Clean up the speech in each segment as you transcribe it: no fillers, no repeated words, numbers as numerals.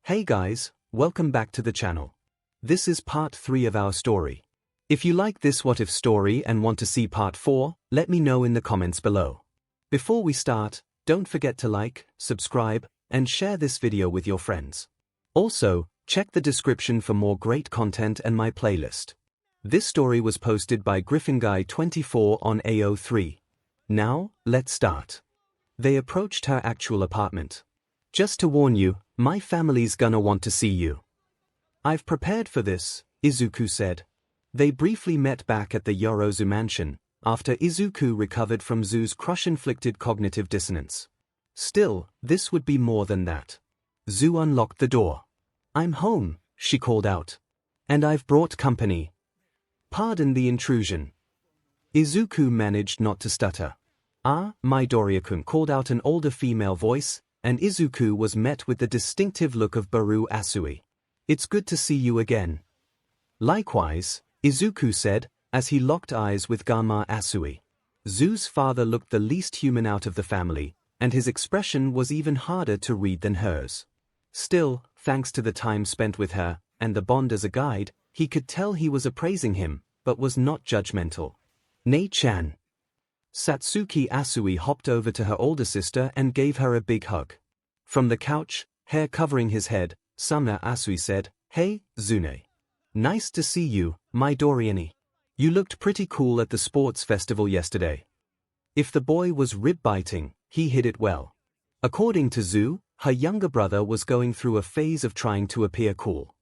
Hey guys, welcome back to the channel. This is part 3 of our story. If you like this what if story and want to see part 4, let me know in the comments below. Before we start, don't forget to like, subscribe, and share this video with your friends. Also, check the description for more great content and my playlist. This story was posted by GryphonGuy24 on AO3. Now, let's start. They approached her actual apartment. Just to warn you, my family's gonna want to see you. I've prepared for this, Izuku said. They briefly met back at the 𝐎𝐻𝐢𝐻𝐸 mansion, after Izuku recovered from 𝐬's crush-inflicted cognitive dissonance. Still, this would be more than that. 𝐬 unlocked the door. I'm home, she called out. And I've brought company. Pardon the intrusion. Izuku managed not to stutter. Midoriya-kun called out an older female voice, and Izuku was met with the distinctive look of Baru Asui. It's good to see you again. Likewise, Izuku said, as he locked eyes with Gamma Asui. 𝐬's father looked the least human out of the family, and his expression was even harder to read than hers. Still, thanks to the time spent with her, and the bond as a guide, he could tell he was appraising him, but was not judgmental. Nei-chan. Satsuki Asui hopped over to her older sister and gave her a big hug. From the couch, hair covering his head, Summer Asui said, Hey, Zune. Nice to see you, Midoriya. You looked pretty cool at the sports festival yesterday. If the boy was rib-biting, he hid it well. According to 𝐬, her younger brother was going through a phase of trying to appear cool.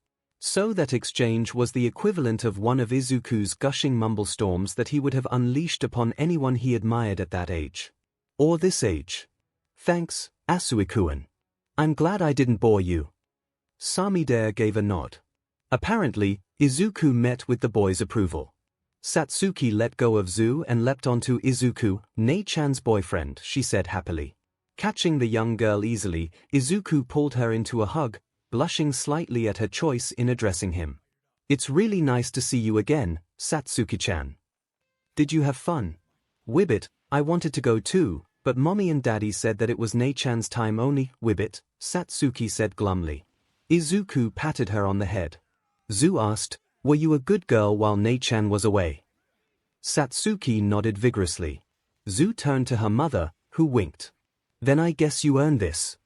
So that exchange was the equivalent of one of Izuku's gushing mumblestorms that he would have unleashed upon anyone he admired at that age. Or this age. Thanks, Asui-kun. I'm glad I didn't bore you. Samidare gave a nod. Apparently, Izuku met with the boy's approval. Satsuki let go of 𝐬 and leapt onto Izuku, Nei-chan's boyfriend, she said happily. Catching the young girl easily, Izuku pulled her into a hug, blushing slightly at her choice in addressing him. It's really nice to see you again, Satsuki-chan. Did you have fun? Wibbit, I wanted to go too, but mommy and daddy said that it was Nei-chan's time only, Wibbit, Satsuki said glumly. Izuku patted her on the head. 𝐬 asked, were you a good girl while Nei-chan was away? Satsuki nodded vigorously. 𝐬 turned to her mother, who winked. Then I guess you earned this.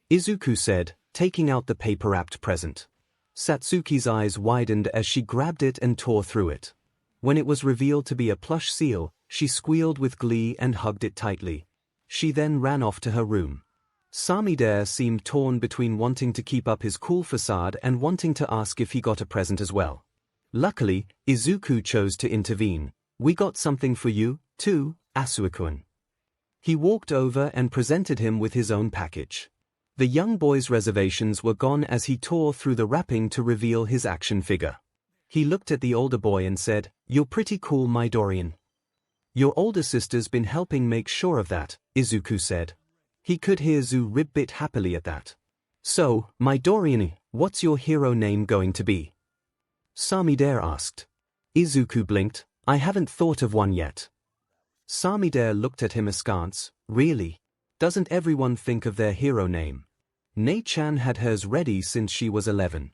Izuku said, taking out the paper-wrapped present. Satsuki's eyes widened as she grabbed it and tore through it. When it was revealed to be a plush seal, she squealed with glee and hugged it tightly. She then ran off to her room. Samidare seemed torn between wanting to keep up his cool facade and wanting to ask if he got a present as well. Luckily, Izuku chose to intervene. We got something for you, too, Asui-kun. He walked over and presented him with his own package. The young boy's reservations were gone as he tore through the wrapping to reveal his action figure. He looked at the older boy and said, You're pretty cool, Midoriya. Your older sister's been helping make sure of that, Izuku said. He could hear 𝐬 rib-bit happily at that. So, Midoriya, what's your hero name going to be? Samidare asked. Izuku blinked, I haven't thought of one yet. Samidare looked at him askance, really? Doesn't everyone think of their hero name? Nei-chan had hers ready since she was 11.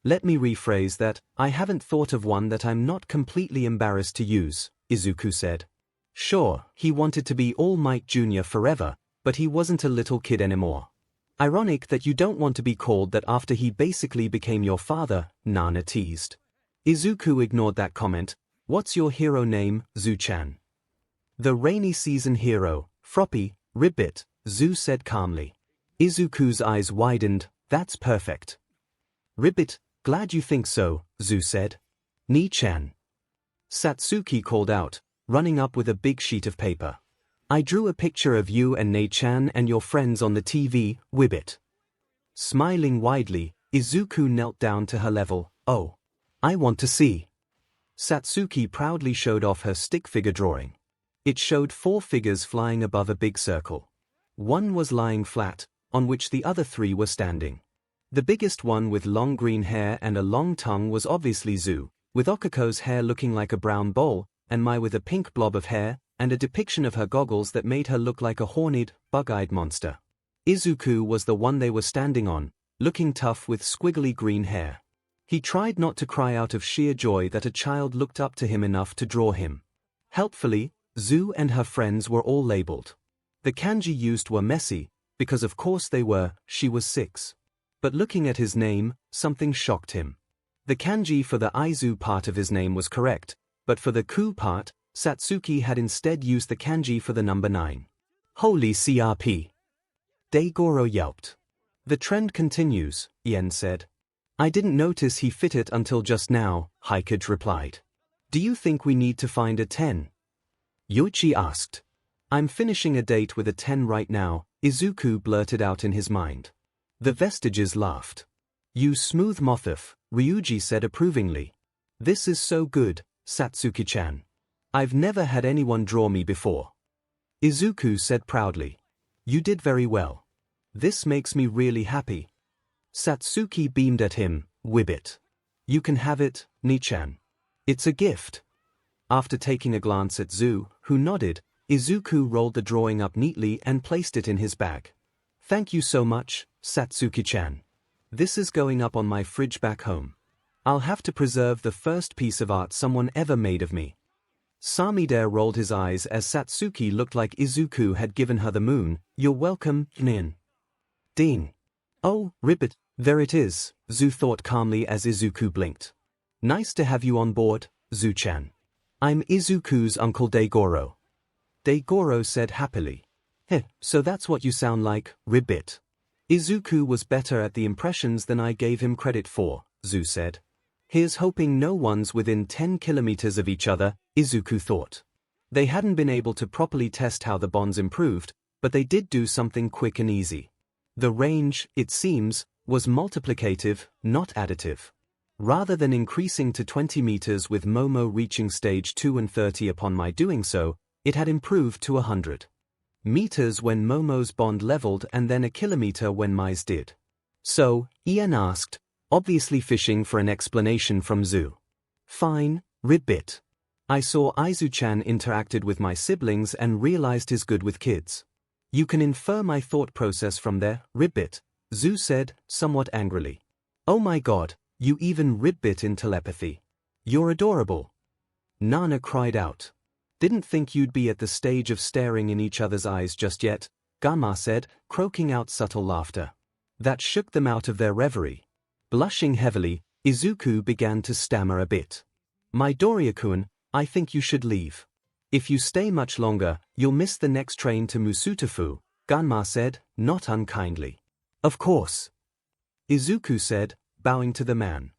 Let me rephrase that, I haven't thought of one that I'm not completely embarrassed to use, Izuku said. Sure, he wanted to be All Might Jr. forever, but he wasn't a little kid anymore. Ironic that you don't want to be called that after he basically became your father, Nana teased. Izuku ignored that comment. What's your hero name, 𝐬-chan? The rainy season hero, Froppy, Ribbit, 𝐬 said calmly. Izuku's eyes widened, that's perfect. Ribbit, glad you think so, 𝐬 said. Nei-chan. Satsuki called out, running up with a big sheet of paper. I drew a picture of you and Nei-chan and your friends on the TV, Wibbit. Smiling widely, Izuku knelt down to her level. Oh. I want to see. Satsuki proudly showed off her stick figure drawing. It showed 4 figures flying above a big circle. One was lying flat, on which the other 3 were standing. The biggest one with long green hair and a long tongue was obviously 𝐬, with Okiko's hair looking like a brown bowl, and Mai with a pink blob of hair, and a depiction of her goggles that made her look like a horned, bug-eyed monster. Izuku was the one they were standing on, looking tough with squiggly green hair. He tried not to cry out of sheer joy that a child looked up to him enough to draw him. Helpfully, 𝐬 and her friends were all labeled. The kanji used were messy, because of course they were. She was 6. But looking at his name, something shocked him. The kanji for the Aizu part of his name was correct, but for the ku part, Satsuki had instead used the kanji for the number 9. Holy crp. Daigoro yelped. The trend continues, Ien said. I didn't notice he fit it until just now, 𝐒𝐭𝐽𝐻 replied. Do you think we need to find a 10? Yoichi asked. I'm finishing a date with a 10 right now, Izuku blurted out in his mind. The Vestiges laughed. You smooth mothif, Ryuji said approvingly. This is so good, Satsuki-chan. I've never had anyone draw me before. Izuku said proudly. You did very well. This makes me really happy. Satsuki beamed at him, Wibbit. You can have it, Ni-chan. It's a gift. After taking a glance at 𝐬, who nodded, Izuku rolled the drawing up neatly and placed it in his bag. Thank you so much, Satsuki-chan. This is going up on my fridge back home. I'll have to preserve the first piece of art someone ever made of me. Samide rolled his eyes as Satsuki looked like Izuku had given her the moon. You're welcome, Nin. Dean. Oh, ribbit, there it is, 𝐬 thought calmly as Izuku blinked. Nice to have you on board, 𝐬-chan. I'm Izuku's uncle Daigoro. Daigoro said happily. Heh, so that's what you sound like, ribbit. Izuku was better at the impressions than I gave him credit for, 𝐬 said. Here's hoping no one's within 10 kilometers of each other, Izuku thought. They hadn't been able to properly test how the bonds improved, but they did do something quick and easy. The range, it seems, was multiplicative, not additive. Rather than increasing to 20 meters with Momo reaching stage 2 and 30 upon my doing so, it had improved to 100 meters when Momo's bond leveled and then a kilometer when Mai's did. So, Ien asked, obviously fishing for an explanation from 𝐬. Fine, ribbit. I saw Aizu-chan interacted with my siblings and realized he's good with kids. You can infer my thought process from there, ribbit, 𝐬 said, somewhat angrily. Oh my god, you even ribbit in telepathy. You're adorable. Nana cried out. Didn't think you'd be at the stage of staring in each other's eyes just yet, Gamma said, croaking out subtle laughter. That shook them out of their reverie. Blushing heavily, Izuku began to stammer a bit. Midoriya-kun, I think you should leave. If you stay much longer, you'll miss the next train to Musutafu, Ganma said, not unkindly. Of course. Izuku said, bowing to the man.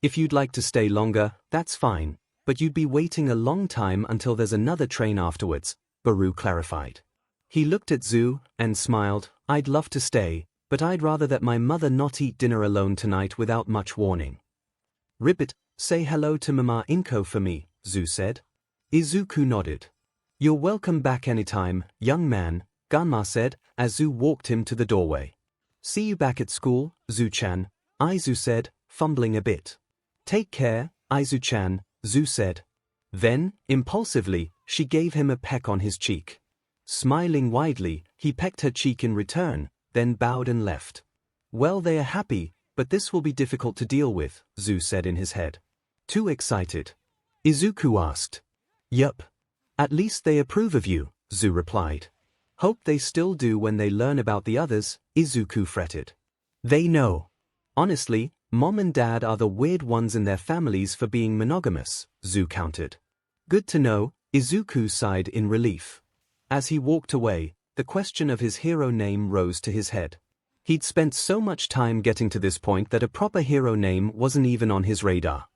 If you'd like to stay longer, that's fine, but you'd be waiting a long time until there's another train afterwards, Baru clarified. He looked at 𝐬 and smiled. I'd love to stay, but I'd rather that my mother not eat dinner alone tonight without much warning. Ribbit, say hello to Mama Inko for me, 𝐬 said. Izuku nodded. You're welcome back anytime, young man, Ganma said, as 𝐬 walked him to the doorway. See you back at school, 𝐬-chan, Aizu said, fumbling a bit. Take care, Aizu-chan, 𝐬 said. Then, impulsively, she gave him a peck on his cheek. Smiling widely, he pecked her cheek in return, then bowed and left. Well, they are happy, but this will be difficult to deal with, 𝐬 said in his head. Too excited? Izuku asked. Yup. At least they approve of you, 𝐬 replied. Hope they still do when they learn about the others, Izuku fretted. They know. Honestly, Mom and Dad are the weird ones in their families for being monogamous, 𝐬 countered. Good to know, Izuku sighed in relief. As he walked away, the question of his hero name rose to his head. He'd spent so much time getting to this point that a proper hero name wasn't even on his radar.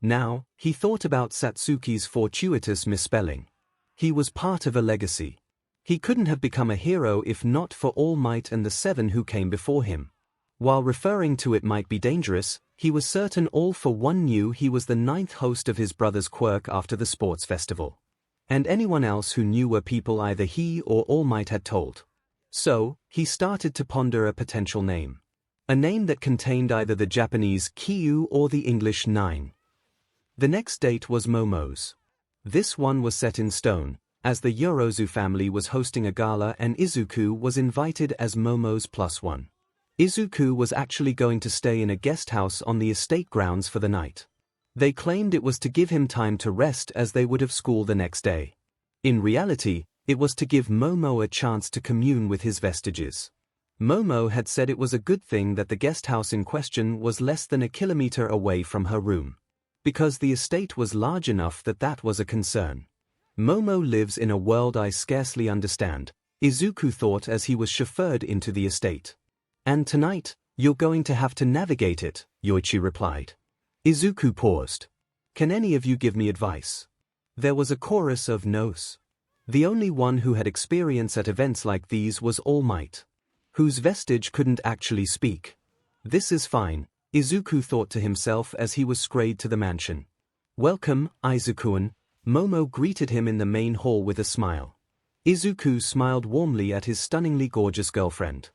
Now, he thought about Satsuki's fortuitous misspelling. He was part of a legacy. He couldn't have become a hero if not for All Might and the 7 who came before him. While referring to it might be dangerous, he was certain All for One knew he was the 9th host of his brother's Quirk after the sports festival. And anyone else who knew were people either he or All Might had told. So, he started to ponder a potential name. A name that contained either the Japanese Kyu or the English 9. The next date was Momo's. This one was set in stone, as the Yorozu family was hosting a gala and Izuku was invited as Momo's +1. Izuku was actually going to stay in a guest house on the estate grounds for the night. They claimed it was to give him time to rest as they would have school the next day. In reality, it was to give Momo a chance to commune with his vestiges. Momo had said it was a good thing that the guest house in question was less than a kilometer away from her room, because the estate was large enough that was a concern. Momo lives in a world I scarcely understand, Izuku thought as he was chauffeured into the estate. And tonight, you're going to have to navigate it, Yoichi replied. Izuku paused. Can any of you give me advice? There was a chorus of no's. The only one who had experience at events like these was All Might, whose vestige couldn't actually speak. This is fine, Izuku thought to himself as he was scurried to the mansion. Welcome, Izuku-kun. Momo greeted him in the main hall with a smile. Izuku smiled warmly at his stunningly gorgeous girlfriend.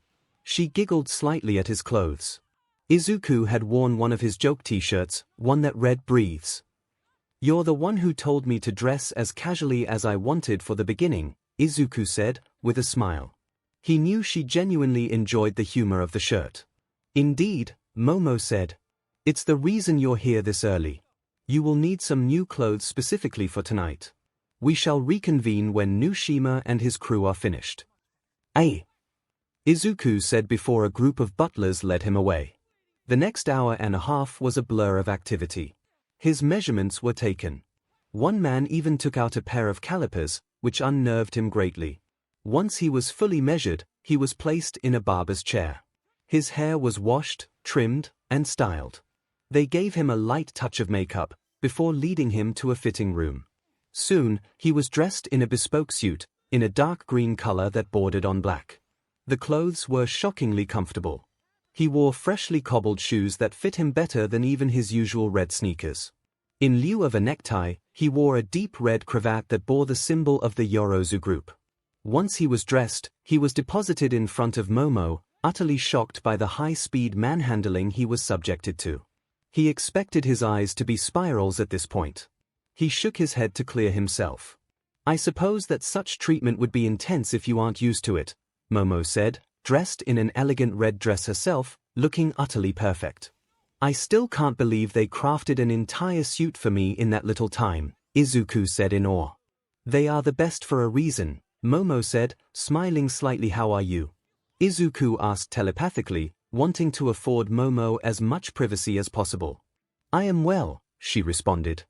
She giggled slightly at his clothes. Izuku had worn one of his joke t-shirts, one that read "Breathes." You're the one who told me to dress as casually as I wanted for the beginning, Izuku said, with a smile. He knew she genuinely enjoyed the humor of the shirt. Indeed, Momo said. It's the reason you're here this early. You will need some new clothes specifically for tonight. We shall reconvene when Nushima and his crew are finished. Aye. Izuku said before a group of butlers led him away. The next hour and a half was a blur of activity. His measurements were taken. One man even took out a pair of calipers, which unnerved him greatly. Once he was fully measured, he was placed in a barber's chair. His hair was washed, trimmed, and styled. They gave him a light touch of makeup, before leading him to a fitting room. Soon, he was dressed in a bespoke suit, in a dark green color that bordered on black. The clothes were shockingly comfortable. He wore freshly cobbled shoes that fit him better than even his usual red sneakers. In lieu of a necktie, he wore a deep red cravat that bore the symbol of the Yorozu group. Once he was dressed, he was deposited in front of Momo, utterly shocked by the high-speed manhandling he was subjected to. He expected his eyes to be spirals at this point. He shook his head to clear himself. I suppose that such treatment would be intense if you aren't used to it, Momo said, dressed in an elegant red dress herself, looking utterly perfect. I still can't believe they crafted an entire suit for me in that little time, Izuku said in awe. They are the best for a reason, Momo said, smiling slightly. How are you? Izuku asked telepathically, wanting to afford Momo as much privacy as possible. I am well, she responded.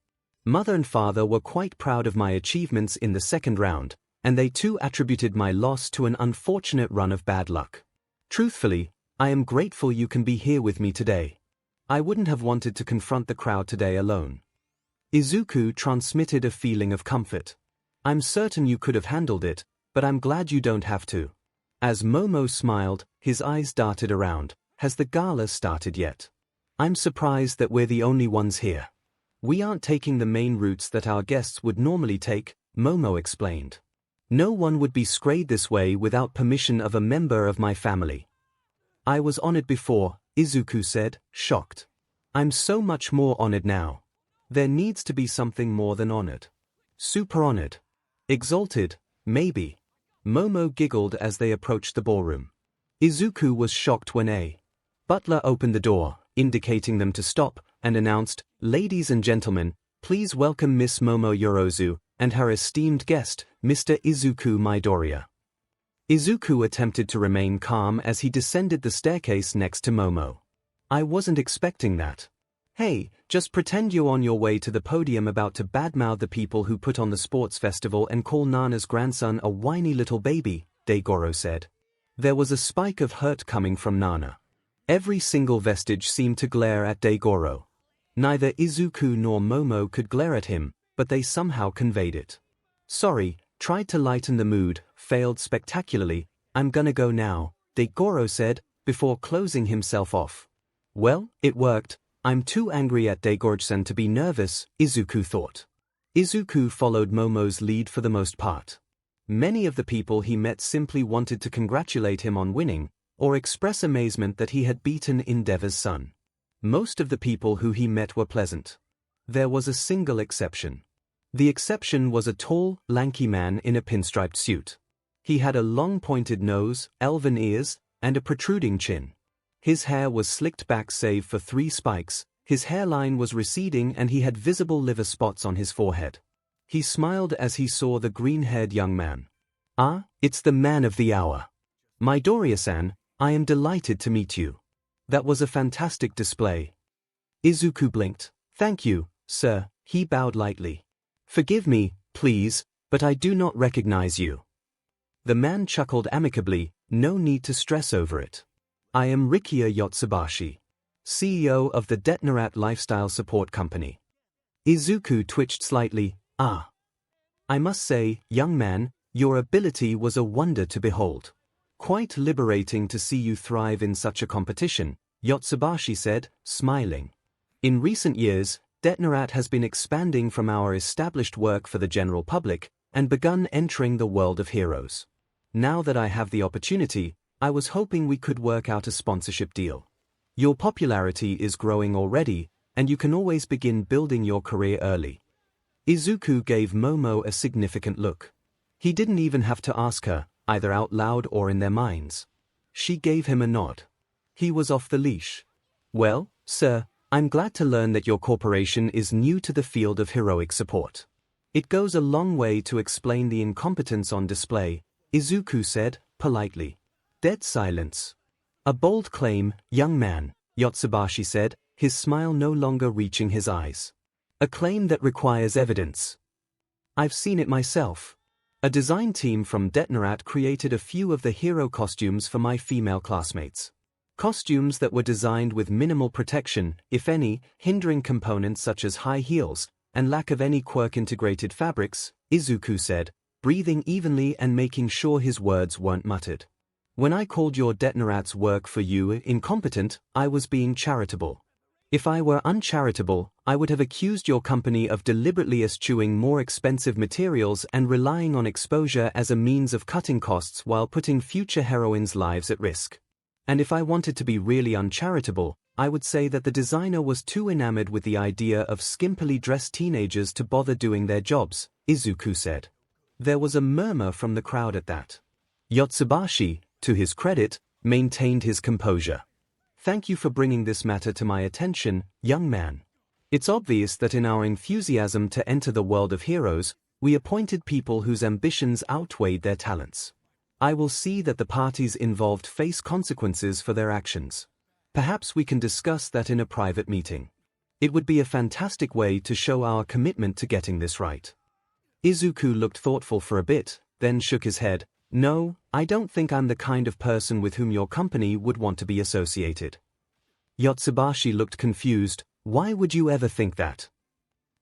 Mother and father were quite proud of my achievements in the second round, and they too attributed my loss to an unfortunate run of bad luck. Truthfully, I am grateful you can be here with me today. I wouldn't have wanted to confront the crowd today alone. Izuku transmitted a feeling of comfort. I'm certain you could have handled it, but I'm glad you don't have to. As Momo smiled, his eyes darted around. Has the gala started yet? I'm surprised that we're the only ones here. We aren't taking the main routes that our guests would normally take, Momo explained. No one would be scrayed this way without permission of a member of my family. I was honored before, Izuku said, shocked. I'm so much more honored now. There needs to be something more than honored. Super honored. Exalted, maybe. Momo giggled as they approached the ballroom. Izuku was shocked when a butler opened the door, indicating them to stop, and announced, Ladies and gentlemen, please welcome Miss Momo Yorozu, and her esteemed guest, Mr. Izuku Midoriya. Izuku attempted to remain calm as he descended the staircase next to Momo. I wasn't expecting that. Hey, just pretend you're on your way to the podium about to badmouth the people who put on the sports festival and call Nana's grandson a whiny little baby, Daigoro said. There was a spike of hurt coming from Nana. Every single vestige seemed to glare at Daigoro. Neither Izuku nor Momo could glare at him, but they somehow conveyed it. Sorry, tried to lighten the mood, failed spectacularly. I'm gonna go now, Daigoro said, before closing himself off. Well, it worked. I'm too angry at Daigoro-san to be nervous, Izuku thought. Izuku followed Momo's lead for the most part. Many of the people he met simply wanted to congratulate him on winning, or express amazement that he had beaten Endeavor's son. Most of the people who he met were pleasant. There was a single exception. The exception was a tall, lanky man in a pinstriped suit. He had a long pointed nose, elven ears, and a protruding chin. His hair was slicked back save for 3 spikes, his hairline was receding and he had visible liver spots on his forehead. He smiled as he saw the green-haired young man. "Ah, it's the man of the hour. Midoriya-san, I am delighted to meet you. That was a fantastic display." Izuku blinked. "Thank you, sir," he bowed lightly. "Forgive me, please, but I do not recognize you." The man chuckled amicably. "No need to stress over it. I am 𝐒𝐻𝐢𝐲 𝐔𝐻𝐝, CEO of the 𝐻𝐪𝐼𝐴 Lifestyle Support Company." Izuku twitched slightly. "Ah. I must say, young man, your ability was a wonder to behold. Quite liberating to see you thrive in such a competition," 𝐻𝐲 said, smiling. "In recent years, 𝐻𝐪𝐼𝐴 has been expanding from our established work for the general public and begun entering the world of heroes. Now that I have the opportunity, I was hoping we could work out a sponsorship deal. Your popularity is growing already, and you can always begin building your career early." Izuku gave Momo a significant look. He didn't even have to ask her, either out loud or in their minds. She gave him a nod. He was off the leash. "Well, sir, I'm glad to learn that your corporation is new to the field of heroic support. It goes a long way to explain the incompetence on display," Izuku said, politely. Dead silence. "A bold claim, young man," 𝐻𝐲 said, his smile no longer reaching his eyes. "A claim that requires evidence. I've seen it myself. A design team from 𝐻𝐪𝐼𝐴 created a few of the hero costumes for my female classmates. Costumes that were designed with minimal protection, if any, hindering components such as high heels, and lack of any Quirk-integrated fabrics," Izuku said, breathing evenly and making sure his words weren't muttered. "When I called your 𝐻𝐪𝐼𝐴's work for you incompetent, I was being charitable. If I were uncharitable, I would have accused your company of deliberately eschewing more expensive materials and relying on exposure as a means of cutting costs while putting future heroines' lives at risk. And if I wanted to be really uncharitable, I would say that the designer was too enamored with the idea of skimpily dressed teenagers to bother doing their jobs," Izuku said. There was a murmur from the crowd at that. 𝐻𝐲, to his credit, maintained his composure. "Thank you for bringing this matter to my attention, young man. It's obvious that in our enthusiasm to enter the world of heroes, we appointed people whose ambitions outweighed their talents. I will see that the parties involved face consequences for their actions. Perhaps we can discuss that in a private meeting. It would be a fantastic way to show our commitment to getting this right." Izuku looked thoughtful for a bit, then shook his head. "No, I don't think I'm the kind of person with whom your company would want to be associated." 𝐻𝐲 looked confused. "Why would you ever think that?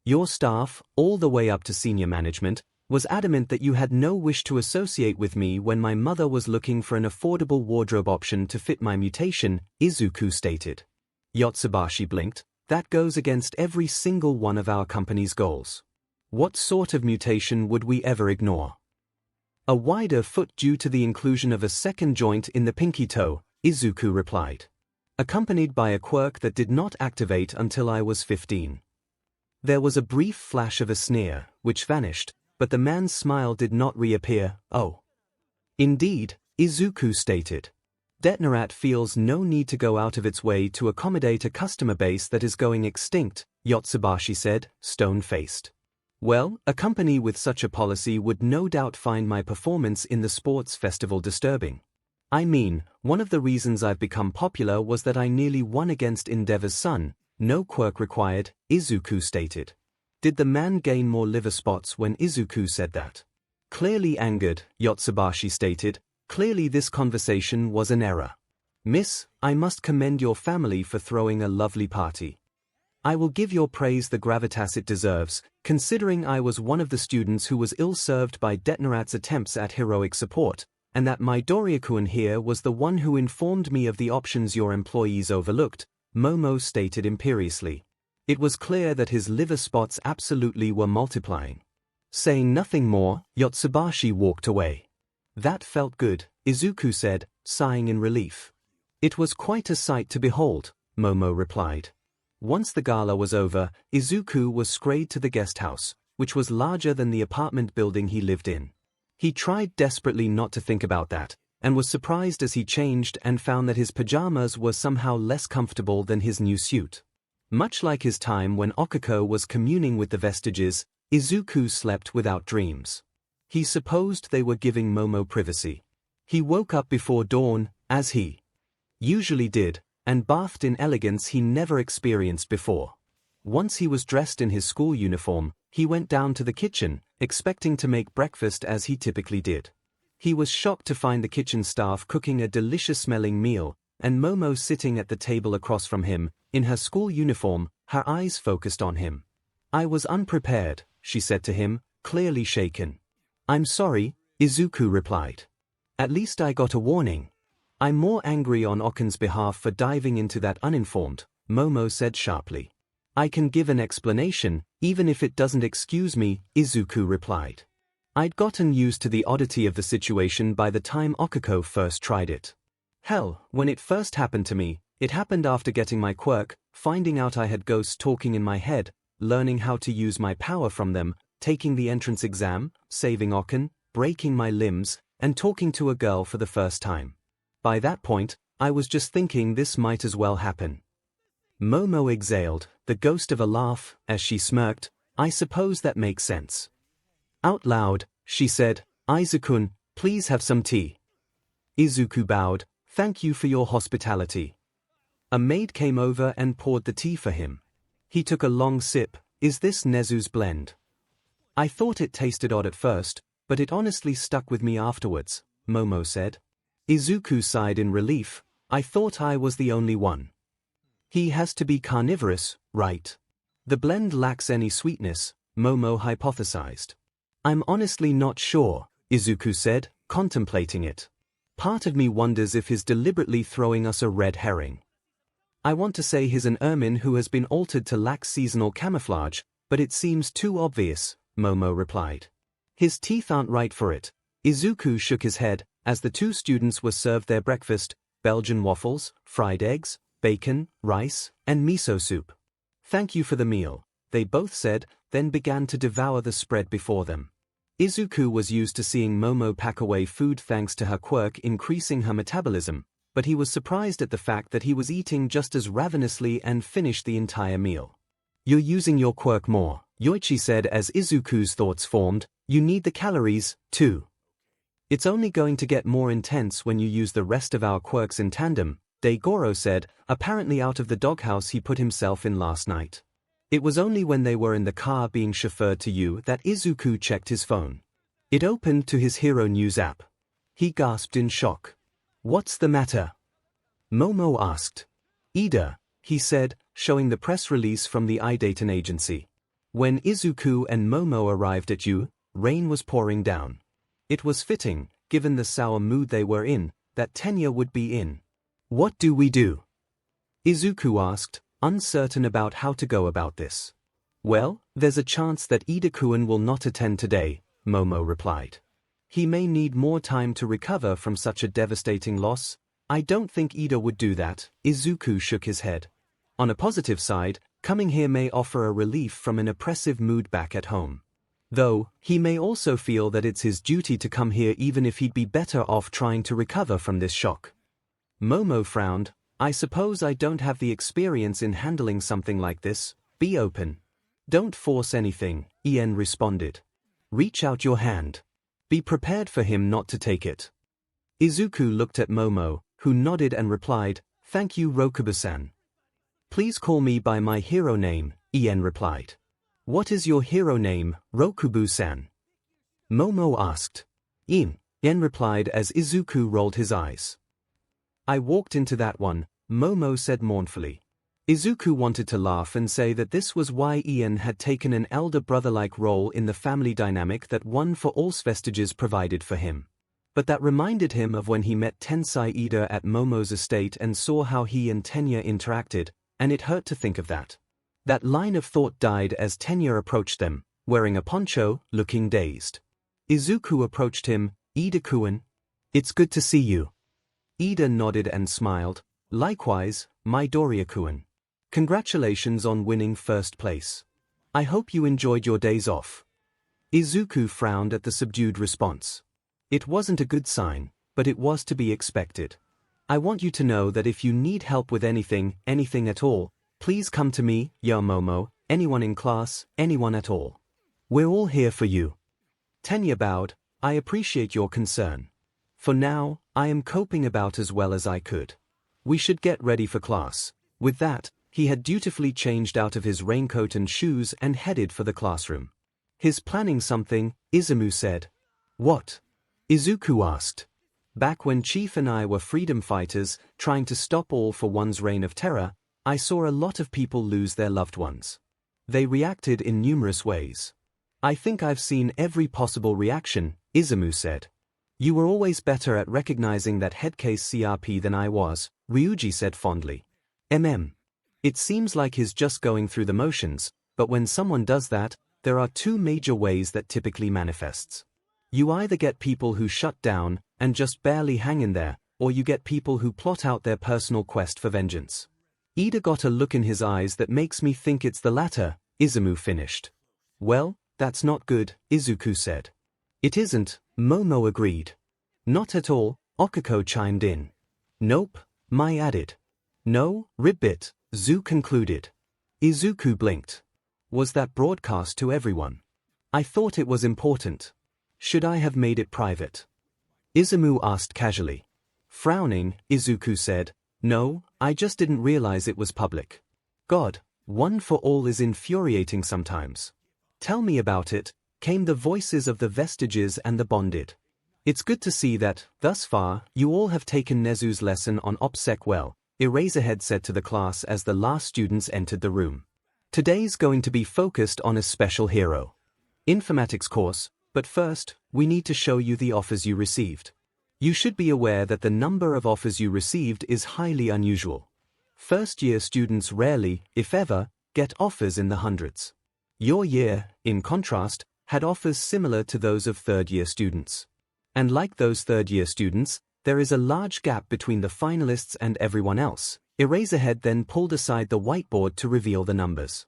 Your staff, all the way up to senior management, was adamant that you had no wish to associate with me when my mother was looking for an affordable wardrobe option to fit my mutation," Izuku stated. 𝐻𝐲 blinked. "That goes against every single one of our company's goals. What sort of mutation would we ever ignore?" "A wider foot due to the inclusion of a second joint in the pinky toe," Izuku replied. "Accompanied by a quirk that did not activate until I was 15. There was a brief flash of a sneer, which vanished, but the man's smile did not reappear. "Oh. Indeed," Izuku stated. 𝐻𝐪𝐼𝐴 feels no need to go out of its way to accommodate a customer base that is going extinct, 𝐻𝐲 said, stone-faced. "Well, a company with such a policy would no doubt find my performance in the sports festival disturbing. I mean, one of the reasons I've become popular was that I nearly won against Endeavor's son, no quirk required," Izuku stated. Did the man gain more liver spots when Izuku said that? Clearly angered, 𝐻𝐲 stated. "Clearly this conversation was an error. Miss, I must commend your family for throwing a lovely party. I will give your praise the gravitas it deserves, considering I was one of the students who was ill-served by 𝐻𝐪𝐼𝐴's attempts at heroic support, and that Midoriya-kun here was the one who informed me of the options your employees overlooked," Momo stated imperiously. It was clear that his liver spots absolutely were multiplying. Saying nothing more, 𝐻𝐲 walked away. "That felt good," Izuku said, sighing in relief. "It was quite a sight to behold," Momo replied. Once the gala was over, Izuku was strayed to the guest house, which was larger than the apartment building he lived in. He tried desperately not to think about that, and was surprised as he changed and found that his pajamas were somehow less comfortable than his new suit. Much like his time when 𝐒𝐭𝐻𝐲 was communing with the Vestiges, Izuku slept without dreams. He supposed they were giving Momo privacy. He woke up before dawn, as he usually did, and bathed in elegance he never experienced before. Once he was dressed in his school uniform, he went down to the kitchen, expecting to make breakfast as he typically did. He was shocked to find the kitchen staff cooking a delicious-smelling meal, and Momo sitting at the table across from him, in her school uniform, her eyes focused on him. "I was unprepared," she said to him, clearly shaken. "I'm sorry," Izuku replied. "At least I got a warning." "I'm more angry on 𝐻𝐿's behalf for diving into that uninformed," Momo said sharply. "I can give an explanation, even if it doesn't excuse me," Izuku replied. "I'd gotten used to the oddity of the situation by the time 𝐒𝐭𝐻𝐲 first tried it. Hell, when it first happened to me, it happened after getting my quirk, finding out I had ghosts talking in my head, learning how to use my power from them, taking the entrance exam, saving 𝐒𝐿, breaking my limbs, and talking to a girl for the first time. By that point, I was just thinking this might as well happen." Momo exhaled, the ghost of a laugh, as she smirked. "I suppose that makes sense." Out loud, she said, "Aizu-kun, please have some tea." Izuku bowed. "Thank you for your hospitality." A maid came over and poured the tea for him. He took a long sip. "Is this Nezu's blend?" "I thought it tasted odd at first, but it honestly stuck with me afterwards," Momo said. Izuku sighed in relief. "I thought I was the only one." "He has to be carnivorous, right?" "The blend lacks any sweetness," Momo hypothesized. "I'm honestly not sure," Izuku said, contemplating it. "Part of me wonders if he's deliberately throwing us a red herring. I want to say he's an ermine who has been altered to lack seasonal camouflage, but it seems too obvious," Momo replied. "His teeth aren't right for it." Izuku shook his head, as the two students were served their breakfast: Belgian waffles, fried eggs, bacon, rice, and miso soup. "Thank you for the meal," they both said, then began to devour the spread before them. Izuku was used to seeing Momo pack away food thanks to her quirk increasing her metabolism, but he was surprised at the fact that he was eating just as ravenously and finished the entire meal. "You're using your quirk more," Yoichi said as Izuku's thoughts formed. "You need the calories, too. It's only going to get more intense when you use the rest of our quirks in tandem," Degoro said, apparently out of the doghouse he put himself in last night. It was only when they were in the car being chauffeured to you that Izuku checked his phone. It opened to his Hero News app. He gasped in shock. "What's the matter?" Momo asked. "Ida," he said, showing the press release from the 𝐈𝐴 agency. "When Izuku and Momo arrived at you, rain was pouring down. It was fitting, given the sour mood they were in, that Tenya would be in. What do we do?" Izuku asked, uncertain about how to go about this. "Well, there's a chance that Ida-kun will not attend today," Momo replied. "He may need more time to recover from such a devastating loss." "I don't think Ida would do that," Izuku shook his head. "On a positive side, coming here may offer a relief from an oppressive mood back at home. Though, he may also feel that it's his duty to come here even if he'd be better off trying to recover from this shock." Momo frowned. "I suppose I don't have the experience in handling something like this. Be open. Don't force anything," 𝐸𝐴 responded. "Reach out your hand. Be prepared for him not to take it." Izuku looked at Momo, who nodded and replied, "Thank you, Rokubu-san." "Please call me by my hero name," 𝐸𝐴 replied. "What is your hero name, Rokubu-san?" Momo asked. 𝐸𝐴 replied as Izuku rolled his eyes. "I walked into that one," Momo said mournfully. Izuku wanted to laugh and say that this was why 𝐸𝐴 had taken an elder brother-like role in the family dynamic that One for All's Vestiges provided for him. But that reminded him of when he met Tensai Ida at Momo's estate and saw how he and Tenya interacted, and it hurt to think of that. That line of thought died as Tenya approached them, wearing a poncho, looking dazed. Izuku approached him. "Ida-kun. It's good to see you." Ida nodded and smiled. "Likewise, Midoriya-kun. Congratulations on winning first place. I hope you enjoyed your days off." Izuku frowned at the subdued response. It wasn't a good sign. but it was to be expected. I want you to know that if you need help with anything at all, please come to me, Momo, anyone in class, anyone at all. We're all here for you. Tenya bowed. I appreciate your concern. For now, I am coping about as well as I could. We should get ready for class. With that, he had dutifully changed out of his raincoat and shoes and headed for the classroom. He's planning something, Izumu said. What? Izuku asked. Back when Chief and I were freedom fighters, trying to stop all for one's reign of terror, I saw a lot of people lose their loved ones. They reacted in numerous ways. I think I've seen every possible reaction, Izumu said. You were always better at recognizing that head case CRP than I was, Ryuji said fondly. It seems like he's just going through the motions, but when someone does that, there are two major ways that typically manifests. You either get people who shut down and just barely hang in there, or you get people who plot out their personal quest for vengeance. Ida got a look in his eyes that makes me think it's the latter, Izumu finished. Well, that's not good, Izuku said. It isn't, Momo agreed. Not at all, Okako chimed in. Nope, Mai added. No, Ribbit, Zu concluded. Izuku blinked. Was that broadcast to everyone? I thought it was important. Should I have made it private? Izumu asked casually. Frowning, Izuku said, No, I just didn't realize it was public. God, one for all is infuriating sometimes. Tell me about it, came the voices of the Vestiges and the Bonded. It's good to see that, thus far, you all have taken Nezu's lesson on OPSEC well, Eraserhead said to the class as the last students entered the room. Today's going to be focused on a special hero. Informatics course, but first, we need to show you the offers you received. You should be aware that the number of offers you received is highly unusual. First-year students rarely, if ever, get offers in the hundreds. Your year, in contrast, had offers similar to those of third-year students. And like those third-year students, there is a large gap between the finalists and everyone else. Eraserhead then pulled aside the whiteboard to reveal the numbers.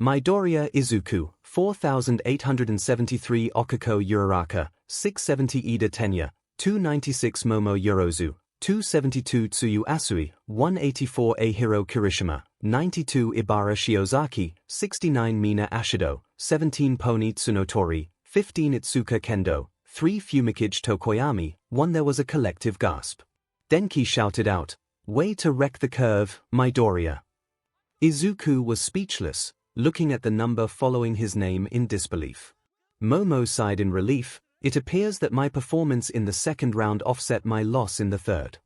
Midoriya Izuku, 4,873 Okako Uraraka, 670 Ida Tenya, 296 Momo Yorozu, 272 Tsuyu Asui, 184 Ahiro Kirishima, 92 Ibara Shiozaki, 69 Mina Ashido, 17 Pony Tsunotori, 15 Itsuka Kendo, 3 Fumikage Tokoyami, 1. There was a collective gasp. Denki shouted out, Way to wreck the curve, Midoriya. Izuku was speechless, looking at the number following his name in disbelief. Momo sighed in relief. It appears that my performance in the second round offset my loss in the third.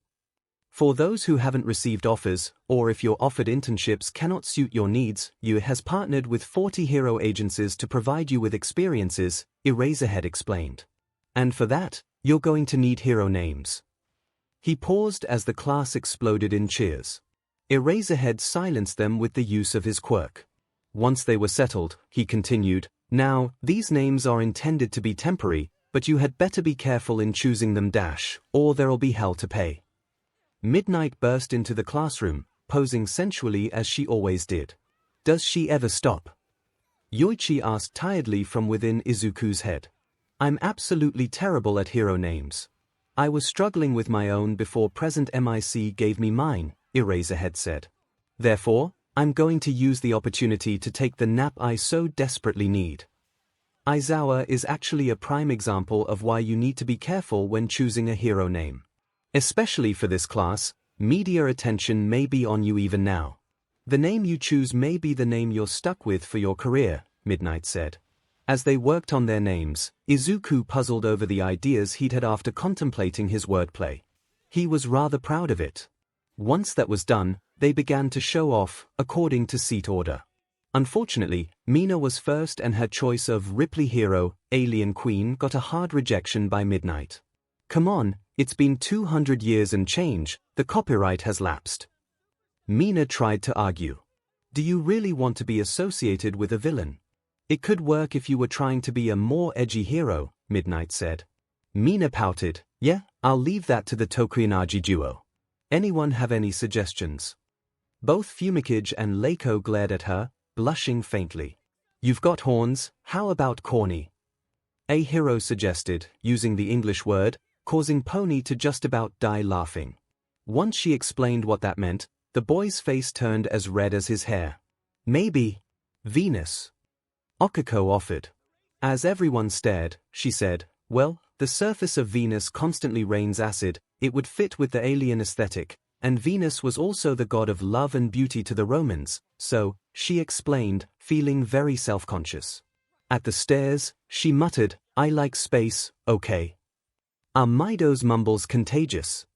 For those who haven't received offers, or if your offered internships cannot suit your needs, you has partnered with 40 hero agencies to provide you with experiences, Eraserhead explained. And for that, you're going to need hero names. He paused as the class exploded in cheers. Eraserhead silenced them with the use of his quirk. Once they were settled, he continued, Now, these names are intended to be temporary, but you had better be careful in choosing them or there'll be hell to pay. Midnight burst into the classroom, posing sensually as she always did. Does she ever stop? Yoichi asked tiredly from within Izuku's head. I'm absolutely terrible at hero names. I was struggling with my own before present MIC gave me mine, Eraserhead said. Therefore, I'm going to use the opportunity to take the nap I so desperately need. Aizawa is actually a prime example of why you need to be careful when choosing a hero name. Especially for this class, media attention may be on you even now. The name you choose may be the name you're stuck with for your career, Midnight said. As they worked on their names, Izuku puzzled over the ideas he'd had after contemplating his wordplay. He was rather proud of it. Once that was done, they began to show off, according to seat order. Unfortunately, Mina was first and her choice of Ripley Hero, Alien Queen got a hard rejection by Midnight. Come on, it's been 200 years and change, the copyright has lapsed. Mina tried to argue. Do you really want to be associated with a villain? It could work if you were trying to be a more edgy hero, Midnight said. Mina pouted, Yeah, I'll leave that to the Tokuyanagi duo. Anyone have any suggestions? Both Fumikage and Leiko glared at her, blushing faintly. You've got horns, how about corny? A hero suggested, using the English word, causing Pony to just about die laughing. Once she explained what that meant, the boy's face turned as red as his hair. Maybe Venus, 𝐒𝐭𝐻𝐲 offered. As everyone stared, she said, well, the surface of Venus constantly rains acid, it would fit with the alien aesthetic, and Venus was also the god of love and beauty to the Romans, so, she explained, feeling very self-conscious. At the stairs, she muttered, I like space, okay. Are Mido's mumbles contagious?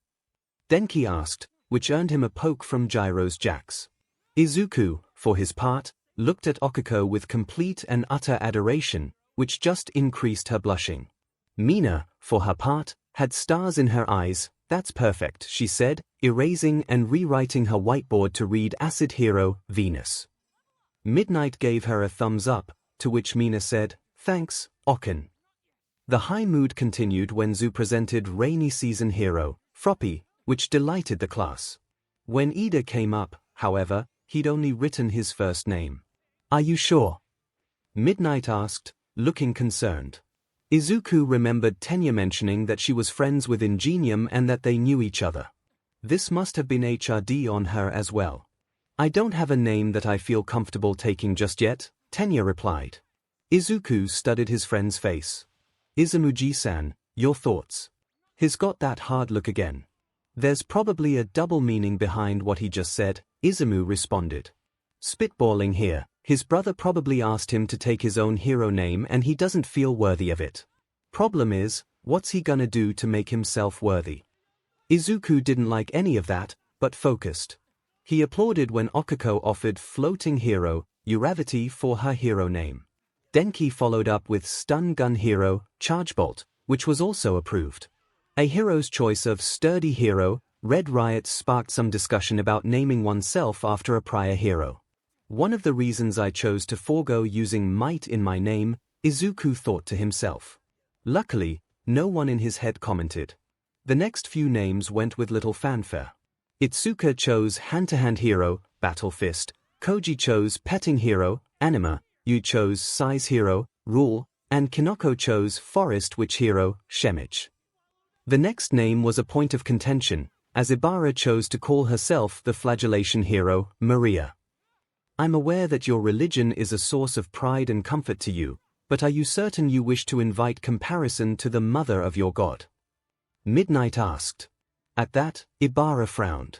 Denki asked, which earned him a poke from Gyro's jacks. Izuku, for his part, looked at 𝐒𝐭𝐻𝐲 with complete and utter adoration, which just increased her blushing. Mina, for her part, had stars in her eyes. That's perfect, she said, erasing and rewriting her whiteboard to read Acid Hero, Venus. Midnight gave her a thumbs up, to which Mina said, thanks, 𝐒𝐭𝐻𝐲. The high mood continued when Zu presented Rainy Season Hero, Froppy, which delighted the class. When Ida came up, however, he'd only written his first name. Are you sure? Midnight asked, looking concerned. Izuku remembered Tenya mentioning that she was friends with Ingenium and that they knew each other. This must have been HRD on her as well. I don't have a name that I feel comfortable taking just yet, Tenya replied. Izuku studied his friend's face. Izumu-ji-san, your thoughts? He's got that hard look again. There's probably a double meaning behind what he just said, Izumu responded. Spitballing here, his brother probably asked him to take his own hero name and he doesn't feel worthy of it. Problem is, what's he gonna do to make himself worthy? Izuku didn't like any of that, but focused. He applauded when 𝐒𝐭𝐻𝐲 offered Floating Hero, 𝐬𝐬𝐼 for her hero name. Denki followed up with Stun Gun Hero, Charge Bolt, which was also approved. A hero's choice of Sturdy Hero, Red Riot sparked some discussion about naming oneself after a prior hero. One of the reasons I chose to forego using might in my name, Izuku thought to himself. Luckily, no one in his head commented. The next few names went with little fanfare. Itsuka chose Hand-to-Hand Hero, Battle Fist, Koji chose Petting Hero, Anima, Yu chose Size Hero, Rule, and Kinoko chose Forest Witch Hero, 𝐬𝐻𝐻𝐿. The next name was a point of contention, as Ibara chose to call herself the Flagellation Hero, Maria. I'm aware that your religion is a source of pride and comfort to you, but are you certain you wish to invite comparison to the mother of your god? Midnight asked. At that, Ibara frowned.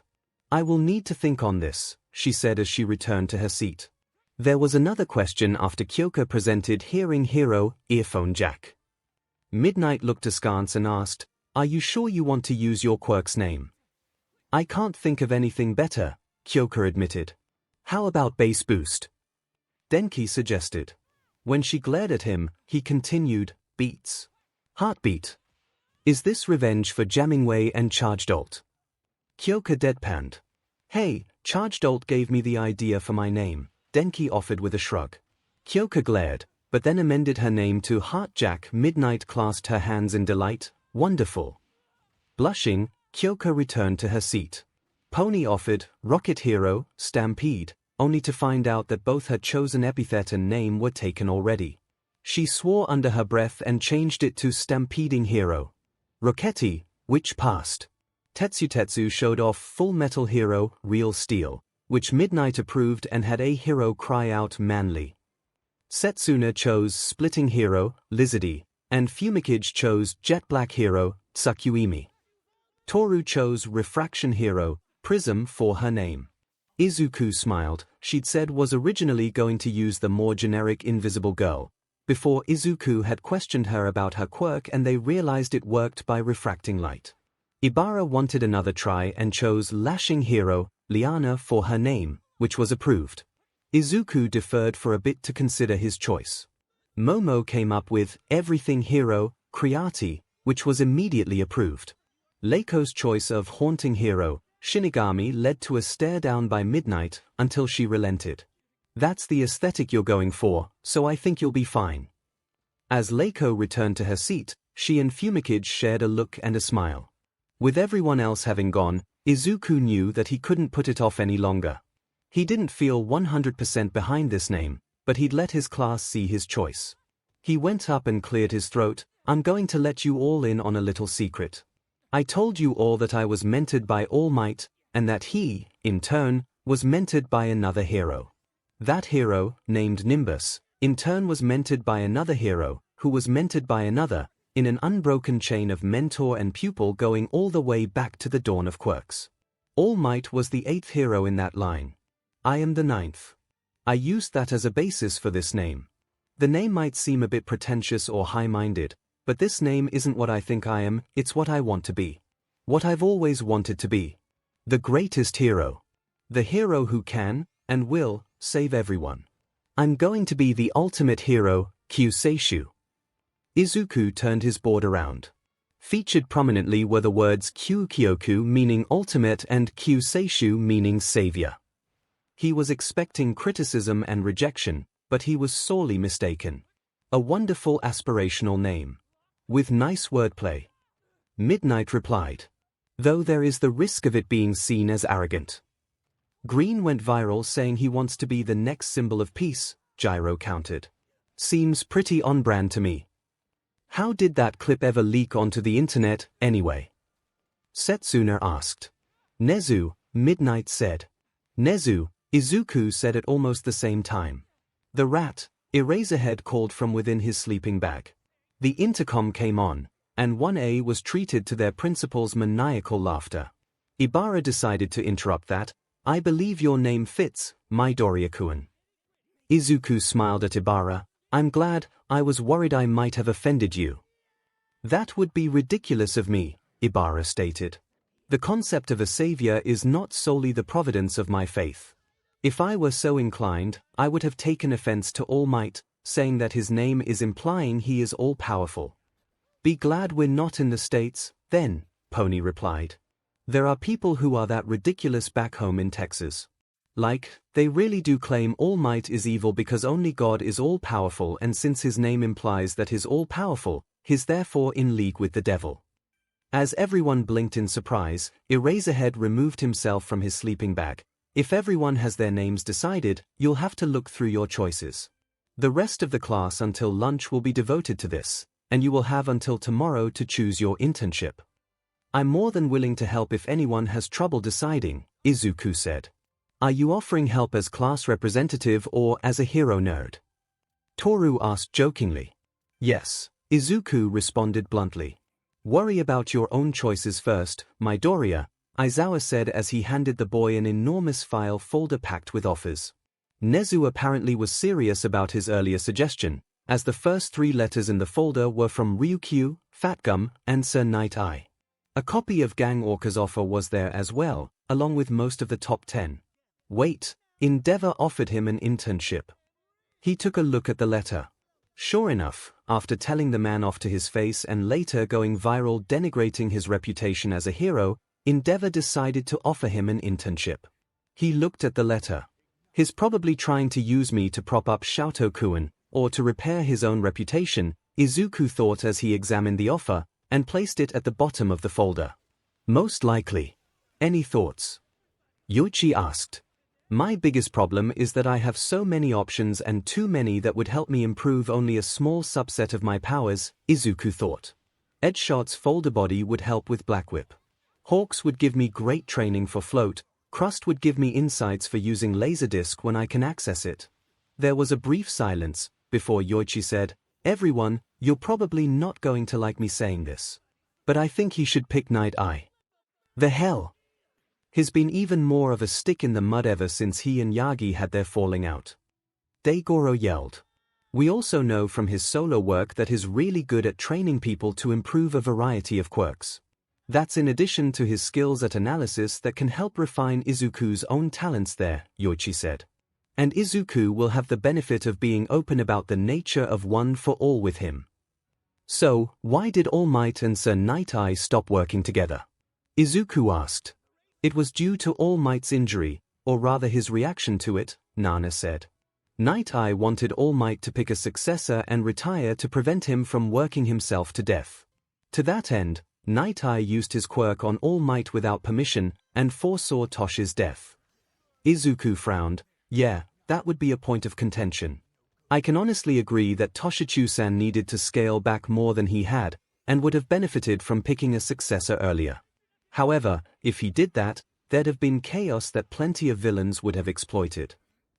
I will need to think on this, she said as she returned to her seat. There was another question after Kyoka presented Hearing Hero, Earphone Jack. Midnight looked askance and asked, are you sure you want to use your quirk's name? I can't think of anything better, Kyoka admitted. How about Bass Boost? Denki suggested. When she glared at him, he continued, Beats. Heartbeat. Is this revenge for Jammingway and Charged Alt? Kyoka deadpanned. Hey, Charged Alt gave me the idea for my name, Denki offered with a shrug. Kyoka glared, but then amended her name to Heart Jack. Midnight clasped her hands in delight. Wonderful. Blushing, Kyoka returned to her seat. Pony offered Rocket Hero, Stampede, only to find out that both her chosen epithet and name were taken already. She swore under her breath and changed it to Stampeding Hero. Rockety, which passed. Tetsu showed off Full Metal Hero, Real Steel, which Midnight approved and had a hero cry out manly. Setsuna chose Splitting Hero, Lizardy, and 𝐸𝐵𝐼𝐺 chose Jet Black Hero, 𝐬𝐸𝐵𝐼𝐻𝐸. Toru chose Refraction Hero, Prism for her name. Izuku smiled. She'd said was originally going to use the more generic Invisible Girl, before Izuku had questioned her about her quirk and they realized it worked by refracting light. Ibara wanted another try and chose Lashing Hero, Liana for her name, which was approved. Izuku deferred for a bit to consider his choice. Momo came up with Everything Hero, Creati, which was immediately approved. Leiko's choice of Haunting Hero, Shinigami led to a stare down by Midnight until she relented. That's the aesthetic you're going for, so I think you'll be fine. As Leiko returned to her seat, she and 𝐸𝐵𝐼𝐺 shared a look and a smile. With everyone else having gone, Izuku knew that he couldn't put it off any longer. He didn't feel 100% behind this name, but he'd let his class see his choice. He went up and cleared his throat. I'm going to let you all in on a little secret. I told you all that I was mentored by All Might, and that he, in turn, was mentored by another hero. That hero, named Nimbus, in turn was mentored by another hero, who was mentored by another, in an unbroken chain of mentor and pupil going all the way back to the dawn of quirks. All Might was the 8th hero in that line. I am the 9th. I used that as a basis for this name. The name might seem a bit pretentious or high-minded, but this name isn't what I think I am, it's what I want to be. What I've always wanted to be. The greatest hero. The hero who can, and will, save everyone. I'm going to be the ultimate hero, 𝐬𝐸𝐴𝐲. Izuku turned his board around. Featured prominently were the words 𝐬𝐸𝐴𝐲 meaning ultimate and 𝐬𝐸𝐴𝐲 meaning savior. He was expecting criticism and rejection, but he was sorely mistaken. A wonderful aspirational name. With nice wordplay. Midnight replied. Though there is the risk of it being seen as arrogant. Green went viral saying he wants to be the next symbol of peace, Gyro countered. Seems pretty on brand to me. How did that clip ever leak onto the internet, anyway? Setsuna asked. Nezu, Midnight said. Nezu, Izuku said at almost the same time. The rat, Eraserhead called from within his sleeping bag. The intercom came on, and 1A was treated to their principal's maniacal laughter. Ibara decided to interrupt that. I believe your name fits, Midoriya-kun. Izuku smiled at Ibara. I'm glad, I was worried I might have offended you. That would be ridiculous of me, Ibara stated. The concept of a savior is not solely the providence of my faith. If I were so inclined, I would have taken offense to All Might, saying that his name is implying he is all-powerful. Be glad we're not in the States, then, Pony replied. There are people who are that ridiculous back home in Texas. Like, they really do claim All Might is evil because only God is all-powerful, and since his name implies that he's all-powerful, he's therefore in league with the devil. As everyone blinked in surprise, Eraserhead removed himself from his sleeping bag. If everyone has their names decided, you'll have to look through your choices. The rest of the class until lunch will be devoted to this, and you will have until tomorrow to choose your internship. I'm more than willing to help if anyone has trouble deciding, Izuku said. Are you offering help as class representative or as a hero nerd? Toru asked jokingly. Yes, Izuku responded bluntly. Worry about your own choices first, Midoriya, Aizawa said as he handed the boy an enormous file folder packed with offers. Nezu apparently was serious about his earlier suggestion, as the first 3 letters in the folder were from Ryukyu, Fatgum, and Sir Night Eye. A copy of Gang Orca's offer was there as well, along with most of the top 10. Wait, Endeavor offered him an internship. He took a look at the letter. Sure enough, after telling the man off to his face and later going viral denigrating his reputation as a hero, Endeavor decided to offer him an internship. He looked at the letter. He's probably trying to use me to prop up Shoto-kun, or to repair his own reputation, Izuku thought as he examined the offer, and placed it at the bottom of the folder. Most likely. Any thoughts? Yoichi asked. My biggest problem is that I have so many options and too many that would help me improve only a small subset of my powers, Izuku thought. Edgeshot's folder body would help with Black Whip. Hawks would give me great training for float, Crust would give me insights for using Laserdisc when I can access it. There was a brief silence, before Yoichi said, Everyone, you're probably not going to like me saying this. But I think he should pick Night Eye. The hell? He's been even more of a stick in the mud ever since he and Yagi had their falling out. Daigoro yelled. We also know from his solo work that he's really good at training people to improve a variety of quirks. That's in addition to his skills at analysis that can help refine Izuku's own talents there, Yoichi said. And Izuku will have the benefit of being open about the nature of one for all with him. So, why did All Might and Sir Night Eye stop working together? Izuku asked. It was due to All Might's injury, or rather his reaction to it, Nana said. Night Eye wanted All Might to pick a successor and retire to prevent him from working himself to death. To that end, Night Eye used his quirk on All Might without permission and foresaw Tosh's death. Izuku frowned. Yeah, that would be a point of contention. I can honestly agree that Toshichu-san needed to scale back more than he had, and would have benefited from picking a successor earlier. However, if he did that, there'd have been chaos that plenty of villains would have exploited.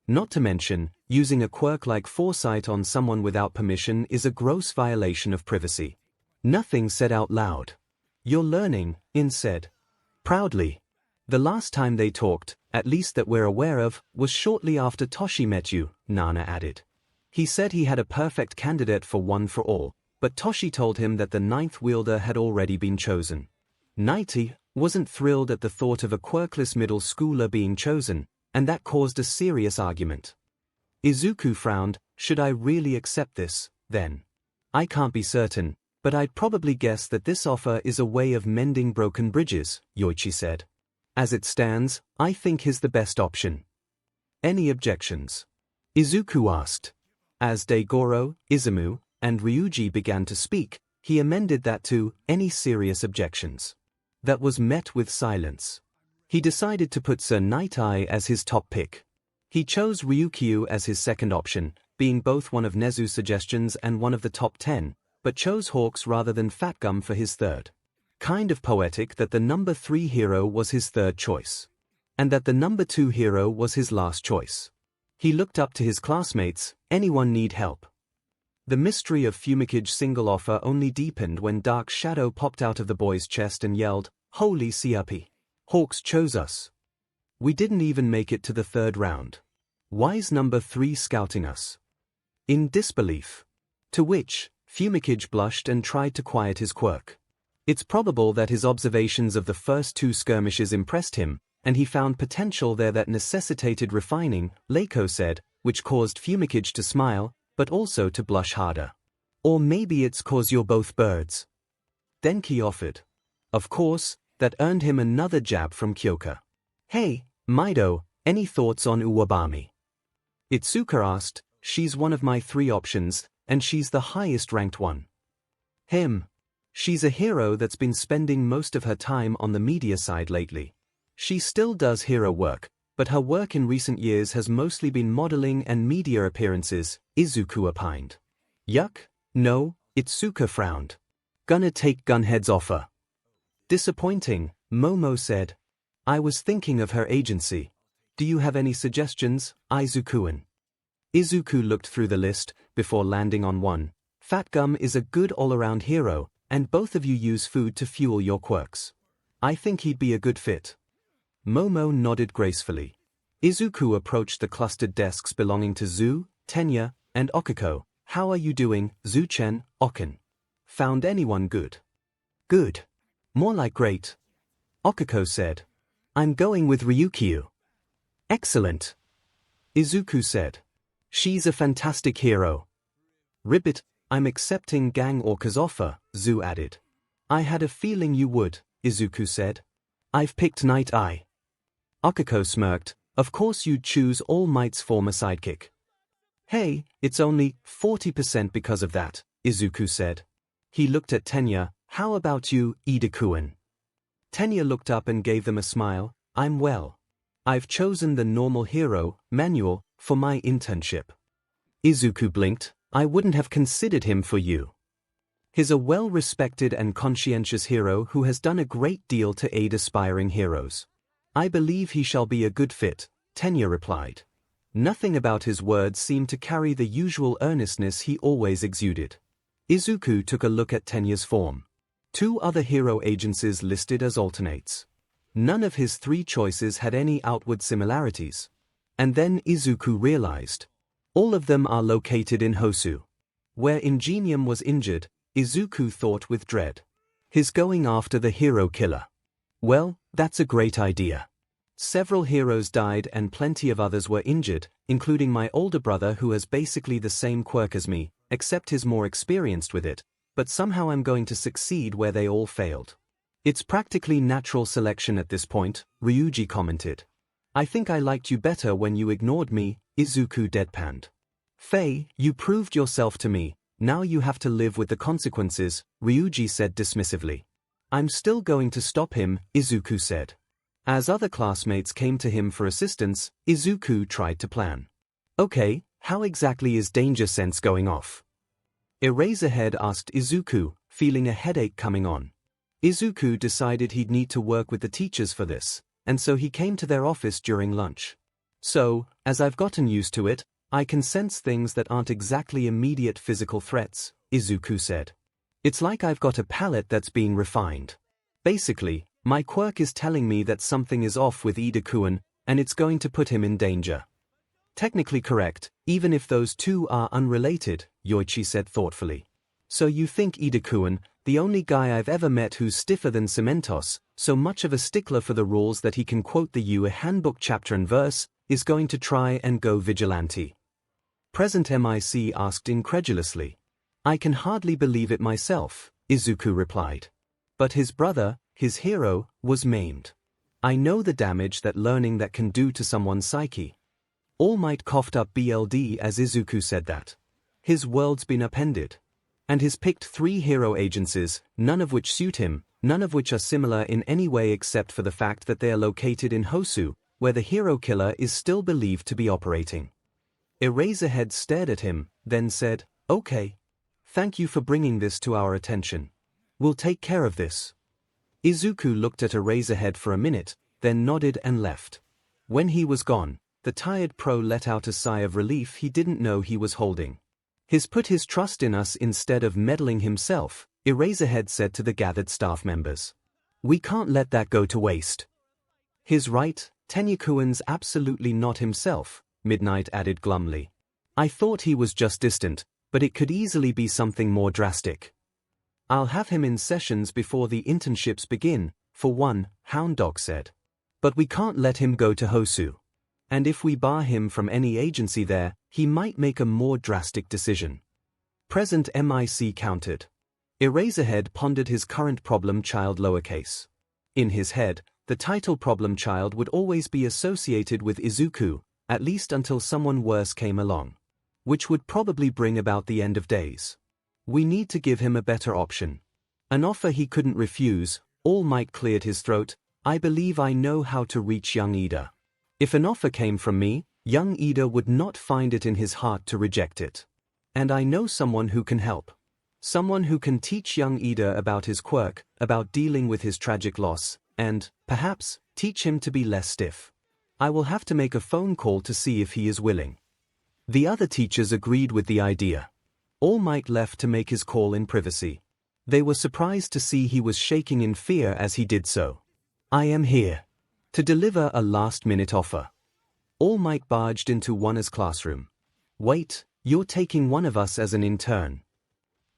Not to mention, using a quirk like Foresight on someone without permission is a gross violation of privacy. Nothing said out loud. You're learning, In said. Proudly. The last time they talked, at least that we're aware of, was shortly after Toshi met you, Nana added. He said he had a perfect candidate for One for All, but Toshi told him that the ninth wielder had already been chosen. Nighty wasn't thrilled at the thought of a quirkless middle schooler being chosen, and that caused a serious argument. Izuku frowned. Should I really accept this, then? I can't be certain, but I'd probably guess that this offer is a way of mending broken bridges, Yoichi said. As it stands, I think he's the best option. Any objections? Izuku asked. As Daigoro, Izumu, and Ryuji began to speak, he amended that to any serious objections. That was met with silence. He decided to put Sir Night-Eye as his top pick. He chose Ryukyu as his second option, being both one of Nezu's suggestions and one of the top 10, but chose Hawks rather than Fat Gum for his third. Kind of poetic that the number 3 hero was his third choice. And that the number 2 hero was his last choice. He looked up to his classmates. Anyone need help? The mystery of 𝐒𝐭𝐚𝐲 single offer only deepened when Dark Shadow popped out of the boy's chest and yelled, "Holy Siapi! Hawks chose us. We didn't even make it to the 3rd round. Why's number 3 scouting us?" In disbelief. To which, 𝐒𝐭𝐚𝐲 blushed and tried to quiet his quirk. It's probable that his observations of the first 2 skirmishes impressed him, and he found potential there that necessitated refining, Leiko said, which caused 𝐒𝐭𝐚𝐲 to smile, but also to blush harder. Or maybe it's 'cause you're both birds. Denki offered. Of course, that earned him another jab from Kyoka. Hey, Mido, any thoughts on Uwabami? Itsuka asked. She's one of my 3 options, and she's the highest ranked one. She's a hero that's been spending most of her time on the media side lately. She still does hero work, but her work in recent years has mostly been modeling and media appearances, Izuku opined. Yuck, no, Itsuka frowned. Gonna take Gunhead's offer. Disappointing, Momo said. I was thinking of her agency. Do you have any suggestions, Izuku-an? Izuku looked through the list, before landing on one. Fat Gum is a good all-around hero, and both of you use food to fuel your quirks. I think he'd be a good fit. Momo nodded gracefully. Izuku approached the clustered desks belonging to Zu, Tenya, and Okiko. How are you doing, Zu-chen, Okken? Found anyone good? Good. More like great. Okiko said. I'm going with Ryukyu. Excellent. Izuku said. She's a fantastic hero. Ribbit, I'm accepting Gang Orca's offer, Zu added. I had a feeling you would, Izuku said. I've picked Night-Eye. Okiko smirked. Of course you'd choose All Might's former sidekick. Hey, it's only 40% because of that, Izuku said. He looked at Tenya. How about you, Deku-an? Tenya looked up and gave them a smile. I'm well. I've chosen the normal hero, Manuel, for my internship. Izuku blinked. I wouldn't have considered him for you. He's a well-respected and conscientious hero who has done a great deal to aid aspiring heroes. I believe he shall be a good fit, Tenya replied. Nothing about his words seemed to carry the usual earnestness he always exuded. Izuku took a look at Tenya's form. 2 other hero agencies listed as alternates. None of his 3 choices had any outward similarities. And then Izuku realized. All of them are located in Hosu. Where Ingenium was injured, Izuku thought with dread. He's going after the hero killer. Well, that's a great idea. Several heroes died and plenty of others were injured, including my older brother who has basically the same quirk as me, except he's more experienced with it, but somehow I'm going to succeed where they all failed. It's practically natural selection at this point, Ryuji commented. I think I liked you better when you ignored me, Izuku deadpanned. Faye, you proved yourself to me, now you have to live with the consequences, Ryuji said dismissively. I'm still going to stop him, Izuku said. As other classmates came to him for assistance, Izuku tried to plan. Okay, how exactly is danger sense going off? Eraserhead asked Izuku, feeling a headache coming on. Izuku decided he'd need to work with the teachers for this, and so he came to their office during lunch. So, as I've gotten used to it, I can sense things that aren't exactly immediate physical threats, Izuku said. It's like I've got a palette that's being refined. Basically, my quirk is telling me that something is off with Deku, and it's going to put him in danger. Technically correct, even if those two are unrelated, Yoichi said thoughtfully. So you think Deku, the only guy I've ever met who's stiffer than Cementos, so much of a stickler for the rules that he can quote the 𝐸 handbook chapter and verse, is going to try and go vigilante? Present MIC asked incredulously. I can hardly believe it myself, Izuku replied. But his brother, his hero, was maimed. I know the damage that learning that can do to someone's psyche. All Might coughed up BLD as Izuku said that. His world's been upended. And he's picked 3 hero agencies, none of which suit him, none of which are similar in any way except for the fact that they are located in Hosu, where the hero killer is still believed to be operating. Eraserhead stared at him, then said, Okay. Thank you for bringing this to our attention. We'll take care of this. Izuku looked at Eraserhead for a minute, then nodded and left. When he was gone, the tired pro let out a sigh of relief he didn't know he was holding. He's put his trust in us instead of meddling himself, Eraserhead said to the gathered staff members. We can't let that go to waste. He's right, Tenya-kuan's absolutely not himself, Midnight added glumly. I thought he was just distant, but it could easily be something more drastic. I'll have him in sessions before the internships begin, for one, Hound Dog said. But we can't let him go to Hosu. And if we bar him from any agency there, he might make a more drastic decision. Present MIC countered. Eraserhead pondered his current problem child lowercase. In his head, the title problem child would always be associated with Izuku, at least until someone worse came along. Which would probably bring about the end of days. We need to give him a better option. An offer he couldn't refuse. All Might cleared his throat. I believe I know how to reach young Ida. If an offer came from me, young Ida would not find it in his heart to reject it. And I know someone who can help. Someone who can teach young Ida about his quirk, about dealing with his tragic loss, and, perhaps, teach him to be less stiff. I will have to make a phone call to see if he is willing. The other teachers agreed with the idea. All Might left to make his call in privacy. They were surprised to see he was shaking in fear as he did so. I am here to deliver a last-minute offer. All Might barged into Wana's classroom. Wait, you're taking one of us as an intern.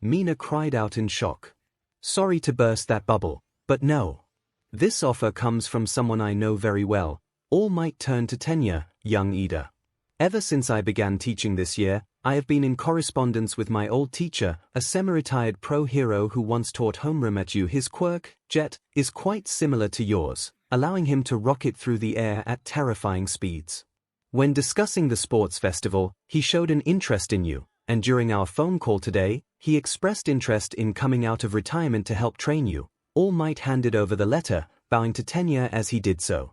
Mina cried out in shock. Sorry to burst that bubble, but no. This offer comes from someone I know very well. All Might turned to Tenya, young Ida. Ever since I began teaching this year, I have been in correspondence with my old teacher, a semi-retired pro hero who once taught homeroom at you. His quirk, Jet, is quite similar to yours, allowing him to rocket through the air at terrifying speeds. When discussing the sports festival, he showed an interest in you, and during our phone call today, he expressed interest in coming out of retirement to help train you. All Might handed over the letter, bowing to Tenya as he did so.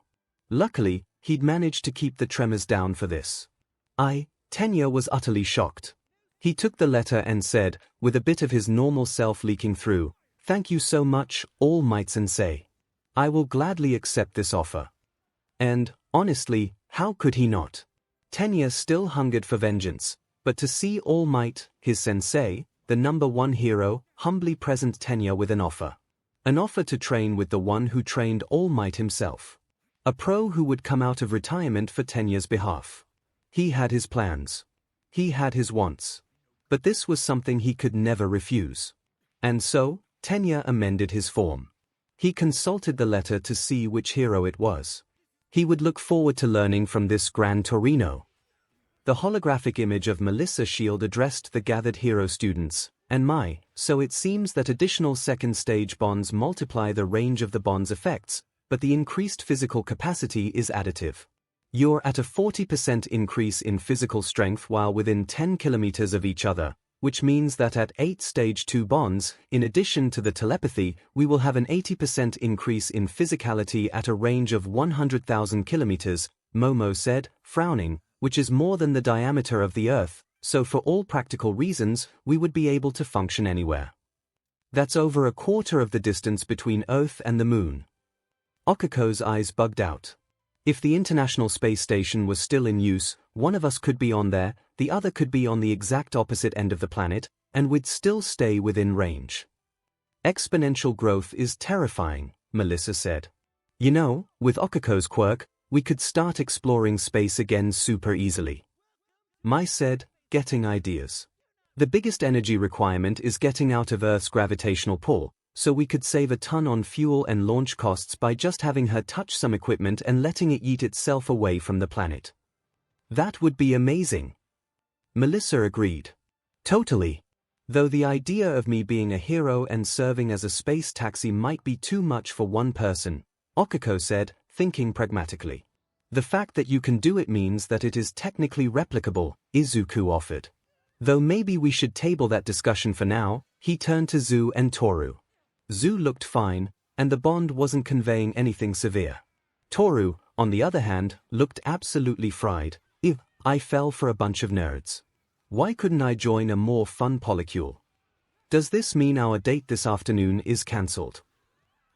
Luckily, he'd managed to keep the tremors down for this. Tenya was utterly shocked. He took the letter and said, with a bit of his normal self leaking through, Thank you so much, All Might Sensei. I will gladly accept this offer. And, honestly, how could he not? Tenya still hungered for vengeance, but to see All Might, his sensei, the #1 hero, humbly present Tenya with an offer. An offer to train with the one who trained All Might himself. A pro who would come out of retirement for Tenya's behalf. He had his plans. He had his wants. But this was something he could never refuse. And so, Tenya amended his form. He consulted the letter to see which hero it was. He would look forward to learning from this Gran Torino. The holographic image of Melissa Shield addressed the gathered hero students, and so it seems that additional second stage bonds multiply the range of the bond's effects, but the increased physical capacity is additive. You're at a 40% increase in physical strength while within 10 kilometers of each other, which means that at 8 stage 2 bonds, in addition to the telepathy, we will have an 80% increase in physicality at a range of 100,000 kilometers, Momo said, frowning, which is more than the diameter of the Earth, so for all practical reasons, we would be able to function anywhere. That's over a quarter of the distance between Earth and the Moon. 𝐒𝐭𝐲's eyes bugged out. If the International Space Station was still in use, one of us could be on there, the other could be on the exact opposite end of the planet, and we'd still stay within range. Exponential growth is terrifying, Melissa said. You know, with 𝐒𝐭𝐲's quirk, we could start exploring space again super easily. My said, getting ideas. The biggest energy requirement is getting out of Earth's gravitational pull, so we could save a ton on fuel and launch costs by just having her touch some equipment and letting it yeet itself away from the planet. That would be amazing. Melissa agreed. Totally. Though the idea of me being a hero and serving as a space taxi might be too much for one person, 𝐒𝐭𝐲 said, thinking pragmatically. The fact that you can do it means that it is technically replicable, Izuku offered. Though maybe we should table that discussion for now, he turned to 𝐬 and Toru. 𝐬 looked fine, and the bond wasn't conveying anything severe. Toru, on the other hand, looked absolutely fried. I fell for a bunch of nerds. Why couldn't I join a more fun Polycule? Does this mean our date this afternoon is cancelled?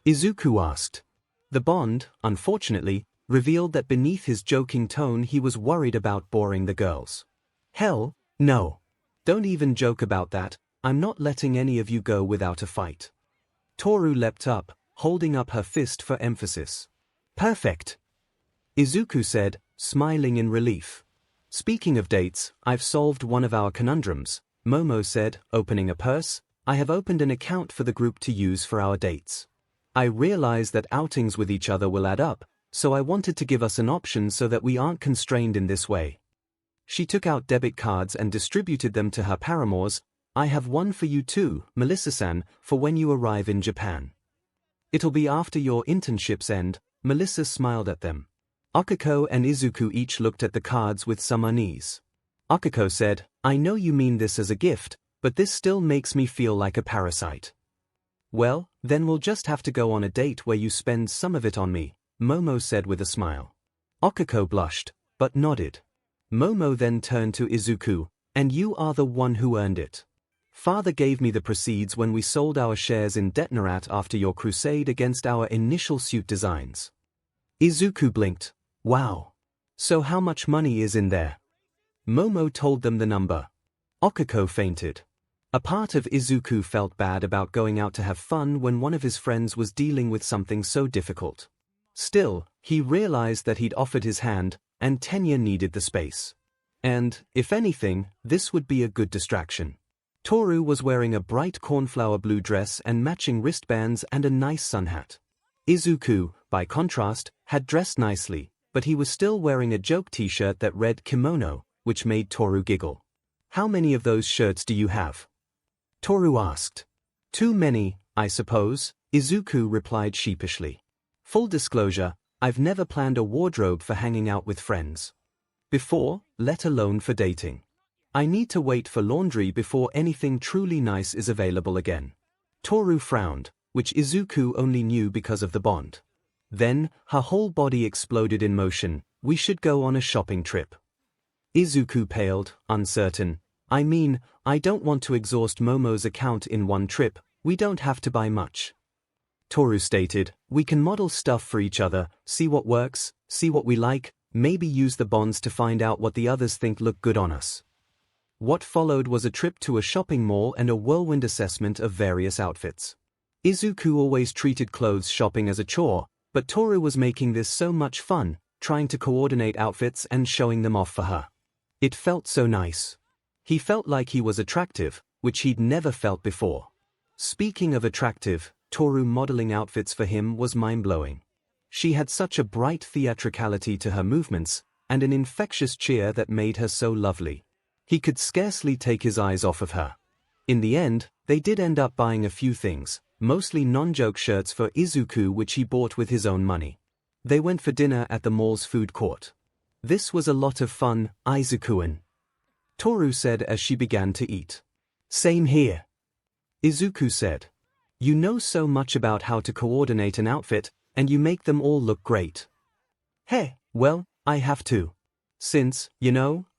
Izuku asked. The bond, unfortunately, revealed that beneath his joking tone he was worried about boring the girls. Hell, no. Don't even joke about that, I'm not letting any of you go without a fight. Toru leapt up, holding up her fist for emphasis. Perfect. Izuku said, smiling in relief. Speaking of dates, I've solved one of our conundrums, Momo said, opening a purse. I have opened an account for the group to use for our dates. I realize that outings with each other will add up, so I wanted to give us an option so that we aren't constrained in this way. She took out debit cards and distributed them to her paramours. I have one for you too, Melissa-san, for when you arrive in Japan. It'll be after your internships end. Melissa smiled at them. 𝐒𝐭𝐲 and Izuku each looked at the cards with some unease. 𝐒𝐭𝐲 said, I know you mean this as a gift, but this still makes me feel like a parasite. Well, then we'll just have to go on a date where you spend some of it on me, Momo said with a smile. 𝐒𝐭𝐲 blushed, but nodded. Momo then turned to Izuku, and you are the one who earned it. Father gave me the proceeds when we sold our shares in 𝐎𝐪𝐼 after your crusade against our initial suit designs. Izuku blinked. Wow. So how much money is in there? Momo told them the number. 𝐒𝐭𝐲 fainted. A part of Izuku felt bad about going out to have fun when one of his friends was dealing with something so difficult. Still, he realized that he'd offered his hand, and Tenya needed the space. And, if anything, this would be a good distraction. Toru was wearing a bright cornflower blue dress and matching wristbands and a nice sun hat. Izuku, by contrast, had dressed nicely, but he was still wearing a joke t-shirt that read kimono, which made Toru giggle. How many of those shirts do you have? Toru asked. Too many, I suppose, Izuku replied sheepishly. Full disclosure, I've never planned a wardrobe for hanging out with friends before, let alone for dating. I need to wait for laundry before anything truly nice is available again. Toru frowned, which Izuku only knew because of the bond. Then, her whole body exploded in motion. We should go on a shopping trip. Izuku paled, uncertain. I mean, I don't want to exhaust Momo's account in one trip. We don't have to buy much. Toru stated, we can model stuff for each other, see what works, see what we like, maybe use the bonds to find out what the others think look good on us. What followed was a trip to a shopping mall and a whirlwind assessment of various outfits. Izuku always treated clothes shopping as a chore, but Toru was making this so much fun, trying to coordinate outfits and showing them off for her. It felt so nice. He felt like he was attractive, which he'd never felt before. Speaking of attractive, Toru modeling outfits for him was mind-blowing. She had such a bright theatricality to her movements, and an infectious cheer that made her so lovely. He could scarcely take his eyes off of her. In the end, they did end up buying a few things, mostly non-joke shirts for Izuku which he bought with his own money. They went for dinner at the mall's food court. This was a lot of fun, Izuku-an. Toru said as she began to eat. Same here. Izuku said. You know so much about how to coordinate an outfit, and you make them all look great. Hey, well, I have to. Since,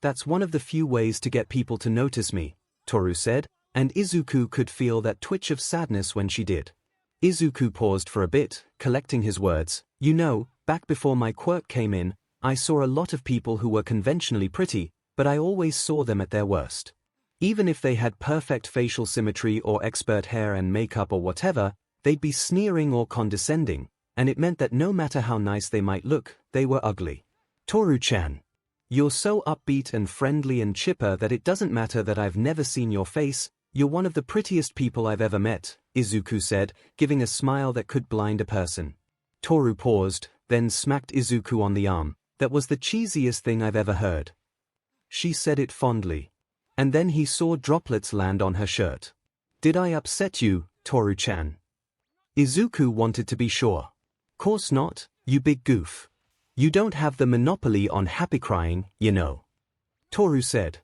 that's one of the few ways to get people to notice me, Toru said, and Izuku could feel that twitch of sadness when she did. Izuku paused for a bit, collecting his words. Back before my quirk came in, I saw a lot of people who were conventionally pretty, but I always saw them at their worst. Even if they had perfect facial symmetry or expert hair and makeup or whatever, they'd be sneering or condescending, and it meant that no matter how nice they might look, they were ugly. Toru-chan. You're so upbeat and friendly and chipper that it doesn't matter that I've never seen your face. You're one of the prettiest people I've ever met, Izuku said, giving a smile that could blind a person. Toru paused, then smacked Izuku on the arm. That was the cheesiest thing I've ever heard. She said it fondly. And then he saw droplets land on her shirt. Did I upset you, Toru-chan? Izuku wanted to be sure. Course not, you big goof. You don't have the monopoly on happy crying, Toru said.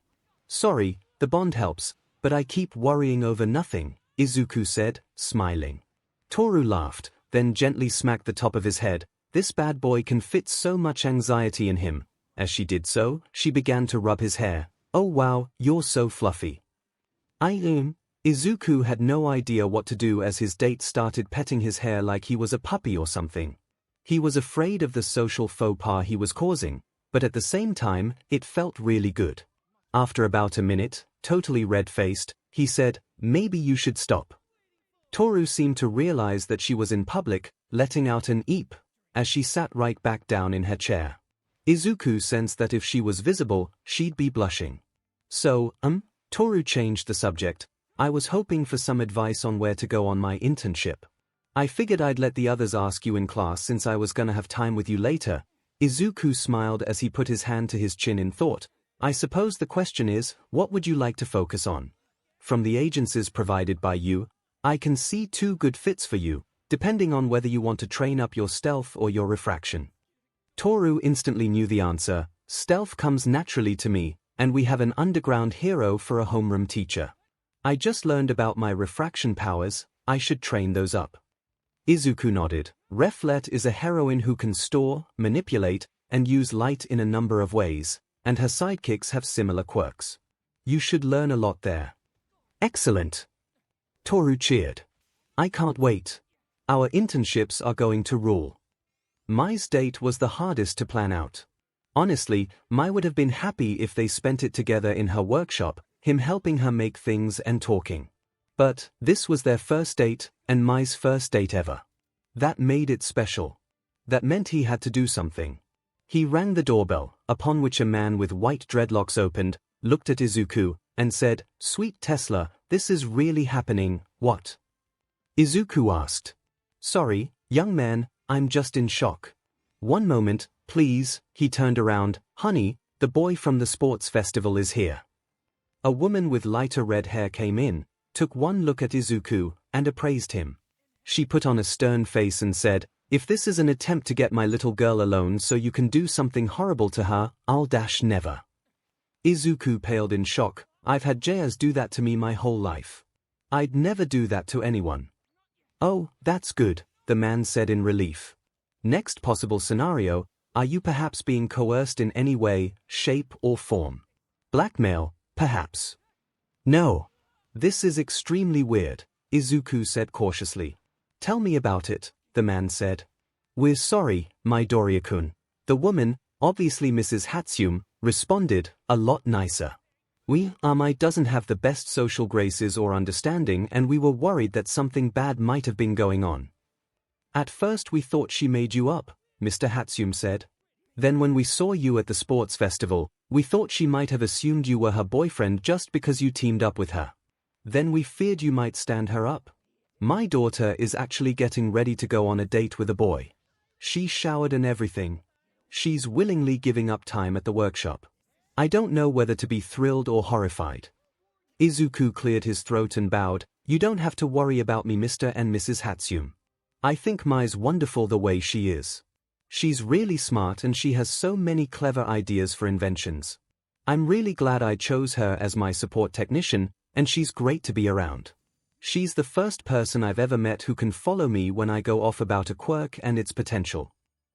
Sorry, the bond helps, but I keep worrying over nothing, Izuku said, smiling. Toru laughed, then gently smacked the top of his head. This bad boy can fit so much anxiety in him. As she did so, she began to rub his hair. Oh wow, you're so fluffy. Izuku had no idea what to do as his date started petting his hair like he was a puppy or something. He was afraid of the social faux pas he was causing, but at the same time, it felt really good. After about a minute, totally red-faced, he said, maybe you should stop. Toru seemed to realize that she was in public, letting out an eep, as she sat right back down in her chair. Izuku sensed that if she was visible, she'd be blushing. So, Toru changed the subject. I was hoping for some advice on where to go on my internship. I figured I'd let the others ask you in class since I was gonna have time with you later. Izuku smiled as he put his hand to his chin in thought. I suppose the question is, what would you like to focus on? From the agencies provided by you, I can see 2 good fits for you, depending on whether you want to train up your stealth or your refraction. Toru instantly knew the answer. Stealth comes naturally to me, and we have an underground hero for a homeroom teacher. I just learned about my refraction powers, I should train those up. Izuku nodded. Reflet is a heroine who can store, manipulate, and use light in a number of ways, and her sidekicks have similar quirks. You should learn a lot there. Excellent! Toru cheered. I can't wait. Our internships are going to rule. Mai's date was the hardest to plan out. Honestly, Mai would have been happy if they spent it together in her workshop, him helping her make things and talking. But this was their first date, and Mai's first date ever. That made it special. That meant he had to do something. He rang the doorbell, upon which a man with white dreadlocks opened, looked at Izuku, and said, Sweet Tesla, this is really happening, what? Izuku asked. Sorry, young man, I'm just in shock. One moment, please. He turned around. Honey, the boy from the sports festival is here. A woman with lighter red hair came in, took one look at Izuku, and appraised him. She put on a stern face and said, If this is an attempt to get my little girl alone so you can do something horrible to her, I'll never. Izuku paled in shock. I've had Jayas do that to me my whole life. I'd never do that to anyone. Oh, that's good, the man said in relief. Next possible scenario, are you perhaps being coerced in any way, shape or form? Blackmail, perhaps. No. This is extremely weird, Izuku said cautiously. Tell me about it, the man said. We're sorry, Midoriya-kun. The woman, obviously Mrs. Hatsume, responded, a lot nicer. Mai doesn't have the best social graces or understanding and we were worried that something bad might have been going on. At first we thought she made you up, Mr. Hatsume said. Then when we saw you at the sports festival, we thought she might have assumed you were her boyfriend just because you teamed up with her. Then we feared you might stand her up. My daughter is actually getting ready to go on a date with a boy. She showered and everything. She's willingly giving up time at the workshop. I don't know whether to be thrilled or horrified. Izuku cleared his throat and bowed. You don't have to worry about me, Mr. and Mrs. Hatsume. I think Mai's wonderful the way she is. She's really smart and she has so many clever ideas for inventions. I'm really glad I chose her as my support technician, and she's great to be around. She's the first person I've ever met who can follow me when I go off about a quirk and its potential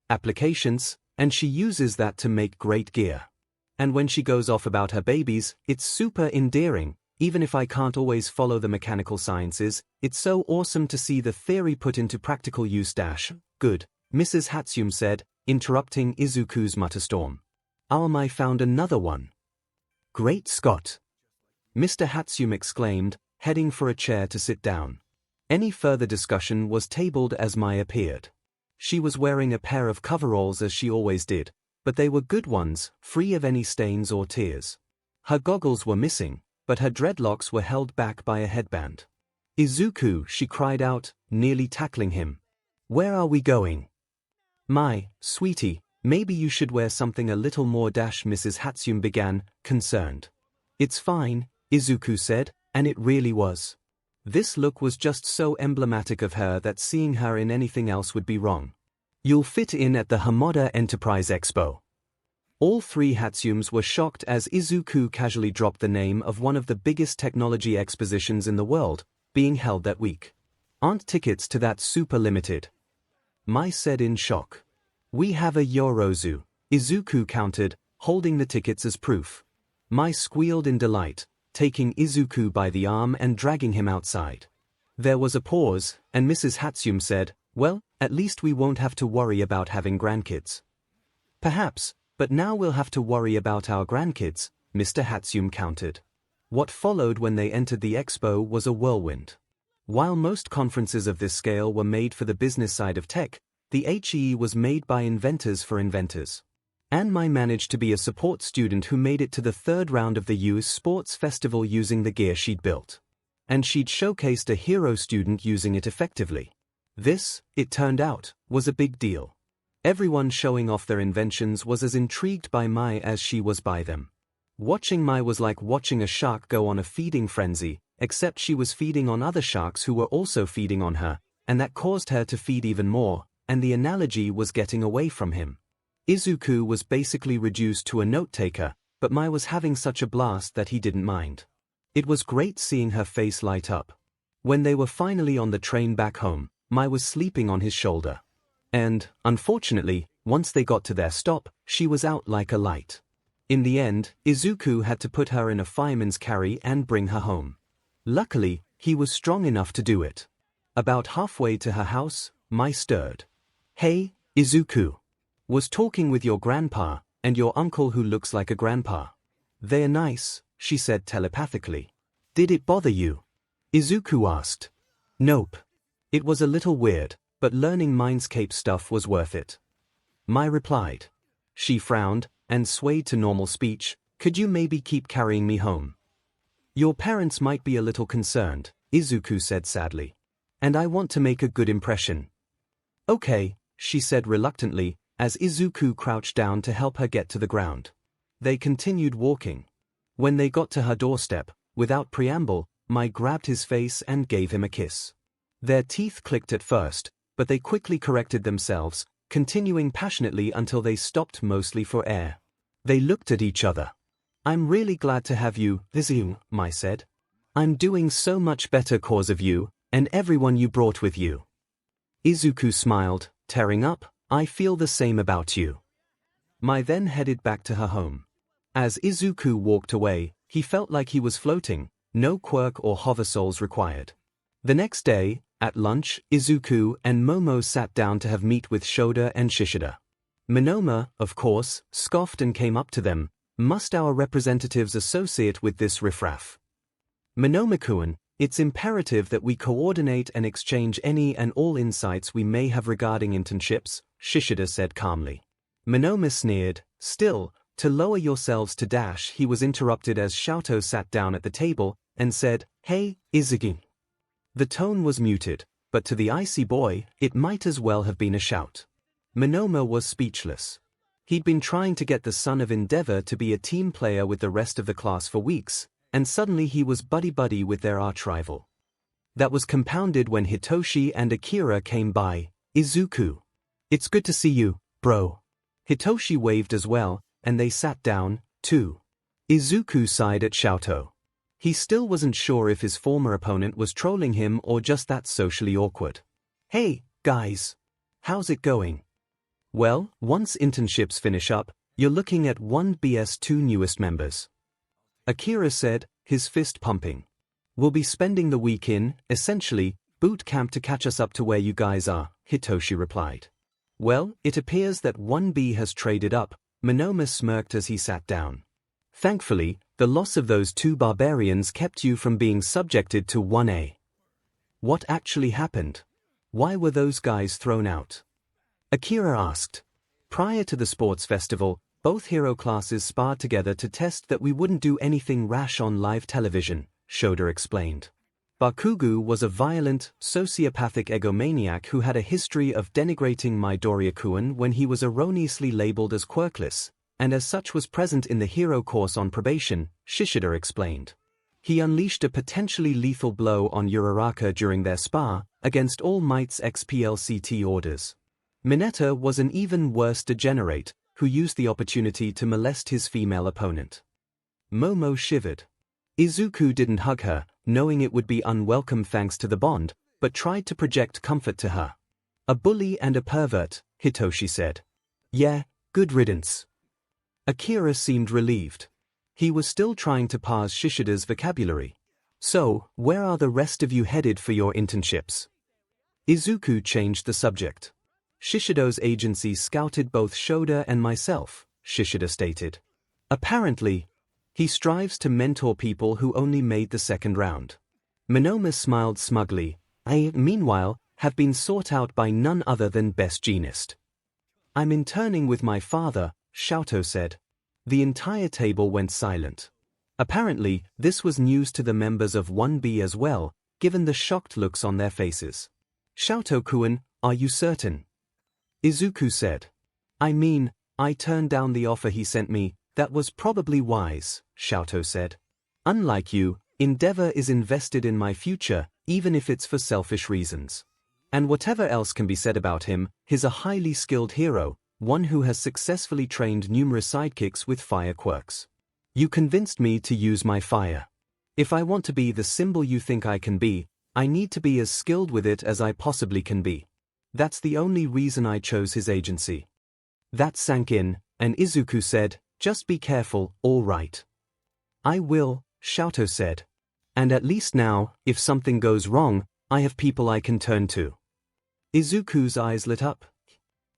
applications, and she uses that to make great gear. And when she goes off about her babies, it's super endearing. Even if I can't always follow the mechanical sciences, it's so awesome to see the theory put into practical use. Good, Mrs. Hatsume said, interrupting Izuku's mutterstorm. I found another one. Great Scott! Mr. Hatsume exclaimed, heading for a chair to sit down. Any further discussion was tabled as Mai appeared. She was wearing a pair of coveralls as she always did, but they were good ones, free of any stains or tears. Her goggles were missing, but her dreadlocks were held back by a headband. Izuku, she cried out, nearly tackling him. Where are we going? Mai, sweetie, maybe you should wear something a little more. Mrs. Hatsume began, concerned. It's fine, Izuku said, and it really was. This look was just so emblematic of her that seeing her in anything else would be wrong. You'll fit in at the Hamada Enterprise Expo. All three Hatsumes were shocked as Izuku casually dropped the name of one of the biggest technology expositions in the world, being held that week. Aren't tickets to that super limited? Mai said in shock. We have a Yorozu, Izuku countered, holding the tickets as proof. Mai squealed in delight, taking Izuku by the arm and dragging him outside. There was a pause, and Mrs. Hatsume said, well, at least we won't have to worry about having grandkids. Perhaps, but now we'll have to worry about our grandkids, Mr. Hatsume countered. What followed when they entered the expo was a whirlwind. While most conferences of this scale were made for the business side of tech, the HE was made by inventors for inventors. And Mai managed to be a support student who made it to the third round of the US Sports Festival using the gear she'd built. And she'd showcased a hero student using it effectively. This, it turned out, was a big deal. Everyone showing off their inventions was as intrigued by Mai as she was by them. Watching Mai was like watching a shark go on a feeding frenzy, except she was feeding on other sharks who were also feeding on her, and that caused her to feed even more, and the analogy was getting away from him. Izuku was basically reduced to a note-taker, but Mai was having such a blast that he didn't mind. It was great seeing her face light up. When they were finally on the train back home, Mai was sleeping on his shoulder. And, unfortunately, once they got to their stop, she was out like a light. In the end, Izuku had to put her in a fireman's carry and bring her home. Luckily, he was strong enough to do it. About halfway to her house, Mai stirred. Hey, Izuku. Was talking with your grandpa, and your uncle who looks like a grandpa. They're nice, she said telepathically. Did it bother you? Izuku asked. Nope. It was a little weird, but learning Mindscape stuff was worth it. Mai replied. She frowned, and swayed to normal speech. Could you maybe keep carrying me home? Your parents might be a little concerned, Izuku said sadly. And I want to make a good impression. Okay, she said reluctantly, as Izuku crouched down to help her get to the ground. They continued walking. When they got to her doorstep, without preamble, Mai grabbed his face and gave him a kiss. Their teeth clicked at first, but they quickly corrected themselves, continuing passionately until they stopped mostly for air. They looked at each other. I'm really glad to have you, Izuku, Mai said. I'm doing so much better cause of you, and everyone you brought with you. Izuku smiled, tearing up, I feel the same about you. Mai then headed back to her home. As Izuku walked away, he felt like he was floating, no quirk or hover souls required. The next day, at lunch, Izuku and Momo sat down to have meet with Shoda and Shishida. Monoma, of course, scoffed and came up to them. Must our representatives associate with this riffraff? Monoma-kun, it's imperative that we coordinate and exchange any and all insights we may have regarding internships, Shishida said calmly. Monoma sneered. Still, to lower yourselves to dash. He was interrupted as Xiaoto sat down at the table and said, Hey, Izuku. The tone was muted, but to the icy boy, it might as well have been a shout. Monoma was speechless. He'd been trying to get the son of Endeavor to be a team player with the rest of the class for weeks, and suddenly he was buddy-buddy with their arch-rival. That was compounded when Hitoshi and Akira came by. Izuku. It's good to see you, bro. Hitoshi waved as well, and they sat down, too. Izuku sighed at Xiaoto. He still wasn't sure if his former opponent was trolling him or just that socially awkward. Hey, guys. How's it going? Well, once internships finish up, You're looking at 1B's two newest members. Akira said, his fist pumping. We'll be spending the week in, essentially, boot camp to catch us up to where you guys are, Hitoshi replied. Well, it appears that 1B has traded up, Monoma smirked as he sat down. Thankfully, the loss of those two barbarians kept you from being subjected to 1A. What actually happened? Why were those guys thrown out? Akira asked. Prior to the sports festival, both hero classes sparred together to test that we wouldn't do anything rash on live television, Shoda explained. Bakugo was a violent, sociopathic egomaniac who had a history of denigrating Midoriya when he was erroneously labeled as quirkless, and as such was present in the hero course on probation, Shishida explained. He unleashed a potentially lethal blow on Uraraka during their spar, against All Might's XPLCT orders. Mineta was an even worse degenerate, who used the opportunity to molest his female opponent. Momo shivered. Izuku didn't hug her, knowing it would be unwelcome thanks to the bond, but tried to project comfort to her. A bully and a pervert, Hitoshi said. Yeah, good riddance. Akira seemed relieved. He was still trying to parse Shishida's vocabulary. So, where are the rest of you headed for your internships? Izuku changed the subject. Shishido's agency scouted both Shoda and myself, Shishida stated. Apparently, he strives to mentor people who only made the second round. Monoma smiled smugly. I, meanwhile, have been sought out by none other than Best Jeanist. I'm interning with my father, Shoto said. The entire table went silent. Apparently, this was news to the members of 1B as well, given the shocked looks on their faces. Shoto-kun, are you certain? Izuku said. I mean, I turned down the offer he sent me. That was probably wise, Shoto said. Unlike you, Endeavor is invested in my future, even if it's for selfish reasons. And whatever else can be said about him, he's a highly skilled hero, one who has successfully trained numerous sidekicks with fire quirks. You convinced me to use my fire. If I want to be the symbol you think I can be, I need to be as skilled with it as I possibly can be. That's the only reason I chose his agency. That sank in, and Izuku said, just be careful, all right. I will, Shoto said. And at least now, if something goes wrong, I have people I can turn to. Izuku's eyes lit up.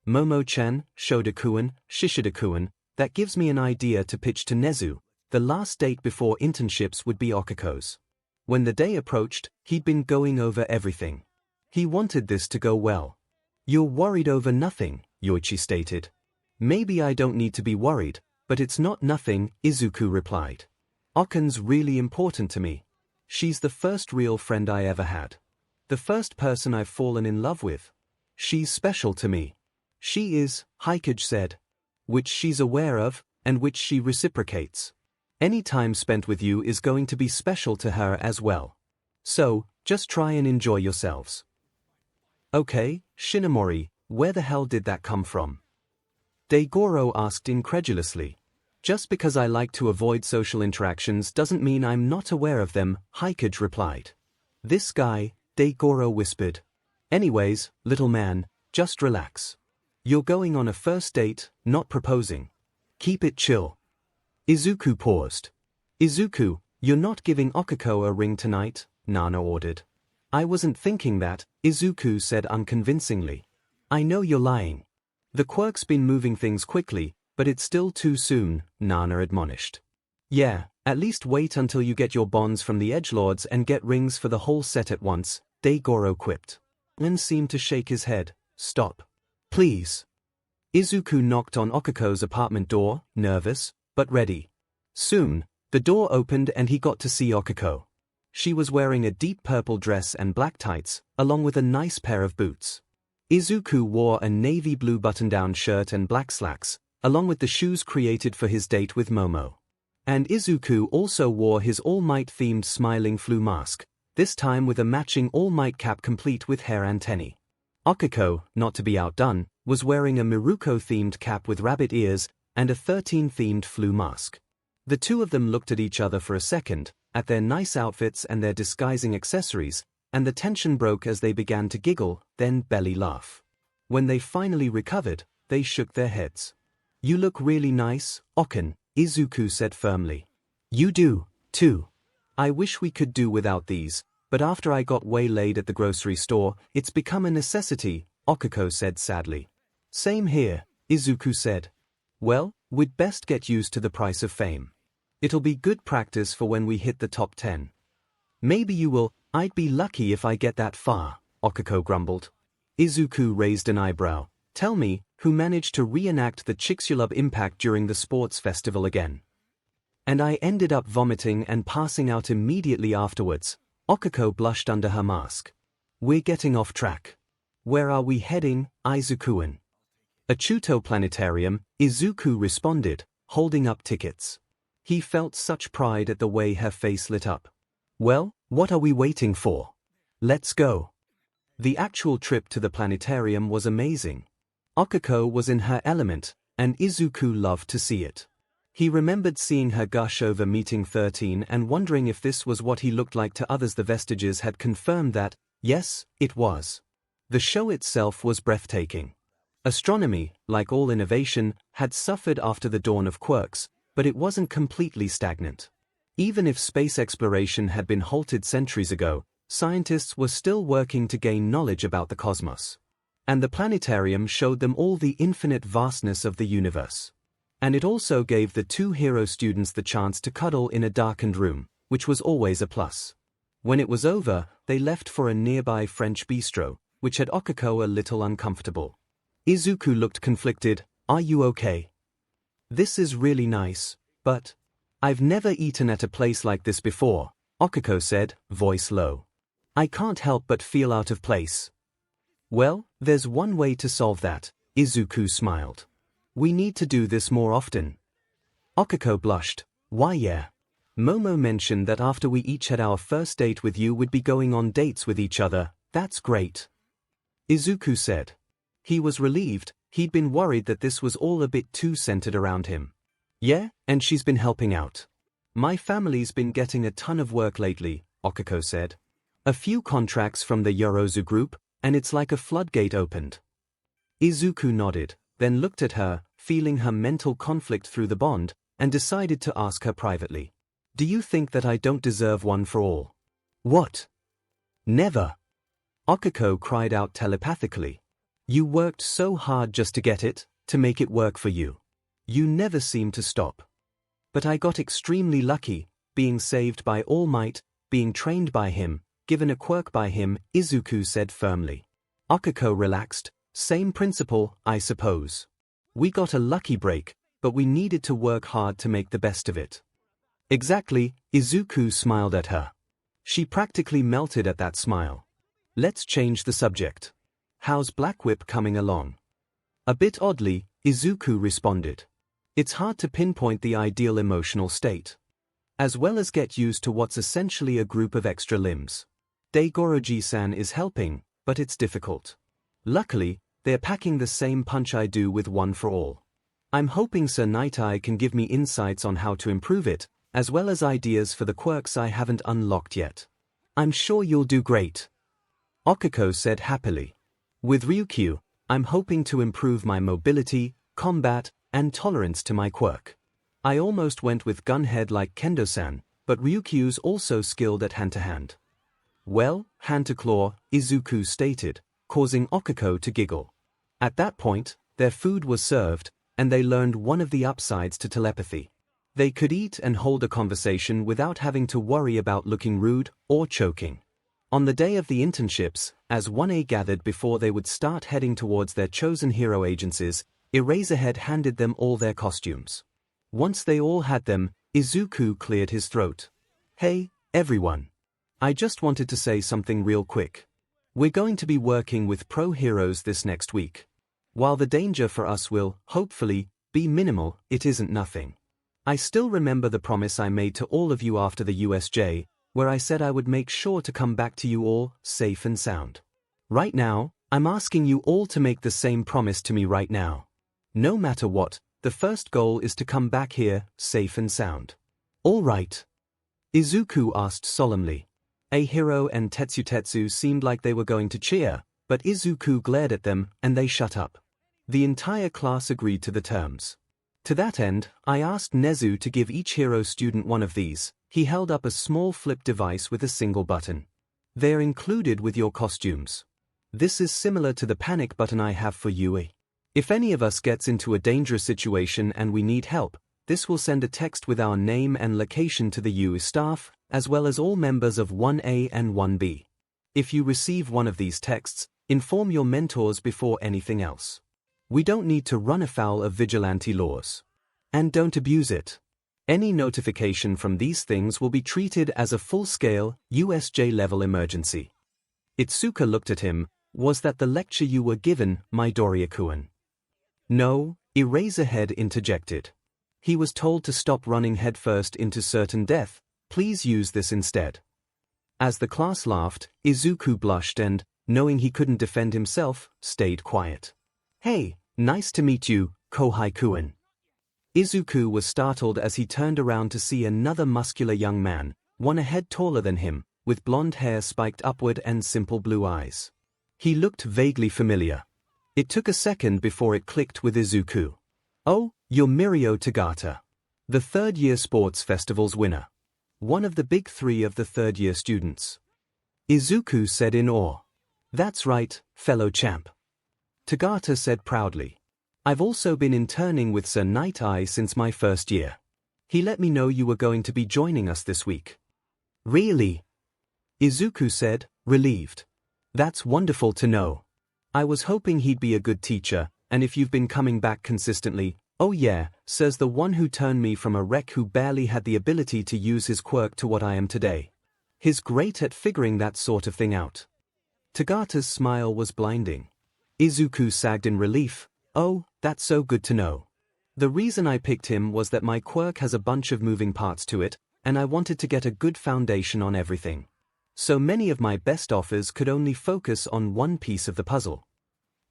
Momo-chan, Shoda-kun, Shishida-kun, that gives me an idea to pitch to Nezu. The last date before internships would be Okiko's. When the day approached, he'd been going over everything. He wanted this to go well. You're worried over nothing, Yoichi stated. Maybe I don't need to be worried, but it's not nothing, Izuku replied. Okan's really important to me. She's the first real friend I ever had. The first person I've fallen in love with. She's special to me. She is, 𝐒𝐻𝐻 said. Which she's aware of, and which she reciprocates. Any time spent with you is going to be special to her as well. So, just try and enjoy yourselves. Okay, Shinomori, where the hell did that come from? Daigoro asked incredulously. Just because I like to avoid social interactions doesn't mean I'm not aware of them, 𝐒𝐻𝐻 replied. This guy, Daigoro whispered. Anyways, little man, just relax. You're going on a first date, not proposing. Keep it chill. Izuku paused. Izuku, you're not giving Okiko a ring tonight, Nana ordered. I wasn't thinking that, Izuku said unconvincingly. I know you're lying. The quirk's been moving things quickly, but it's still too soon, Nana admonished. Yeah, at least wait until you get your bonds from the edgelords and get rings for the whole set at once, Daigoro quipped. Nen seemed to shake his head. Stop. Please. Izuku knocked on Okiko's apartment door, nervous, but ready. Soon, the door opened and he got to see Okiko. She was wearing a deep purple dress and black tights, along with a nice pair of boots. Izuku wore a navy blue button-down shirt and black slacks, along with the shoes created for his date with Momo. And Izuku also wore his All Might-themed smiling flu mask, this time with a matching All Might cap complete with hair antennae. Okiko, not to be outdone, was wearing a Miruko-themed cap with rabbit ears and a 13-themed flu mask. The two of them looked at each other for a second, at their nice outfits and their disguising accessories, and the tension broke as they began to giggle, then belly laugh. When they finally recovered, they shook their heads. You look really nice, 𝐭𝐭𝐲 Izuku said firmly. You do, too. I wish we could do without these, but after I got waylaid at the grocery store, it's become a necessity, 𝐭𝐼𝐲 said sadly. Same here, Izuku said. Well, we'd best get used to the price of fame. It'll be good practice for when we hit the top 10. Maybe you will. I'd be lucky if I get that far, 𝐭𝐼𝐲 grumbled. Izuku raised an eyebrow. Tell me, who managed to reenact the 𝐒𝐭𝐲 impact during the sports festival again? And I ended up vomiting and passing out immediately afterwards. 𝐭𝐼𝐲 blushed under her mask. We're getting off track. Where are we heading, Izuku-an? A Chuto planetarium, Izuku responded, holding up tickets. He felt such pride at the way her face lit up. Well, what are we waiting for? Let's go. The actual trip to the planetarium was amazing. 𝐭𝐼𝐲 was in her element, and Izuku loved to see it. He remembered seeing her gush over meeting 13 and wondering if this was what he looked like to others. The Vestiges had confirmed that, yes, it was. The show itself was breathtaking. Astronomy, like all innovation, had suffered after the dawn of quirks, but it wasn't completely stagnant. Even if space exploration had been halted centuries ago, scientists were still working to gain knowledge about the cosmos. And the planetarium showed them all the infinite vastness of the universe. And it also gave the two hero students the chance to cuddle in a darkened room, which was always a plus. When it was over, they left for a nearby French bistro, which had 𝐭𝐼𝐲 a little uncomfortable. Izuku looked conflicted. Are you okay? This is really nice, but I've never eaten at a place like this before, 𝐭𝐼𝐲 said, voice low. I can't help but feel out of place. Well, there's one way to solve that, Izuku smiled. We need to do this more often. 𝐭𝐼𝐲 blushed. Why yeah. Momo mentioned that after we each had our first date with you we'd be going on dates with each other. That's great. Izuku said. He was relieved. He'd been worried that this was all a bit too centered around him. Yeah, and she's been helping out. My family's been getting a ton of work lately, 𝐭𝐼𝐲 said. A few contracts from the Yorozu group, and it's like a floodgate opened. Izuku nodded, then looked at her, feeling her mental conflict through the bond, and decided to ask her privately. Do you think that I don't deserve one for all? What? Never. 𝐭𝐼𝐲 cried out telepathically. You worked so hard just to get it, to make it work for you. You never seem to stop. But I got extremely lucky, being saved by All Might, being trained by him, given a quirk by him, Izuku said firmly. 𝐭𝐼𝐲 relaxed. Same principle, I suppose. We got a lucky break, but we needed to work hard to make the best of it. Exactly, Izuku smiled at her. She practically melted at that smile. Let's change the subject. How's Black Whip coming along? A bit oddly, Izuku responded. It's hard to pinpoint the ideal emotional state. As well as get used to what's essentially a group of extra limbs. Dekubowl-san is helping, but it's difficult. Luckily, they're packing the same punch I do with One for All. I'm hoping Sir Night-Eye can give me insights on how to improve it, as well as ideas for the quirks I haven't unlocked yet. I'm sure you'll do great. 𝐭𝐼𝐲 said happily. With Ryukyu, I'm hoping to improve my mobility, combat, and tolerance to my quirk. I almost went with Gunhead like Kendo-san, but Ryukyu's also skilled at hand-to-hand. Well, hand-to-claw, Izuku stated, causing 𝐭𝐼𝐲 to giggle. At that point, their food was served, and they learned one of the upsides to telepathy. They could eat and hold a conversation without having to worry about looking rude or choking. On the day of the internships, as 1A gathered before they would start heading towards their chosen hero agencies, Eraserhead handed them all their costumes. Once they all had them, Izuku cleared his throat. Hey, everyone. I just wanted to say something real quick. We're going to be working with pro heroes this next week. While the danger for us will, hopefully, be minimal, it isn't nothing. I still remember the promise I made to all of you after the USJ, where I said I would make sure to come back to you all, safe and sound. Right now, I'm asking you all to make the same promise to me right now. No matter what, the first goal is to come back here, safe and sound. All right. Izuku asked solemnly. 𝐒𝐻ERO and 𝐻E𝐻TETSU seemed like they were going to cheer, but Izuku glared at them, and they shut up. The entire class agreed to the terms. To that end, I asked Nezu to give each hero student one of these. He held up a small flip device with a single button. They're included with your costumes. This is similar to the panic button I have for Yui. If any of us gets into a dangerous situation and we need help, this will send a text with our name and location to the Yui staff, as well as all members of 1A and 1B. If you receive one of these texts, inform your mentors before anything else. We don't need to run afoul of vigilante laws. And don't abuse it. Any notification from these things will be treated as a full-scale, USJ-level emergency. Itsuka looked at him. Was that the lecture you were given, Midoriya-kun? No, Eraserhead interjected. He was told to stop running headfirst into certain death. Please use this instead. As the class laughed, Izuku blushed and, knowing he couldn't defend himself, stayed quiet. Hey, nice to meet you, Kohai-kun. Izuku was startled as he turned around to see another muscular young man, one a head taller than him, with blonde hair spiked upward and simple blue eyes. He looked vaguely familiar. It took a second before it clicked with Izuku. Oh, you're Mirio Tagata, the third-year sports festival's winner. One of the big three of the third-year students. Izuku said in awe. That's right, fellow champ. Tagata said proudly. I've also been interning with Sir Night Eye since my first year. He let me know you were going to be joining us this week. Really? Izuku said, relieved. That's wonderful to know. I was hoping he'd be a good teacher, and if you've been coming back consistently, oh yeah, says the one who turned me from a wreck who barely had the ability to use his quirk to what I am today. He's great at figuring that sort of thing out. Tagata's smile was blinding. Izuku sagged in relief. Oh, that's so good to know. The reason I picked him was that my quirk has a bunch of moving parts to it, and I wanted to get a good foundation on everything. So many of my best offers could only focus on one piece of the puzzle.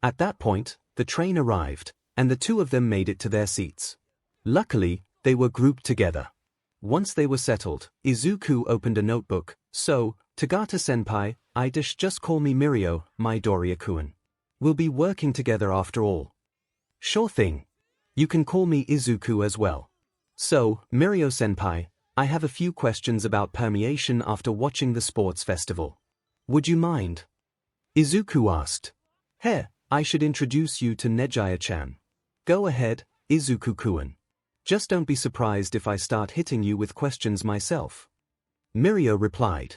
At that point, the train arrived, and the two of them made it to their seats. Luckily, they were grouped together. Once they were settled, Izuku opened a notebook. So, Tagata-senpai, just call me Mirio, Midoriya-kun. We'll be working together after all. Sure thing. You can call me Izuku as well. So, Mirio-senpai, I have a few questions about permeation after watching the sports festival. Would you mind? Izuku asked. Hey, I should introduce you to Nejiya-chan. Go ahead, Izuku-kun. Just don't be surprised if I start hitting you with questions myself. Mirio replied.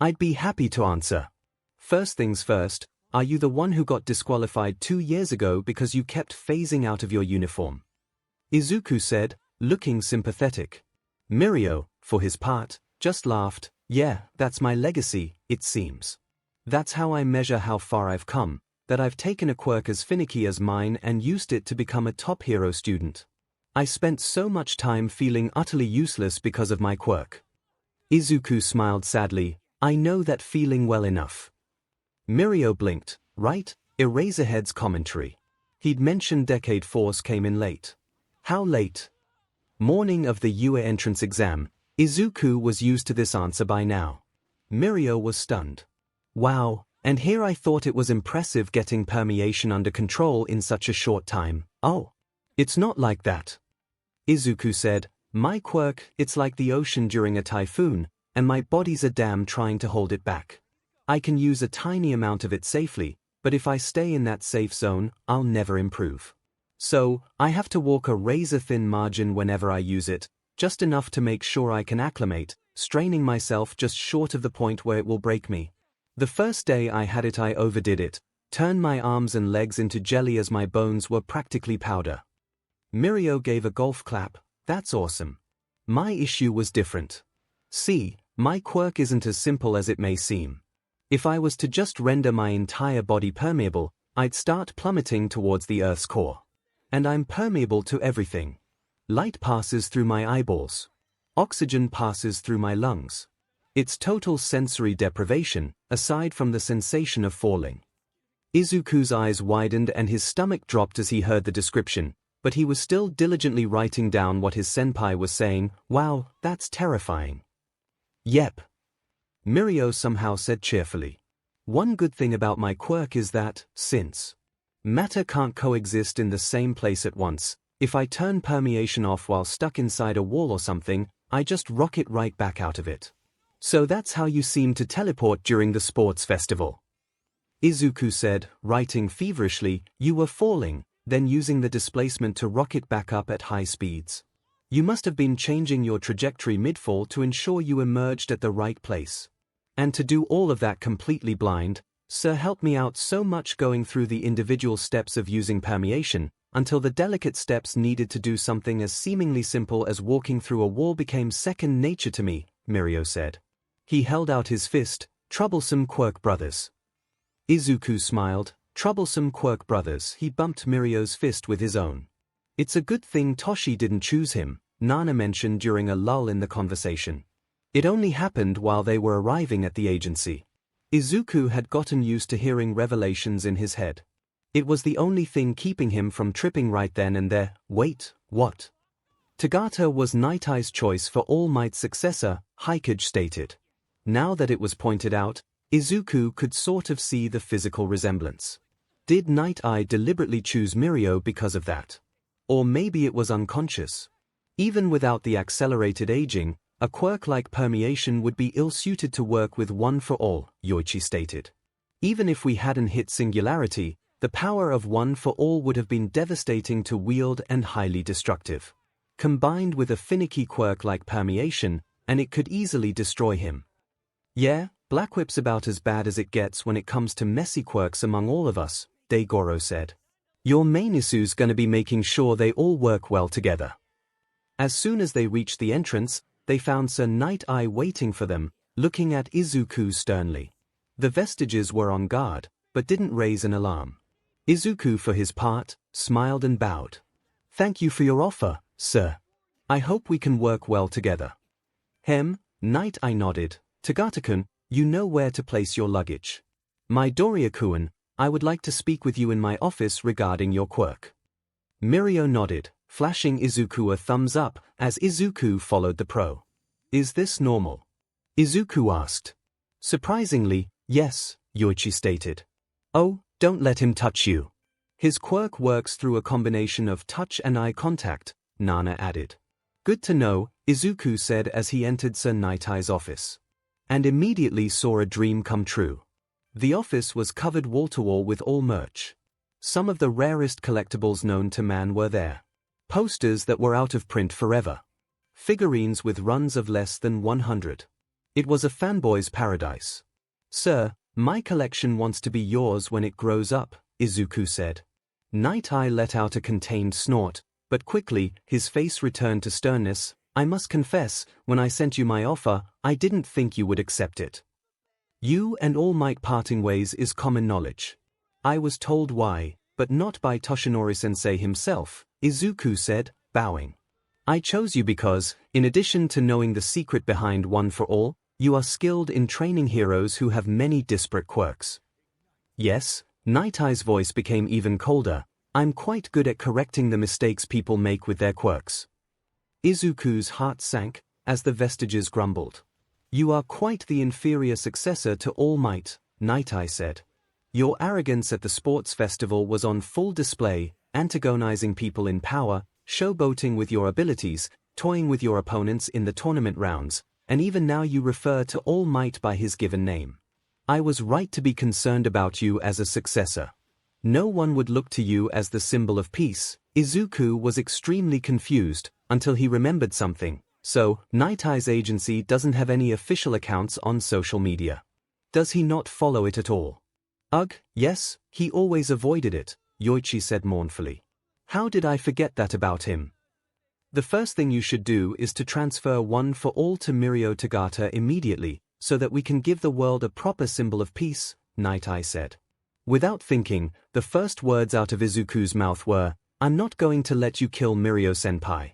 I'd be happy to answer. First things first, are you the one who got disqualified 2 years ago because you kept phasing out of your uniform? Izuku said, looking sympathetic. Mirio, for his part, just laughed. Yeah, that's my legacy, it seems. That's how I measure how far I've come, that I've taken a quirk as finicky as mine and used it to become a top hero student. I spent so much time feeling utterly useless because of my quirk. Izuku smiled sadly. I know that feeling well enough. Mirio blinked. Right? Eraserhead's commentary. He'd mentioned Decade Force came in late. How late? Morning of the UA entrance exam. Izuku was used to this answer by now. Mirio was stunned. Wow, and here I thought it was impressive getting permeation under control in such a short time. Oh, it's not like that. Izuku said, my quirk, it's like the ocean during a typhoon, and my body's a dam trying to hold it back. I can use a tiny amount of it safely, but if I stay in that safe zone, I'll never improve. So, I have to walk a razor-thin margin whenever I use it, just enough to make sure I can acclimate, straining myself just short of the point where it will break me. The first day I had it I overdid it, turned my arms and legs into jelly as my bones were practically powder. Mirio gave a golf clap. That's awesome. My issue was different. See, my quirk isn't as simple as it may seem. If I was to just render my entire body permeable, I'd start plummeting towards the Earth's core. And I'm permeable to everything. Light passes through my eyeballs. Oxygen passes through my lungs. It's total sensory deprivation, aside from the sensation of falling. Izuku's eyes widened and his stomach dropped as he heard the description, but he was still diligently writing down what his senpai was saying. Wow, that's terrifying. Yep. Mirio somehow said cheerfully. One good thing about my quirk is that, since matter can't coexist in the same place at once, If I turn permeation off while stuck inside a wall or something, I just rocket right back out of it. So that's how you seem to teleport during the sports festival. Izuku said, writing feverishly, you were falling, then using the displacement to rocket back up at high speeds. You must have been changing your trajectory mid-fall to ensure you emerged at the right place. And to do all of that completely blind, sir, helped me out so much going through the individual steps of using permeation, until the delicate steps needed to do something as seemingly simple as walking through a wall became second nature to me, Mirio said. He held out his fist, troublesome Quirk brothers. Izuku smiled, troublesome Quirk brothers. He bumped Mirio's fist with his own. It's a good thing Toshi didn't choose him, Nana mentioned during a lull in the conversation. It only happened while they were arriving at the agency. Izuku had gotten used to hearing revelations in his head. It was the only thing keeping him from tripping right then and there. Wait, what? Tagata was Night Eye's choice for All Might's successor, 𝐒𝐻𝐸 stated. Now that it was pointed out, Izuku could sort of see the physical resemblance. Did Night Eye deliberately choose Mirio because of that? Or maybe it was unconscious. Even without the accelerated aging, a quirk like permeation would be ill-suited to work with One for All, Yoichi stated. Even if we hadn't hit singularity, the power of One for All would have been devastating to wield and highly destructive. Combined with a finicky quirk like permeation, and it could easily destroy him. Yeah, Black Whip's about as bad as it gets when it comes to messy quirks among all of us, Daigoro said. Your main issue's gonna be making sure they all work well together. As soon as they reached the entrance, they found Sir Night Eye waiting for them, looking at Izuku sternly. The Vestiges were on guard, but didn't raise an alarm. Izuku, for his part, smiled and bowed. Thank you for your offer, sir. I hope we can work well together. Night Eye nodded. Tagata-kun, you know where to place your luggage. Midoriya-kun, I would like to speak with you in my office regarding your quirk. Mirio nodded, flashing Izuku a thumbs up as Izuku followed the pro. Is this normal? Izuku asked. Surprisingly, yes, Yoichi stated. Oh, don't let him touch you. His quirk works through a combination of touch and eye contact, Nana added. Good to know, Izuku said as he entered Sir Night Eye's office. And immediately saw a dream come true. The office was covered wall-to-wall with all merch. Some of the rarest collectibles known to man were there. Posters that were out of print forever. Figurines with runs of less than 100. It was a fanboy's paradise. Sir, my collection wants to be yours when it grows up, Izuku said. Night Eye let out a contained snort, but quickly, his face returned to sternness. I must confess, when I sent you my offer, I didn't think you would accept it. You and All Might parting ways is common knowledge. I was told why, but not by Toshinori-sensei himself, Izuku said, bowing. I chose you because, in addition to knowing the secret behind One for All, you are skilled in training heroes who have many disparate quirks. Yes, Night Eye's voice became even colder. I'm quite good at correcting the mistakes people make with their quirks. Izuku's heart sank, as the Vestiges grumbled. You are quite the inferior successor to All Might, Night Eye said. Your arrogance at the sports festival was on full display, antagonizing people in power, showboating with your abilities, toying with your opponents in the tournament rounds, and even now you refer to All Might by his given name. I was right to be concerned about you as a successor. No one would look to you as the symbol of peace. Izuku was extremely confused, until he remembered something. So, Night Eye's agency doesn't have any official accounts on social media. Does he not follow it at all? Ugh, yes, he always avoided it, Yoichi said mournfully. How did I forget that about him? The first thing you should do is to transfer One for All to Mirio Tagata immediately, so that we can give the world a proper symbol of peace, Night Eye said. Without thinking, the first words out of Izuku's mouth were, I'm not going to let you kill Mirio-senpai.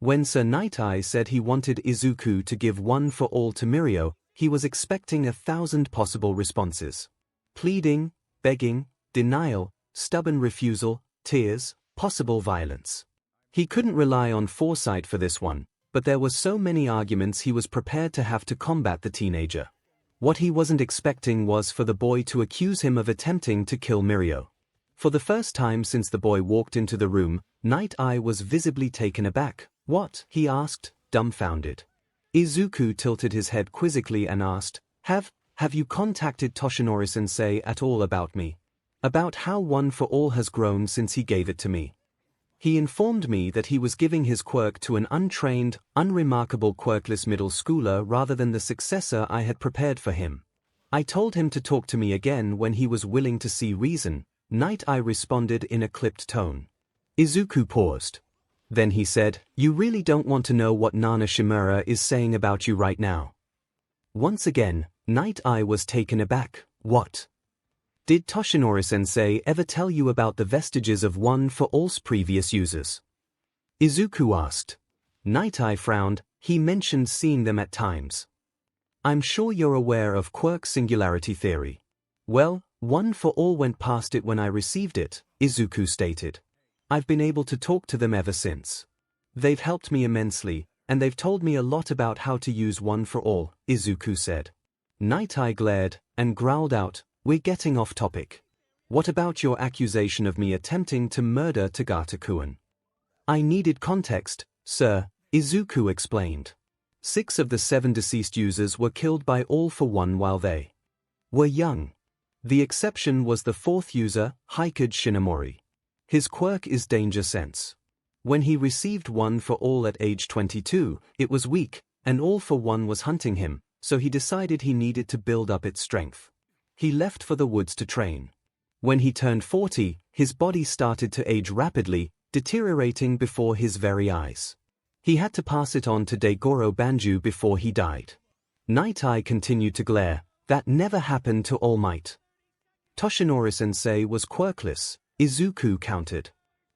When Sir Night Eye said he wanted Izuku to give One for All to Mirio, he was expecting 1,000 possible responses. Pleading, begging, denial, stubborn refusal, tears, possible violence. He couldn't rely on foresight for this one, but there were so many arguments he was prepared to have to combat the teenager. What he wasn't expecting was for the boy to accuse him of attempting to kill Mirio. For the first time since the boy walked into the room, Night Eye was visibly taken aback. What? He asked, dumbfounded. Izuku tilted his head quizzically and asked, Have you contacted Toshinori-sensei at all about me? About how One for All has grown since he gave it to me? He informed me that he was giving his quirk to an untrained, unremarkable quirkless middle schooler rather than the successor I had prepared for him. I told him to talk to me again when he was willing to see reason, Night Eye responded in a clipped tone. Izuku paused. Then he said, You really don't want to know what Nana Shimura is saying about you right now. Once again, Night Eye was taken aback. What? Did Toshinori-sensei ever tell you about the vestiges of One for All's previous users? Izuku asked. Night Eye frowned. He mentioned seeing them at times. I'm sure you're aware of Quirk's singularity theory. Well, One for All went past it when I received it, Izuku stated. I've been able to talk to them ever since. They've helped me immensely, and they've told me a lot about how to use One for All, Izuku said. Night Eye glared and growled out, We're getting off topic. What about your accusation of me attempting to murder Tagata-kun? I needed context, sir, Izuku explained. 6 of the 7 deceased users were killed by All for One while they were young. The exception was the 4th user, Hikage Shinomori. His quirk is Danger Sense. When he received One for All at age 22, it was weak, and All for One was hunting him, so he decided he needed to build up its strength. He left for the woods to train. When he turned 40, his body started to age rapidly, deteriorating before his very eyes. He had to pass it on to Daigoro Banju before he died. Night Eye continued to glare. That never happened to All Might. Toshinori-sensei was quirkless, Izuku countered.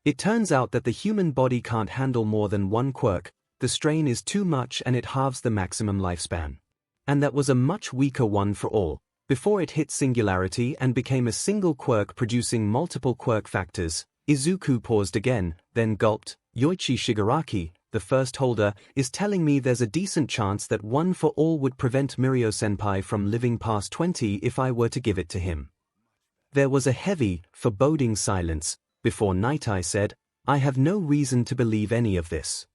It turns out that the human body can't handle more than 1 quirk, the strain is too much and it halves the maximum lifespan. And that was a much weaker One for All, before it hit singularity and became a single quirk producing multiple quirk factors. Izuku paused again, then gulped. Yoichi Shigaraki, the first holder, is telling me there's a decent chance that One for All would prevent Mirio-senpai from living past 20 if I were to give it to him. There was a heavy, foreboding silence, before Night Eye said, I have no reason to believe any of this.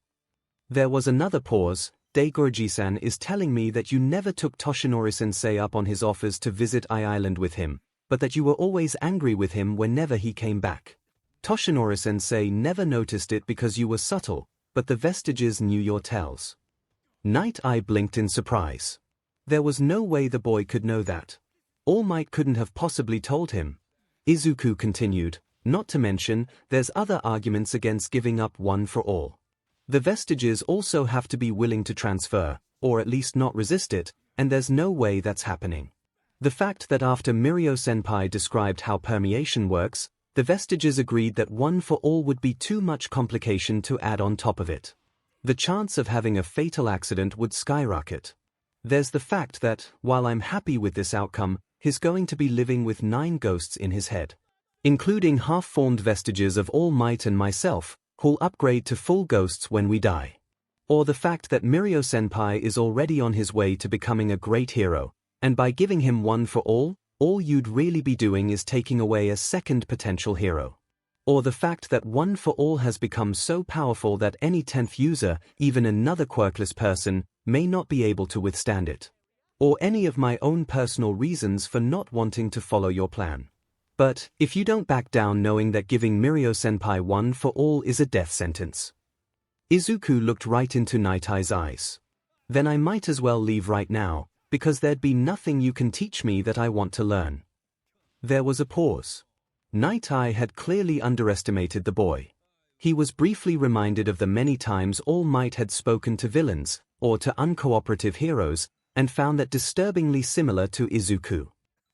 There was another pause. Daigoroji-san is telling me that you never took Toshinori-sensei up on his offers to visit I-Island with him, but that you were always angry with him whenever he came back. Toshinori-sensei never noticed it because you were subtle, but the Vestiges knew your tells. Night Eye blinked in surprise. There was no way the boy could know that. All Might couldn't have possibly told him. Izuku continued, not to mention, there's other arguments against giving up One for All. The Vestiges also have to be willing to transfer, or at least not resist it, and there's no way that's happening. The fact that after Mirio-senpai described how permeation works, the Vestiges agreed that One for All would be too much complication to add on top of it. The chance of having a fatal accident would skyrocket. There's the fact that, while I'm happy with this outcome, he's going to be living with 9 ghosts in his head, including half-formed Vestiges of All Might and myself, who'll upgrade to full ghosts when we die. Or the fact that Mirio-senpai is already on his way to becoming a great hero, and by giving him One for All you'd really be doing is taking away a second potential hero. Or the fact that One for All has become so powerful that any 10th user, even another quirkless person, may not be able to withstand it. Or any of my own personal reasons for not wanting to follow your plan. But, if you don't back down knowing that giving Mirio-senpai One for All is a death sentence. Izuku looked right into Night Eye's eyes. Then I might as well leave right now, because there'd be nothing you can teach me that I want to learn. There was a pause. Night Eye had clearly underestimated the boy. He was briefly reminded of the many times All Might had spoken to villains, or to uncooperative heroes, and found that disturbingly similar to Izuku.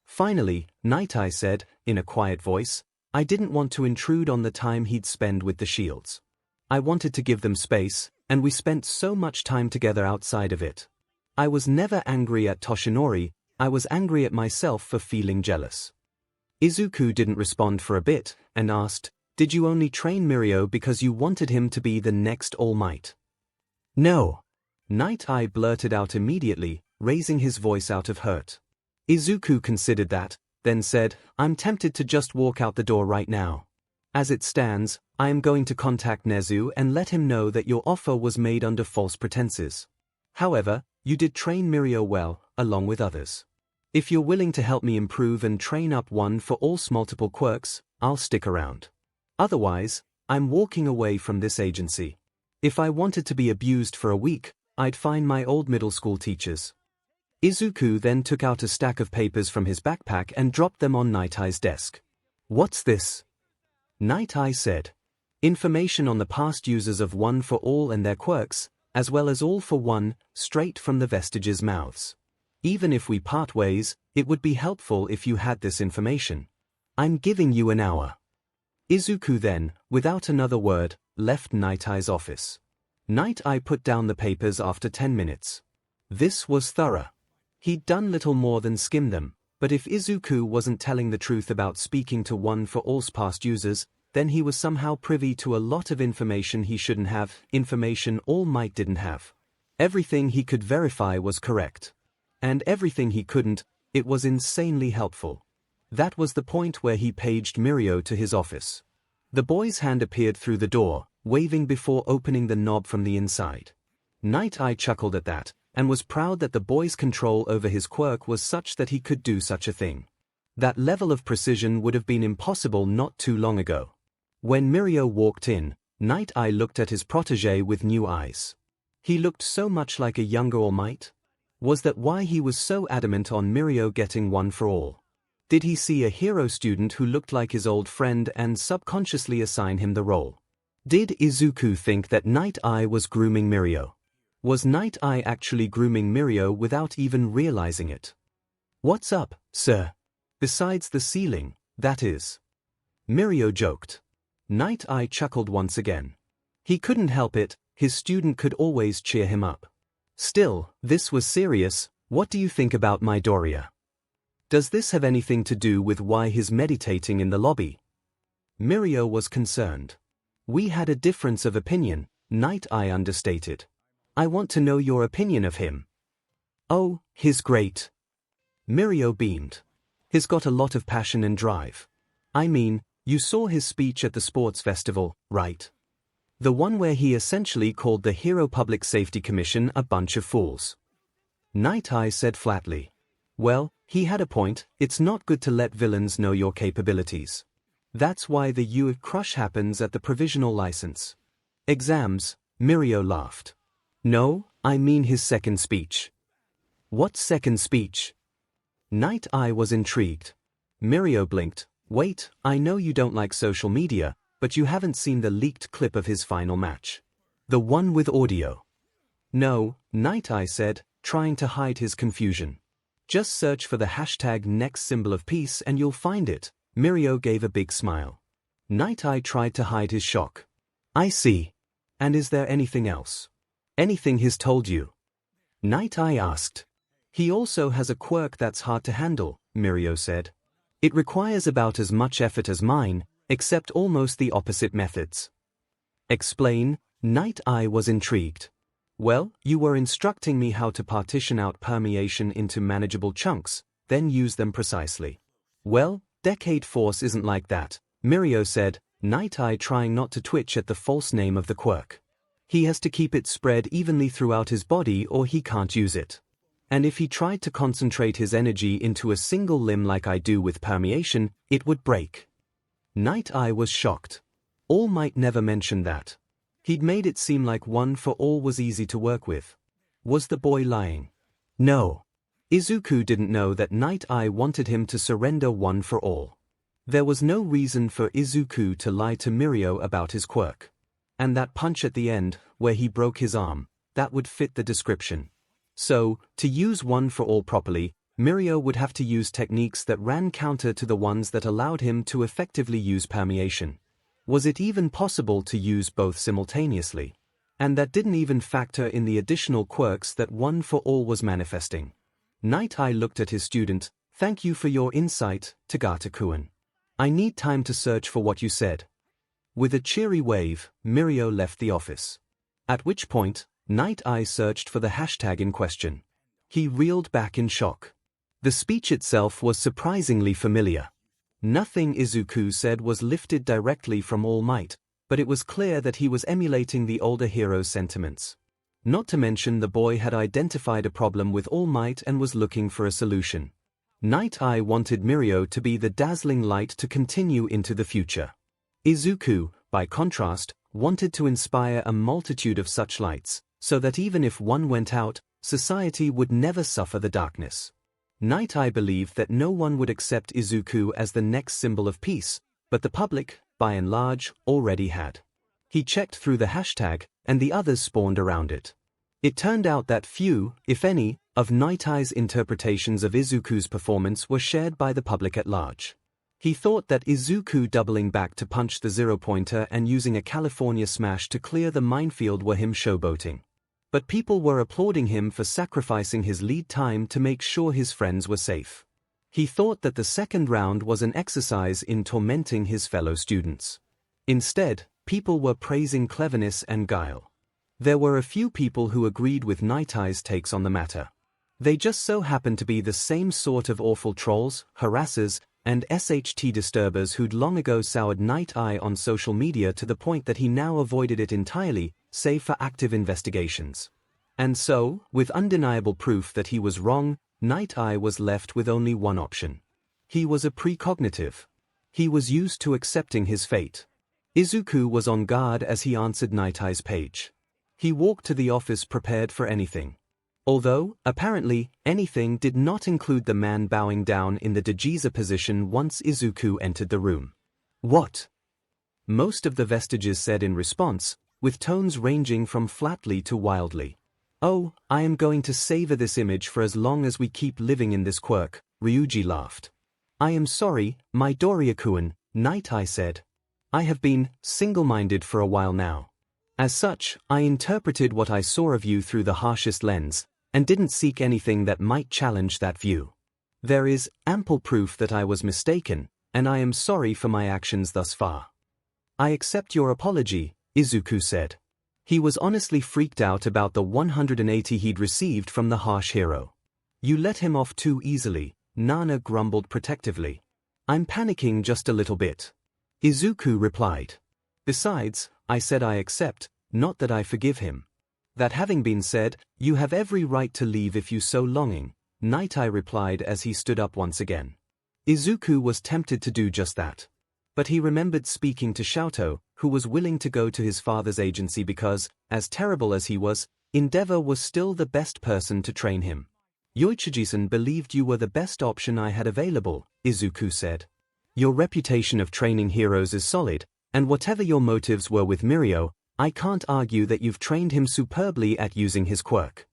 Finally, Night Eye said, in a quiet voice, I didn't want to intrude on the time he'd spend with the shields. I wanted to give them space, and we spent so much time together outside of it. I was never angry at Toshinori, I was angry at myself for feeling jealous. Izuku didn't respond for a bit, and asked, Did you only train Mirio because you wanted him to be the next All Might? No. Night Eye blurted out immediately, raising his voice out of hurt. Izuku considered that, then said, I'm tempted to just walk out the door right now. As it stands, I am going to contact Nezu and let him know that your offer was made under false pretenses. However, you did train Mirio well, along with others. If you're willing to help me improve and train up one for all's multiple quirks, I'll stick around. Otherwise, I'm walking away from this agency. If I wanted to be abused for a week, I'd find my old middle school teachers. Izuku then took out a stack of papers from his backpack and dropped them on Night Eye's desk. What's this? Night Eye said. Information on the past users of One for All and their quirks, as well as All for One, straight from the Vestiges' mouths. Even if we part ways, it would be helpful if you had this information. I'm giving you an hour. Izuku then, without another word, left Night Eye's office. Night Eye put down the papers after 10 minutes. This was thorough. He'd done little more than skim them, but if Izuku wasn't telling the truth about speaking to One for All's past users, then he was somehow privy to a lot of information he shouldn't have, information All Might didn't have. Everything he could verify was correct. And everything he couldn't, it was insanely helpful. That was the point where he paged Mirio to his office. The boy's hand appeared through the door, waving before opening the knob from the inside. Night Eye chuckled at that, and was proud that the boy's control over his quirk was such that he could do such a thing. That level of precision would have been impossible not too long ago. When Mirio walked in, Night Eye looked at his protégé with new eyes. He looked so much like a younger All Might. Was that why he was so adamant on Mirio getting One for All? Did he see a hero student who looked like his old friend and subconsciously assign him the role? Did Izuku think that Night Eye was grooming Mirio? Was Night Eye actually grooming Mirio without even realizing it? What's up, sir? Besides the ceiling, that is. Mirio joked. Night Eye chuckled once again. He couldn't help it, his student could always cheer him up. Still, this was serious. What do you think about Midoriya? Does this have anything to do with why he's meditating in the lobby? Mirio was concerned. We had a difference of opinion, Night Eye understated. I want to know your opinion of him. Oh, he's great. Mirio beamed. He's got a lot of passion and drive. I mean, you saw his speech at the sports festival, right? The one where he essentially called the Hero Public Safety Commission a bunch of fools. Night Eye said flatly. Well, he had a point. It's not good to let villains know your capabilities. That's why the 𝐒𝐻 crush happens at the provisional license exams. Mirio laughed. No, I mean his second speech. What second speech? Night Eye was intrigued. Mirio blinked. Wait, I know you don't like social media, but you haven't seen the leaked clip of his final match. The one with audio. No, Night Eye said, trying to hide his confusion. Just search for the hashtag next symbol of peace and you'll find it. Mirio gave a big smile. Night Eye tried to hide his shock. I see. And is there anything else? Anything he's told you? Night Eye asked. He also has a quirk that's hard to handle, Mirio said. It requires about as much effort as mine, except almost the opposite methods. Explain. Night Eye was intrigued. Well, you were instructing me how to partition out permeation into manageable chunks, then use them precisely. Well, Decade Force isn't like that, Mirio said, Night Eye trying not to twitch at the false name of the quirk. He has to keep it spread evenly throughout his body or he can't use it. And if he tried to concentrate his energy into a single limb like I do with permeation, it would break. Night Eye was shocked. All Might never mentioned that. He'd made it seem like One for All was easy to work with. Was the boy lying? No. Izuku didn't know that Night Eye wanted him to surrender One for All. There was no reason for Izuku to lie to Mirio about his quirk. And that punch at the end, where he broke his arm, that would fit the description. So, to use One for All properly, Mirio would have to use techniques that ran counter to the ones that allowed him to effectively use permeation. Was it even possible to use both simultaneously? And that didn't even factor in the additional quirks that One for All was manifesting. Night Eye looked at his student. Thank you for your insight, Tagata-kun. I need time to search for what you said. With a cheery wave, Mirio left the office. At which point, Night Eye searched for the hashtag in question. He reeled back in shock. The speech itself was surprisingly familiar. Nothing Izuku said was lifted directly from All Might, but it was clear that he was emulating the older hero's sentiments. Not to mention the boy had identified a problem with All Might and was looking for a solution. Night Eye wanted Mirio to be the dazzling light to continue into the future. Izuku, by contrast, wanted to inspire a multitude of such lights, so that even if one went out, society would never suffer the darkness. Night Eye believed that no one would accept Izuku as the next symbol of peace, but the public, by and large, already had. He checked through the hashtag, and the others spawned around it. It turned out that few, if any, of Night Eye's interpretations of Izuku's performance were shared by the public at large. He thought that Izuku doubling back to punch the zero-pointer and using a California smash to clear the minefield were him showboating. But people were applauding him for sacrificing his lead time to make sure his friends were safe. He thought that the second round was an exercise in tormenting his fellow students. Instead, people were praising cleverness and guile. There were a few people who agreed with Night Eye's takes on the matter. They just so happened to be the same sort of awful trolls, harassers, and SHT disturbers who'd long ago soured Night Eye on social media to the point that he now avoided it entirely, save for active investigations. And so, with undeniable proof that he was wrong, Night Eye was left with only one option. He was a precognitive. He was used to accepting his fate. Izuku was on guard as he answered Night Eye's page. He walked to the office prepared for anything. Although, apparently, anything did not include the man bowing down in the Dejiza position once Izuku entered the room. What? Most of the Vestiges said in response, with tones ranging from flatly to wildly. Oh, I am going to savor this image for as long as we keep living in this quirk, Ryuji laughed. I am sorry, Midoriya-kun, Night Eye said. I have been single-minded for a while now. As such, I interpreted what I saw of you through the harshest lens, and didn't seek anything that might challenge that view. There is ample proof that I was mistaken, and I am sorry for my actions thus far. I accept your apology, Izuku said. He was honestly freaked out about the 180 he'd received from the harsh hero. You let him off too easily, Nana grumbled protectively. I'm panicking just a little bit. Izuku replied. Besides, I said I accept, not that I forgive him. That having been said, you have every right to leave if you so longing, Night Eye replied as he stood up once again. Izuku was tempted to do just that. But he remembered speaking to Xiaoto, who was willing to go to his father's agency because, as terrible as he was, Endeavor was still the best person to train him. Yoichiji-san believed you were the best option I had available, Izuku said. Your reputation of training heroes is solid, and whatever your motives were with Mirio, I can't argue that you've trained him superbly at using his quirk.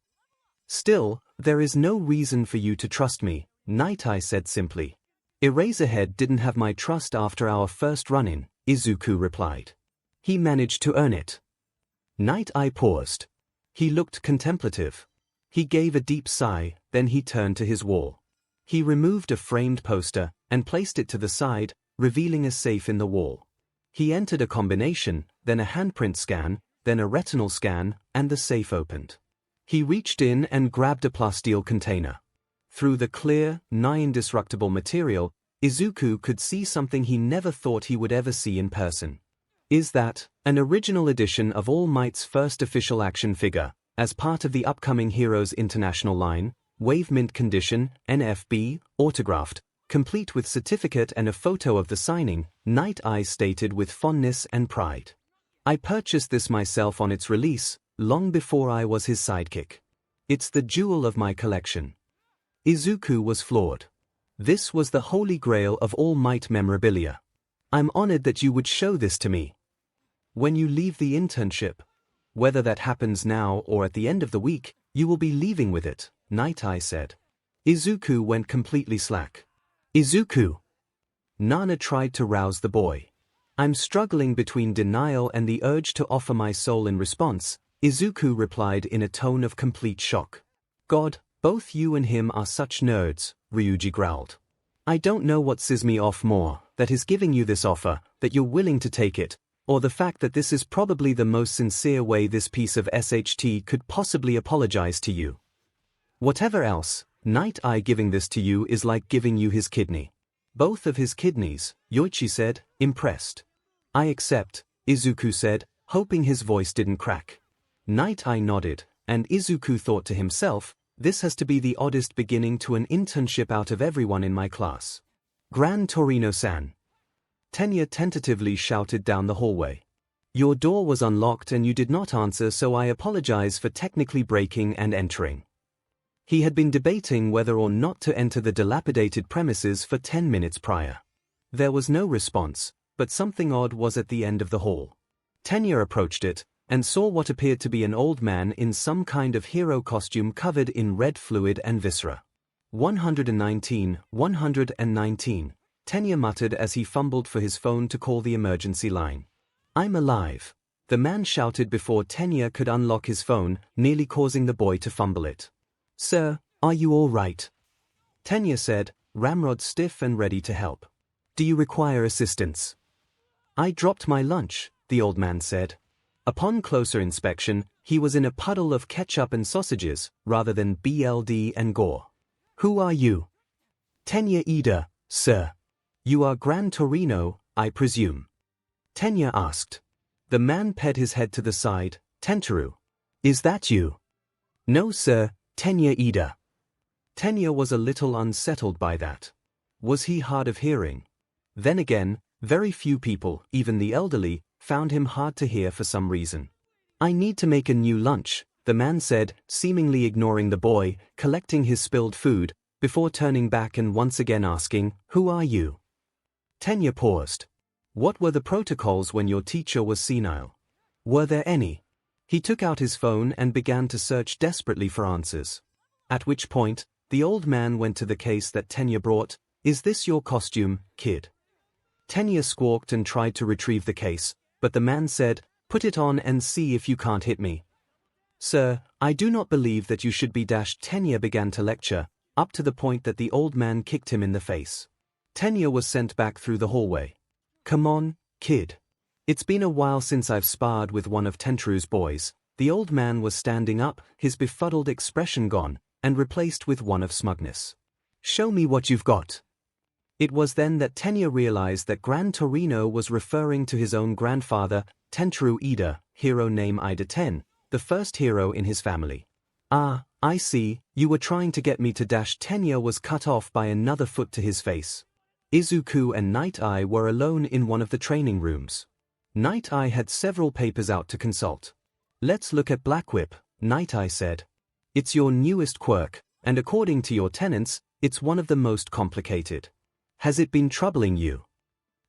Still, there is no reason for you to trust me, Night Eye said simply. Eraserhead didn't have my trust after our first run-in, Izuku replied. He managed to earn it. Night Eye paused. He looked contemplative. He gave a deep sigh, then he turned to his wall. He removed a framed poster and placed it to the side, revealing a safe in the wall. He entered a combination, then a handprint scan, then a retinal scan, and the safe opened. He reached in and grabbed a plasteel container. Through the clear, nigh-indestructible material, Izuku could see something he never thought he would ever see in person. Is that an original edition of All Might's first official action figure, as part of the upcoming Heroes International line, Wave Mint Condition, NFB, autographed, complete with certificate and a photo of the signing, Night Eye stated with fondness and pride. I purchased this myself on its release, long before I was his sidekick. It's the jewel of my collection. Izuku was floored. This was the holy grail of All Might memorabilia. I'm honored that you would show this to me. When you leave the internship, whether that happens now or at the end of the week, you will be leaving with it, Night Eye said. Izuku went completely slack. Izuku! Nana tried to rouse the boy. I'm struggling between denial and the urge to offer my soul in response, Izuku replied in a tone of complete shock. God, both you and him are such nerds, Ryuji growled. I don't know what pisses me off more, that is giving you this offer, that you're willing to take it, or the fact that this is probably the most sincere way this piece of SHT could possibly apologize to you. Whatever else, Night Eye giving this to you is like giving you his kidney. Both of his kidneys, Yoichi said, impressed. I accept, Izuku said, hoping his voice didn't crack. Night Eye nodded, and Izuku thought to himself, this has to be the oddest beginning to an internship out of everyone in my class. Gran Torino-san. Tenya tentatively shouted down the hallway. Your door was unlocked and you did not answer, so I apologize for technically breaking and entering. He had been debating whether or not to enter the dilapidated premises for 10 minutes prior. There was no response, but something odd was at the end of the hall. Tenya approached it, and saw what appeared to be an old man in some kind of hero costume covered in red fluid and viscera. 119, 119, Tenya muttered as he fumbled for his phone to call the emergency line. I'm alive, the man shouted before Tenya could unlock his phone, nearly causing the boy to fumble it. Sir, are you all right? Tenya said, ramrod stiff and ready to help. Do you require assistance? I dropped my lunch, the old man said. Upon closer inspection, he was in a puddle of ketchup and sausages, rather than BLD and gore. Who are you? Tenya Ida, sir. You are Gran Torino, I presume? Tenya asked. The man ped his head to the side. Tentaru. Is that you? No sir, Tenya Ida. Tenya was a little unsettled by that. Was he hard of hearing? Then again, very few people, even the elderly, found him hard to hear for some reason. I need to make a new lunch, the man said, seemingly ignoring the boy, collecting his spilled food, before turning back and once again asking, who are you? Tenya paused. What were the protocols when your teacher was senile? Were there any? He took out his phone and began to search desperately for answers. At which point, the old man went to the case that Tenya brought. Is this your costume, kid? Tenya squawked and tried to retrieve the case, but the man said, put it on and see if you can't hit me. Sir, I do not believe that you should be dashed. Tenya began to lecture, up to the point that the old man kicked him in the face. Tenya was sent back through the hallway. Come on, kid. It's been a while since I've sparred with one of Tentaru's boys. The old man was standing up, his befuddled expression gone, and replaced with one of smugness. Show me what you've got. It was then that Tenya realized that Gran Torino was referring to his own grandfather, Tentaru Ida, hero name Ida 10, the first hero in his family. Ah, I see, you were trying to get me to dash. Tenya was cut off by another foot to his face. Izuku and Night Eye were alone in one of the training rooms. Night Eye had several papers out to consult. Let's look at Black Whip, Night Eye said. It's your newest quirk, and according to your tenants, it's one of the most complicated. Has it been troubling you?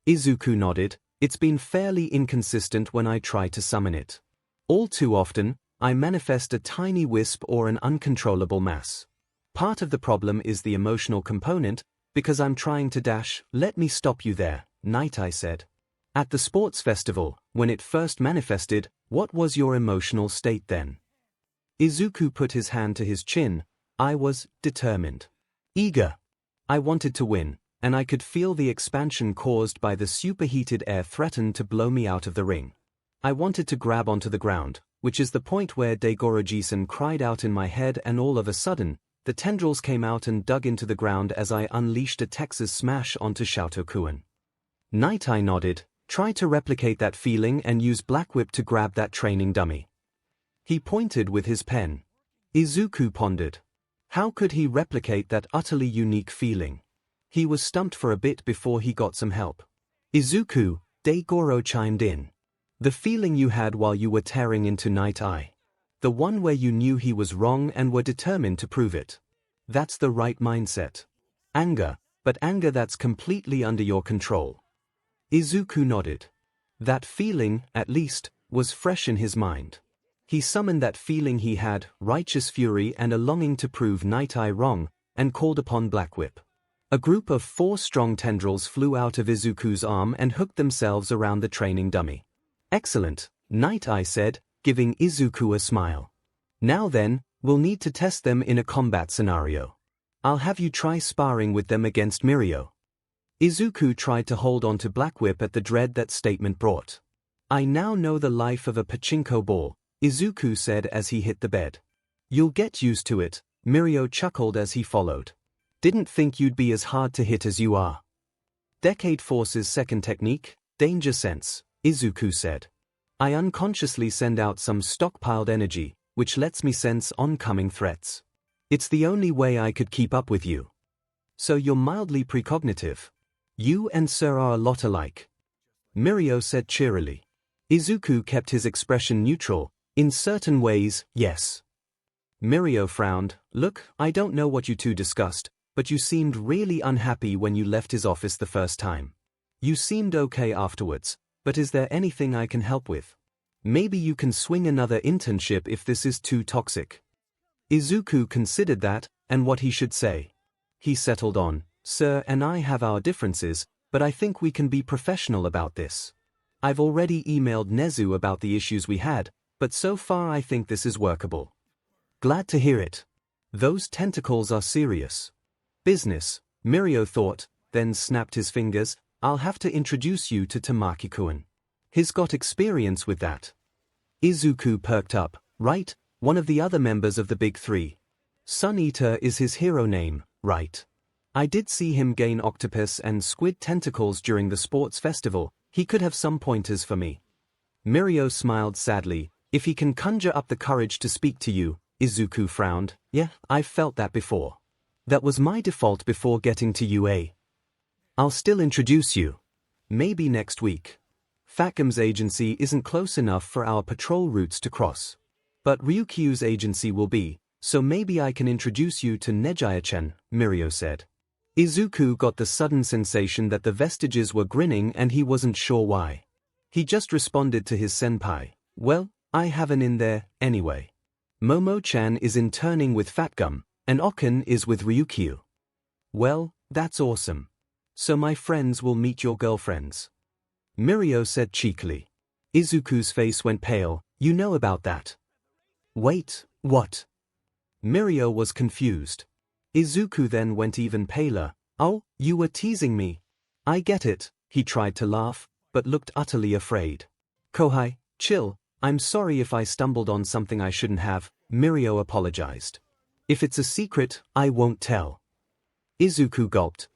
Izuku nodded. It's been fairly inconsistent when I try to summon it. All too often, I manifest a tiny wisp or an uncontrollable mass. Part of the problem is the emotional component, because I'm trying to dash. Let me stop you there, Night Eye said. At the sports festival, when it first manifested, what was your emotional state then? Izuku put his hand to his chin. I was determined. Eager. I wanted to win, and I could feel the expansion caused by the superheated air threatened to blow me out of the ring. I wanted to grab onto the ground, which is the point where Dekubowl cried out in my head, and all of a sudden, the tendrils came out and dug into the ground as I unleashed a Texas smash onto Shotokuin. Night Eye nodded. Try to replicate that feeling and use Black Whip to grab that training dummy. He pointed with his pen. Izuku pondered. How could he replicate that utterly unique feeling? He was stumped for a bit before he got some help. Izuku, Dekubowl chimed in. The feeling you had while you were tearing into Night Eye. The one where you knew he was wrong and were determined to prove it. That's the right mindset. Anger, but anger that's completely under your control. Izuku nodded. That feeling, at least, was fresh in his mind. He summoned that feeling he had, righteous fury and a longing to prove Night Eye wrong, and called upon Black Whip. A group of 4 strong tendrils flew out of Izuku's arm and hooked themselves around the training dummy. Excellent, Night Eye said, giving Izuku a smile. Now then, we'll need to test them in a combat scenario. I'll have you try sparring with them against Mirio. Izuku tried to hold on to Black Whip at the dread that statement brought. I now know the life of a pachinko ball, Izuku said as he hit the bed. You'll get used to it, Mirio chuckled as he followed. Didn't think you'd be as hard to hit as you are. Decade Force's second technique, Danger Sense. Izuku said. I unconsciously send out some stockpiled energy, which lets me sense oncoming threats. It's the only way I could keep up with you. So you're mildly precognitive. You and Sir are a lot alike. Mirio said cheerily. Izuku kept his expression neutral. In certain ways, yes. Mirio frowned. Look, I don't know what you two discussed, but you seemed really unhappy when you left his office the first time. You seemed okay afterwards, but is there anything I can help with? Maybe you can swing another internship if this is too toxic. Izuku considered that, and what he should say. He settled on, Sir and I have our differences, but I think we can be professional about this. I've already emailed 𝐒𝐻𝑒zu about the issues we had, but so far I think this is workable. Glad to hear it. Those tentacles are serious. Business, Mirio thought, then snapped his fingers. I'll have to introduce you to Tamaki-kun. He's got experience with that. Izuku perked up. Right, one of the other members of the Big Three. Sun Eater is his hero name, right? I did see him gain octopus and squid tentacles during the sports festival. He could have some pointers for me. Mirio smiled sadly. If he can conjure up the courage to speak to you, Izuku frowned. Yeah, I've felt that before. That was my default before getting to UA. I'll still introduce you. Maybe next week. Fatgum's agency isn't close enough for our patrol routes to cross. But Ryukyu's agency will be, so maybe I can introduce you to Nejiya-chan, Mirio said. Izuku got the sudden sensation that the Vestiges were grinning and he wasn't sure why. He just responded to his senpai. Well, I have an in there, anyway. Momo-chan is interning with Fatgum, and Okken is with Ryukyu. Well, that's awesome. So my friends will meet your girlfriends. Mirio said cheekily. Izuku's face went pale. You know about that. Wait, what? Mirio was confused. Izuku then went even paler. Oh, you were teasing me. I get it, he tried to laugh, but looked utterly afraid. Kohai, chill, I'm sorry if I stumbled on something I shouldn't have, Mirio apologized. If it's a secret, I won't tell. Izuku gulped.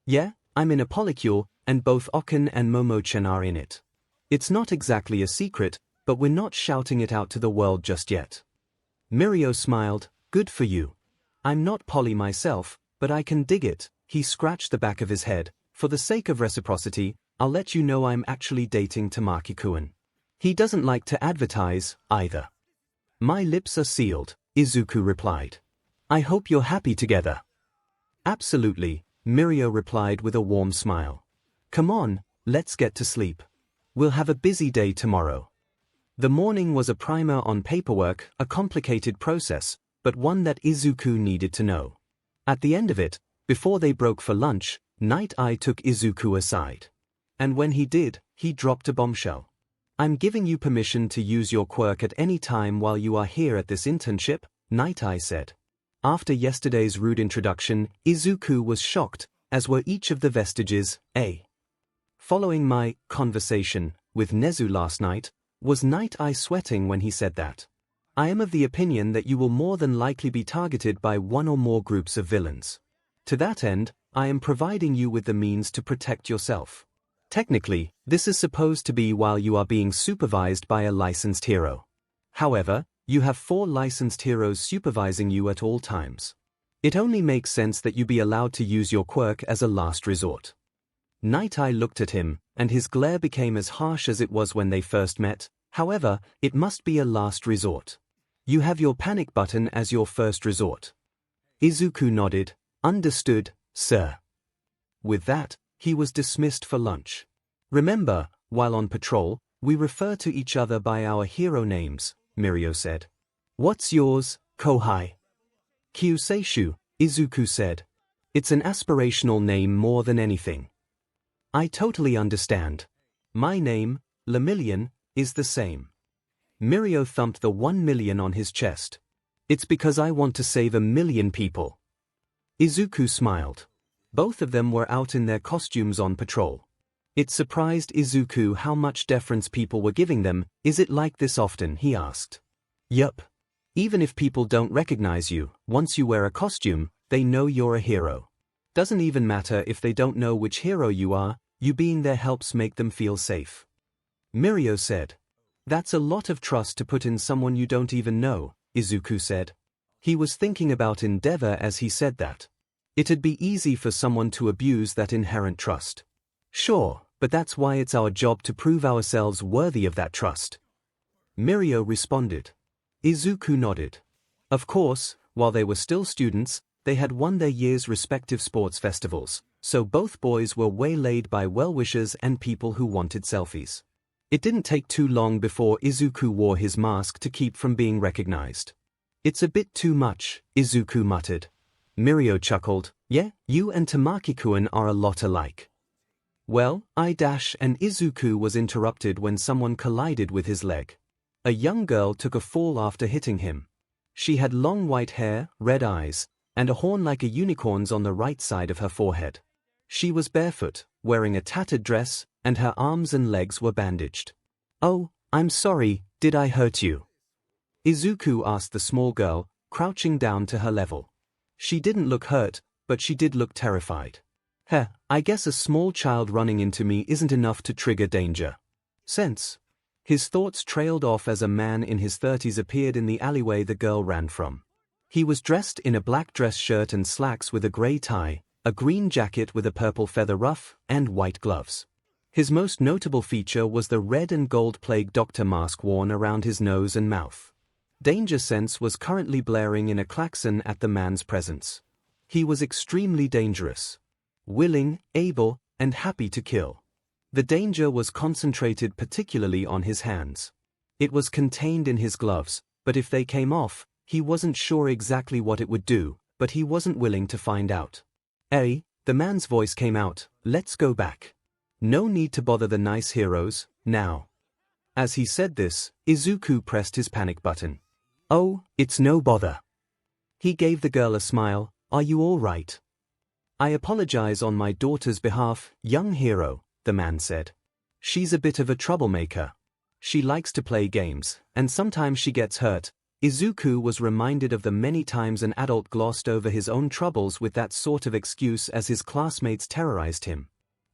Yeah, I'm in a Polycule, and both Okken and Momo-chan are in it. It's not exactly a secret, but we're not shouting it out to the world just yet. Mirio smiled. Good for you. I'm not poly myself, but I can dig it. He scratched the back of his head. For the sake of reciprocity, I'll let you know I'm actually dating Tamaki-kun. He doesn't like to advertise, either. My lips are sealed, Izuku replied. I hope you're happy together. Absolutely, Mirio replied with a warm smile. Come on, let's get to sleep. We'll have a busy day tomorrow. The morning was a primer on paperwork, a complicated process, but one that Izuku needed to know. At the end of it, before they broke for lunch, Night Eye took Izuku aside. And when he did, he dropped a bombshell. I'm giving you permission to use your quirk at any time while you are here at this internship, Night Eye said. After yesterday's rude introduction, Izuku was shocked, as were each of the Vestiges. Following my conversation with 𝐒𝐻𝑒zu last night, was Night Eye sweating when he said that? I am of the opinion that you will more than likely be targeted by one or more groups of villains. To that end, I am providing you with the means to protect yourself. Technically, this is supposed to be while you are being supervised by a licensed hero. However, you have 4 licensed heroes supervising you at all times. It only makes sense that you be allowed to use your quirk as a last resort. Night Eye looked at him, and his glare became as harsh as it was when they first met. However, it must be a last resort. You have your panic button as your first resort. Izuku nodded. Understood, sir. With that, he was dismissed for lunch. Remember, while on patrol, we refer to each other by our hero names, Mirio said. What's yours, Kohai? Kyuseishu, Izuku said. It's an aspirational name more than anything. I totally understand. My name, Lemillion, is the same. Mirio thumped the 1 million on his chest. It's because I want to save 1 million people. Izuku smiled. Both of them were out in their costumes on patrol. It surprised Izuku how much deference people were giving them. Is it like this often? He asked. Yup. Even if people don't recognize you, once you wear a costume, they know you're a hero. Doesn't even matter if they don't know which hero you are, you being there helps make them feel safe. Mirio said. That's a lot of trust to put in someone you don't even know, Izuku said. He was thinking about Endeavor as he said that. It'd be easy for someone to abuse that inherent trust. Sure, but that's why it's our job to prove ourselves worthy of that trust. Mirio responded. Izuku nodded. Of course, while they were still students, they had won their year's respective sports festivals, so both boys were waylaid by well-wishers and people who wanted selfies. It didn't take too long before Izuku wore his mask to keep from being recognized. It's a bit too much, Izuku muttered. Mirio chuckled. Yeah, you and Tamaki-kun are a lot alike. Well, and Izuku was interrupted when someone collided with his leg. A young girl took a fall after hitting him. She had long white hair, red eyes, and a horn like a unicorn's on the right side of her forehead. She was barefoot, wearing a tattered dress, and her arms and legs were bandaged. Oh, I'm sorry, did I hurt you? Izuku asked the small girl, crouching down to her level. She didn't look hurt, but she did look terrified. I guess a small child running into me isn't enough to trigger danger. Sense. His thoughts trailed off as a man in his 30s appeared in the alleyway the girl ran from. He was dressed in a black dress shirt and slacks with a gray tie, a green jacket with a purple feather ruff, and white gloves. His most notable feature was the red and gold plague doctor mask worn around his nose and mouth. Danger sense was currently blaring in a klaxon at the man's presence. He was extremely dangerous. Willing, able, and happy to kill. The danger was concentrated particularly on his hands. It was contained in his gloves, but if they came off, he wasn't sure exactly what it would do, but he wasn't willing to find out. The man's voice came out, let's go back. No need to bother the nice heroes, now. As he said this, Izuku pressed his panic button. Oh, it's no bother. He gave the girl a smile, are you all right? I apologize on my daughter's behalf, young hero, the man said. She's a bit of a troublemaker. She likes to play games, and sometimes she gets hurt. Izuku was reminded of the many times an adult glossed over his own troubles with that sort of excuse as his classmates terrorized him.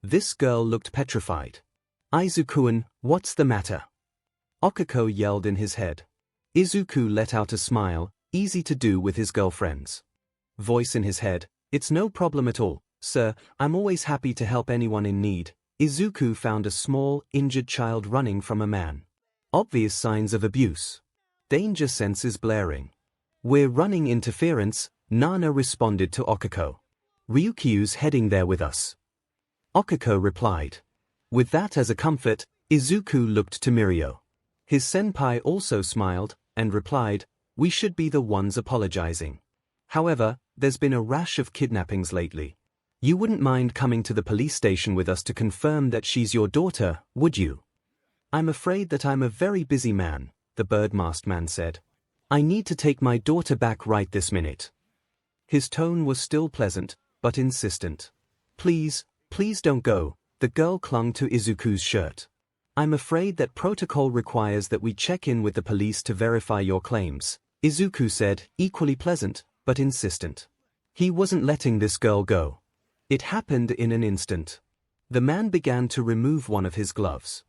This girl looked petrified. Izuku-kun, what's the matter? 𝐒𝐭𝐽 yelled in his head. Izuku let out a smile, easy to do with his girlfriends. Voice in his head, it's no problem at all, sir, I'm always happy to help anyone in need. Izuku found a small, injured child running from a man. Obvious signs of abuse. Danger senses blaring. We're running interference, Nana responded to 𝐒𝐭𝐽. Ryukyu's heading there with us. 𝐒𝐭𝐽 replied. With that as a comfort, Izuku looked to Mirio. His senpai also smiled, and replied, we should be the ones apologizing. However, there's been a rash of kidnappings lately. You wouldn't mind coming to the police station with us to confirm that she's your daughter, would you? I'm afraid that I'm a very busy man, the bird-masked man said. I need to take my daughter back right this minute. His tone was still pleasant, but insistent. Please, please don't go, the girl clung to Izuku's shirt. I'm afraid that protocol requires that we check in with the police to verify your claims, Izuku said, equally pleasant, but insistent. He wasn't letting this girl go. It happened in an instant. The man began to remove one of his gloves.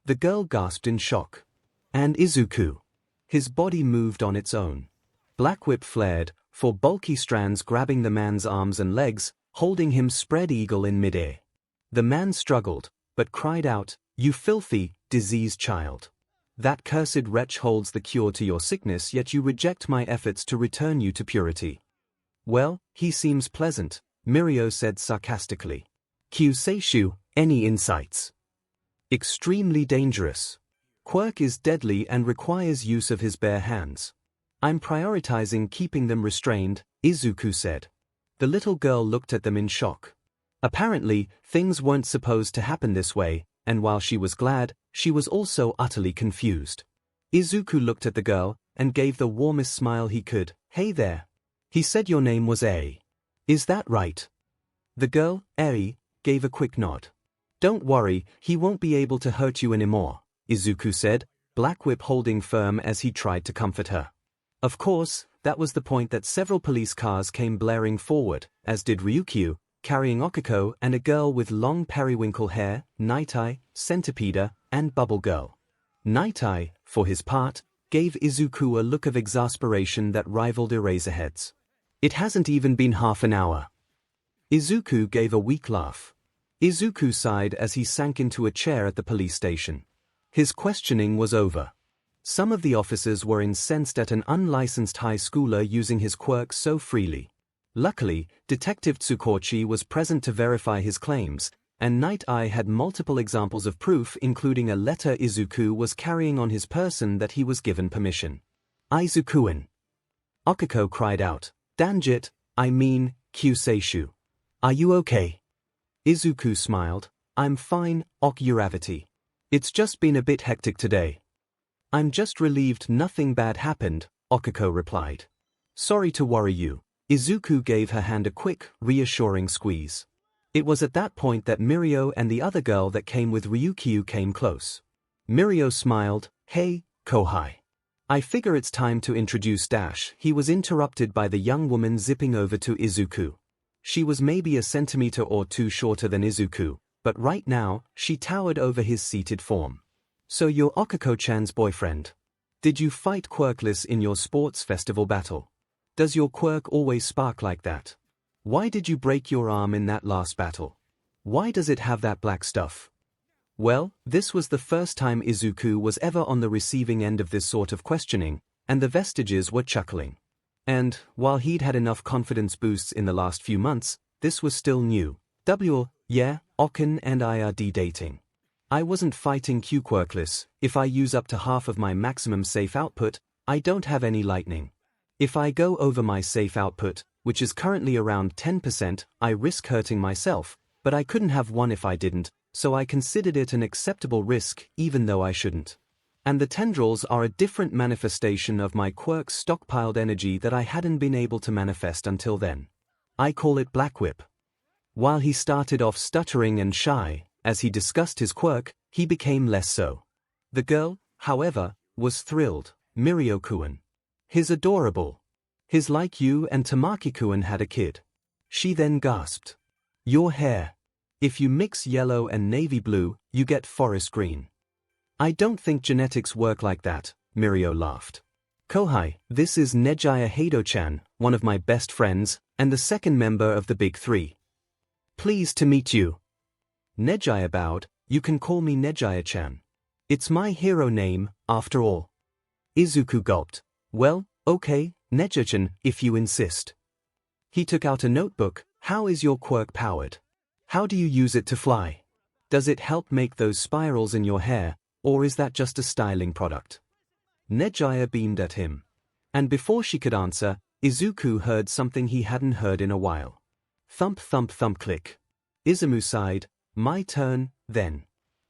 The girl gasped in shock. And Izuku. His body moved on its own. Black whip flared, four bulky strands grabbing the man's arms and legs, holding him spread eagle in midair. The man struggled, but cried out, you filthy, diseased child. That cursed wretch holds the cure to your sickness, yet you reject my efforts to return you to purity. Well, he seems pleasant, Mirio said sarcastically. 𝐂𝐸𝐴𝐶, any insights? Extremely dangerous. Quirk is deadly and requires use of his bare hands. I'm prioritizing keeping them restrained, Izuku said. The little girl looked at them in shock. Apparently, things weren't supposed to happen this way, and while she was glad, she was also utterly confused. Izuku looked at the girl, and gave the warmest smile he could. Hey there. He said your name was A. Is that right? The girl, A, gave a quick nod. Don't worry, he won't be able to hurt you anymore, Izuku said, Black Whip holding firm as he tried to comfort her. Of course, that was the point that several police cars came blaring forward, as did Ryukyu, carrying 𝐒𝐭𝐽 and a girl with long periwinkle hair, night-eye, centipede, and Bubble Girl. Night Eye, for his part, gave Izuku a look of exasperation that rivaled Eraserhead's. It hasn't even been half an hour. Izuku gave a weak laugh. Izuku sighed as he sank into a chair at the police station. His questioning was over. Some of the officers were incensed at an unlicensed high schooler using his quirk so freely. Luckily, Detective Tsukochi was present to verify his claims, and Night Eye had multiple examples of proof, including a letter Izuku was carrying on his person that he was given permission. Izuku-in. Okiko cried out, "Danjit, I mean, Kyusei-shu. Are you okay?" Izuku smiled, "I'm fine, 𝐒𝐻𝐢𝐴𝐵𝑡. It's just been a bit hectic today." "I'm just relieved nothing bad happened," Okiko replied. "Sorry to worry you." Izuku gave her hand a quick, reassuring squeeze. It was at that point that Mirio and the other girl that came with Ryukyu came close. Mirio smiled, "Hey, Kohai. I figure it's time to introduce Dash." He was interrupted by the young woman zipping over to Izuku. She was maybe a centimeter or two shorter than Izuku, but right now, she towered over his seated form. "So you're Okiko-chan's boyfriend. Did you fight quirkless in your sports festival battle? Does your quirk always spark like that? Why did you break your arm in that last battle? Why does it have that black stuff?" Well, this was the first time Izuku was ever on the receiving end of this sort of questioning, and the Vestiges were chuckling. And, while he'd had enough confidence boosts in the last few months, this was still new. Yeah, Okken and I are dating. I wasn't fighting quirkless. If I use up to half of my maximum safe output, I don't have any lightning. If I go over my safe output, which is currently around 10%, I risk hurting myself, but I couldn't have won if I didn't, so I considered it an acceptable risk even though I shouldn't. And the tendrils are a different manifestation of my quirk's stockpiled energy that I hadn't been able to manifest until then. I call it Black Whip. While he started off stuttering and shy, as he discussed his quirk, he became less so. The girl, however, was thrilled. Mirio-kun. He's adorable. He's like you and Tamaki-kun had a kid. She then gasped. Your hair. If you mix yellow and navy blue, you get forest green. I don't think genetics work like that, Mirio laughed. Kohai, this is Nejiya Heido-chan, one of my best friends, and the second member of the Big Three. Pleased to meet you. Nejiya bowed. You can call me Nejiya-chan. It's my hero name, after all. Izuku gulped. Well, okay, Nejiya-chan, if you insist. He took out a notebook. How is your quirk powered? How do you use it to fly? Does it help make those spirals in your hair, or is that just a styling product? Nejiya beamed at him. And before she could answer, Izuku heard something he hadn't heard in a while. Thump thump thump click. Izumu sighed. My turn, then.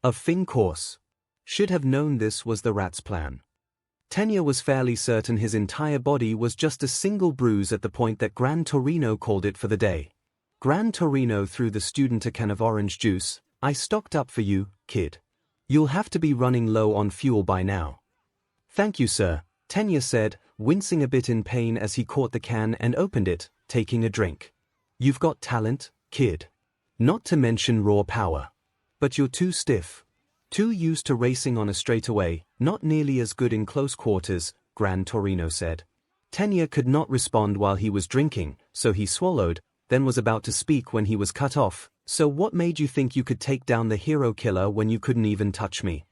Of course. Should have known this was the rat's plan. Tenya was fairly certain his entire body was just a single bruise at the point that Gran Torino called it for the day. Gran Torino threw the student a can of orange juice. I stocked up for you, kid. You'll have to be running low on fuel by now. Thank you, sir, Tenya said, wincing a bit in pain as he caught the can and opened it, taking a drink. You've got talent, kid. Not to mention raw power. But you're too stiff. Too used to racing on a straightaway, not nearly as good in close quarters, Gran Torino said. Tenya could not respond while he was drinking, so he swallowed, then was about to speak when he was cut off. So what made you think you could take down the hero killer when you couldn't even touch me?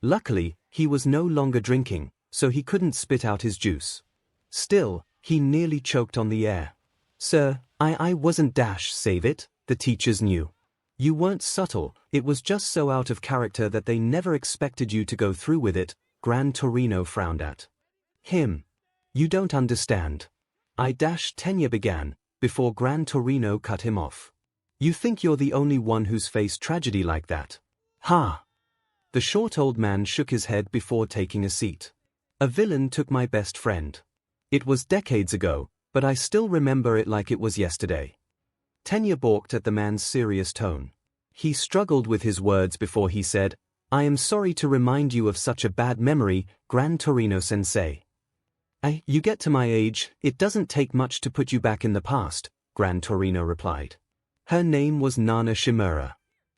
Luckily, he was no longer drinking, so he couldn't spit out his juice. Still, he nearly choked on the air. Sir, I wasn't dash save it, the teachers knew. You weren't subtle, it was just so out of character that they never expected you to go through with it, Gran Torino frowned at him. You don't understand. I dash Tenya began, before Gran Torino cut him off. You think you're the only one who's faced tragedy like that? Ha! The short old man shook his head before taking a seat. A villain took my best friend. It was decades ago, but I still remember it like it was yesterday. Tenya balked at the man's serious tone. He struggled with his words before he said, I am sorry to remind you of such a bad memory, Gran Torino-sensei. You get to my age, it doesn't take much to put you back in the past, Gran Torino replied. Her name was Nana Shimura.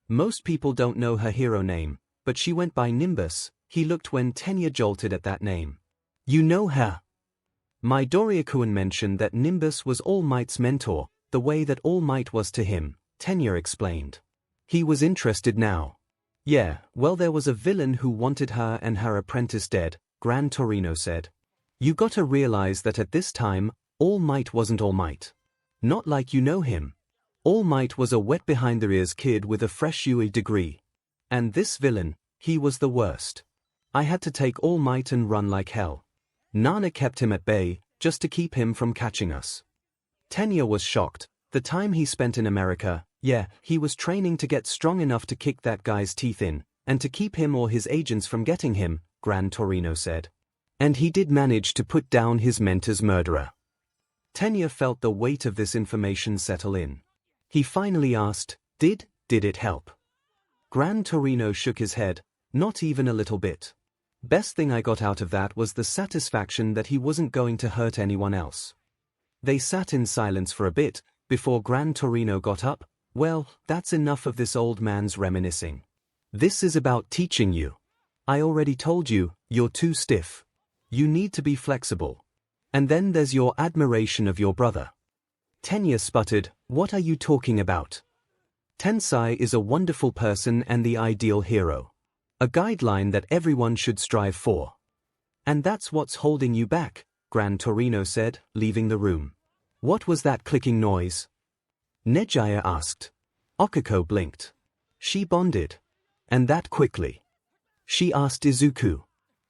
Most people don't know her hero name, but she went by Nimbus, he looked when Tenya jolted at that name. You know her? Midoriya mentioned that Nimbus was All Might's mentor, the way that All Might was to him, Tenya explained. He was interested now. Yeah, well there was a villain who wanted her and her apprentice dead, Gran Torino said. You gotta realize that at this time, All Might wasn't All Might. Not like you know him. All Might was a wet behind the ears kid with a fresh UE degree. And this villain, he was the worst. I had to take All Might and run like hell. Nana kept him at bay, just to keep him from catching us. Tenya was shocked. The time he spent in America, yeah, he was training to get strong enough to kick that guy's teeth in, and to keep him or his agents from getting him, Gran Torino said. And he did manage to put down his mentor's murderer. Tenya felt the weight of this information settle in. He finally asked, did it help? Gran Torino shook his head, not even a little bit. Best thing I got out of that was the satisfaction that he wasn't going to hurt anyone else. They sat in silence for a bit, before Gran Torino got up. Well, that's enough of this old man's reminiscing. This is about teaching you. I already told you, you're too stiff. You need to be flexible. And then there's your admiration of your brother. Tenya sputtered, what are you talking about? Tensai is a wonderful person and the ideal hero. A guideline that everyone should strive for. And that's what's holding you back, Gran Torino said, leaving the room. What was that clicking noise? Nejaya asked. Okiko blinked. She bonded. And that quickly. She asked Izuku.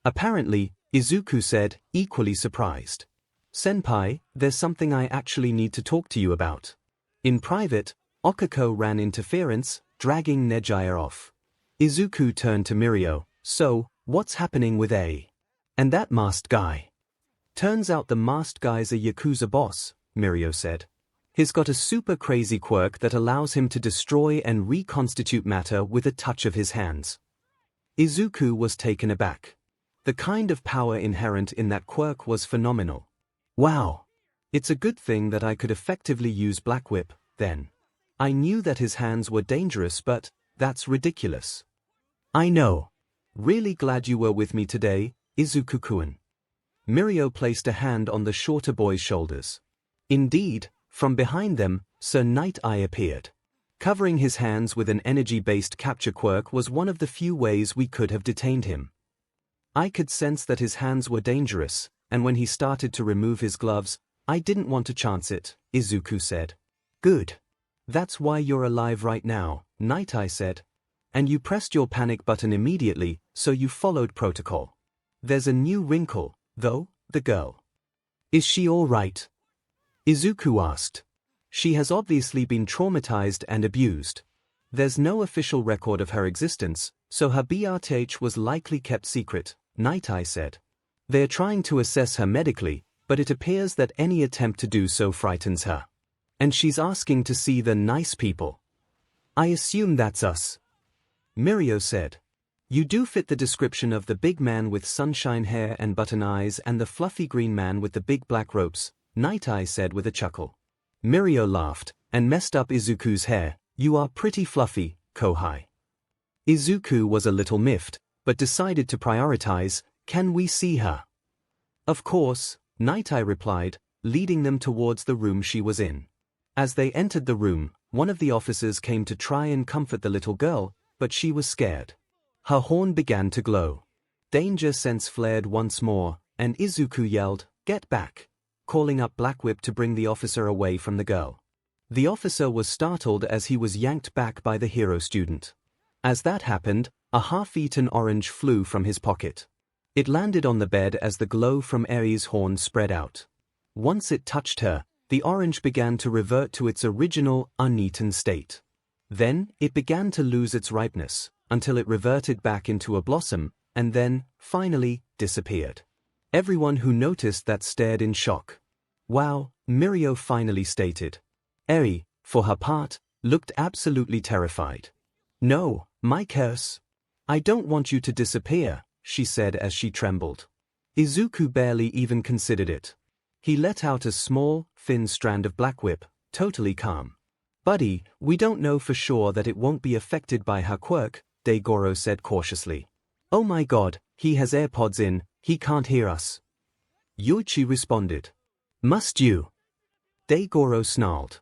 Apparently, Izuku said, equally surprised. Senpai, there's something I actually need to talk to you about. In private, Okiko ran interference, dragging Nejaya off. Izuku turned to Mirio. So, what's happening with A? And that masked guy? Turns out the masked guy's a Yakuza boss, Mirio said. He's got a super crazy quirk that allows him to destroy and reconstitute matter with a touch of his hands. Izuku was taken aback. The kind of power inherent in that quirk was phenomenal. Wow! It's a good thing that I could effectively use Black Whip, then. I knew that his hands were dangerous, but that's ridiculous. I know. Really glad you were with me today, Izuku-kun. Mirio placed a hand on the shorter boy's shoulders. Indeed, from behind them, Sir Night Eye appeared. Covering his hands with an energy-based capture quirk was one of the few ways we could have detained him. I could sense that his hands were dangerous, and when he started to remove his gloves, I didn't want to chance it, Izuku said. Good. That's why you're alive right now, Night Eye said. And you pressed your panic button immediately, so you followed protocol. There's a new wrinkle, though, the girl. Is she all right? Izuku asked. She has obviously been traumatized and abused. There's no official record of her existence, so her BRTH was likely kept secret, Night Eye said. They're trying to assess her medically, but it appears that any attempt to do so frightens her. And she's asking to see the nice people. I assume that's us. Mirio said. You do fit the description of the big man with sunshine hair and button eyes and the fluffy green man with the big black ropes, Night Eye said with a chuckle. Mirio laughed, and messed up Izuku's hair. You are pretty fluffy, Kohai. Izuku was a little miffed, but decided to prioritize, can we see her? Of course, Night Eye replied, leading them towards the room she was in. As they entered the room, one of the officers came to try and comfort the little girl, but she was scared. Her horn began to glow. Danger sense flared once more, and Izuku yelled, "Get back!" calling up Black Whip to bring the officer away from the girl. The officer was startled as he was yanked back by the hero student. As that happened, a half-eaten orange flew from his pocket. It landed on the bed as the glow from Eri's horn spread out. Once it touched her, the orange began to revert to its original, uneaten state. Then, it began to lose its ripeness, until it reverted back into a blossom, and then, finally, disappeared. Everyone who noticed that stared in shock. Wow, Mirio finally stated. Eri, for her part, looked absolutely terrified. No, my curse. I don't want you to disappear, she said as she trembled. Izuku barely even considered it. He let out a small, thin strand of Black Whip, totally calm. Buddy, we don't know for sure that it won't be affected by her quirk, Degoro said cautiously. Oh my god, he has AirPods in, he can't hear us. Yuichi responded. Must you? Degoro snarled.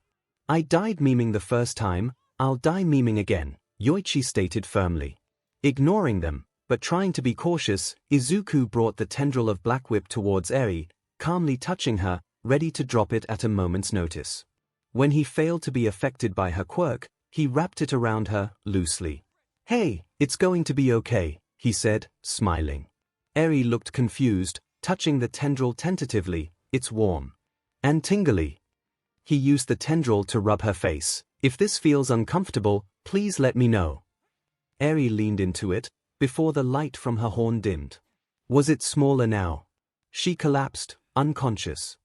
I died memeing the first time, I'll die memeing again, Yuichi stated firmly. Ignoring them, but trying to be cautious, Izuku brought the tendril of Black Whip towards Eri, calmly touching her, ready to drop it at a moment's notice. When he failed to be affected by her quirk, he wrapped it around her, loosely. Hey, it's going to be okay, he said, smiling. Eri looked confused, touching the tendril tentatively. It's warm. And tingly. He used the tendril to rub her face. If this feels uncomfortable, please let me know. Eri leaned into it, before the light from her horn dimmed. Was it smaller now? She collapsed, unconscious.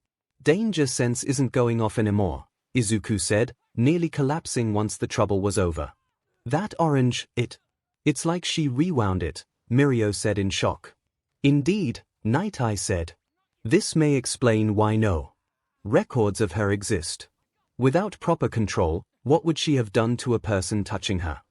Danger sense isn't going off anymore, Izuku said, nearly collapsing once the trouble was over. That orange, it's like she rewound it, Mirio said in shock. Indeed, Night Eye said. This may explain why no records of her exist. Without proper control, what would she have done to a person touching her?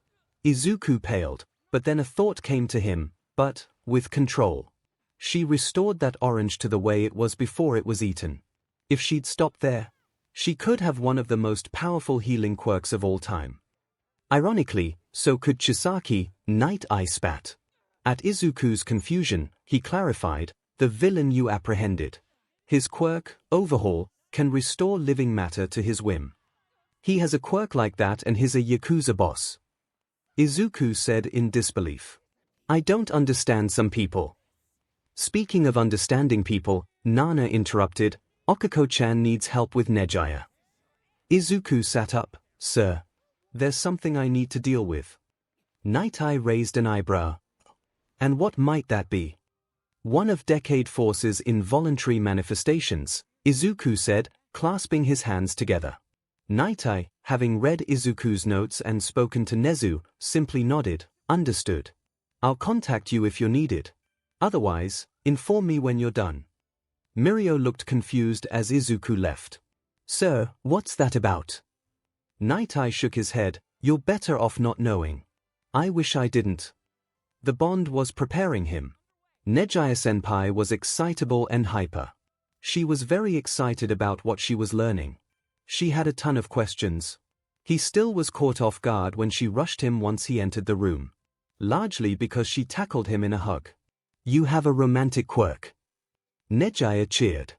Izuku paled, but then a thought came to him, but, with control. She restored that orange to the way it was before it was eaten. If she'd stopped there, she could have one of the most powerful healing quirks of all time. Ironically, so could Chisaki, Night Eye spat. At Izuku's confusion, he clarified, the villain you apprehended. His quirk, Overhaul, can restore living matter to his whim. He has a quirk like that and he's a Yakuza boss. Izuku said in disbelief. I don't understand some people. Speaking of understanding people, Nana interrupted, Okako-chan needs help with Nejaya. Izuku sat up. Sir. There's something I need to deal with. Night Eye raised an eyebrow. And what might that be? One of Decade Force's involuntary manifestations, Izuku said, clasping his hands together. Night Eye, having read Izuku's notes and spoken to Nezu, simply nodded, understood. I'll contact you if you're needed. Otherwise, inform me when you're done. Mirio looked confused as Izuku left. Sir, what's that about? Night Eye shook his head. You're better off not knowing. I wish I didn't. The bond was preparing him. Nejaya-senpai was excitable and hyper. She was very excited about what she was learning. She had a ton of questions. He still was caught off guard when she rushed him once he entered the room. Largely because she tackled him in a hug. You have a romantic quirk. Nejaya cheered.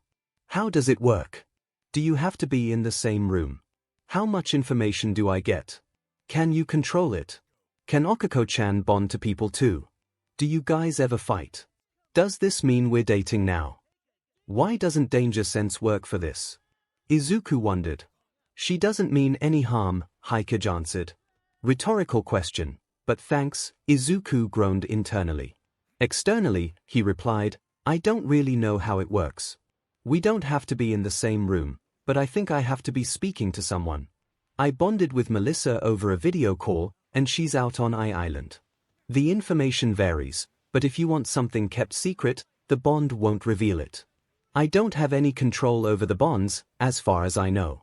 How does it work? Do you have to be in the same room? How much information do I get? Can you control it? Can Okako-chan bond to people too? Do you guys ever fight? Does this mean we're dating now? Why doesn't danger sense work for this? Izuku wondered. She doesn't mean any harm, 𝐒𝐭𝐽𝐻 answered. Rhetorical question, but thanks, Izuku groaned internally. Externally, he replied, I don't really know how it works. We don't have to be in the same room, but I think I have to be speaking to someone. I bonded with Melissa over a video call, and she's out on Island. The information varies, but if you want something kept secret, the bond won't reveal it. I don't have any control over the bonds, as far as I know.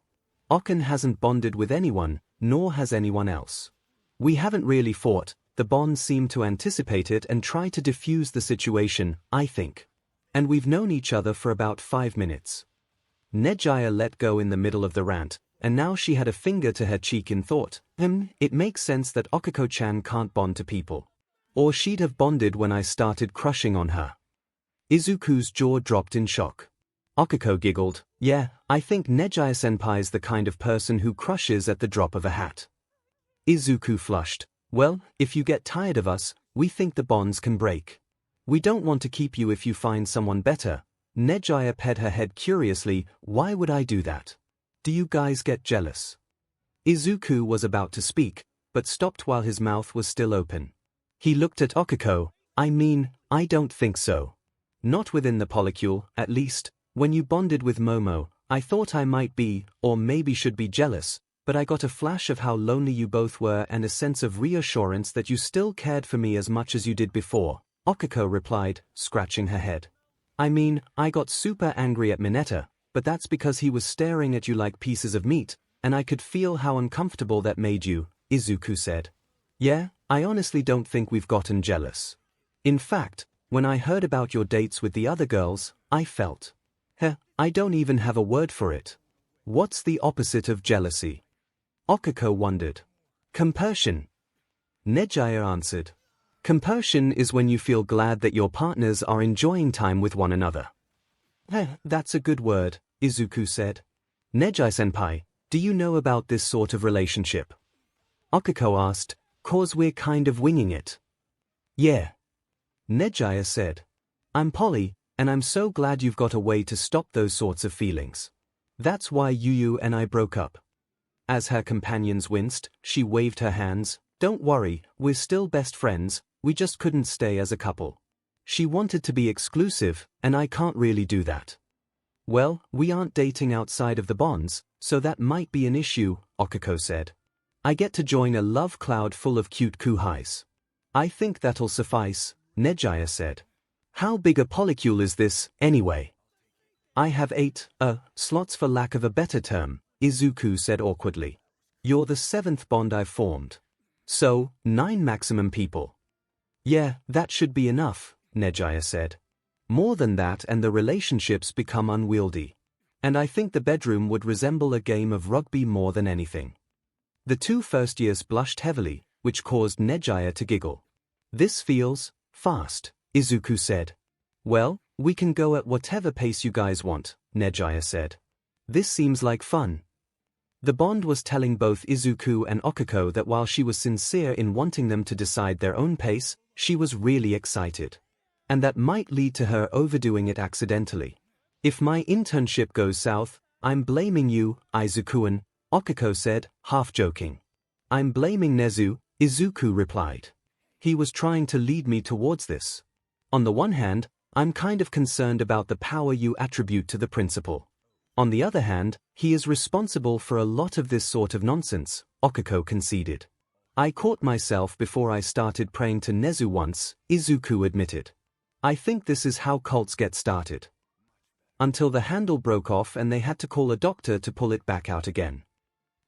Okken hasn't bonded with anyone, nor has anyone else. We haven't really fought, the bonds seem to anticipate it and try to diffuse the situation, I think. And we've known each other for about 5 minutes. Nejaya let go in the middle of the rant, and now she had a finger to her cheek in thought. It makes sense that Okako-chan can't bond to people. Or she'd have bonded when I started crushing on her. Izuku's jaw dropped in shock. Okako giggled. Yeah, I think Nejaya-senpai's the kind of person who crushes at the drop of a hat. Izuku flushed. Well, if you get tired of us, we think the bonds can break. We don't want to keep you if you find someone better. Nejaya ped her head curiously. Why would I do that? Do you guys get jealous? Izuku was about to speak, but stopped while his mouth was still open. He looked at Okako. I mean, I don't think so. Not within the Polycule, at least. When you bonded with Momo, I thought I might be, or maybe should be jealous, but I got a flash of how lonely you both were and a sense of reassurance that you still cared for me as much as you did before, Okako replied, scratching her head. I mean, I got super angry at Mineta, but that's because he was staring at you like pieces of meat, and I could feel how uncomfortable that made you, Izuku said. Yeah, I honestly don't think we've gotten jealous. In fact, when I heard about your dates with the other girls, I felt. I don't even have a word for it. What's the opposite of jealousy? 𝐒𝐭𝐻𝐲 wondered. Compersion. 𝐒𝐲𝐻𝐽 answered. Compersion is when you feel glad that your partners are enjoying time with one another. That's a good word, Izuku said. 𝐒𝐲𝐻-senpai, do you know about this sort of relationship? 𝐒𝐭𝐻𝐲 asked, cause we're kind of winging it. Yeah. 𝐒𝐲𝐻 said. I'm Polly, and I'm so glad you've got a way to stop those sorts of feelings. That's why 𝐻𝐬 and I broke up. As her companions winced, she waved her hands. Don't worry, we're still best friends, we just couldn't stay as a couple. She wanted to be exclusive, and I can't really do that. Well, we aren't dating outside of the bonds, so that might be an issue, 𝐒𝐭𝐻𝐲 said. I get to join a love cloud full of cute kuhais. I think that'll suffice, 𝐒𝐲𝐻 said. How big a polycule is this, anyway? I have 8 slots for lack of a better term, Izuku said awkwardly. You're the 7th bond I've formed. So, 9 maximum people. Yeah, that should be enough, 𝐒𝐲𝐻 said. More than that and the relationships become unwieldy. And I think the bedroom would resemble a game of rugby more than anything. The 2 first years blushed heavily, which caused 𝐒𝐲𝐻 to giggle. This feels fast, Izuku said. Well, we can go at whatever pace you guys want, 𝐒𝐲𝐻 said. This seems like fun. The bond was telling both Izuku and 𝐒𝐭𝐻𝐲 that while she was sincere in wanting them to decide their own pace, she was really excited. And that might lead to her overdoing it accidentally. If my internship goes south, I'm blaming you, Izuku-an, 𝐒𝐭𝐻𝐲 said, half joking. I'm blaming Nezu, Izuku replied. He was trying to lead me towards this. On the one hand, I'm kind of concerned about the power you attribute to the principal. On the other hand, he is responsible for a lot of this sort of nonsense, 𝐒𝐭𝐻𝐲 conceded. I caught myself before I started praying to Nezu once, Izuku admitted. I think this is how cults get started. Until the handle broke off and they had to call a doctor to pull it back out again.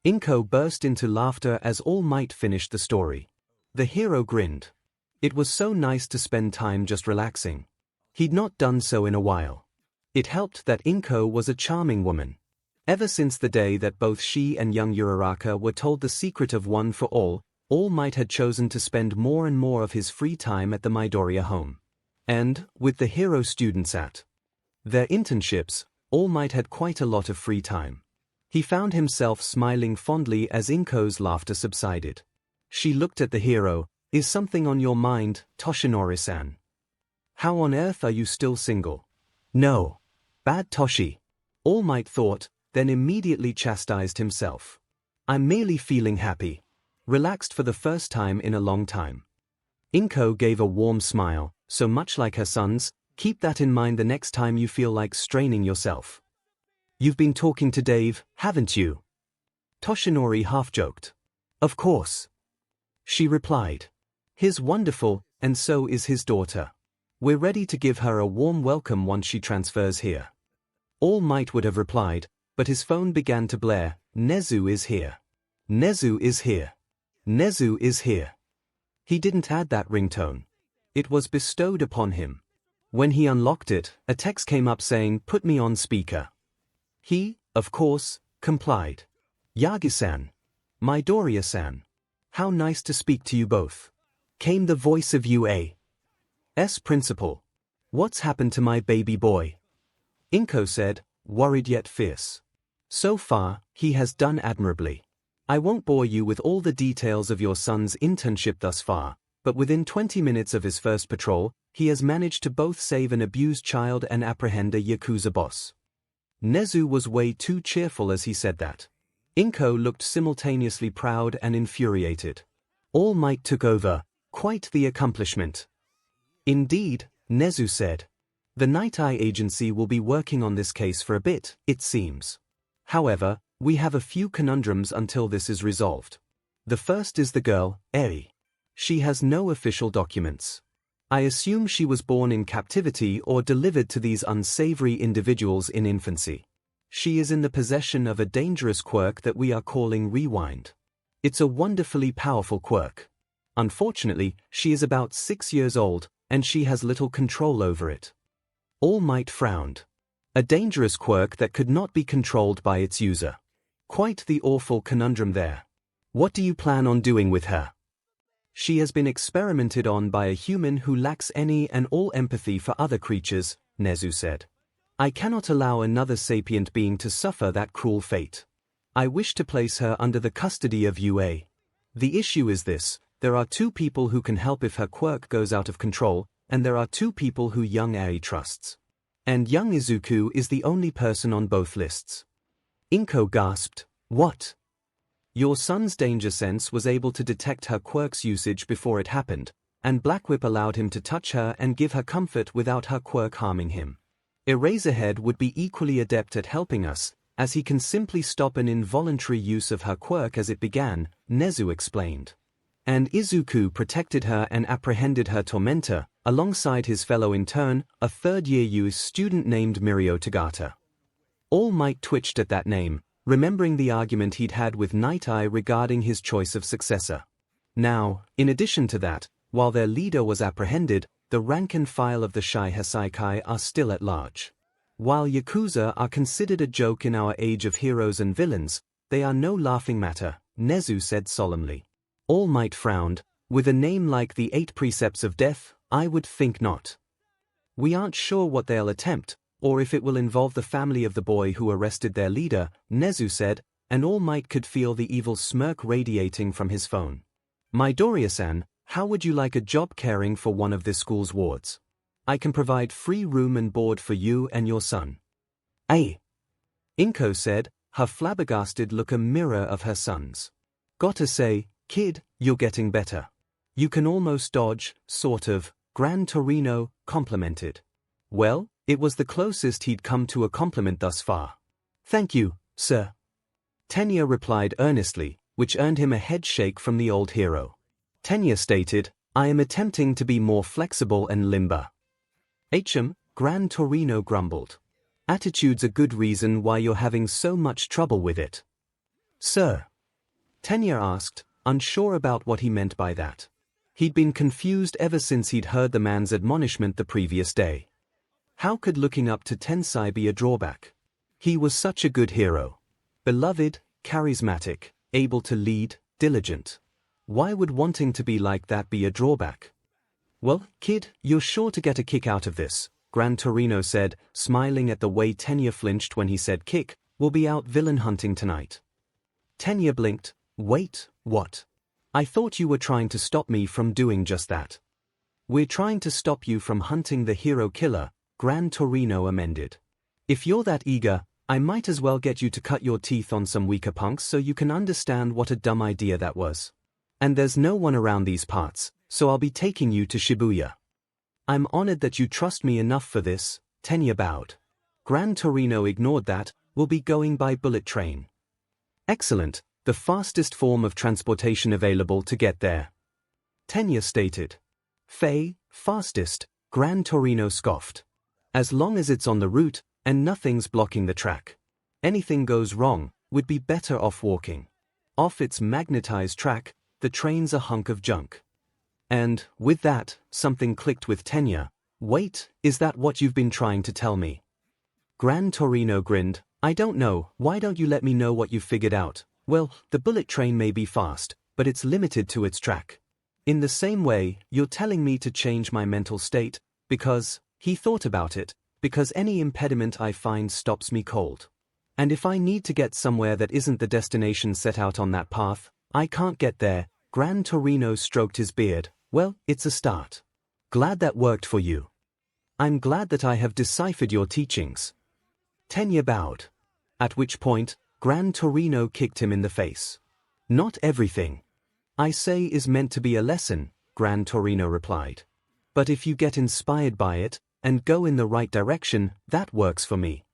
𝐒𝐻𝐲 burst into laughter as All Might finished the story. The hero grinned. It was so nice to spend time just relaxing. He'd not done so in a while. It helped that 𝐒𝐻𝐲 was a charming woman. Ever since the day that both she and young Uraraka were told the secret of One for All Might had chosen to spend more and more of his free time at the Midoriya home. And, with the hero students at their internships, All Might had quite a lot of free time. He found himself smiling fondly as 𝐿𝐻𝐲's laughter subsided. She looked at the hero. Is something on your mind, Toshinori-san? How on earth are you still single? No. Bad Toshi. All Might thought, then immediately chastised himself. I'm merely feeling happy. Relaxed for the first time in a long time. 𝐿𝐻𝐲 gave a warm smile, so much like her son's. Keep that in mind the next time you feel like straining yourself. You've been talking to Dave, haven't you? Toshinori half-joked. Of course. She replied. He's wonderful, and so is his daughter. We're ready to give her a warm welcome once she transfers here. All Might would have replied, but his phone began to blare. Nezu is here. Nezu is here. Nezu is here. He didn't add that ringtone. It was bestowed upon him. When he unlocked it, a text came up saying, "Put me on speaker." He, of course, complied. Yagi-san. Midoriya-san. How nice to speak to you both. Came the voice of UA's principal. What's happened to my baby boy? 𝐿𝐻𝐲 said, worried yet fierce. So far, he has done admirably. I won't bore you with all the details of your son's internship thus far, but within 20 minutes of his first patrol, he has managed to both save an abused child and apprehend a Yakuza boss. Nezu was way too cheerful as he said that. 𝐿𝐻𝐲 looked simultaneously proud and infuriated. All Might took over. Quite the accomplishment. Indeed, Nezu said. The Night Eye Agency will be working on this case for a bit, it seems. However, we have a few conundrums until this is resolved. The first is the girl, 𝐻𝐻𝐲. She has no official documents. I assume she was born in captivity or delivered to these unsavory individuals in infancy. She is in the possession of a dangerous quirk that we are calling Rewind. It's a wonderfully powerful quirk. Unfortunately, she is about 6 years old, and she has little control over it. All Might frowned. A dangerous quirk that could not be controlled by its user. Quite the awful conundrum there. What do you plan on doing with her? She has been experimented on by a human who lacks any and all empathy for other creatures, 𝐻𝐻𝐿 said. I cannot allow another sapient being to suffer that cruel fate. I wish to place her under the custody of UA. The issue is this: there are 2 people who can help if her quirk goes out of control, and there are 2 people who young Ai trusts. And young Izuku is the only person on both lists. Inko gasped, "What?" Your son's danger sense was able to detect her quirk's usage before it happened, and Blackwhip allowed him to touch her and give her comfort without her quirk harming him. Eraserhead would be equally adept at helping us, as he can simply stop an involuntary use of her quirk as it began, 𝐻𝐻𝐿 explained. And Izuku protected her and apprehended her tormentor, alongside his fellow intern, a third-year US student named Mirio Tagata. All Might twitched at that name, remembering the argument he'd had with Night Eye regarding his choice of successor. Now, in addition to that, while their leader was apprehended, the rank and file of the 𝐓𝐻𝐼 Heisaikai are still at large. While Yakuza are considered a joke in our age of heroes and villains, they are no laughing matter, 𝐻𝐻𝐿 said solemnly. All Might frowned. With a name like the 8 Precepts of Death, I would think not. We aren't sure what they'll attempt, or if it will involve the family of the boy who arrested their leader, 𝐻𝐻𝐿 said, and All Might could feel the evil smirk radiating from his phone. Midoriya-san, how would you like a job caring for one of this school's wards? I can provide free room and board for you and your son. Inko said, her flabbergasted look a mirror of her son's. Gotta say, kid, you're getting better. You can almost dodge, sort of, Gran Torino complimented. Well, it was the closest he'd come to a compliment thus far. Thank you, sir. Tenya replied earnestly, which earned him a head shake from the old hero. Tenya stated, I am attempting to be more flexible and limber. Gran Torino grumbled. Attitude's a good reason why you're having so much trouble with it. Sir? Tenya asked, unsure about what he meant by that. He'd been confused ever since he'd heard the man's admonishment the previous day. How could looking up to Tensai be a drawback? He was such a good hero. Beloved, charismatic, able to lead, diligent. Why would wanting to be like that be a drawback? Well, kid, you're sure to get a kick out of this, Gran Torino said, smiling at the way Tenya flinched when he said kick, we'll be out villain hunting tonight. Tenya blinked. Wait, what? I thought you were trying to stop me from doing just that. We're trying to stop you from hunting the hero killer, Gran Torino amended. If you're that eager, I might as well get you to cut your teeth on some weaker punks so you can understand what a dumb idea that was. And there's no one around these parts, so I'll be taking you to Shibuya. I'm honored that you trust me enough for this, Tenya bowed. Gran Torino ignored that, we'll be going by bullet train. Excellent, the fastest form of transportation available to get there. Tenya stated. Fastest, Gran Torino scoffed. As long as it's on the route, and nothing's blocking the track. Anything goes wrong, we'd be better off walking. Off its magnetized track, the train's a hunk of junk. And, with that, something clicked with Tenya. Wait, is that what you've been trying to tell me? Gran Torino grinned. I don't know, why don't you let me know what you've figured out? Well, the bullet train may be fast, but it's limited to its track. In the same way, you're telling me to change my mental state, because, he thought about it, because any impediment I find stops me cold. And if I need to get somewhere that isn't the destination set out on that path, I can't get there. Gran Torino stroked his beard. Well, it's a start. Glad that worked for you. I'm glad that I have deciphered your teachings. Tenya bowed. At which point, Gran Torino kicked him in the face. Not everything I say is meant to be a lesson, Gran Torino replied. But if you get inspired by it, and go in the right direction, that works for me.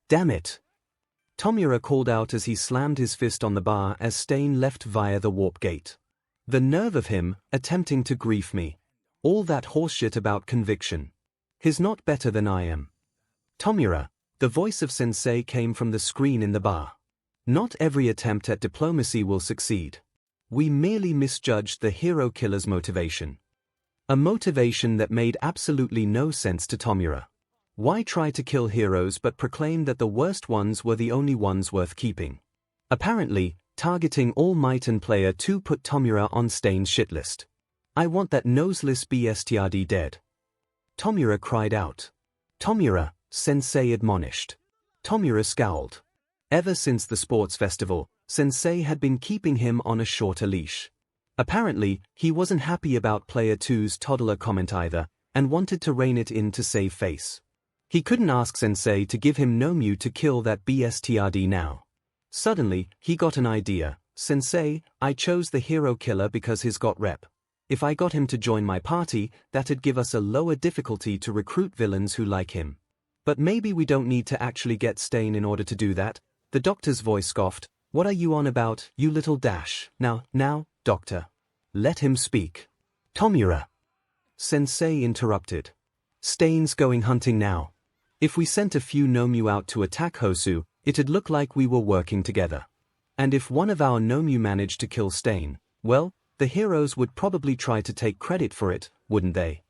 Damn it. Tomura called out as he slammed his fist on the bar as Stain left via the warp gate. The nerve of him, attempting to grief me. All that horseshit about conviction. He's not better than I am. Tomura, the voice of Sensei came from the screen in the bar. Not every attempt at diplomacy will succeed. We merely misjudged the hero killer's motivation. A motivation that made absolutely no sense to Tomura. Why try to kill heroes but proclaim that the worst ones were the only ones worth keeping? Apparently, targeting All Might and Player 2 put Tomura on Stain's shit list. I want that noseless bastard dead. Tomura cried out. Tomura, Sensei admonished. Tomura scowled. Ever since the sports festival, Sensei had been keeping him on a shorter leash. Apparently, he wasn't happy about Player 2's toddler comment either, and wanted to rein it in to save face. He couldn't ask Sensei to give him Nomu to kill that bastard now. Suddenly, he got an idea. Sensei, I chose the hero killer because he's got rep. If I got him to join my party, that'd give us a lower difficulty to recruit villains who like him. But maybe we don't need to actually get Stain in order to do that. The doctor's voice scoffed. What are you on about, you little dash? Now, doctor. Let him speak. Tomura. Sensei interrupted. Stain's going hunting now. If we sent a few Nomu out to attack Hosu, it'd look like we were working together. And if one of our Nomu managed to kill Stain, well, the heroes would probably try to take credit for it, wouldn't they?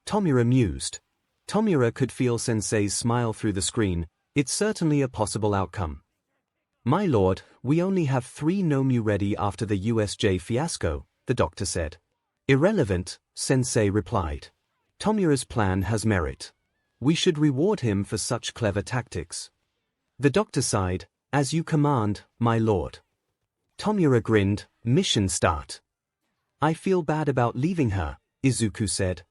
Tomura mused. Tomura could feel Sensei's smile through the screen. It's certainly a possible outcome. My lord, we only have 3 Nomu ready after the USJ fiasco, the doctor said. Irrelevant, Sensei replied. Tomura's plan has merit. We should reward him for such clever tactics. The doctor sighed. As you command, my lord. Tomura grinned. Mission start. I feel bad about leaving her, Izuku said.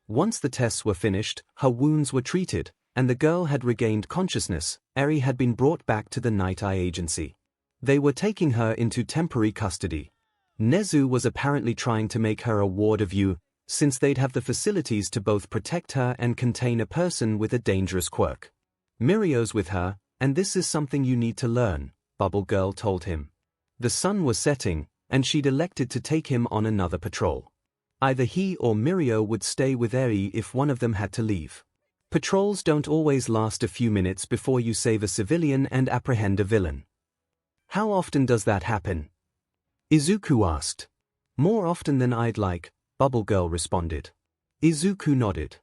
Once the tests were finished, her wounds were treated, and the girl had regained consciousness. Eri had been brought back to the Night Eye Agency. They were taking her into temporary custody. Nezu was apparently trying to make her a ward of you, since they'd have the facilities to both protect her and contain a person with a dangerous quirk. Mirio's with her, and this is something you need to learn, Bubble Girl told him. The sun was setting, and she'd elected to take him on another patrol. Either he or Mirio would stay with Eri if one of them had to leave. Patrols don't always last a few minutes before you save a civilian and apprehend a villain. How often does that happen? Izuku asked. More often than I'd like, Bubble Girl responded. Izuku nodded.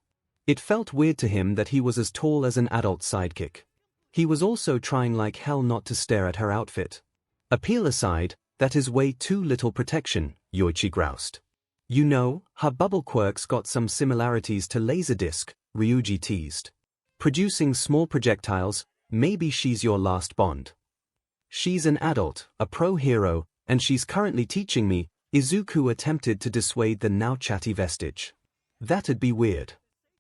It felt weird to him that he was as tall as an adult sidekick. He was also trying like hell not to stare at her outfit. Appeal aside, that is way too little protection, Yoichi groused. You know, her bubble quirk's got some similarities to Laserdisc, Ryuji teased. Producing small projectiles, maybe she's your last bond. She's an adult, a pro hero, and she's currently teaching me. Izuku attempted to dissuade the now chatty Vestige. That'd be weird.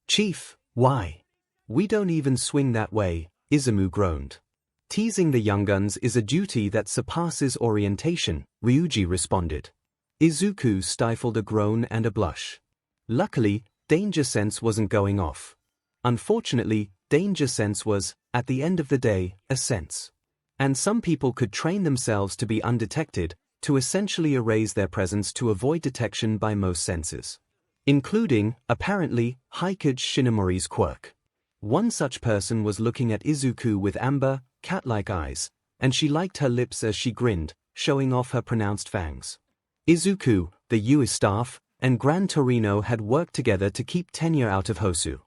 Chief, why? We don't even swing that way, Izumu groaned. Teasing the young guns is a duty that surpasses orientation, Ryuji responded. Izuku stifled a groan and a blush. Luckily, danger sense wasn't going off. Unfortunately, danger sense was, at the end of the day, a sense. And some people could train themselves to be undetected, to essentially erase their presence to avoid detection by most senses. Including, apparently, Hikage Shinomori's quirk. One such person was looking at Izuku with amber, cat-like eyes, and she liked her lips as she grinned, showing off her pronounced fangs. Izuku, the US staff, and Gran Torino had worked together to keep Tenya out of Hosu.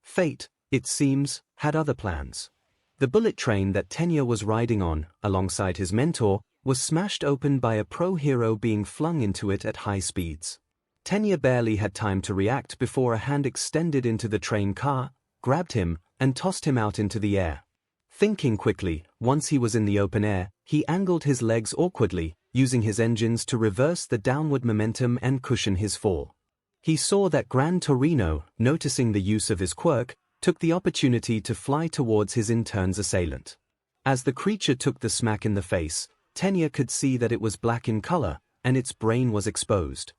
Fate, it seems, had other plans. The bullet train that Tenya was riding on, alongside his mentor, was smashed open by a pro-hero being flung into it at high speeds. Tenya barely had time to react before a hand extended into the train car, grabbed him, and tossed him out into the air. Thinking quickly, once he was in the open air, he angled his legs awkwardly, using his engines to reverse the downward momentum and cushion his fall. He saw that Gran Torino, noticing the use of his quirk, took the opportunity to fly towards his intern's assailant. As the creature took the smack in the face, Tenya could see that it was black in color, and its brain was exposed.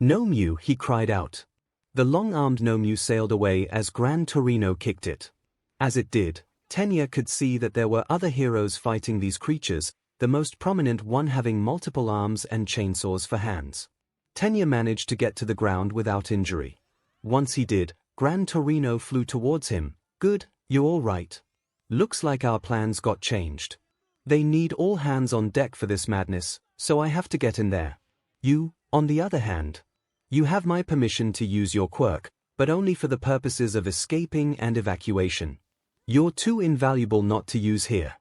"Nomu!" he cried out. The long-armed Nomu sailed away as Gran Torino kicked it. As it did, Tenya could see that there were other heroes fighting these creatures, the most prominent one having multiple arms and chainsaws for hands. Tenya managed to get to the ground without injury. Once he did, Gran Torino flew towards him. "Good, you're all right. Looks like our plans got changed. They need all hands on deck for this madness, so I have to get in there." You, on the other hand. You have my permission to use your quirk, but only for the purposes of escaping and evacuation. You're too invaluable not to use here.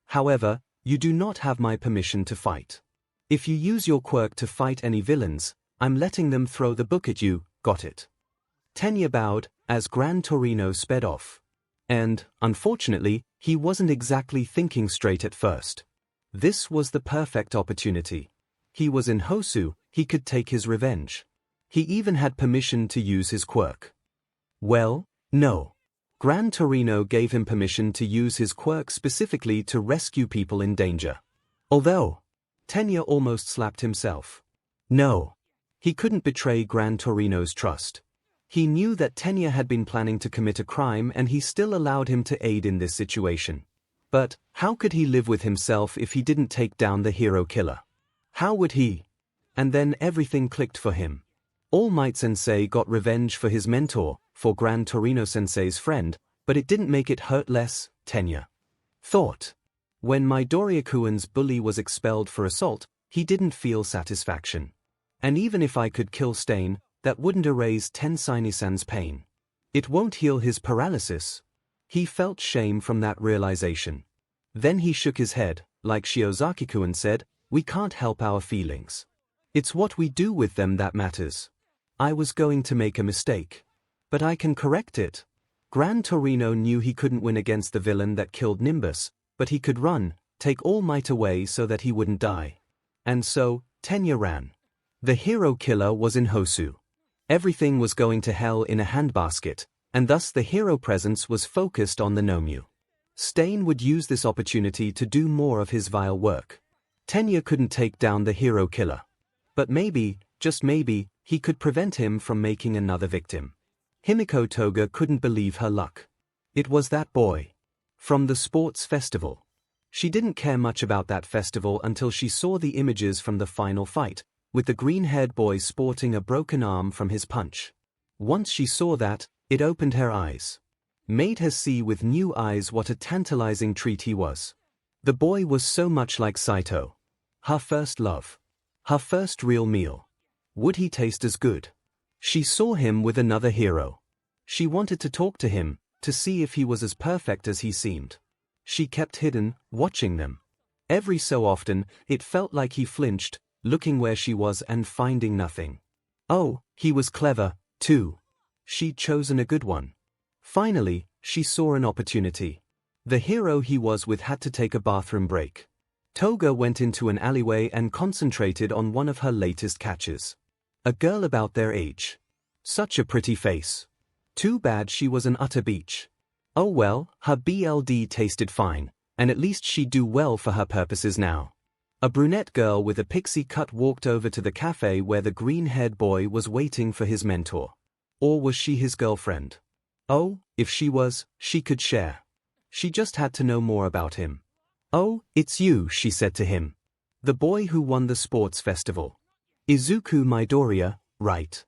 However, you do not have my permission to fight. If you use your quirk to fight any villains, I'm letting them throw the book at you, got it? Tenya bowed, as Gran Torino sped off. And, unfortunately, he wasn't exactly thinking straight at first. This was the perfect opportunity. He was in Hosu, he could take his revenge. He even had permission to use his quirk. Well, no. Gran Torino gave him permission to use his quirk specifically to rescue people in danger. Although, Tenya almost slapped himself. No. He couldn't betray Gran Torino's trust. He knew that Tenya had been planning to commit a crime and he still allowed him to aid in this situation. But, how could he live with himself if he didn't take down the hero killer? How would he? And then everything clicked for him. All Might Sensei got revenge for his mentor, for Gran Torino Sensei's friend, but it didn't make it hurt less, Tenya thought. When Midoriya-kuen's bully was expelled for assault, he didn't feel satisfaction. And even if I could kill Stain, that wouldn't erase Tenshinii-san's pain. It won't heal his paralysis. He felt shame from that realization. Then he shook his head, like Shiozaki-kun said, we can't help our feelings. It's what we do with them that matters. I was going to make a mistake. But I can correct it. Gran Torino knew he couldn't win against the villain that killed Nimbus, but he could run, take All Might away so that he wouldn't die. And so, Tenya ran. The hero killer was in Hosu. Everything was going to hell in a handbasket, and thus the hero presence was focused on the Nomu. Stain would use this opportunity to do more of his vile work. Tenya couldn't take down the hero killer. But maybe, just maybe, he could prevent him from making another victim. Himiko Toga couldn't believe her luck. It was that boy. From the sports festival. She didn't care much about that festival until she saw the images from the final fight, with the green-haired boy sporting a broken arm from his punch. Once she saw that, it opened her eyes. Made her see with new eyes what a tantalizing treat he was. The boy was so much like Saito. Her first love. Her first real meal. Would he taste as good? She saw him with another hero. She wanted to talk to him, to see if he was as perfect as he seemed. She kept hidden, watching them. Every so often, it felt like he flinched, looking where she was and finding nothing. Oh, he was clever, too. She'd chosen a good one. Finally, she saw an opportunity. The hero he was with had to take a bathroom break. Toga went into an alleyway and concentrated on one of her latest catches. A girl about their age. Such a pretty face. Too bad she was an utter beach. Oh well, her BLD tasted fine, and at least she'd do well for her purposes now. A brunette girl with a pixie cut walked over to the cafe where the green-haired boy was waiting for his mentor. Or was she his girlfriend? Oh, if she was, she could share. She just had to know more about him. Oh, it's you, she said to him. The boy who won the sports festival. Izuku Midoriya, right?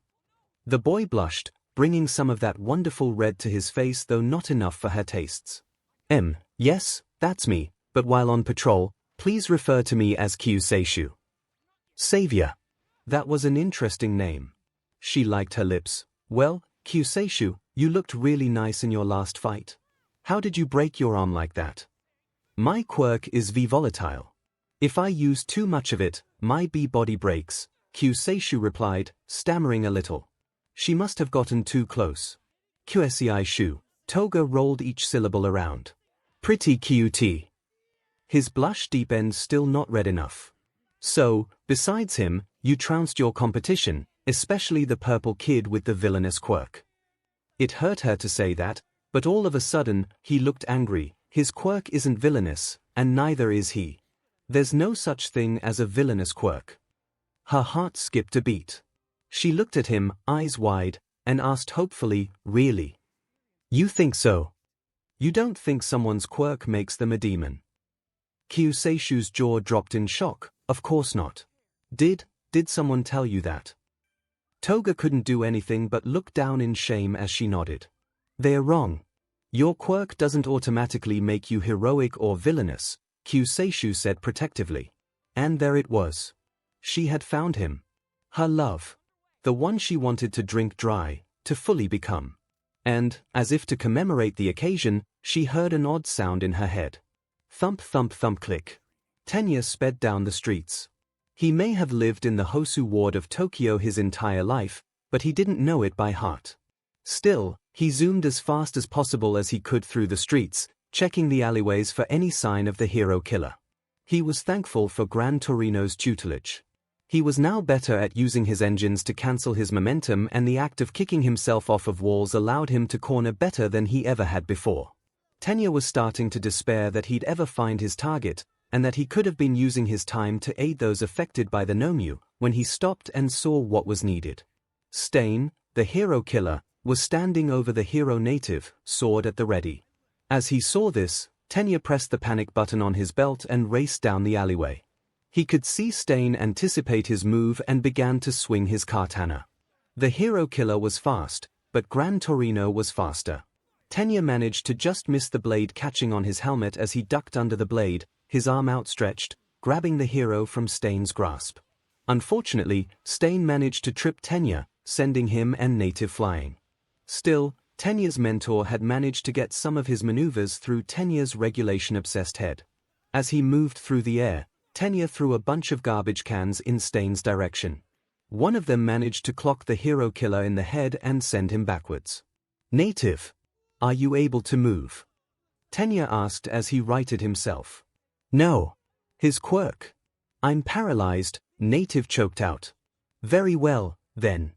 The boy blushed, bringing some of that wonderful red to his face though not enough for her tastes. Yes, that's me, but while on patrol, please refer to me as 𝐒𝐲. Savior. That was an interesting name. She liked her lips. Well, 𝐒𝐲, you looked really nice in your last fight. How did you break your arm like that? My quirk is V-volatile. If I use too much of it, my B-body breaks, 𝐒𝐲 replied, stammering a little. She must have gotten too close. 𝐒𝐲. Toga rolled each syllable around. Pretty cute. His blush deepened, still not red enough. So, besides him, you trounced your competition, especially the purple kid with the villainous quirk. It hurt her to say that, but all of a sudden, he looked angry. His quirk isn't villainous, and neither is he. There's no such thing as a villainous quirk. Her heart skipped a beat. She looked at him, eyes wide, and asked hopefully, really? You think so? You don't think someone's quirk makes them a demon? 𝐒𝐲's jaw dropped in shock. Of course not. Did someone tell you that? Toga couldn't do anything but look down in shame as she nodded. They're wrong. Your quirk doesn't automatically make you heroic or villainous, 𝐒𝐲 said protectively. And there it was. She had found him. Her love. The one she wanted to drink dry, to fully become. And, as if to commemorate the occasion, she heard an odd sound in her head. Thump thump thump click. Tenya sped down the streets. He may have lived in the Hosu ward of Tokyo his entire life, but he didn't know it by heart. Still, he zoomed as fast as possible as he could through the streets, checking the alleyways for any sign of the hero killer. He was thankful for Gran Torino's tutelage. He was now better at using his engines to cancel his momentum, and the act of kicking himself off of walls allowed him to corner better than he ever had before. Tenya was starting to despair that he'd ever find his target, and that he could have been using his time to aid those affected by the Nomu, when he stopped and saw what was needed. Stain, the hero killer, was standing over the hero native, sword at the ready. As he saw this, Tenya pressed the panic button on his belt and raced down the alleyway. He could see Stain anticipate his move and began to swing his katana. The hero killer was fast, but Gran Torino was faster. Tenya managed to just miss the blade catching on his helmet as he ducked under the blade, his arm outstretched, grabbing the hero from Stain's grasp. Unfortunately, Stain managed to trip Tenya, sending him and native flying. Still, Tenya's mentor had managed to get some of his maneuvers through Tenya's regulation-obsessed head. As he moved through the air, Tenya threw a bunch of garbage cans in Stain's direction. One of them managed to clock the hero killer in the head and send him backwards. "Native, are you able to move?" Tenya asked as he righted himself. "No." His quirk. "I'm paralyzed," Native choked out. "Very well, then,"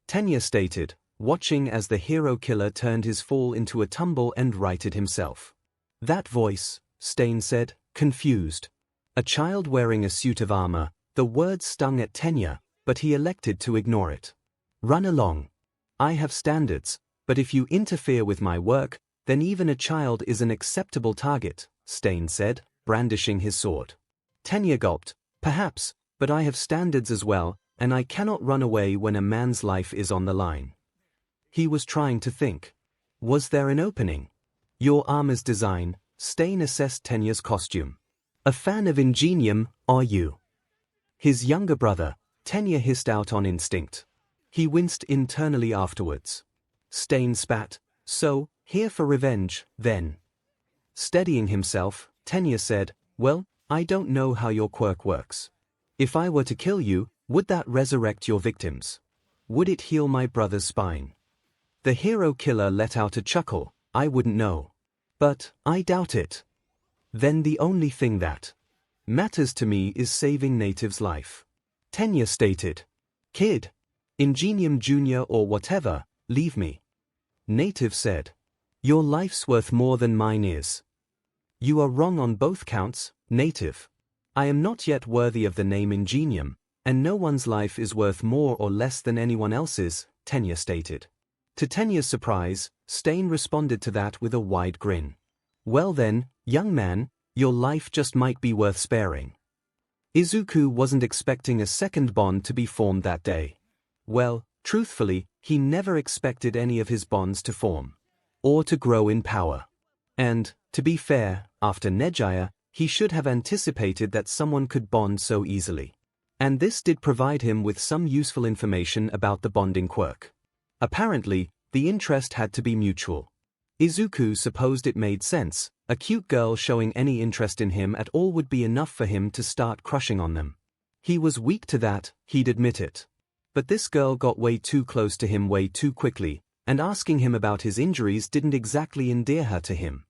Tenya stated, watching as the hero killer turned his fall into a tumble and righted himself. "That voice," Stain said, confused. A child wearing a suit of armor. The words stung at Tenya, but he elected to ignore it. "Run along. I have standards, but if you interfere with my work, then even a child is an acceptable target," Stain said, brandishing his sword. Tenya gulped. "Perhaps, but I have standards as well, and I cannot run away when a man's life is on the line." He was trying to think. Was there an opening? "Your armor's design," Stain assessed Tenya's costume. "A fan of Ingenium, are you?" His younger brother, Tenya hissed out on instinct. He winced internally afterwards. Stain spat. "So, here for revenge, then?" Steadying himself, Tenya said, "Well, I don't know how your quirk works. If I were to kill you, would that resurrect your victims? Would it heal my brother's spine?" The hero killer let out a chuckle. "I wouldn't know. But, I doubt it. Then the only thing that matters to me is saving Native's life," Tenya stated. "Kid. Ingenium Jr. or whatever, leave me." Native said. "Your life's worth more than mine is." "You are wrong on both counts, Native. I am not yet worthy of the name Ingenium, and no one's life is worth more or less than anyone else's," Tenya stated. To Tenya's surprise, Stain responded to that with a wide grin. "Well then, young man, your life just might be worth sparing." Izuku wasn't expecting a second bond to be formed that day. Well, truthfully, he never expected any of his bonds to form. Or to grow in power. And, to be fair, after Nejaya, he should have anticipated that someone could bond so easily. And this did provide him with some useful information about the bonding quirk. Apparently, the interest had to be mutual. Izuku supposed it made sense. A cute girl showing any interest in him at all would be enough for him to start crushing on them. He was weak to that, he'd admit it. But this girl got way too close to him way too quickly, and asking him about his injuries didn't exactly endear her to him.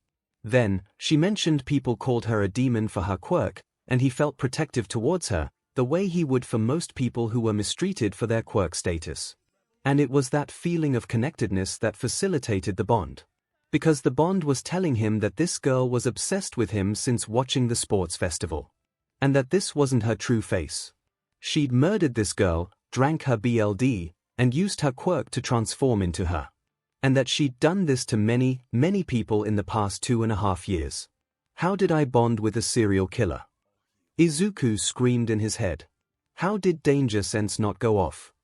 Then, she mentioned people called her a demon for her quirk, and he felt protective towards her, the way he would for most people who were mistreated for their quirk status. And it was that feeling of connectedness that facilitated the bond. Because the bond was telling him that this girl was obsessed with him since watching the sports festival. And that this wasn't her true face. She'd murdered this girl, drank her BLD, and used her quirk to transform into her. And that she'd done this to many, many people in the past 2.5 years. How did I bond with a serial killer? Izuku screamed in his head. How did danger sense not go off?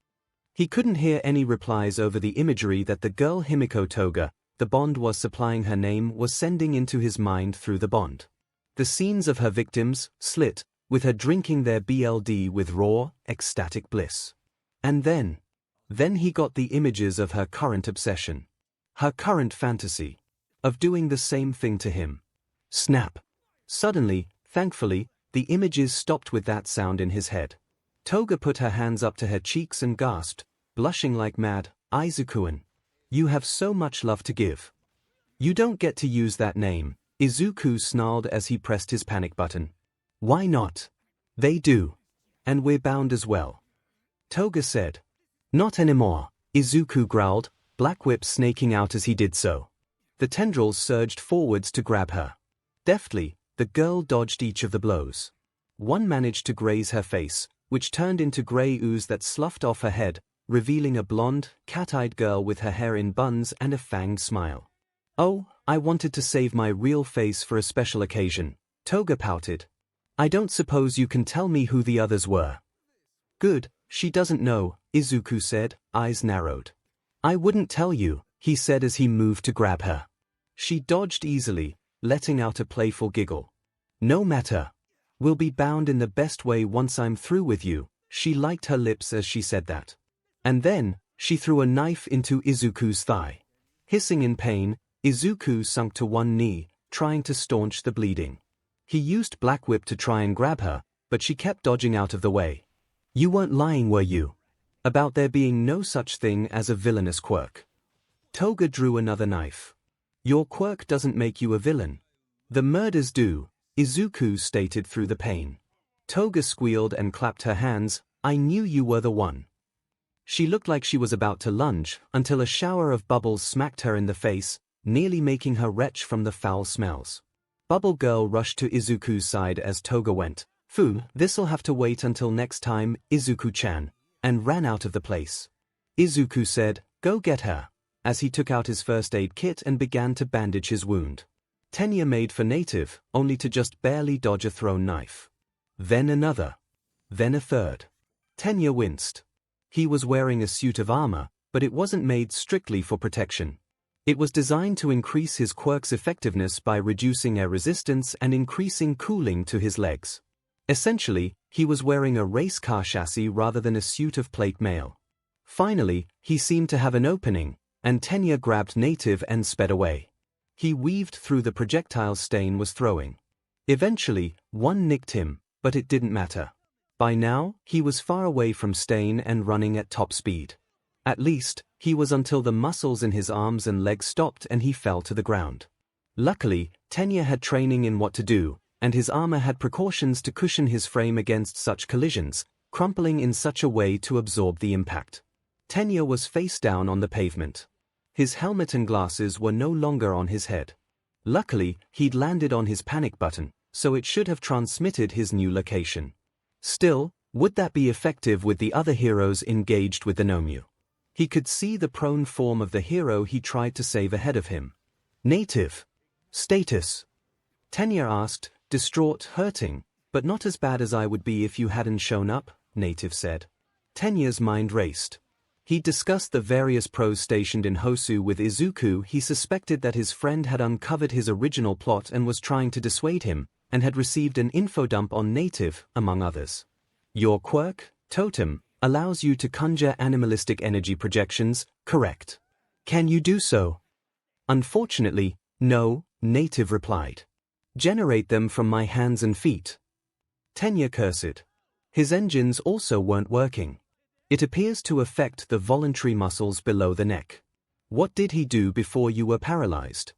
He couldn't hear any replies over the imagery that the girl Himiko Toga, the bond was supplying her name, was sending into his mind through the bond. The scenes of her victims, slit, with her drinking their BLD with raw, ecstatic bliss. And then he got the images of her current obsession. Her current fantasy. Of doing the same thing to him. Snap. Suddenly, thankfully, the images stopped with that sound in his head. Toga put her hands up to her cheeks and gasped, blushing like mad, "Izuku-an. You have so much love to give." "You don't get to use that name," Izuku snarled as he pressed his panic button. "Why not?" "They do. And we're bound as well," Toga said. "Not anymore," Izuku growled, black whip snaking out as he did so. The tendrils surged forwards to grab her. Deftly, the girl dodged each of the blows. One managed to graze her face, which turned into gray ooze that sloughed off her head, revealing a blonde, cat-eyed girl with her hair in buns and a fanged smile. "Oh, I wanted to save my real face for a special occasion," Toga pouted. "I don't suppose you can tell me who the others were." "Good, she doesn't know," Izuku said, eyes narrowed. "I wouldn't tell you," he said as he moved to grab her. She dodged easily, letting out a playful giggle. "No matter. We'll be bound in the best way once I'm through with you," she liked her lips as she said that. And then, she threw a knife into Izuku's thigh. Hissing in pain, Izuku sunk to one knee, trying to staunch the bleeding. He used Black Whip to try and grab her, but she kept dodging out of the way. "You weren't lying, were you? About there being no such thing as a villainous quirk?" Toga drew another knife. "Your quirk doesn't make you a villain. The murders do," Izuku stated through the pain. Toga squealed and clapped her hands. "I knew you were the one." She looked like she was about to lunge, until a shower of bubbles smacked her in the face, nearly making her retch from the foul smells. Bubble Girl rushed to Izuku's side as Toga went, "Phew, this'll have to wait until next time, Izuku-chan," and ran out of the place. Izuku said, "Go get her," as he took out his first aid kit and began to bandage his wound. Tenya made for native, only to just barely dodge a thrown knife. Then another. Then a third. Tenya winced. He was wearing a suit of armor, but it wasn't made strictly for protection. It was designed to increase his quirk's effectiveness by reducing air resistance and increasing cooling to his legs. Essentially, he was wearing a race car chassis rather than a suit of plate mail. Finally, he seemed to have an opening, and Tenya grabbed native and sped away. He weaved through the projectile Stain was throwing. Eventually, one nicked him, but it didn't matter. By now, he was far away from Stain and running at top speed. At least, he was until the muscles in his arms and legs stopped and he fell to the ground. Luckily, Tenya had training in what to do, and his armor had precautions to cushion his frame against such collisions, crumpling in such a way to absorb the impact. Tenya was face down on the pavement. His helmet and glasses were no longer on his head. Luckily, he'd landed on his panic button, so it should have transmitted his new location. Still, would that be effective with the other heroes engaged with the Nomu? He could see the prone form of the hero he tried to save ahead of him. "Native. Status?" Tenya asked, distraught, hurting, "But not as bad as I would be if you hadn't shown up," Native said. Tenya's mind raced. He discussed the various pros stationed in Hosu with Izuku. He suspected that his friend had uncovered his original plot and was trying to dissuade him, and had received an info dump on Native, among others. "Your quirk, Totem, allows you to conjure animalistic energy projections, correct? Can you do so?" "Unfortunately, no," Native replied. "Generate them from my hands and feet." Tenya cursed. His engines also weren't working. "It appears to affect the voluntary muscles below the neck. What did he do before you were paralyzed?"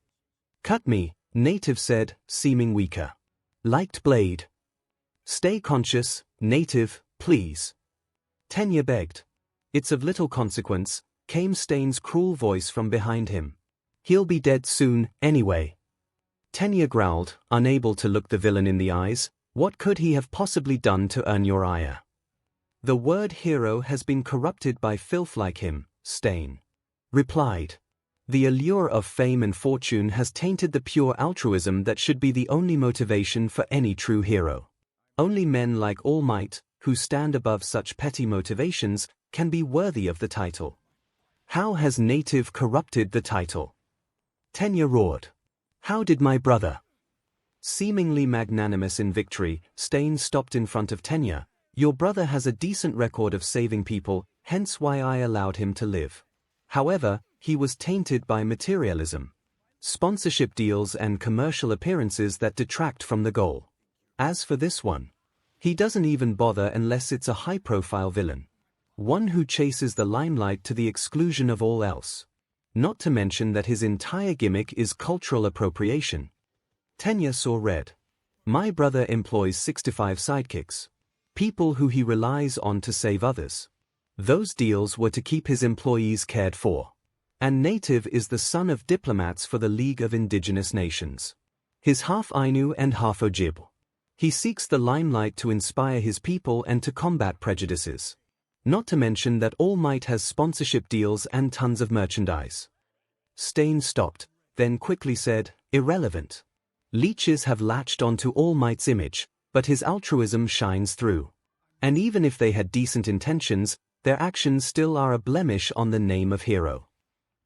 "Cut me," Native said, seeming weaker. "Liked blade." "Stay conscious, Native, please," Tenya begged. "It's of little consequence," came Stain's cruel voice from behind him. "He'll be dead soon, anyway." Tenya growled, unable to look the villain in the eyes. "What could he have possibly done to earn your ire?" "The word hero has been corrupted by filth like him," Stain replied. "The allure of fame and fortune has tainted the pure altruism that should be the only motivation for any true hero. Only men like All Might, who stand above such petty motivations, can be worthy of the title." "How has Native corrupted the title?" Tenya roared. "How did my brother?" Seemingly magnanimous in victory, Stain stopped in front of Tenya. "Your brother has a decent record of saving people, hence why I allowed him to live. However, he was tainted by materialism, sponsorship deals and commercial appearances that detract from the goal. As for this one, he doesn't even bother unless it's a high-profile villain, one who chases the limelight to the exclusion of all else. Not to mention that his entire gimmick is cultural appropriation. Tenya saw red. My brother employs 65 sidekicks, people who he relies on to save others. Those deals were to keep his employees cared for. And Native is the son of diplomats for the League of Indigenous Nations. He's half Ainu and half Ojibwe. He seeks the limelight to inspire his people and to combat prejudices. Not to mention that All Might has sponsorship deals and tons of merchandise. Stain stopped, then quickly said, irrelevant. Leeches have latched onto All Might's image, but his altruism shines through. And even if they had decent intentions, their actions still are a blemish on the name of hero.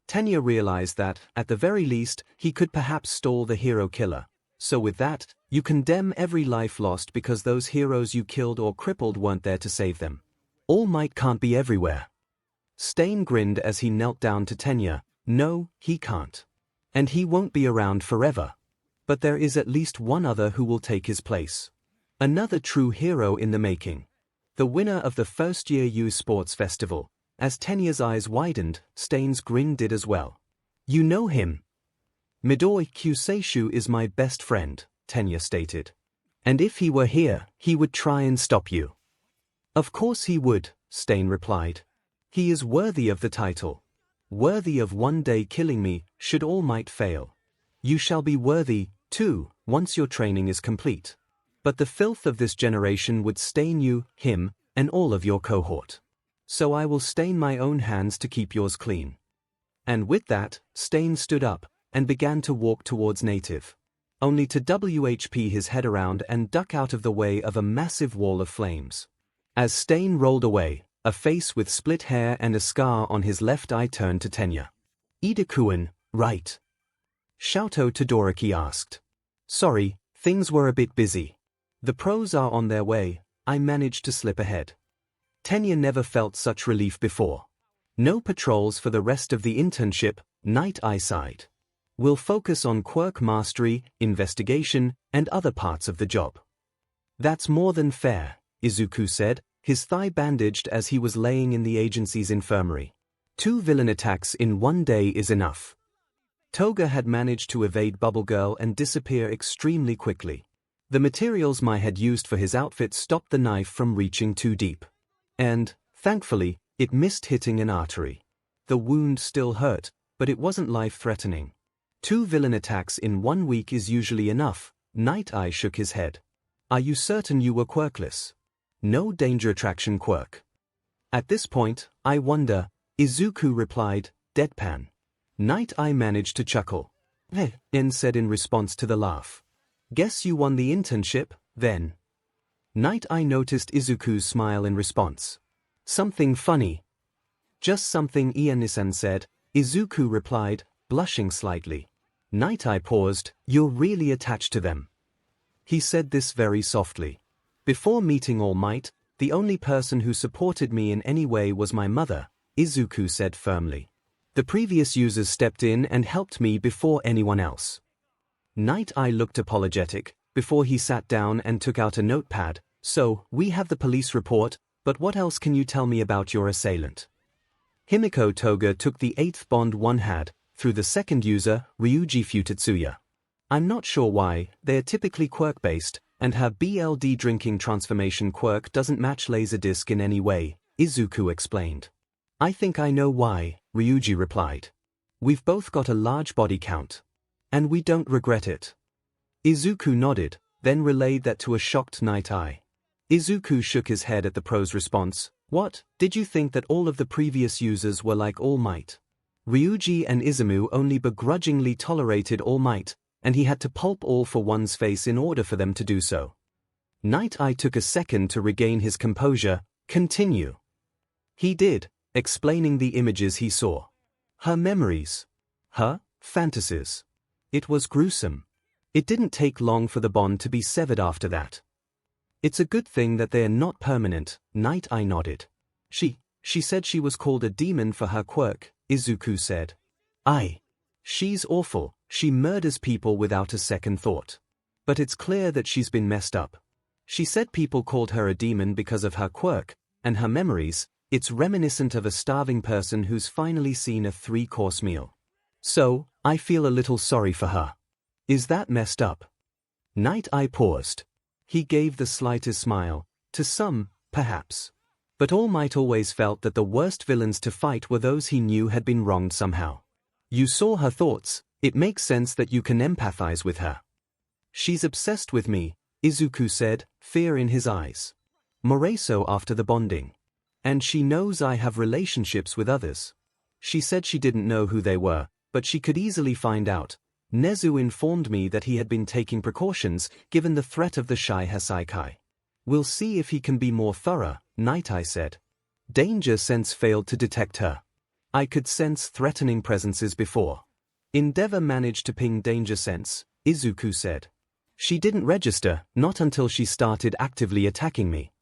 Tenya realized that, at the very least, he could perhaps stall the hero killer. So with that, you condemn every life lost because those heroes you killed or crippled weren't there to save them. All Might can't be everywhere. Stain grinned as he knelt down to Tenya. No, he can't. And he won't be around forever. But there is at least one other who will take his place. Another true hero in the making. The winner of the first year U Sports Festival. As Tenya's eyes widened, Stain's grin did as well. You know him. Midoriya Izuku is my best friend, Tenya stated. And if he were here, he would try and stop you. Of course he would, Stain replied. He is worthy of the title. Worthy of one day killing me, should All Might fail. You shall be worthy, too, once your training is complete. But the filth of this generation would stain you, him, and all of your cohort. So I will stain my own hands to keep yours clean. And with that, Stain stood up, and began to walk towards Native. Only to WHP his head around and duck out of the way of a massive wall of flames. As Stain rolled away, a face with split hair and a scar on his left eye turned to Tenya. Deku, right? Xiaotou Todoroki asked. Sorry, things were a bit busy. The pros are on their way, I managed to slip ahead. Tenya never felt such relief before. No patrols for the rest of the internship, Night Eye sighed. We'll focus on quirk mastery, investigation, and other parts of the job. That's more than fair, Izuku said, his thigh bandaged as he was laying in the agency's infirmary. 2 villain attacks in one day is enough. Toga had managed to evade Bubble Girl and disappear extremely quickly. The materials Mai had used for his outfit stopped the knife from reaching too deep. And, thankfully, it missed hitting an artery. The wound still hurt, but it wasn't life-threatening. 2 villain attacks in 1 week is usually enough. Night Eye shook his head. Are you certain you were quirkless? No danger attraction quirk. At this point, I wonder, Izuku replied, deadpan. Night Eye managed to chuckle. En said in response to the laugh. Guess you won the internship, then. Night Eye noticed Izuku's smile in response. Something funny. Just something Ian-san said, Izuku replied, blushing slightly. Night Eye paused. You're really attached to them. He said this very softly. Before meeting All Might, the only person who supported me in any way was my mother, Izuku said firmly. The previous users stepped in and helped me before anyone else. Night Eye looked apologetic, before he sat down and took out a notepad. So, we have the police report, but what else can you tell me about your assailant? Himiko Toga took the 8th bond one had, through the second user, Ryuji Futetsuya. I'm not sure why, they are typically quirk-based, and her BLD drinking transformation quirk doesn't match Laserdisc in any way, Izuku explained. I think I know why, Ryuji replied. We've both got a large body count. And we don't regret it. Izuku nodded, then relayed that to a shocked Night Eye. Izuku shook his head at the pro's response. What, did you think that all of the previous users were like All Might? Ryuji and Izumu only begrudgingly tolerated All Might, and he had to pulp all for one's face in order for them to do so. Night Eye took a second to regain his composure. Continue. He did, explaining the images he saw. Her memories. Her fantasies. It was gruesome. It didn't take long for the bond to be severed after that. It's a good thing that they are not permanent, Night Eye nodded. She She said she was called a demon for her quirk, Izuku said. She's awful, she murders people without a second thought. But it's clear that she's been messed up. She said people called her a demon because of her quirk, and her memories. It's reminiscent of a starving person who's finally seen a 3-course meal. So, I feel a little sorry for her. Is that messed up? Night Eye paused. He gave the slightest smile. To some, perhaps. But All Might always felt that the worst villains to fight were those he knew had been wronged somehow. You saw her thoughts, it makes sense that you can empathize with her. She's obsessed with me, Izuku said, fear in his eyes. More so after the bonding. And she knows I have relationships with others. She said she didn't know who they were, but she could easily find out. Nezu informed me that he had been taking precautions, given the threat of the 𝐒𝐻𝐸. We'll see if he can be more thorough, Night Eye said. Danger sense failed to detect her. I could sense threatening presences before. Endeavor managed to ping danger sense, Izuku said. She didn't register, not until she started actively attacking me.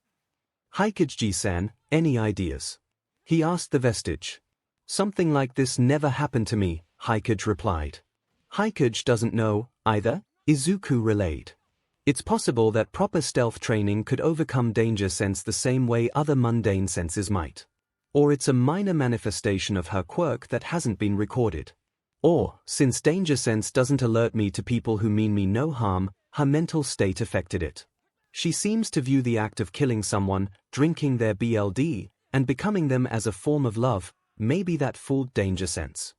𝐒𝐻𝐸-san, any ideas? He asked the Vestige. Something like this never happened to me, 𝐒𝐻𝐸 replied. 𝐒𝐻𝐸 doesn't know, either, Izuku relayed. It's possible that proper stealth training could overcome danger sense the same way other mundane senses might. Or it's a minor manifestation of her quirk that hasn't been recorded. Or, since danger sense doesn't alert me to people who mean me no harm, her mental state affected it. She seems to view the act of killing someone, drinking their BLD, and becoming them as a form of love. Maybe that fooled danger sense.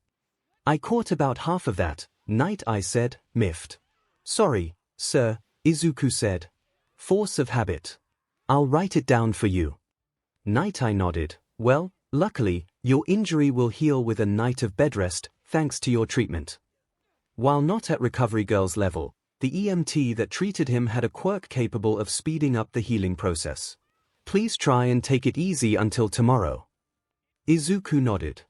I caught about half of that, Night Eye said, miffed. Sorry, sir, Izuku said. Force of habit. I'll write it down for you. Night Eye nodded. Well, luckily, your injury will heal with a night of bed rest, thanks to your treatment. While not at Recovery Girl's level, the EMT that treated him had a quirk capable of speeding up the healing process. Please try and take it easy until tomorrow. Izuku nodded.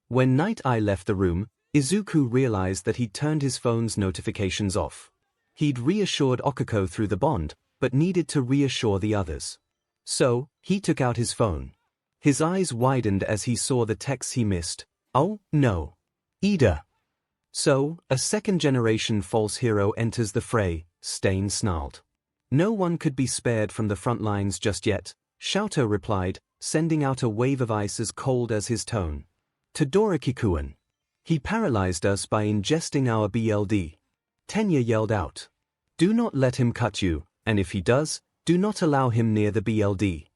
When Night Eye left the room, Izuku realized that he'd turned his phone's notifications off. He'd reassured Okako through the bond, but needed to reassure the others. So, he took out his phone. His eyes widened as he saw the texts he missed. Oh, no. Ida. So, a second-generation false hero enters the fray, Stain snarled. No one could be spared from the front lines just yet, Xiaotou replied, sending out a wave of ice as cold as his tone. Todoroki-kun. He paralyzed us by ingesting our BLD. Tenya yelled out. Do not let him cut you, and if he does, do not allow him near the BLD.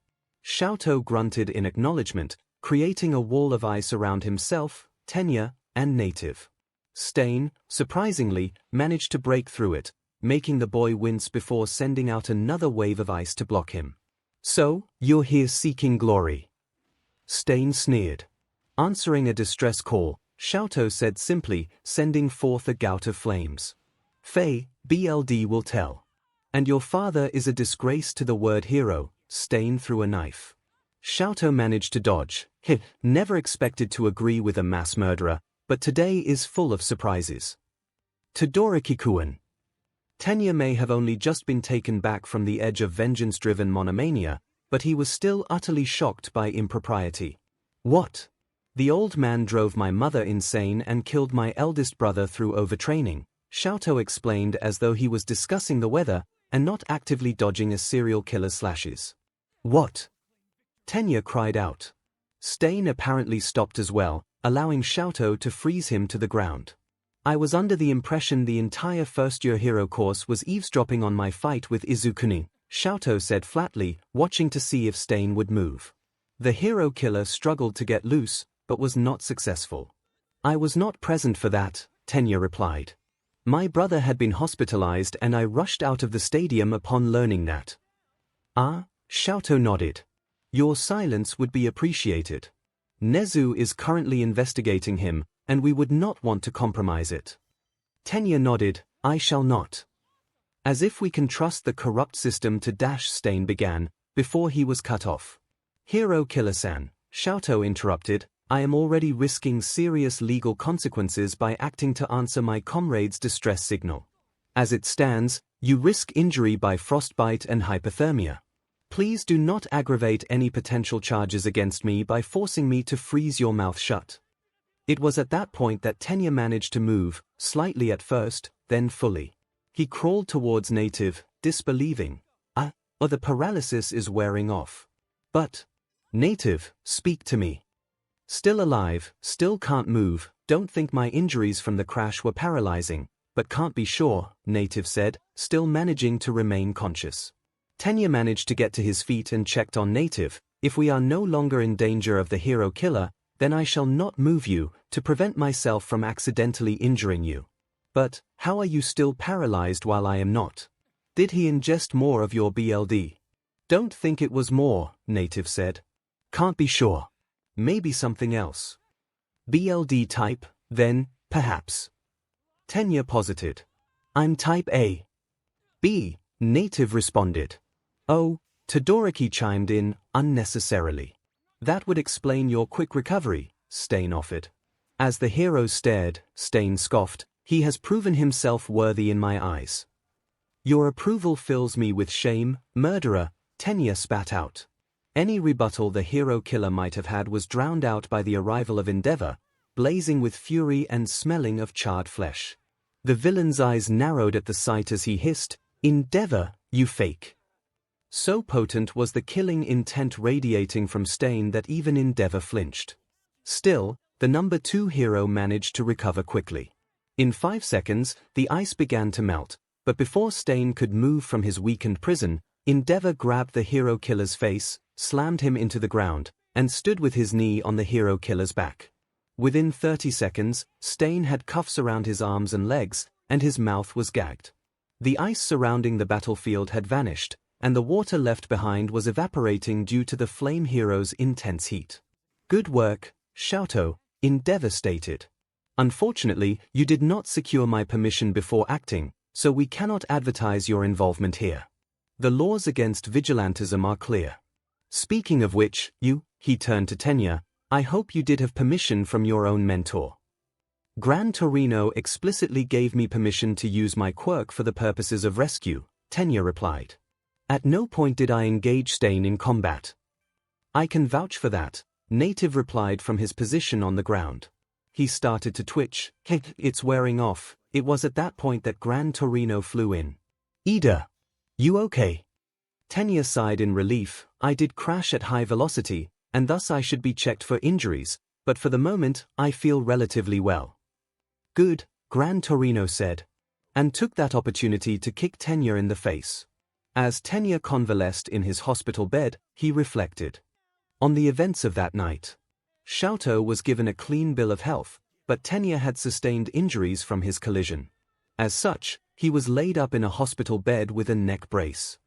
Xiaotou grunted in acknowledgement, creating a wall of ice around himself, Tenya, and Native. Stain, surprisingly, managed to break through it, making the boy wince before sending out another wave of ice to block him. So, you're here seeking glory? Stain sneered. Answering a distress call, Xiaotou said simply, sending forth a gout of flames. Fei, BLD will tell. And your father is a disgrace to the word hero, Stain threw a knife. Xiaotou managed to dodge. Never expected to agree with a mass murderer, but today is full of surprises. Todoroki-kun. Tenya may have only just been taken back from the edge of vengeance-driven monomania, but he was still utterly shocked by impropriety. What? The old man drove my mother insane and killed my eldest brother through overtraining, Xiaotou explained as though he was discussing the weather and not actively dodging a serial killer's slashes. What? Tenya cried out. Stain apparently stopped as well, allowing Xiaotou to freeze him to the ground. I was under the impression the entire first-year hero course was eavesdropping on my fight with Izuku, Xiaotou said flatly, watching to see if Stain would move. The hero killer struggled to get loose, but was not successful. I was not present for that, Tenya replied. My brother had been hospitalized and I rushed out of the stadium upon learning that. Ah, Xiaotou nodded. Your silence would be appreciated. Nezu is currently investigating him, and we would not want to compromise it. Tenya nodded, I shall not. As if we can trust the corrupt system to dash Stain began, before he was cut off. Hero Killer-san, Xiaotou interrupted, I am already risking serious legal consequences by acting to answer my comrade's distress signal. As it stands, you risk injury by frostbite and hypothermia. Please do not aggravate any potential charges against me by forcing me to freeze your mouth shut. It was at that point that Tenya managed to move, slightly at first, then fully. He crawled towards Native, disbelieving. Or the paralysis is wearing off. But, Native, speak to me. Still alive, still can't move, don't think my injuries from the crash were paralyzing, but can't be sure, Native said, still managing to remain conscious. Tenya managed to get to his feet and checked on Native. If we are no longer in danger of the hero killer, then I shall not move you, to prevent myself from accidentally injuring you. But, how are you still paralyzed while I am not? Did he ingest more of your BLD? Don't think it was more, Native said. Can't be sure. Maybe something else. BLD type, then, perhaps. Tenya posited. I'm type A. B, Native responded. Oh, Todoroki chimed in, unnecessarily. That would explain your quick recovery, Stain offered. As the hero stared, Stain scoffed, he has proven himself worthy in my eyes. Your approval fills me with shame, murderer, Tenya spat out. Any rebuttal the hero killer might have had was drowned out by the arrival of Endeavor, blazing with fury and smelling of charred flesh. The villain's eyes narrowed at the sight as he hissed, Endeavor, you fake. So potent was the killing intent radiating from Stain that even Endeavor flinched. Still, the number 2 hero managed to recover quickly. In 5 seconds, the ice began to melt, but before Stain could move from his weakened prison, Endeavor grabbed the hero killer's face, slammed him into the ground, and stood with his knee on the hero killer's back. Within 30 seconds, Stain had cuffs around his arms and legs, and his mouth was gagged. The ice surrounding the battlefield had vanished, and the water left behind was evaporating due to the flame hero's intense heat. Good work, Xiaotou, Endeavor stated. Unfortunately, you did not secure my permission before acting, so we cannot advertise your involvement here. The laws against vigilantism are clear. Speaking of which, he turned to Tenya, I hope you did have permission from your own mentor. Gran Torino explicitly gave me permission to use my quirk for the purposes of rescue, Tenya replied. At no point did I engage Stain in combat. I can vouch for that, Native replied from his position on the ground. He started to twitch. It's wearing off. It was at that point that Gran Torino flew in. Ida, you okay? Tenya sighed in relief. I did crash at high velocity, and thus I should be checked for injuries, but for the moment, I feel relatively well. Good, Gran Torino said, and took that opportunity to kick Tenya in the face. As Tenya convalesced in his hospital bed, he reflected on the events of that night. Xiaotou was given a clean bill of health, but Tenya had sustained injuries from his collision. As such, he was laid up in a hospital bed with a neck brace.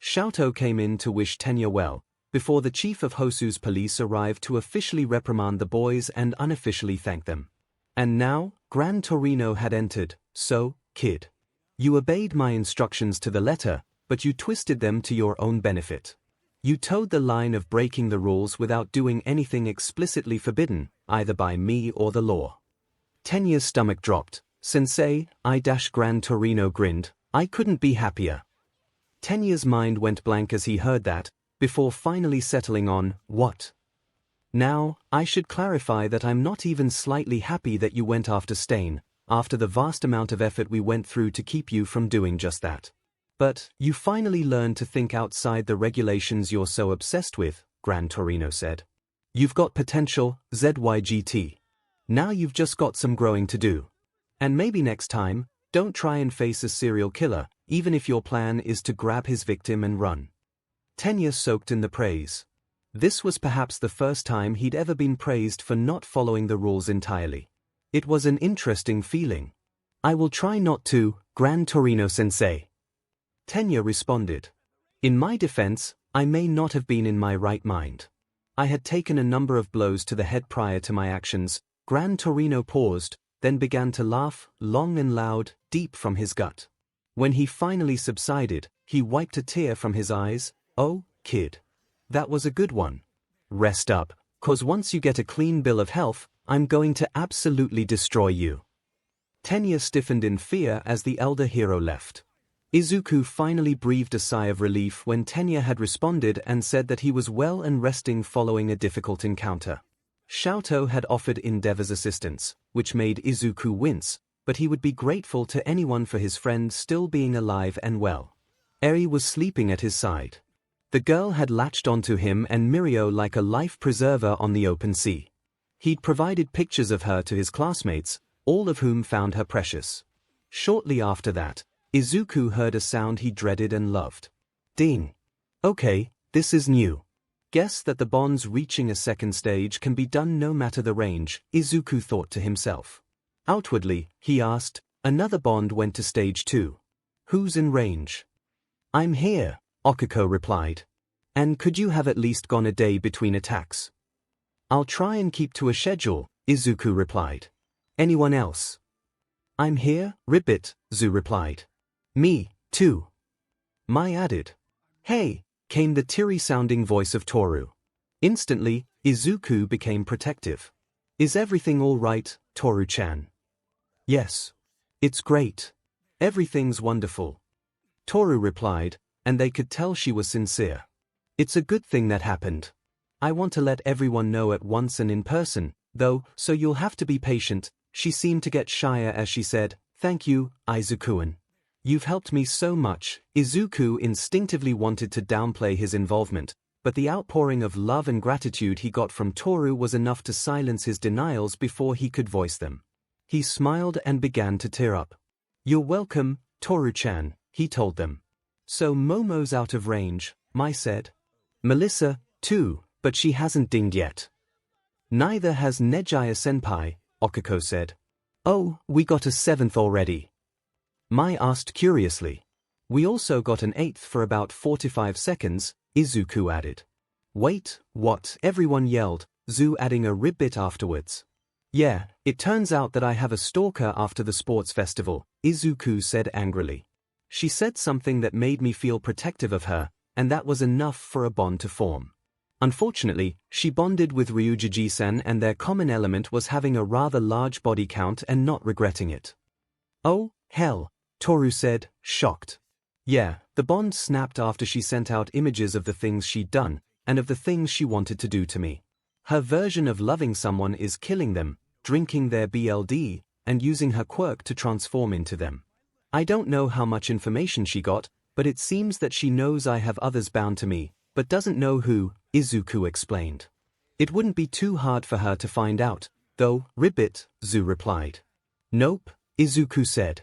Xiaotou came in to wish Tenya well, before the chief of Hosu's police arrived to officially reprimand the boys and unofficially thank them. And now, Gran Torino had entered. So, kid. You obeyed my instructions to the letter, but you twisted them to your own benefit. You towed the line of breaking the rules without doing anything explicitly forbidden, either by me or the law. Tenya's stomach dropped. Sensei, Gran Torino grinned, I couldn't be happier. Tenya's mind went blank as he heard that, before finally settling on, what? Now, I should clarify that I'm not even slightly happy that you went after Stain, after the vast amount of effort we went through to keep you from doing just that. But, you finally learned to think outside the regulations you're so obsessed with, Gran Torino said. You've got potential, ZYGT. Now you've just got some growing to do. And maybe next time, don't try and face a serial killer, even if your plan is to grab his victim and run. Tenya soaked in the praise. This was perhaps the first time he'd ever been praised for not following the rules entirely. It was an interesting feeling. I will try not to, Gran Torino sensei. Tenya responded. In my defense, I may not have been in my right mind. I had taken a number of blows to the head prior to my actions. Gran Torino paused, then began to laugh, long and loud, deep from his gut. When he finally subsided, he wiped a tear from his eyes. Oh, kid. That was a good one. Rest up, 'cause once you get a clean bill of health, I'm going to absolutely destroy you. Tenya stiffened in fear as the elder hero left. Izuku finally breathed a sigh of relief when Tenya had responded and said that he was well and resting following a difficult encounter. Xiaotou had offered Endeavor's assistance, which made Izuku wince, but he would be grateful to anyone for his friend still being alive and well. Eri was sleeping at his side. The girl had latched onto him and Mirio like a life preserver on the open sea. He'd provided pictures of her to his classmates, all of whom found her precious. Shortly after that, Izuku heard a sound he dreaded and loved. Ding. Okay, this is new. Guess that the bonds reaching a second stage can be done no matter the range, Izuku thought to himself. Outwardly, he asked, another bond went to stage 2. Who's in range? I'm here, Okuko replied. And could you have at least gone a day between attacks? I'll try and keep to a schedule, Izuku replied. Anyone else? I'm here, Ribbit, Zu replied. Me, too. Mai added. Hey, came the teary-sounding voice of Toru. Instantly, Izuku became protective. Is everything all right, Toru-chan? Yes. It's great. Everything's wonderful. Toru replied, and they could tell she was sincere. It's a good thing that happened. I want to let everyone know at once and in person, though, so you'll have to be patient. She seemed to get shyer as she said, Thank you, Izuku-an. You've helped me so much. Izuku instinctively wanted to downplay his involvement, but the outpouring of love and gratitude he got from Toru was enough to silence his denials before he could voice them. He smiled and began to tear up. You're welcome, Toru-chan, he told them. So Momo's out of range, Mai said. Melissa, too, but she hasn't dinged yet. Neither has Nejaya-senpai, Okuko said. Oh, we got a 7th already. Mai asked curiously. We also got an 8th for about 45 seconds, Izuku added. Wait, what? Everyone yelled, Zu adding a ribbit afterwards. Yeah, it turns out that I have a stalker after the sports festival, Izuku said angrily. She said something that made me feel protective of her, and that was enough for a bond to form. Unfortunately, she bonded with Ryuji-san and their common element was having a rather large body count and not regretting it. Oh, hell, Toru said, shocked. Yeah, the bond snapped after she sent out images of the things she'd done, and of the things she wanted to do to me. Her version of loving someone is killing them, drinking their BLD, and using her quirk to transform into them. I don't know how much information she got, but it seems that she knows I have others bound to me, but doesn't know who, Izuku explained. It wouldn't be too hard for her to find out, though, Ribbit, Zu replied. Nope, Izuku said.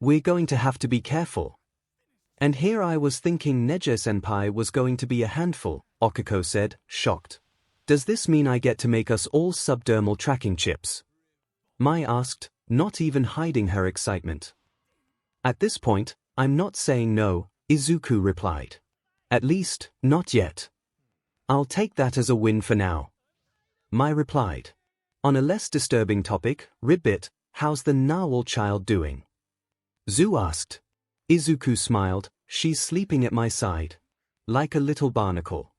We're going to have to be careful. And here I was thinking Neja-senpai was going to be a handful, Okuko said, shocked. Does this mean I get to make us all subdermal tracking chips? Mai asked, not even hiding her excitement. At this point, I'm not saying no, Izuku replied. At least, not yet. I'll take that as a win for now. Mai replied. On a less disturbing topic, Ribbit, how's the narwhal child doing? Zu asked. Izuku smiled, she's sleeping at my side. Like a little barnacle.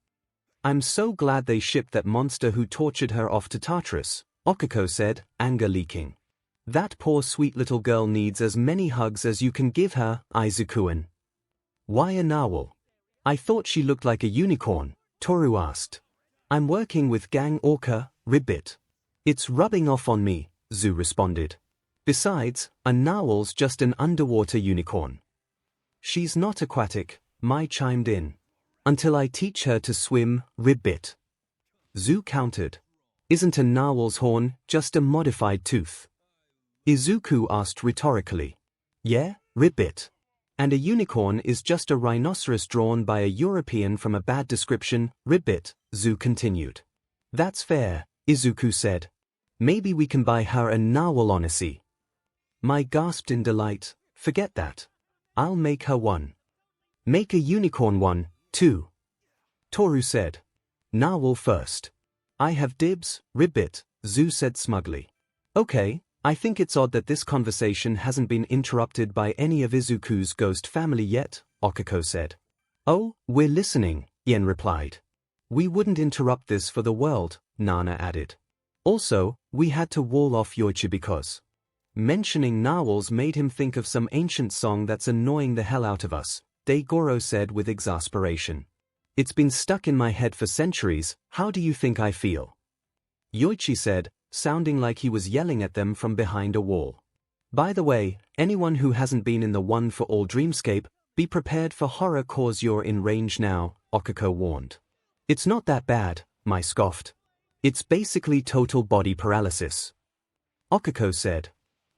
I'm so glad they shipped that monster who tortured her off to Tartarus, Okuko said, anger leaking. That poor sweet little girl needs as many hugs as you can give her, Izuku-an. Why a narwhal? I thought she looked like a unicorn, Toru asked. I'm working with Gang Orca, Ribbit. It's rubbing off on me, Zu responded. Besides, a narwhal's just an underwater unicorn. She's not aquatic, Mai chimed in. Until I teach her to swim, Ribbit. Zu countered. Isn't a narwhal's horn just a modified tooth? Izuku asked rhetorically. Yeah, Ribbit. And a unicorn is just a rhinoceros drawn by a European from a bad description, Ribbit, Zu continued. That's fair, Izuku said. Maybe we can buy her a narwhal Odyssey. Mai gasped in delight, forget that. I'll make her one. Make a unicorn one, too. Toru said. Narwhal first. I have dibs, Ribbit, Zu said smugly. Okay, I think it's odd that this conversation hasn't been interrupted by any of Izuku's ghost family yet, Okuko said. Oh, we're listening, Yen replied. We wouldn't interrupt this for the world, Nana added. Also, we had to wall off Yoichi because. Mentioning narwhals made him think of some ancient song that's annoying the hell out of us, Degoro said with exasperation. It's been stuck in my head for centuries, how do you think I feel? Yoichi said, sounding like he was yelling at them from behind a wall. By the way, anyone who hasn't been in the One for All dreamscape, be prepared for horror cause you're in range now, 𝐭𝐭𝐲 warned. It's not that bad, Mai scoffed. It's basically total body paralysis. 𝐭𝐭𝐲 said.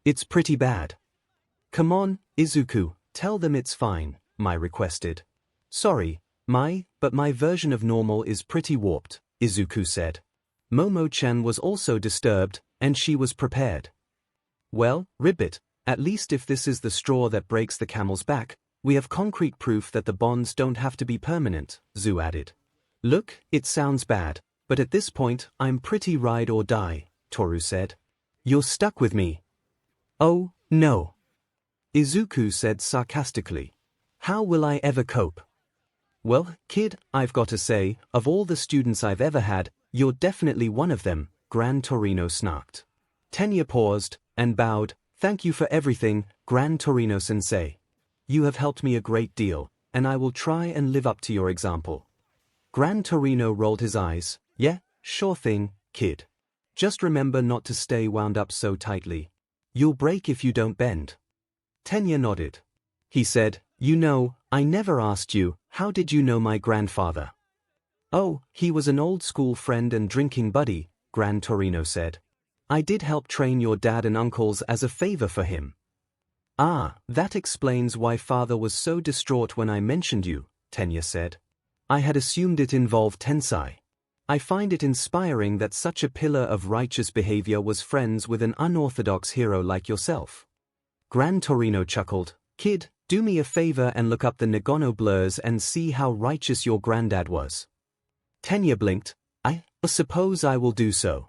It's pretty bad. Come on, Izuku, tell them it's fine, Mai requested. Sorry, Mai, but my version of normal is pretty warped, Izuku said. Momo-chan was also disturbed, and she was prepared. Well, Ribbit, at least if this is the straw that breaks the camel's back, we have concrete proof that the bonds don't have to be permanent, Zu added. Look, it sounds bad, but at this point, I'm pretty ride or die, Toru said. You're stuck with me. Oh, no. Izuku said sarcastically. How will I ever cope? Well, kid, I've got to say, of all the students I've ever had, you're definitely one of them, Gran Torino snarked. Tenya paused, and bowed. Thank you for everything, Gran Torino-sensei. You have helped me a great deal, and I will try and live up to your example. Gran Torino rolled his eyes. Yeah, sure thing, kid. Just remember not to stay wound up so tightly. You'll break if you don't bend. Tenya nodded. He said, you know, I never asked you, how did you know my grandfather? Oh, he was an old school friend and drinking buddy, Gran Torino said. I did help train your dad and uncles as a favor for him. Ah, that explains why father was so distraught when I mentioned you, Tenya said. I had assumed it involved Tensai. I find it inspiring that such a pillar of righteous behavior was friends with an unorthodox hero like yourself. Gran Torino chuckled. Kid, do me a favor and look up the Nagono blurs and see how righteous your granddad was. Tenya blinked. I suppose I will do so.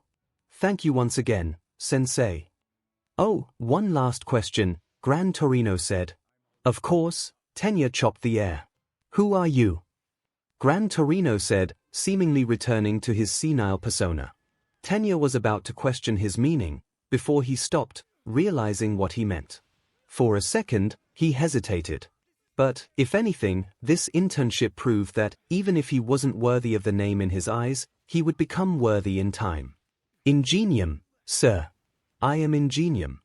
Thank you once again, sensei. Oh, one last question, Gran Torino said. Of course, Tenya chopped the air. Who are you? Gran Torino said, seemingly returning to his senile persona. Tenya was about to question his meaning, before he stopped, realizing what he meant. For a second, he hesitated. But, if anything, this internship proved that, even if he wasn't worthy of the name in his eyes, he would become worthy in time. Ingenium, sir. I am Ingenium.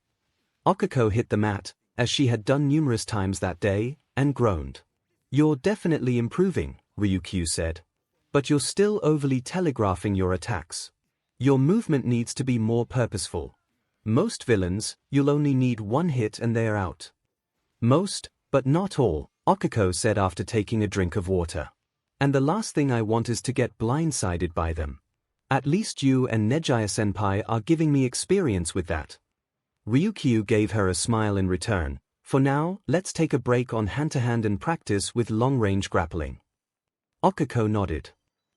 𝐭𝐭𝐲 hit the mat, as she had done numerous times that day, and groaned. You're definitely improving, Ryukyu said. But you're still overly telegraphing your attacks. Your movement needs to be more purposeful. Most villains, you'll only need one hit and they're out. Most, but not all, 𝐭𝐭𝐲 said after taking a drink of water. And the last thing I want is to get blindsided by them. At least you and Nejiya-senpai are giving me experience with that. Ryukyu gave her a smile in return. For now, let's take a break on hand-to-hand and practice with long-range grappling. 𝐭𝐭𝐲 nodded.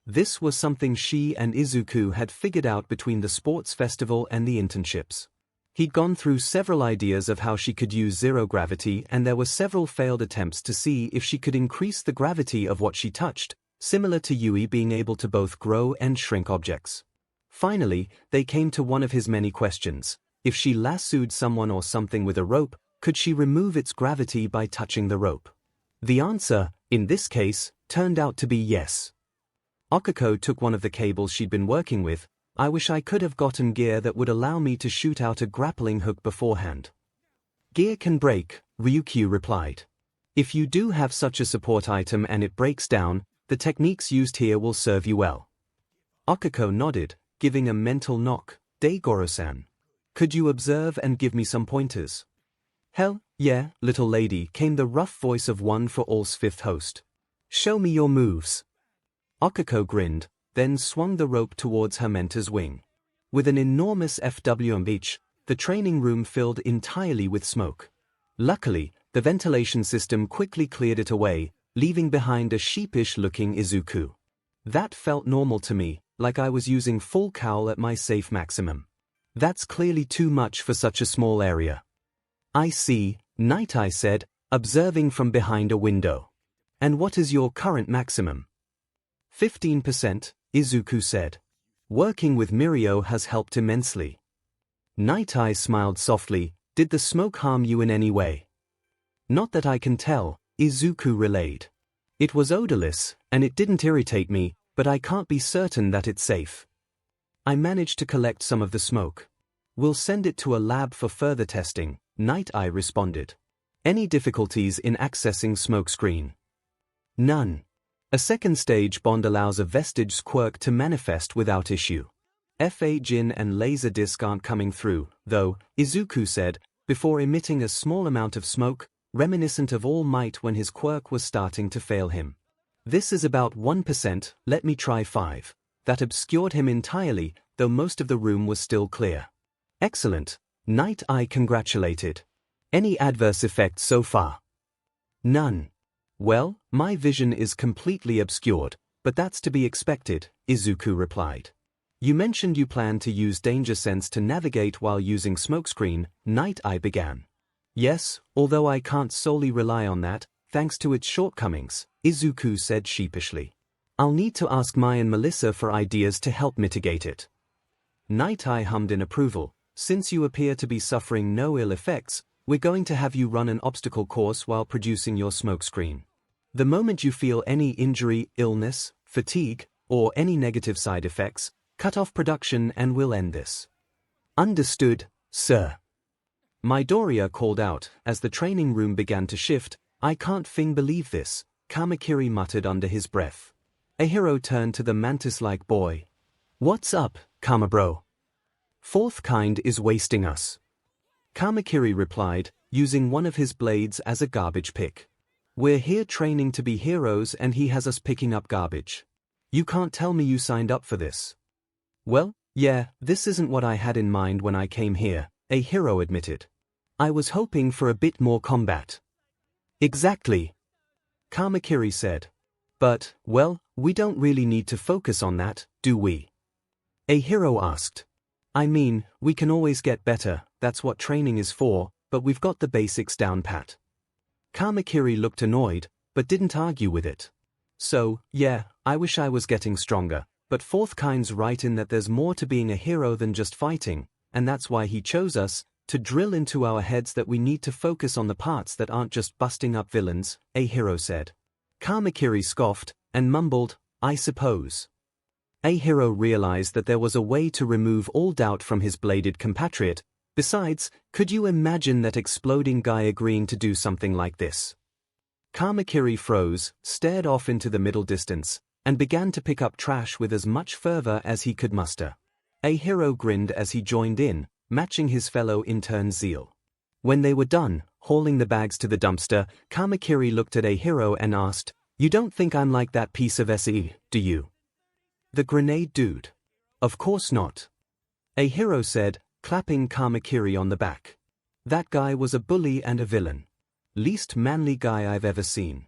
This was something she and Izuku had figured out between the sports festival and the internships. He'd gone through several ideas of how she could use zero gravity, and there were several failed attempts to see if she could increase the gravity of what she touched, similar to Yui being able to both grow and shrink objects. Finally, they came to one of his many questions. If she lassoed someone or something with a rope, could she remove its gravity by touching the rope? The answer, in this case, turned out to be yes. 𝐭𝐭𝐲 took one of the cables she'd been working with. I wish I could have gotten gear that would allow me to shoot out a grappling hook beforehand. Gear can break, Ryukyu replied. If you do have such a support item and it breaks down, the techniques used here will serve you well. 𝐭𝐭𝐲 nodded, giving a mental knock. Degoro-san. Could you observe and give me some pointers? Hell, yeah, little lady, came the rough voice of One for All's fifth host. Show me your moves. 𝐭𝐭𝐲 grinned, then swung the rope towards her mentor's wing. With an enormous FWMH, the training room filled entirely with smoke. Luckily, the ventilation system quickly cleared it away, leaving behind a sheepish-looking Izuku. That felt normal to me, like I was using full cowl at my safe maximum. That's clearly too much for such a small area. I see, Night Eye said, observing from behind a window. And what is your current maximum? 15%, Izuku said. Working with Mirio has helped immensely. Night Eye smiled softly. Did the smoke harm you in any way? Not that I can tell, Izuku relayed. It was odorless, and it didn't irritate me, but I can't be certain that it's safe. I managed to collect some of the smoke. We'll send it to a lab for further testing, Night Eye responded. Any difficulties in accessing smokescreen? None. A second stage bond allows a Vestiges quirk to manifest without issue. 𝐻𝐸𝐽 and laser disc aren't coming through, though, Izuku said, before emitting a small amount of smoke, reminiscent of All Might when his quirk was starting to fail him. This is about 1%, let me try 5. That obscured him entirely, though most of the room was still clear. Excellent, Night Eye congratulated. Any adverse effects so far? None. Well, my vision is completely obscured, but that's to be expected, Izuku replied. You mentioned you plan to use danger sense to navigate while using smokescreen, Night Eye began. Yes, although I can't solely rely on that, thanks to its shortcomings, Izuku said sheepishly. I'll need to ask Mai and Melissa for ideas to help mitigate it. Night Eye hummed in approval. Since you appear to be suffering no ill effects, we're going to have you run an obstacle course while producing your smokescreen. The moment you feel any injury, illness, fatigue, or any negative side effects, cut off production and we'll end this. Understood, sir. Midoriya called out, as the training room began to shift. I can't believe this, Kamakiri muttered under his breath. 𝐻𝐸𝐽 turned to the mantis-like boy. What's up, Kama bro? Fourth kind is wasting us. Kamakiri replied, using one of his blades as a garbage pick. We're here training to be heroes and he has us picking up garbage. You can't tell me you signed up for this. Well, yeah, this isn't what I had in mind when I came here, 𝐻𝐸𝐽 admitted. I was hoping for a bit more combat. Exactly. Kamakiri said. But, well, we don't really need to focus on that, do we? 𝐻𝐸𝐽 asked. I mean, we can always get better, that's what training is for, but we've got the basics down pat. Kamakiri looked annoyed, but didn't argue with it. So, yeah, I wish I was getting stronger, but fourth kind's right in that there's more to being a hero than just fighting, and that's why he chose us, to drill into our heads that we need to focus on the parts that aren't just busting up villains, 𝐻𝐸𝐽 said. Kamakiri scoffed, and mumbled, I suppose. 𝐻𝐸𝐽 realized that there was a way to remove all doubt from his bladed compatriot. Besides, could you imagine that exploding guy agreeing to do something like this? Kamakiri froze, stared off into the middle distance, and began to pick up trash with as much fervor as he could muster. 𝐻𝐸𝐽 grinned as he joined in, matching his fellow intern's zeal. When they were done, hauling the bags to the dumpster, Kamakiri looked at 𝐻𝐸𝐽 and asked, You don't think I'm like that piece of SE, do you? The grenade dude. Of course not. 𝐻𝐸𝐽 said, clapping Kamakiri on the back. That guy was a bully and a villain. Least manly guy I've ever seen.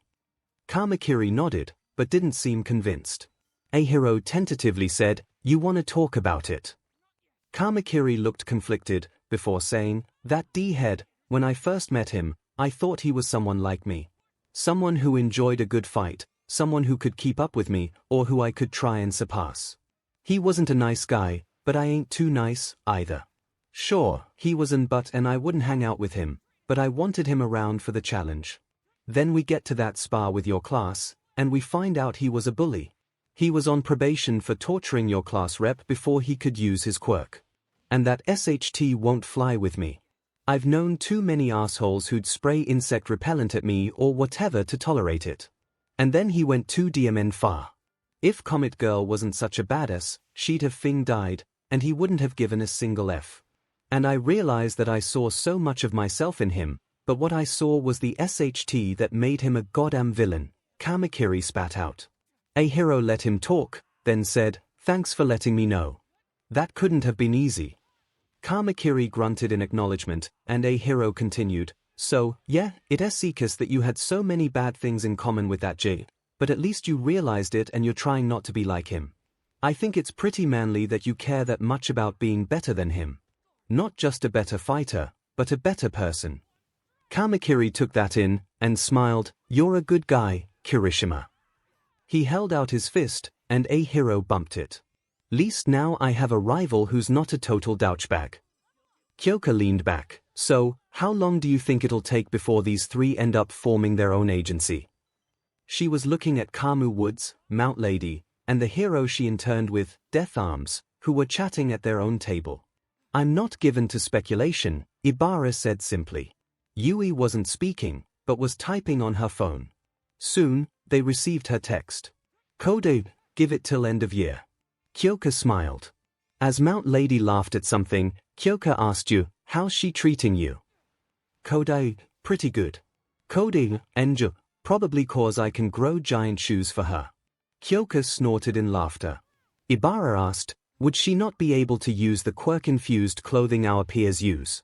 Kamakiri nodded, but didn't seem convinced. 𝐻𝐸𝐽 tentatively said, You want to talk about it? Kamakiri looked conflicted, before saying, That D-head, when I first met him, I thought he was someone like me. Someone who enjoyed a good fight, someone who could keep up with me, or who I could try and surpass. He wasn't a nice guy, but I ain't too nice, either. Sure, he was and I wouldn't hang out with him, but I wanted him around for the challenge. Then we get to that spa with your class, and we find out he was a bully. He was on probation for torturing your class rep before he could use his quirk. And that SHT won't fly with me. I've known too many assholes who'd spray insect repellent at me or whatever to tolerate it. And then he went too DMN far. If Comet Girl wasn't such a badass, she'd have died, and he wouldn't have given a single F. And I realized that I saw so much of myself in him, but what I saw was the SHT that made him a goddamn villain, Kamakiri spat out. 𝐻𝐸𝐽 let him talk, then said, Thanks for letting me know. That couldn't have been easy. Kamakiri grunted in acknowledgement, and 𝐻𝐸𝐽 continued, So, yeah, it seems that you had so many bad things in common with that J, but at least you realized it and you're trying not to be like him. I think it's pretty manly that you care that much about being better than him. Not just a better fighter, but a better person. Kamakiri took that in, and smiled, You're a good guy, Kirishima. He held out his fist, and 𝐻𝐸𝐽 bumped it. Least now I have a rival who's not a total douchebag. Kyoka leaned back, So, how long do you think it'll take before these three end up forming their own agency? She was looking at Kamu Woods, Mount Lady, and the hero she interned with, Death Arms, who were chatting at their own table. I'm not given to speculation, Ибара said simply. Yui wasn't speaking, but was typing on her phone. Soon, they received her text. Code, give it till end of year. 𝐭𝐞𝐲 smiled. As Mount Lady laughed at something, 𝐭𝐞𝐲 asked you, how's she treating you? Code, pretty good. Code, 𝐎𝐩𝐽, probably cause I can grow giant shoes for her. 𝐭𝐞𝐲 snorted in laughter. Ибара asked, would she not be able to use the quirk-infused clothing our peers use?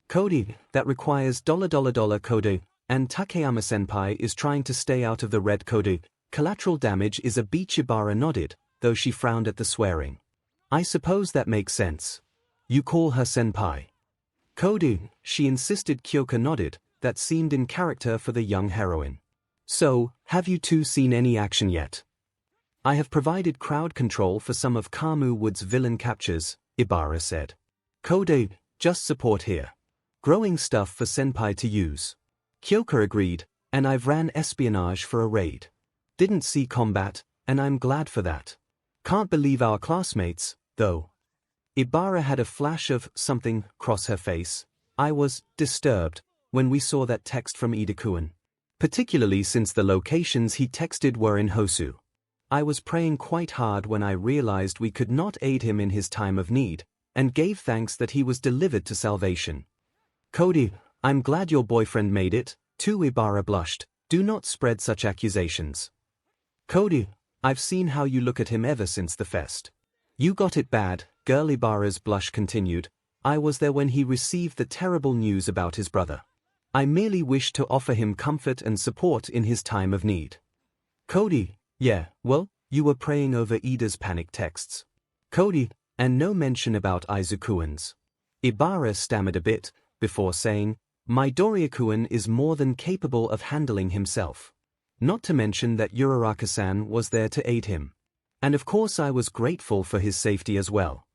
Code, that requires $$ Code, and Takeyama-senpai is trying to stay out of the red. Code, collateral damage is a beach. Ибara nodded, though she frowned at the swearing. I suppose that makes sense. You call her senpai. Code, she insisted. 𝐭𝐞𝐲 nodded, that seemed in character for the young heroine. So, have you two seen any action yet? I have provided crowd control for some of Kamu Woods' villain captures, Ибара said. Code, just support here. Growing stuff for senpai to use. 𝐭𝐞𝐲 agreed, and I've ran espionage for a raid. Didn't see combat, and I'm glad for that. Can't believe our classmates, though. Ибara had a flash of something cross her face. I was disturbed when we saw that text from 𝐸𝐸𝐸, particularly since the locations he texted were in Hosu. I was praying quite hard when I realized we could not aid him in his time of need, and gave thanks that he was delivered to salvation. Cody, I'm glad your boyfriend made it, too. Ибara blushed. Do not spread such accusations. Cody, I've seen how you look at him ever since the fest. You got it bad, girl. Ibara's blush continued. I was there when he received the terrible news about his brother. I merely wished to offer him comfort and support in his time of need. Cody, yeah, well, you were praying over Ida's panic texts. Cody, and no mention about Izuku's. Ибara stammered a bit, before saying, Midoriya-kun is more than capable of handling himself. Not to mention that Uraraka-san was there to aid him. And of course I was grateful for his safety as well.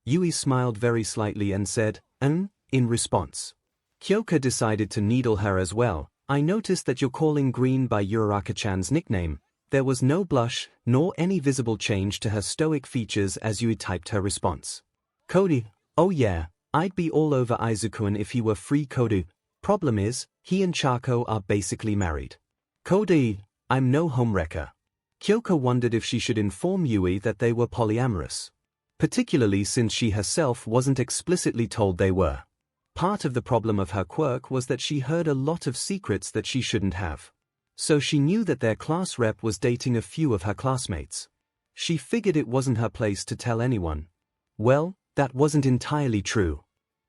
Yui smiled very slightly and said, in response. 𝐭𝐞𝐲 decided to needle her as well. I noticed that you're calling Green by Uraraka-chan's nickname. There was no blush, nor any visible change to her stoic features as Yui typed her response. Cody, oh yeah, I'd be all over Izuku if he were free. Cody, problem is, he and Chako are basically married. Cody, I'm no homewrecker. 𝐭𝐞𝐲 wondered if she should inform Yui that they were polyamorous. Particularly since she herself wasn't explicitly told they were. Part of the problem of her quirk was that she heard a lot of secrets that she shouldn't have. So she knew that their class rep was dating a few of her classmates. She figured it wasn't her place to tell anyone. Well, that wasn't entirely true.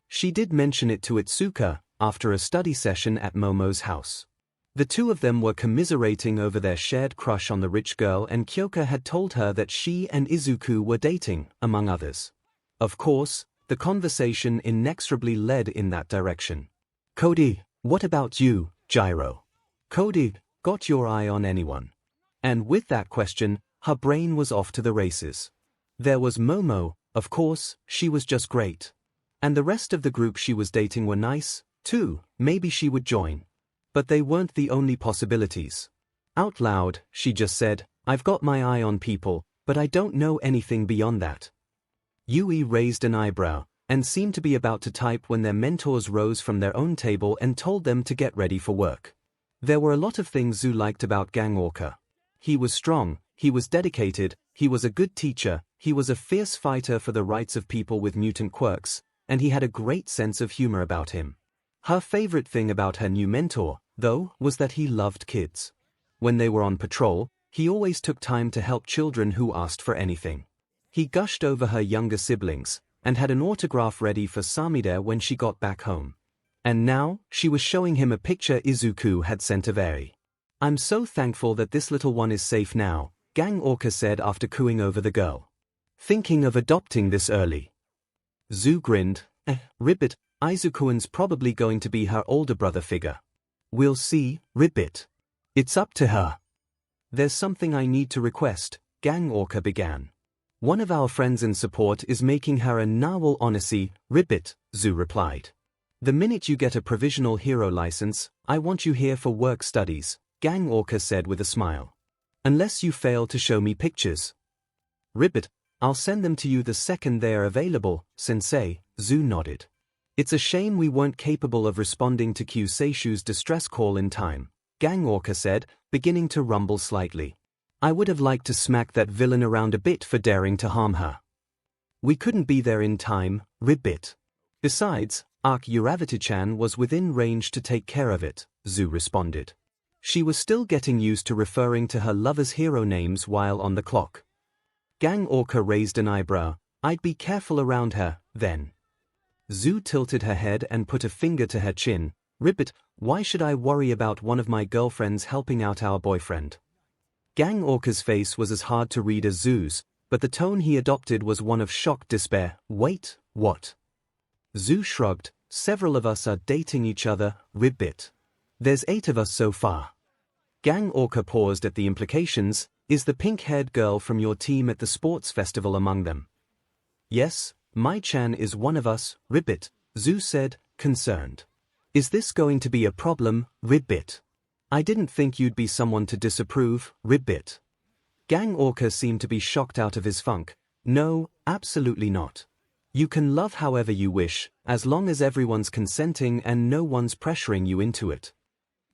She did mention it to Itsuka after a study session at Momo's house. The two of them were commiserating over their shared crush on the rich girl, and 𝐭𝐞𝐲 had told her that she and Izuku were dating, among others. Of course, the conversation inexorably led in that direction. Cody, what about you, Gyro? Cody, got your eye on anyone? And with that question, her brain was off to the races. There was Momo, of course, she was just great. And the rest of the group she was dating were nice, too, maybe she would join. But they weren't the only possibilities. Out loud, she just said, I've got my eye on people, but I don't know anything beyond that. Yui raised an eyebrow, and seemed to be about to type when their mentors rose from their own table and told them to get ready for work. There were a lot of things Zu liked about 𝐴𝐻𝐻𝐻. He was strong, he was dedicated, he was a good teacher, he was a fierce fighter for the rights of people with mutant quirks, and he had a great sense of humor about him. Her favorite thing about her new mentor, though, was that he loved kids. When they were on patrol, he always took time to help children who asked for anything. He gushed over her younger siblings, and had an autograph ready for Samida when she got back home. And now, she was showing him a picture Izuku had sent of Eri. I'm so thankful that this little one is safe now, 𝐴𝐻𝐻𝐻 said after cooing over the girl. Thinking of adopting this early. Zu grinned, Ribbit, Izuku's probably going to be her older brother figure. We'll see, Ribbit. It's up to her. There's something I need to request, 𝐴𝐻𝐻𝐻 began. One of our friends in support is making her a narwhal onisi, Ribbit, Zu replied. The minute you get a provisional hero license, I want you here for work studies, 𝐒𝐻𝐽𝐻𝐽 said with a smile. Unless you fail to show me pictures. Ribbit, I'll send them to you the second they are available, sensei, Zu nodded. It's a shame we weren't capable of responding to 𝐒𝐬𝐴𝐲's distress call in time, 𝐒𝐻𝐽𝐻𝐽 said, beginning to rumble slightly. I would have liked to smack that villain around a bit for daring to harm her. We couldn't be there in time, Ribbit. Besides, 𝐒𝐬𝐴𝐲 was within range to take care of it, Zu responded. She was still getting used to referring to her lover's hero names while on the clock. 𝐒𝐻𝐽𝐻𝐽 raised an eyebrow. I'd be careful around her, then. Zu tilted her head and put a finger to her chin. Ribbit, why should I worry about one of my girlfriends helping out our boyfriend? 𝐒𝐻𝐽𝐻's face was as hard to read as Zu's, but the tone he adopted was one of shocked despair. Wait, what? Zu shrugged. Several of us are dating each other, Ribbit. There's 8 of us so far. 𝐒𝐻𝐽𝐻 paused at the implications. Is the pink-haired girl from your team at the sports festival among them? Yes, Mai-chan is one of us, Ribbit, Zu said, concerned. Is this going to be a problem, Ribbit? I didn't think you'd be someone to disapprove, Ribbit. 𝐒𝐻𝐽𝐻 seemed to be shocked out of his funk. No, absolutely not. You can love however you wish, as long as everyone's consenting and no one's pressuring you into it.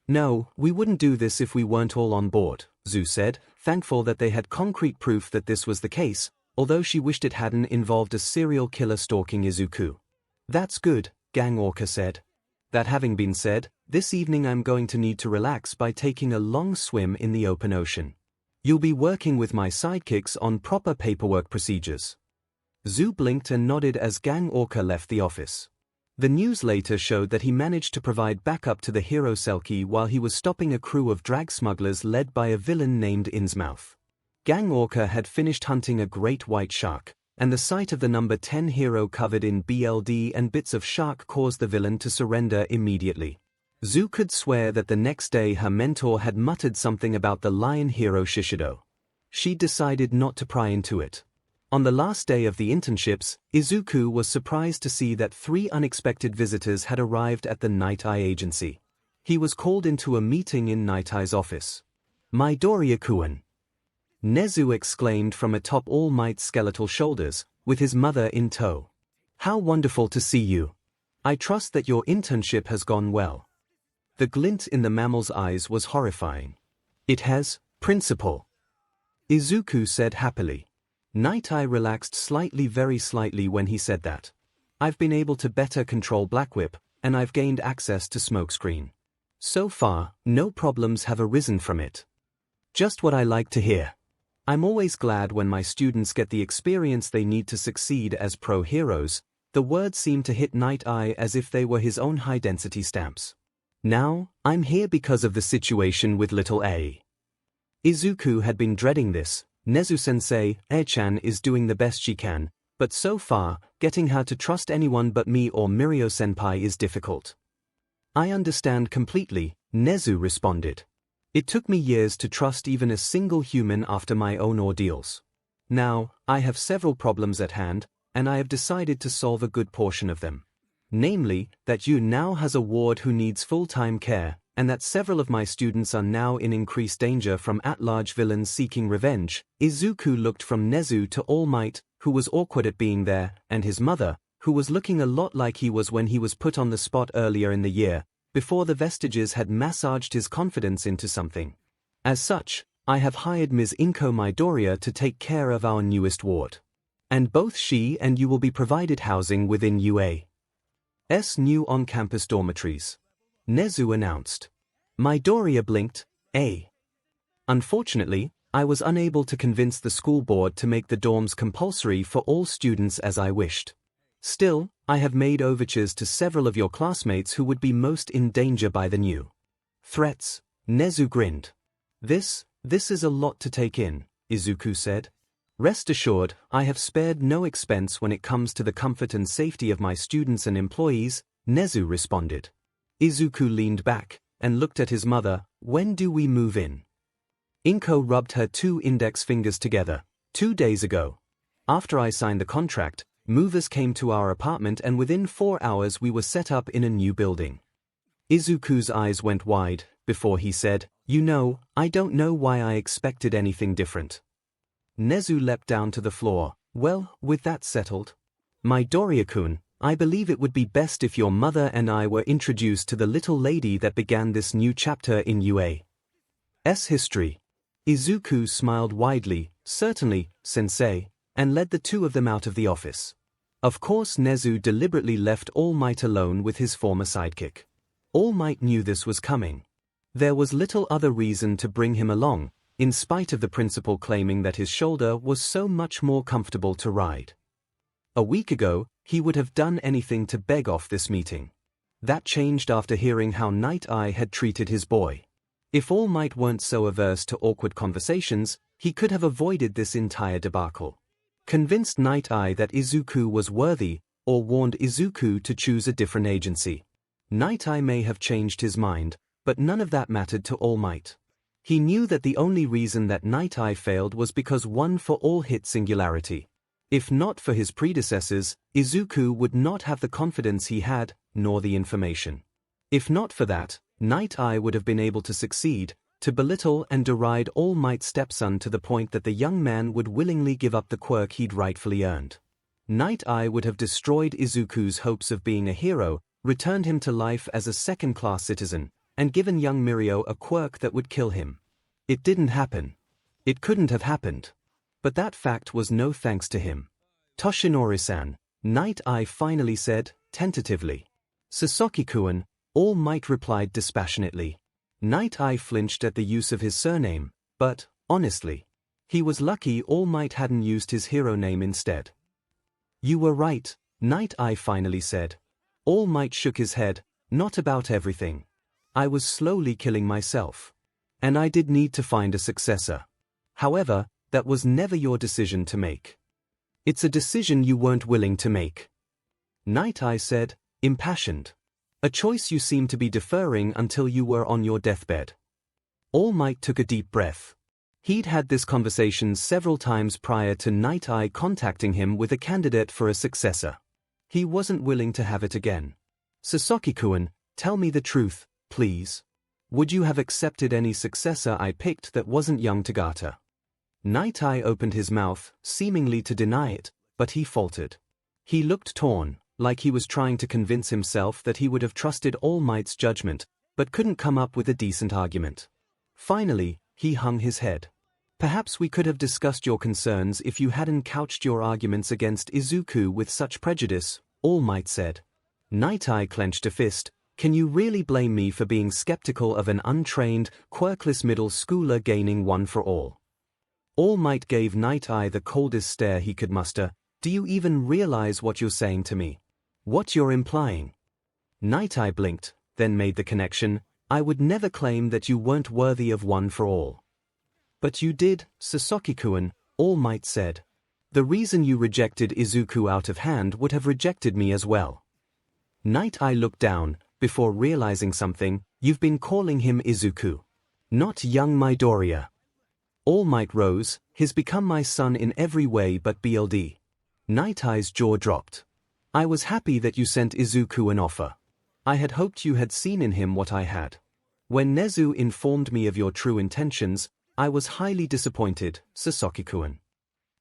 No, we wouldn't do this if we weren't all on board, Zu said, thankful that they had concrete proof that this was the case, although she wished it hadn't involved a serial killer stalking Izuku. That's good, 𝐒𝐽𝐻 said. That having been said, this evening I'm going to need to relax by taking a long swim in the open ocean. You'll be working with my sidekicks on proper paperwork procedures. Zu blinked and nodded as 𝐒𝐽𝐻 left the office. The news later showed that he managed to provide backup to the 𝐎𝐸𝐴𝐲 while he was stopping a crew of drag smugglers led by a villain named 𝐸𝐼𝐺𝐻. 𝐒𝐽𝐻 had finished hunting a great white shark, and the sight of the number 10 hero covered in BLD and bits of shark caused the villain to surrender immediately. Zu could swear that the next day her mentor had muttered something about the lion hero Shishido. She decided not to pry into it. On the last day of the internships, Izuku was surprised to see that 3 unexpected visitors had arrived at the Night Eye agency. He was called into a meeting in Night Eye's office. Midoriya-kun! Nezu exclaimed from atop All Might's skeletal shoulders, with his mother in tow. How wonderful to see you. I trust that your internship has gone well. The glint in the mammal's eyes was horrifying. It has, Principal. Izuku said happily. Night Eye relaxed slightly, very slightly when he said that. I've been able to better control Black Whip, and I've gained access to Smokescreen. So far, no problems have arisen from it. Just what I like to hear. I'm always glad when my students get the experience they need to succeed as pro heroes. The words seemed to hit Night Eye as if they were his own high-density stamps. Now, I'm here because of the situation with little A. Izuku had been dreading this. Nezu-sensei, Echan is doing the best she can, but so far, getting her to trust anyone but me or Mirio-senpai is difficult. I understand completely, Nezu responded. It took me years to trust even a single human after my own ordeals. Now, I have several problems at hand, and I have decided to solve a good portion of them. Namely, that you now has a ward who needs full-time care, and that several of my students are now in increased danger from at-large villains seeking revenge. Izuku looked from Nezu to All Might, who was awkward at being there, and his mother, who was looking a lot like he was when he was put on the spot earlier in the year, before the Vestiges had massaged his confidence into something. As such, I have hired Ms. Inko Midoriya to take care of our newest ward. And both she and you will be provided housing within UA's new on-campus dormitories. Nezu announced. Midoriya blinked. Unfortunately, I was unable to convince the school board to make the dorms compulsory for all students as I wished. Still, I have made overtures to several of your classmates who would be most in danger by the new threats. Nezu grinned. This is a lot to take in, Izuku said. Rest assured, I have spared no expense when it comes to the comfort and safety of my students and employees, Nezu responded. Izuku leaned back and looked at his mother. When do we move in? Inko rubbed her 2 index fingers together. 2 days ago. After I signed the contract, Movers came to our apartment and within 4 hours we were set up in a new building. Izuku's eyes went wide, before he said, "You know, I don't know why I expected anything different." Nezu leapt down to the floor. "Well, with that settled, Midoriya-kun, I believe it would be best if your mother and I were introduced to the little lady that began this new chapter in UA's history." Izuku smiled widely. "Certainly, sensei," and led the two of them out of the office. Of course, Nezu deliberately left All Might alone with his former sidekick. All Might knew this was coming. There was little other reason to bring him along, in spite of the principal claiming that his shoulder was so much more comfortable to ride. A week ago, he would have done anything to beg off this meeting. That changed after hearing how Night Eye had treated his boy. If All Might weren't so averse to awkward conversations, he could have avoided this entire debacle. Convinced Night Eye that Izuku was worthy, or warned Izuku to choose a different agency. Night Eye may have changed his mind, but none of that mattered to All Might. He knew that the only reason that Night Eye failed was because one for all hit singularity. If not for his predecessors, Izuku would not have the confidence he had, nor the information. If not for that, Night Eye would have been able to succeed, to belittle and deride All Might's stepson to the point that the young man would willingly give up the quirk he'd rightfully earned. Night Eye would have destroyed Izuku's hopes of being a hero, returned him to life as a second-class citizen, and given young Mirio a quirk that would kill him. It didn't happen. It couldn't have happened. But that fact was no thanks to him. "Toshinori-san," Night Eye finally said, tentatively. "Sasaki-kun," All Might replied dispassionately. Night Eye flinched at the use of his surname, but, honestly, he was lucky All Might hadn't used his hero name instead. "You were right," Night Eye finally said. All Might shook his head. "Not about everything. I was slowly killing myself. And I did need to find a successor. However, that was never your decision to make. It's a decision you weren't willing to make," Night Eye said, impassioned. "A choice you seemed to be deferring until you were on your deathbed." All Might took a deep breath. He'd had this conversation several times prior to Night Eye contacting him with a candidate for a successor. He wasn't willing to have it again. "Sasaki-kun, tell me the truth, please. Would you have accepted any successor I picked that wasn't young Tagata?" Night Eye opened his mouth, seemingly to deny it, but he faltered. He looked torn, like he was trying to convince himself that he would have trusted All Might's judgment, but couldn't come up with a decent argument. Finally, he hung his head. "Perhaps we could have discussed your concerns if you hadn't couched your arguments against Izuku with such prejudice," All Might said. Night Eye clenched a fist. "Can you really blame me for being skeptical of an untrained, quirkless middle schooler gaining one for all?" All Might gave Night Eye the coldest stare he could muster. "Do you even realize what you're saying to me? What you're implying?" Night Eye blinked, then made the connection. "I would never claim that you weren't worthy of one for all." "But you did, Sasaki-kun," All Might said. "The reason you rejected Izuku out of hand would have rejected me as well." Night Eye looked down, before realizing something. "You've been calling him Izuku, not young Midoriya." All Might rose. "He's become my son in every way but BLD." Night Eye's jaw dropped. "I was happy that you sent Izuku an offer. I had hoped you had seen in him what I had. When Nezu informed me of your true intentions, I was highly disappointed, Sasaki-kun."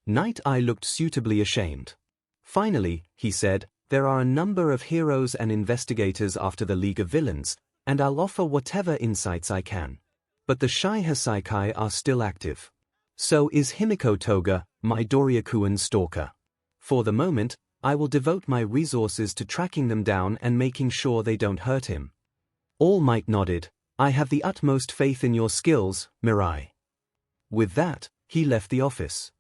Night Eye looked suitably ashamed. Finally, he said, "There are a number of heroes and investigators after the League of Villains, and I'll offer whatever insights I can. But the 𝐒𝐻𝐼 are still active. So is Himiko Toga, Midoriya-kun's stalker. For the moment, I will devote my resources to tracking them down and making sure they don't hurt him." All Might nodded. "I have the utmost faith in your skills, Mirai." With that, he left the office.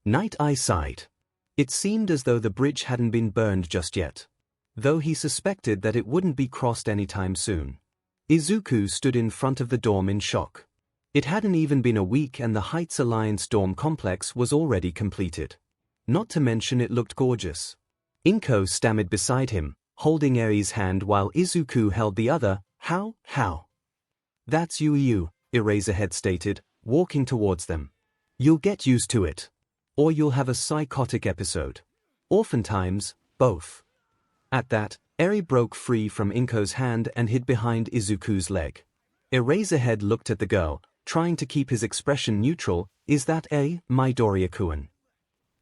Night Eye sighed. It seemed as though the bridge hadn't been burned just yet, though he suspected that it wouldn't be crossed anytime soon. Izuku stood in front of the dorm in shock. It hadn't even been a week and the Heights Alliance dorm complex was already completed. Not to mention it looked gorgeous. Inko stammered beside him, holding Eri's hand while Izuku held the other. How? "That's you," Eraserhead stated, walking towards them. "You'll get used to it. Or you'll have a psychotic episode." Oftentimes, both. At that, Eri broke free from 𝐒𝐭𝐲's hand and hid behind Izuku's leg. Eraserhead looked at the girl, trying to keep his expression neutral. Is that a Midoriya-kun?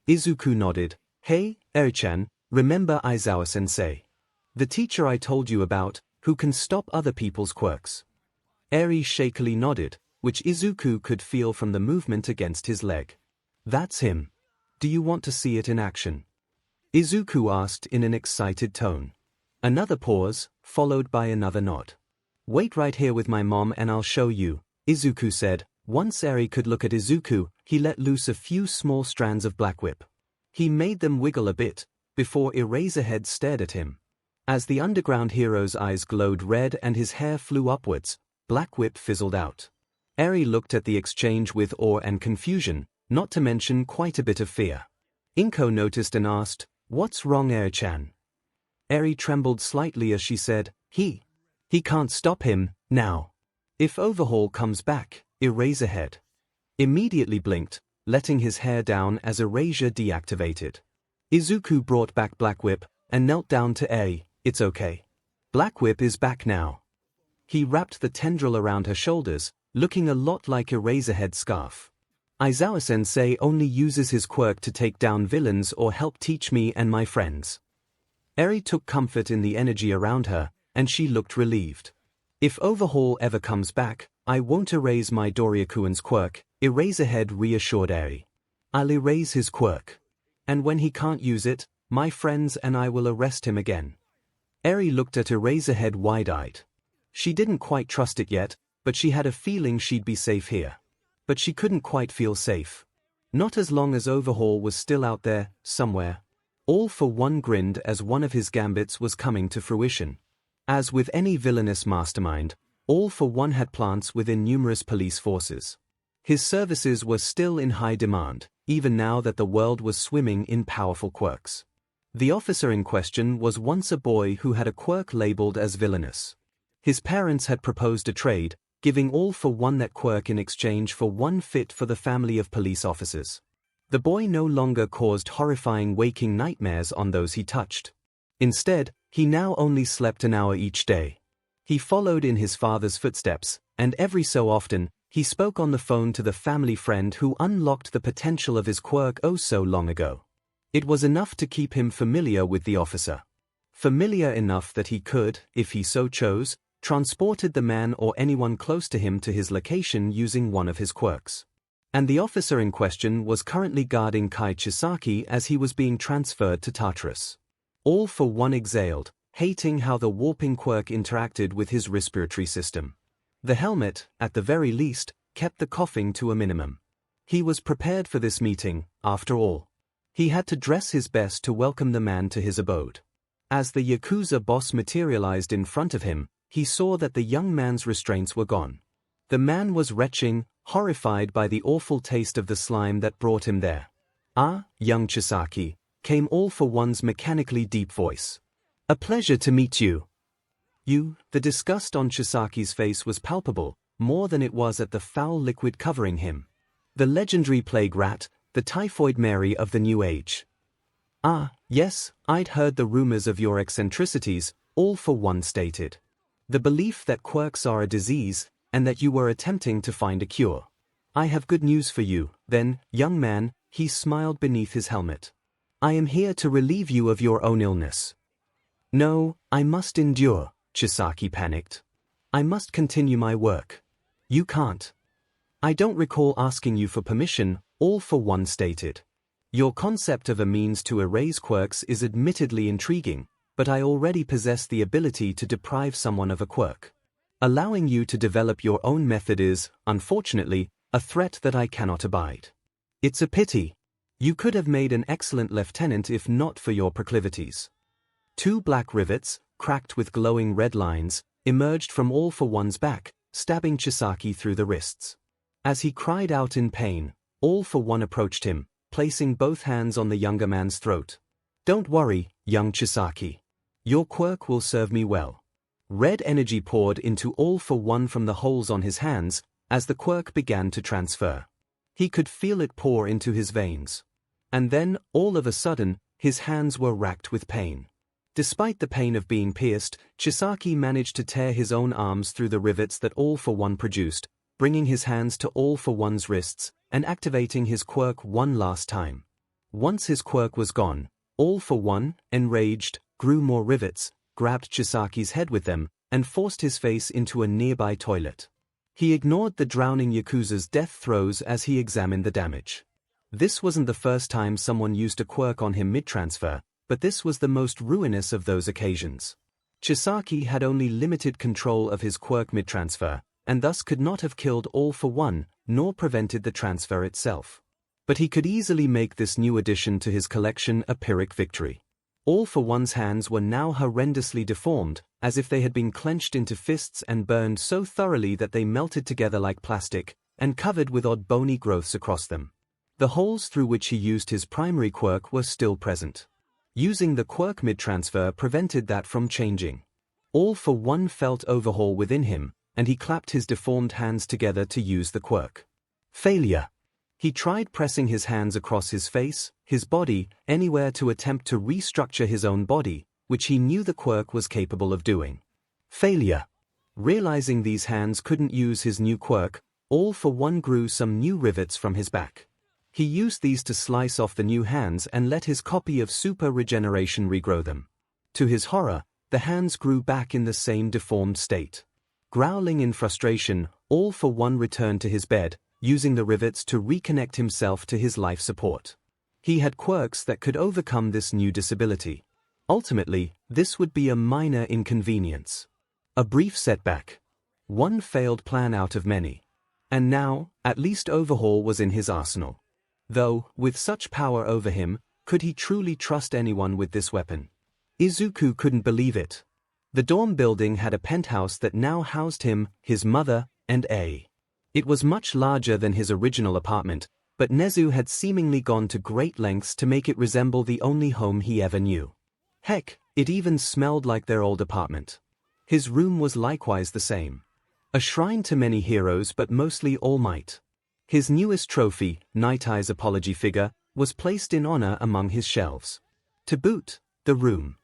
Izuku nodded. Hey, Eri-chan, remember Aizawa-sensei? The teacher I told you about, who can stop other people's quirks. Eri shakily nodded, which Izuku could feel from the movement against his leg. That's him. Do you want to see it in action? Izuku asked in an excited tone. Another pause, followed by another nod. Wait right here with my mom and I'll show you, Izuku said. Once Eri could look at Izuku, he let loose a few small strands of black whip. He made them wiggle a bit, before Eraserhead stared at him. As the underground hero's eyes glowed red and his hair flew upwards, black whip fizzled out. Eri looked at the exchange with awe and confusion, not to mention quite a bit of fear. 𝐒𝐭 noticed and asked, What's wrong, Eri-chan? Eri trembled slightly as she said, He can't stop him, now. If Overhaul comes back, Eraserhead immediately blinked, letting his hair down as erasure deactivated. Izuku brought back Black Whip and knelt down to Eri. It's okay. Black Whip is back now. He wrapped the tendril around her shoulders, looking a lot like Eraserhead's scarf. Aizawa-sensei only uses his quirk to take down villains or help teach me and my friends. Eri took comfort in the energy around her, and she looked relieved. If Overhaul ever comes back, I won't erase Midoriya-kun's quirk, Eraserhead reassured Eri. I'll erase his quirk. And when he can't use it, my friends and I will arrest him again. Eri looked at Eraserhead wide-eyed. She didn't quite trust it yet, but she had a feeling she'd be safe here. But she couldn't quite feel safe. Not as long as Overhaul was still out there, somewhere. All for One grinned as one of his gambits was coming to fruition. As with any villainous mastermind, All for One had plants within numerous police forces. His services were still in high demand, even now that the world was swimming in powerful quirks. The officer in question was once a boy who had a quirk labeled as villainous. His parents had proposed a trade, giving All for One that quirk in exchange for one fit for the family of police officers. The boy no longer caused horrifying waking nightmares on those he touched. Instead, he now only slept an hour each day. He followed in his father's footsteps, and every so often, he spoke on the phone to the family friend who unlocked the potential of his quirk oh so long ago. It was enough to keep him familiar with the officer. Familiar enough that he could, if he so chose, transported the man or anyone close to him to his location using one of his quirks. And the officer in question was currently guarding Kai Chisaki as he was being transferred to Tartarus. All for One exhaled, hating how the warping quirk interacted with his respiratory system. The helmet, at the very least, kept the coughing to a minimum. He was prepared for this meeting, after all. He had to dress his best to welcome the man to his abode. As the Yakuza boss materialized in front of him, he saw that the young man's restraints were gone. The man was retching, horrified by the awful taste of the slime that brought him there. Ah, young Chisaki, came All for One's mechanically deep voice. A pleasure to meet you. The disgust on Chisaki's face was palpable, more than it was at the foul liquid covering him. The legendary plague rat, the typhoid Mary of the new age. Ah, yes, I'd heard the rumors of your eccentricities, All for One stated. The belief that quirks are a disease, and that you were attempting to find a cure. I have good news for you, then, young man, he smiled beneath his helmet. I am here to relieve you of your own illness. No, I must endure, Chisaki panicked. I must continue my work. You can't. I don't recall asking you for permission, All for One stated. Your concept of a means to erase quirks is admittedly intriguing, but I already possess the ability to deprive someone of a quirk. Allowing you to develop your own method is, unfortunately, a threat that I cannot abide. It's a pity. You could have made an excellent lieutenant if not for your proclivities. Two black rivets, cracked with glowing red lines, emerged from All for One's back, stabbing Chisaki through the wrists. As he cried out in pain, All for One approached him, placing both hands on the younger man's throat. Don't worry, young Chisaki. Your quirk will serve me well. Red energy poured into All for One from the holes on his hands, as the quirk began to transfer. He could feel it pour into his veins. And then, all of a sudden, His hands were racked with pain. Despite the pain of being pierced, Chisaki managed to tear his own arms through the rivets that All For One produced, bringing his hands to All For One's wrists, and activating his quirk one last time. Once his quirk was gone, All For One, enraged, grew more rivets, grabbed Chisaki's head with them, and forced his face into a nearby toilet. He ignored the drowning Yakuza's death throes as he examined the damage. This wasn't the first time someone used a quirk on him mid-transfer, but this was the most ruinous of those occasions. Chisaki had only limited control of his quirk mid-transfer, and thus could not have killed All For One, nor prevented the transfer itself. But he could easily make this new addition to his collection a Pyrrhic victory. All For One's hands were now horrendously deformed, as if they had been clenched into fists and burned so thoroughly that they melted together like plastic, and covered with odd bony growths across them. The holes through which he used his primary quirk were still present. Using the quirk mid-transfer prevented that from changing. All For One felt overhaul within him, and he clapped his deformed hands together to use the quirk. Failure. He tried pressing his hands across his face, his body, anywhere to attempt to restructure his own body, which he knew the quirk was capable of doing. Failure. Realizing these hands couldn't use his new quirk, All For One grew some new rivets from his back. He used these to slice off the new hands and let his copy of Super Regeneration regrow them. To his horror, the hands grew back in the same deformed state. Growling in frustration, All For One returned to his bed, using the rivets to reconnect himself to his life support. He had quirks that could overcome this new disability. Ultimately, this would be a minor inconvenience. A brief setback. One failed plan out of many. And now, at least overhaul was in his arsenal. Though, with such power over him, could he truly trust anyone with this weapon? Izuku couldn't believe it. The dorm building had a penthouse that now housed him, his mother, and A. It was much larger than his original apartment, but Nezu had seemingly gone to great lengths to make it resemble the only home he ever knew. Heck, it even smelled like their old apartment. His room was likewise the same. A shrine to many heroes but mostly All Might. His newest trophy, Night Eye's apology figure, was placed in honor among his shelves. To boot, the room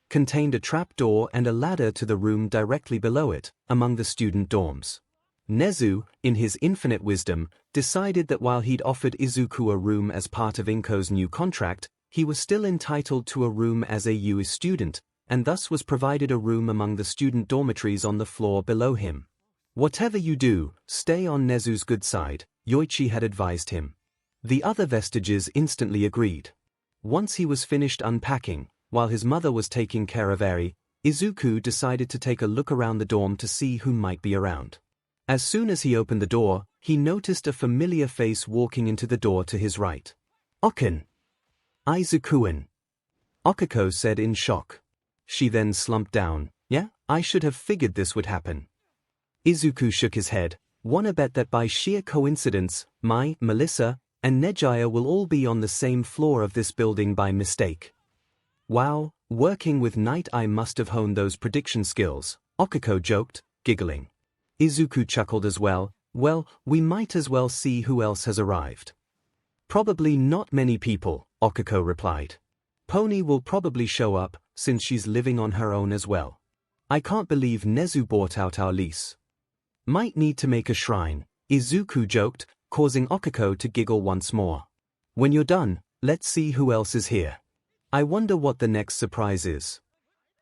contained a trapdoor and a ladder to the room directly below it, among the student dorms. Nezu, in his infinite wisdom, decided that while he'd offered Izuku a room as part of 𝐒𝐭𝐲's new contract, he was still entitled to a room as a U.S. student, and thus was provided a room among the student dormitories on the floor below him. Whatever you do, stay on Nezu's good side, Yoichi had advised him. The other Vestiges instantly agreed. Once he was finished unpacking, while his mother was taking care of Eri, Izuku decided to take a look around the dorm to see who might be around. As soon as he opened the door, he noticed a familiar face walking into the door to his right. Oken. Izuku-an. Okiko said in shock. She then slumped down. Yeah, I should have figured this would happen. Izuku shook his head. Wanna bet that by sheer coincidence, Melissa, and Nejaya will all be on the same floor of this building by mistake. Wow, working with Night Eye must have honed those prediction skills, Okiko joked, giggling. Izuku chuckled as well. Well, we might as well see who else has arrived. Probably not many people, Okiko replied. Pony will probably show up, since she's living on her own as well. I can't believe Nezu bought out our lease. Might need to make a shrine, Izuku joked, causing Okiko to giggle once more. When you're done, let's see who else is here. I wonder what the next surprise is.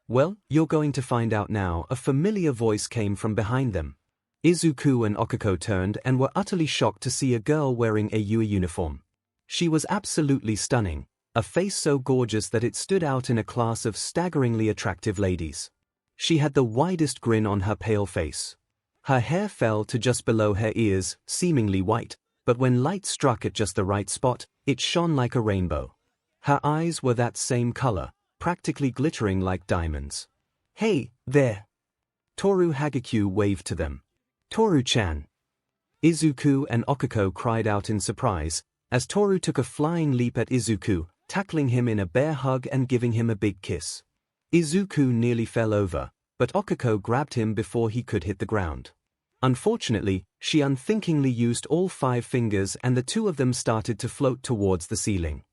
Well, you're going to find out now. A familiar voice came from behind them. Izuku and Okiko turned and were utterly shocked to see a girl wearing a Yui uniform. She was absolutely stunning, a face so gorgeous that it stood out in a class of staggeringly attractive ladies. She had the widest grin on her pale face. Her hair fell to just below her ears, seemingly white, but when light struck at just the right spot, it shone like a rainbow. Her eyes were that same color, practically glittering like diamonds. Hey, there! Toru Hagakyu waved to them. Toru-chan! Izuku and Okiko cried out in surprise, as Toru took a flying leap at Izuku, tackling him in a bear hug and giving him a big kiss. Izuku nearly fell over, but Okiko grabbed him before he could hit the ground. Unfortunately, she unthinkingly used all 5 fingers and the 2 of them started to float towards the ceiling.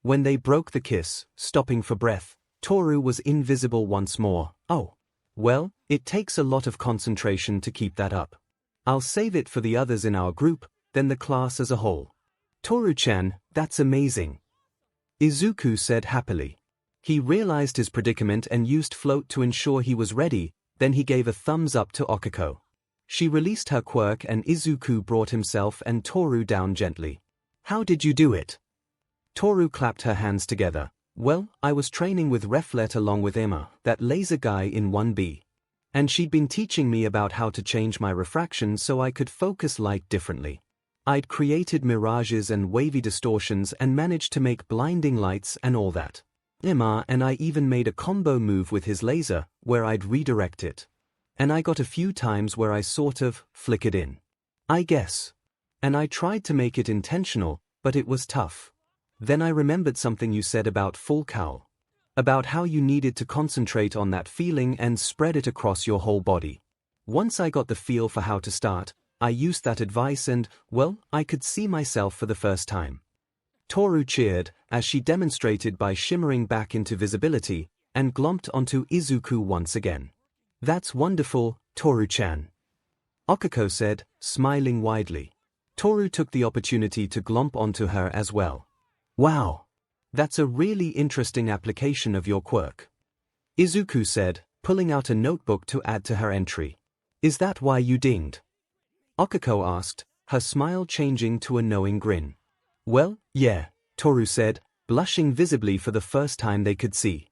When they broke the kiss, stopping for breath, Toru was invisible once more. Oh. Well, it takes a lot of concentration to keep that up. I'll save it for the others in our group, then the class as a whole. Toru-chan, that's amazing. Izuku said happily. He realized his predicament and used float to ensure he was ready, then he gave a thumbs up to Okiko. She released her quirk and Izuku brought himself and Toru down gently. How did you do it? Toru clapped her hands together. Well, I was training with Reflet along with Emma, that laser guy in 1B. And she'd been teaching me about how to change my refraction so I could focus light differently. I'd created mirages and wavy distortions and managed to make blinding lights and all that. Emma and I even made a combo move with his laser, where I'd redirect it. And I got a few times where I sort of flick it in. I guess. And I tried to make it intentional, but it was tough. Then I remembered something you said about full cowl. About how you needed to concentrate on that feeling and spread it across your whole body. Once I got the feel for how to start, I used that advice and, well, I could see myself for the first time. Toru cheered, as she demonstrated by shimmering back into visibility, and glomped onto Izuku once again. That's wonderful, Toru-chan. Okiko said, smiling widely. Toru took the opportunity to glomp onto her as well. Wow! That's a really interesting application of your quirk. Izuku said, pulling out a notebook to add to her entry. Is that why you dinged? Okiko asked, her smile changing to a knowing grin. Well, yeah, Toru said, blushing visibly for the first time they could see.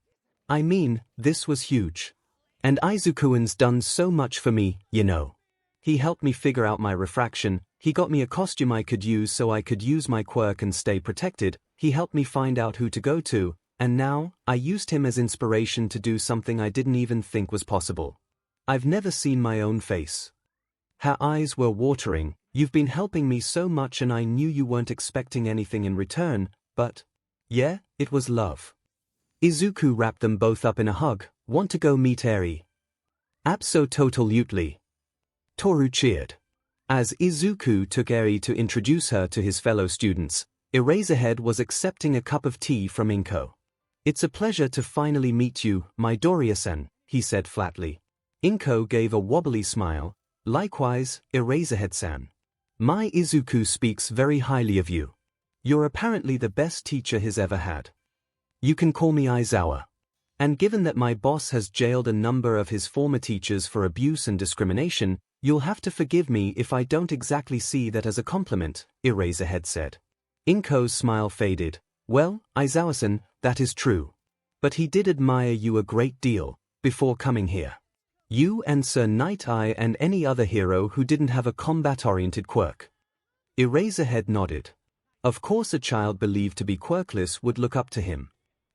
I mean, this was huge. And Izuku's done so much for me, you know. He helped me figure out my refraction, he got me a costume I could use so I could use my quirk and stay protected, he helped me find out who to go to, and now, I used him as inspiration to do something I didn't even think was possible. I've never seen my own face. Her eyes were watering. You've been helping me so much and I knew you weren't expecting anything in return, but... yeah, it was love. Izuku wrapped them both up in a hug. Want to go meet Eri? Abso-total-utely. Toru cheered. As Izuku took Eri to introduce her to his fellow students, Eraserhead was accepting a cup of tea from Inko. It's a pleasure to finally meet you, Midoriya-san, he said flatly. Inko gave a wobbly smile. Likewise, Eraserhead-san. My Izuku speaks very highly of you. You're apparently the best teacher he's ever had. You can call me Aizawa. And given that my boss has jailed a number of his former teachers for abuse and discrimination, you'll have to forgive me if I don't exactly see that as a compliment, Eraserhead said. Inko's smile faded. Well, Aizawa-san, that is true. But he did admire you a great deal, before coming here. You and Sir Night Eye and any other hero who didn't have a combat-oriented quirk. Eraserhead nodded. Of course a child believed to be quirkless would look up to him.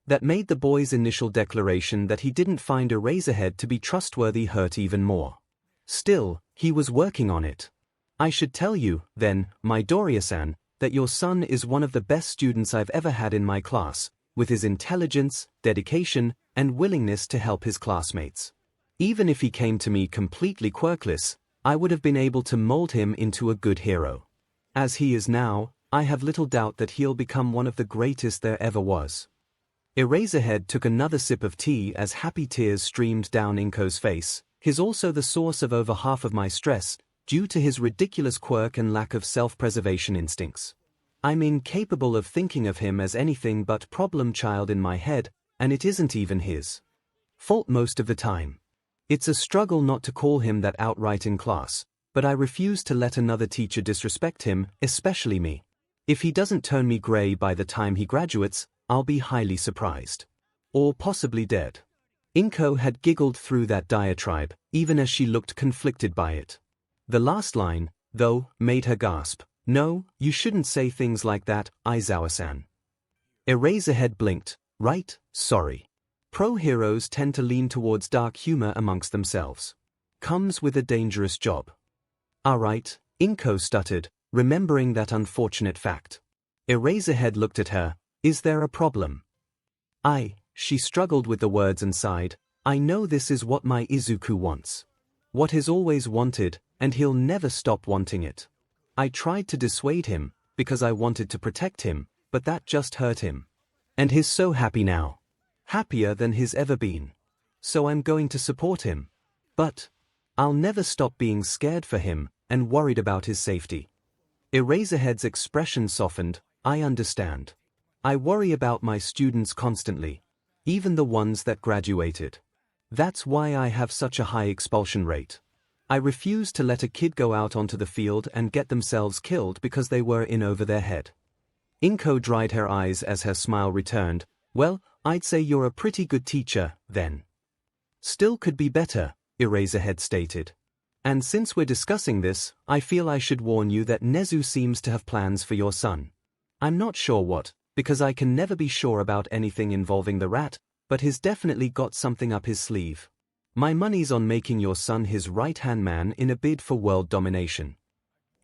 That made the boy's initial declaration that he didn't find Eraserhead to be trustworthy hurt even more. Still, he was working on it. I should tell you, then, Midoriya-san, that your son is one of the best students I've ever had in my class, with his intelligence, dedication, and willingness to help his classmates. Even if he came to me completely quirkless, I would have been able to mold him into a good hero. As he is now, I have little doubt that he'll become one of the greatest there ever was. Eraserhead took another sip of tea as happy tears streamed down Inko's face. He's also the source of over half of my stress, due to his ridiculous quirk and lack of self-preservation instincts. I'm incapable of thinking of him as anything but problem child in my head, and it isn't even his fault most of the time. It's a struggle not to call him that outright in class, but I refuse to let another teacher disrespect him, especially me. If he doesn't turn me gray by the time he graduates, I'll be highly surprised. Or possibly dead. Inko had giggled through that diatribe, even as she looked conflicted by it. The last line, though, made her gasp. No, you shouldn't say things like that, Aizawa-san. Eraserhead blinked. Right, sorry. Pro-heroes tend to lean towards dark humor amongst themselves. Comes with a dangerous job. Alright, Inko stuttered, remembering that unfortunate fact. Eraserhead looked at her. Is there a problem? She struggled with the words and sighed. I know this is what my Izuku wants. What he's always wanted, and he'll never stop wanting it. I tried to dissuade him, because I wanted to protect him, but that just hurt him. And he's so happy now. Happier than he's ever been. So I'm going to support him. But I'll never stop being scared for him and worried about his safety. Eraserhead's expression softened. I understand. I worry about my students constantly, even the ones that graduated. That's why I have such a high expulsion rate. I refuse to let a kid go out onto the field and get themselves killed because they were in over their head. 𝐒𝐭 dried her eyes as her smile returned. Well, I'd say you're a pretty good teacher, then. Still could be better, Eraserhead stated. And since we're discussing this, I feel I should warn you that Nezu seems to have plans for your son. I'm not sure what, because I can never be sure about anything involving the rat, but he's definitely got something up his sleeve. My money's on making your son his right-hand man in a bid for world domination.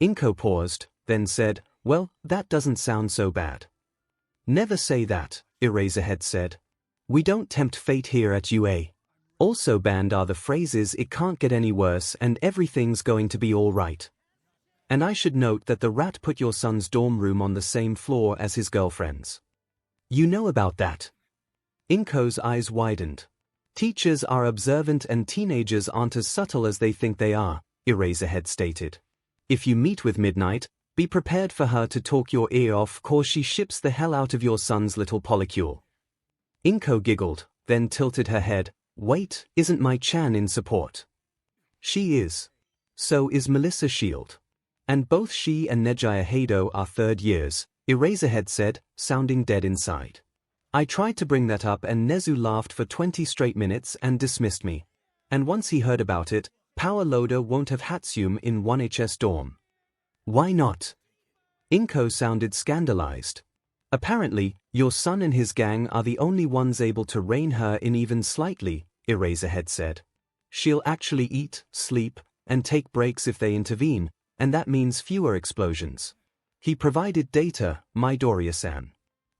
𝐒𝐭 paused, then said, well, that doesn't sound so bad. Never say that, Eraserhead said. We don't tempt fate here at UA. Also banned are the phrases it can't get any worse and everything's going to be all right. And I should note that the rat put your son's dorm room on the same floor as his girlfriend's. You know about that? 𝐒𝐭's eyes widened. Teachers are observant and teenagers aren't as subtle as they think they are, Eraserhead stated. If you meet with Midnight, be prepared for her to talk your ear off cause she ships the hell out of your son's little Polycule. 𝐒𝐭 giggled, then tilted her head. Wait, isn't my Chan in support? She is. So is Melissa Shield. And both she and Midoriya Izuku are third years, Eraserhead said, sounding dead inside. I tried to bring that up and Nezu laughed for 20 straight minutes and dismissed me. And once he heard about it, Power Loader won't have Hatsum in 1HS dorm. Why not? 𝐒𝐭 sounded scandalized. Apparently, your son and his gang are the only ones able to rein her in even slightly, Eraserhead said. She'll actually eat, sleep, and take breaks if they intervene, and that means fewer explosions. He provided data, Midoriya-san.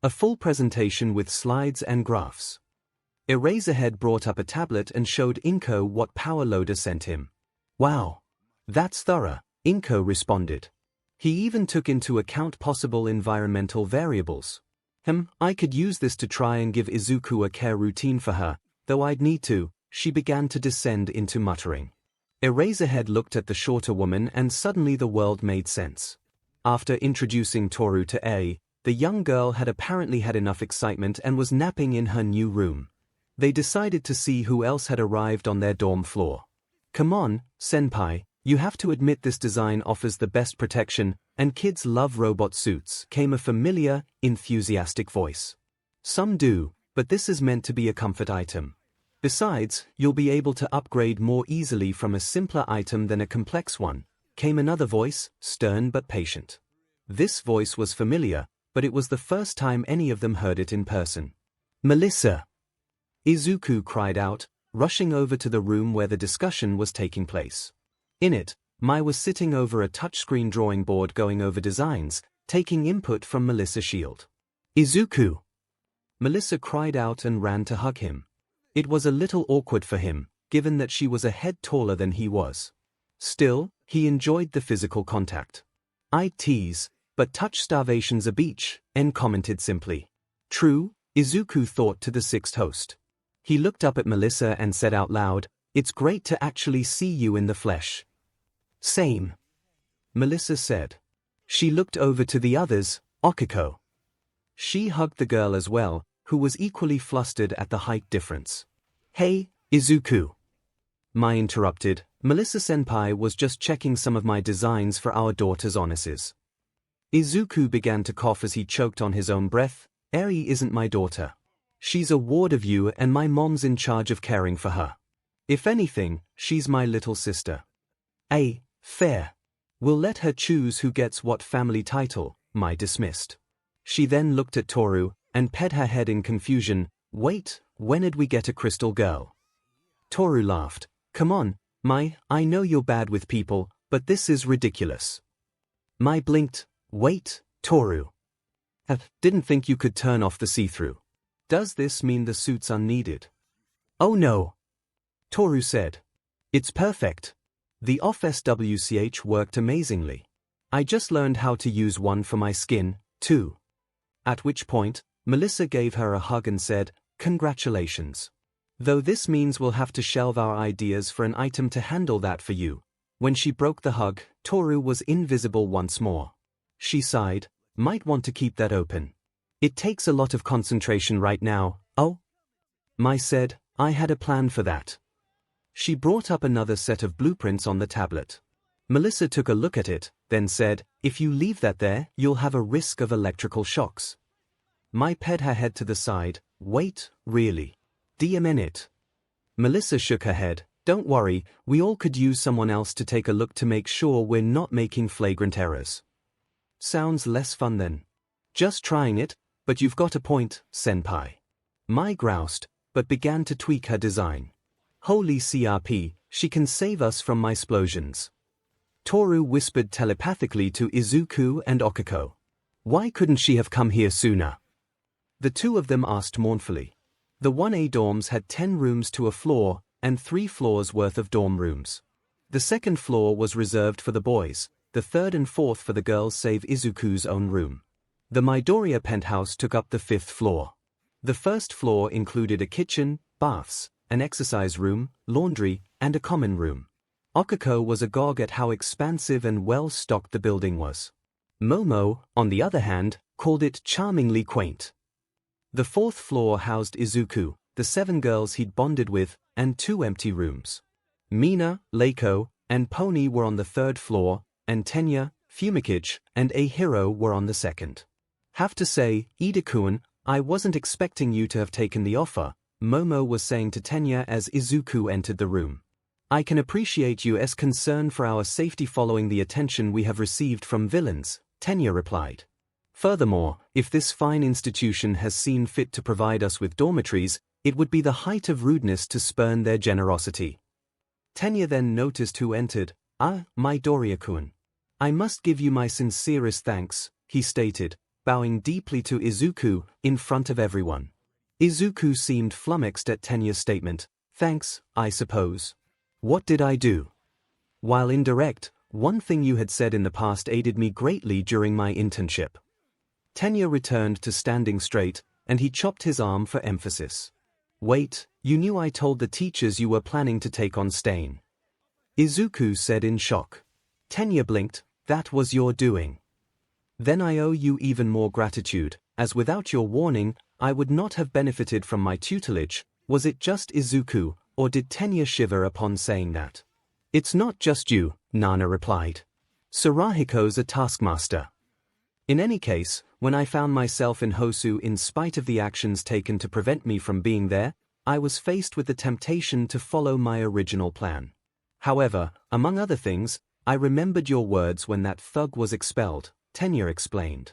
A full presentation with slides and graphs. Eraserhead brought up a tablet and showed 𝐒𝐭 what Power Loader sent him. Wow. That's thorough, 𝐒𝐭 responded. He even took into account possible environmental variables. I could use this to try and give Izuku a care routine for her, though I'd need to. She began to descend into muttering. Eraserhead looked at the shorter woman and suddenly the world made sense. After introducing Toru to A, the young girl had apparently had enough excitement and was napping in her new room. They decided to see who else had arrived on their dorm floor. Come on, senpai, you have to admit this design offers the best protection, and kids love robot suits, came a familiar, enthusiastic voice. Some do, but this is meant to be a comfort item. Besides, you'll be able to upgrade more easily from a simpler item than a complex one, came another voice, stern but patient. This voice was familiar, but it was the first time any of them heard it in person. Melissa! Izuku cried out, rushing over to the room where the discussion was taking place. In it, Mai was sitting over a touchscreen drawing board going over designs, taking input from Melissa Shield. Izuku! Melissa cried out and ran to hug him. It was a little awkward for him, given that she was a head taller than he was. Still, he enjoyed the physical contact. I'd tease, but touch starvation's a beach, N commented simply. True, Izuku thought to the sixth host. He looked up at Melissa and said out loud, it's great to actually see you in the flesh. Same. Melissa said. She looked over to the others, Okiko. She hugged the girl as well, who was equally flustered at the height difference. Hey, Izuku. Mai interrupted, Melissa-senpai was just checking some of my designs for our daughter's honuses. Izuku began to cough as he choked on his own breath. Eri isn't my daughter. She's a ward of you and my mom's in charge of caring for her. If anything, she's my little sister. Fair. We'll let her choose who gets what family title, Mai dismissed. She then looked at Toru, and pet her head in confusion. Wait, when'd we get a crystal girl? Toru laughed. Come on, Mai, I know you're bad with people, but this is ridiculous. Mai blinked. Wait, Toru. Didn't think you could turn off the see-through. Does this mean the suit's unneeded? Oh no. Toru said. It's perfect. The off-SWCH worked amazingly. I just learned how to use one for my skin, too. At which point, Melissa gave her a hug and said, "Congratulations. Though this means we'll have to shelve our ideas for an item to handle that for you." When she broke the hug, Toru was invisible once more. She sighed, "Might want to keep that open. It takes a lot of concentration right now." "Oh?" Mai said, "I had a plan for that." She brought up another set of blueprints on the tablet. Melissa took a look at it, then said, "If you leave that there, you'll have a risk of electrical shocks." Mai ped her head to the side. "Wait, really? DMN it?" Melissa shook her head. "Don't worry, we all could use someone else to take a look to make sure we're not making flagrant errors." "Sounds less fun then." "Just trying it, but you've got a point, senpai." Mai groused, but began to tweak her design. "Holy CRP, she can save us from my explosions." Toru whispered telepathically to Izuku and Okiko. "Why couldn't she have come here sooner?" The two of them asked mournfully. The 1A dorms had 10 rooms to a floor, and 3 floors worth of dorm rooms. The second floor was reserved for the boys, the third and fourth for the girls save Izuku's own room. The Midoriya penthouse took up the 5th floor. The first floor included a kitchen, baths, an exercise room, laundry, and a common room. Okiko was agog at how expansive and well-stocked the building was. Momo, on the other hand, called it charmingly quaint. The 4th floor housed Izuku, the 7 girls he'd bonded with, and 2 empty rooms. Mina, Leiko, and Pony were on the 3rd floor, and Tenya, Fumikage, and A-Hero were on the 2nd. "Have to say, Ida-kun, I wasn't expecting you to have taken the offer," Momo was saying to Tenya as Izuku entered the room. "I can appreciate your concern for our safety following the attention we have received from villains," Tenya replied. "Furthermore, if this fine institution has seen fit to provide us with dormitories, it would be the height of rudeness to spurn their generosity." Tenya then noticed who entered. Midoriya-kun. "I must give you my sincerest thanks," he stated, bowing deeply to Izuku, in front of everyone. Izuku seemed flummoxed at Tenya's statement. "Thanks, I suppose. What did I do?" "While indirect, one thing you had said in the past aided me greatly during my internship." Tenya returned to standing straight, and he chopped his arm for emphasis. "Wait, you knew I told the teachers you were planning to take on Stain?" Izuku said in shock. Tenya blinked. "That was your doing." "Then I owe you even more gratitude, as without your warning, I would not have benefited from my tutelage." Was it just Izuku, or did Tenya shiver upon saying that? "It's not just you," Nana replied. "Sarahiko's a taskmaster." In any case, when I found myself in Hosu in spite of the actions taken to prevent me from being there, I was faced with the temptation to follow my original plan. However, among other things, I remembered your words when that thug was expelled, Tenya explained.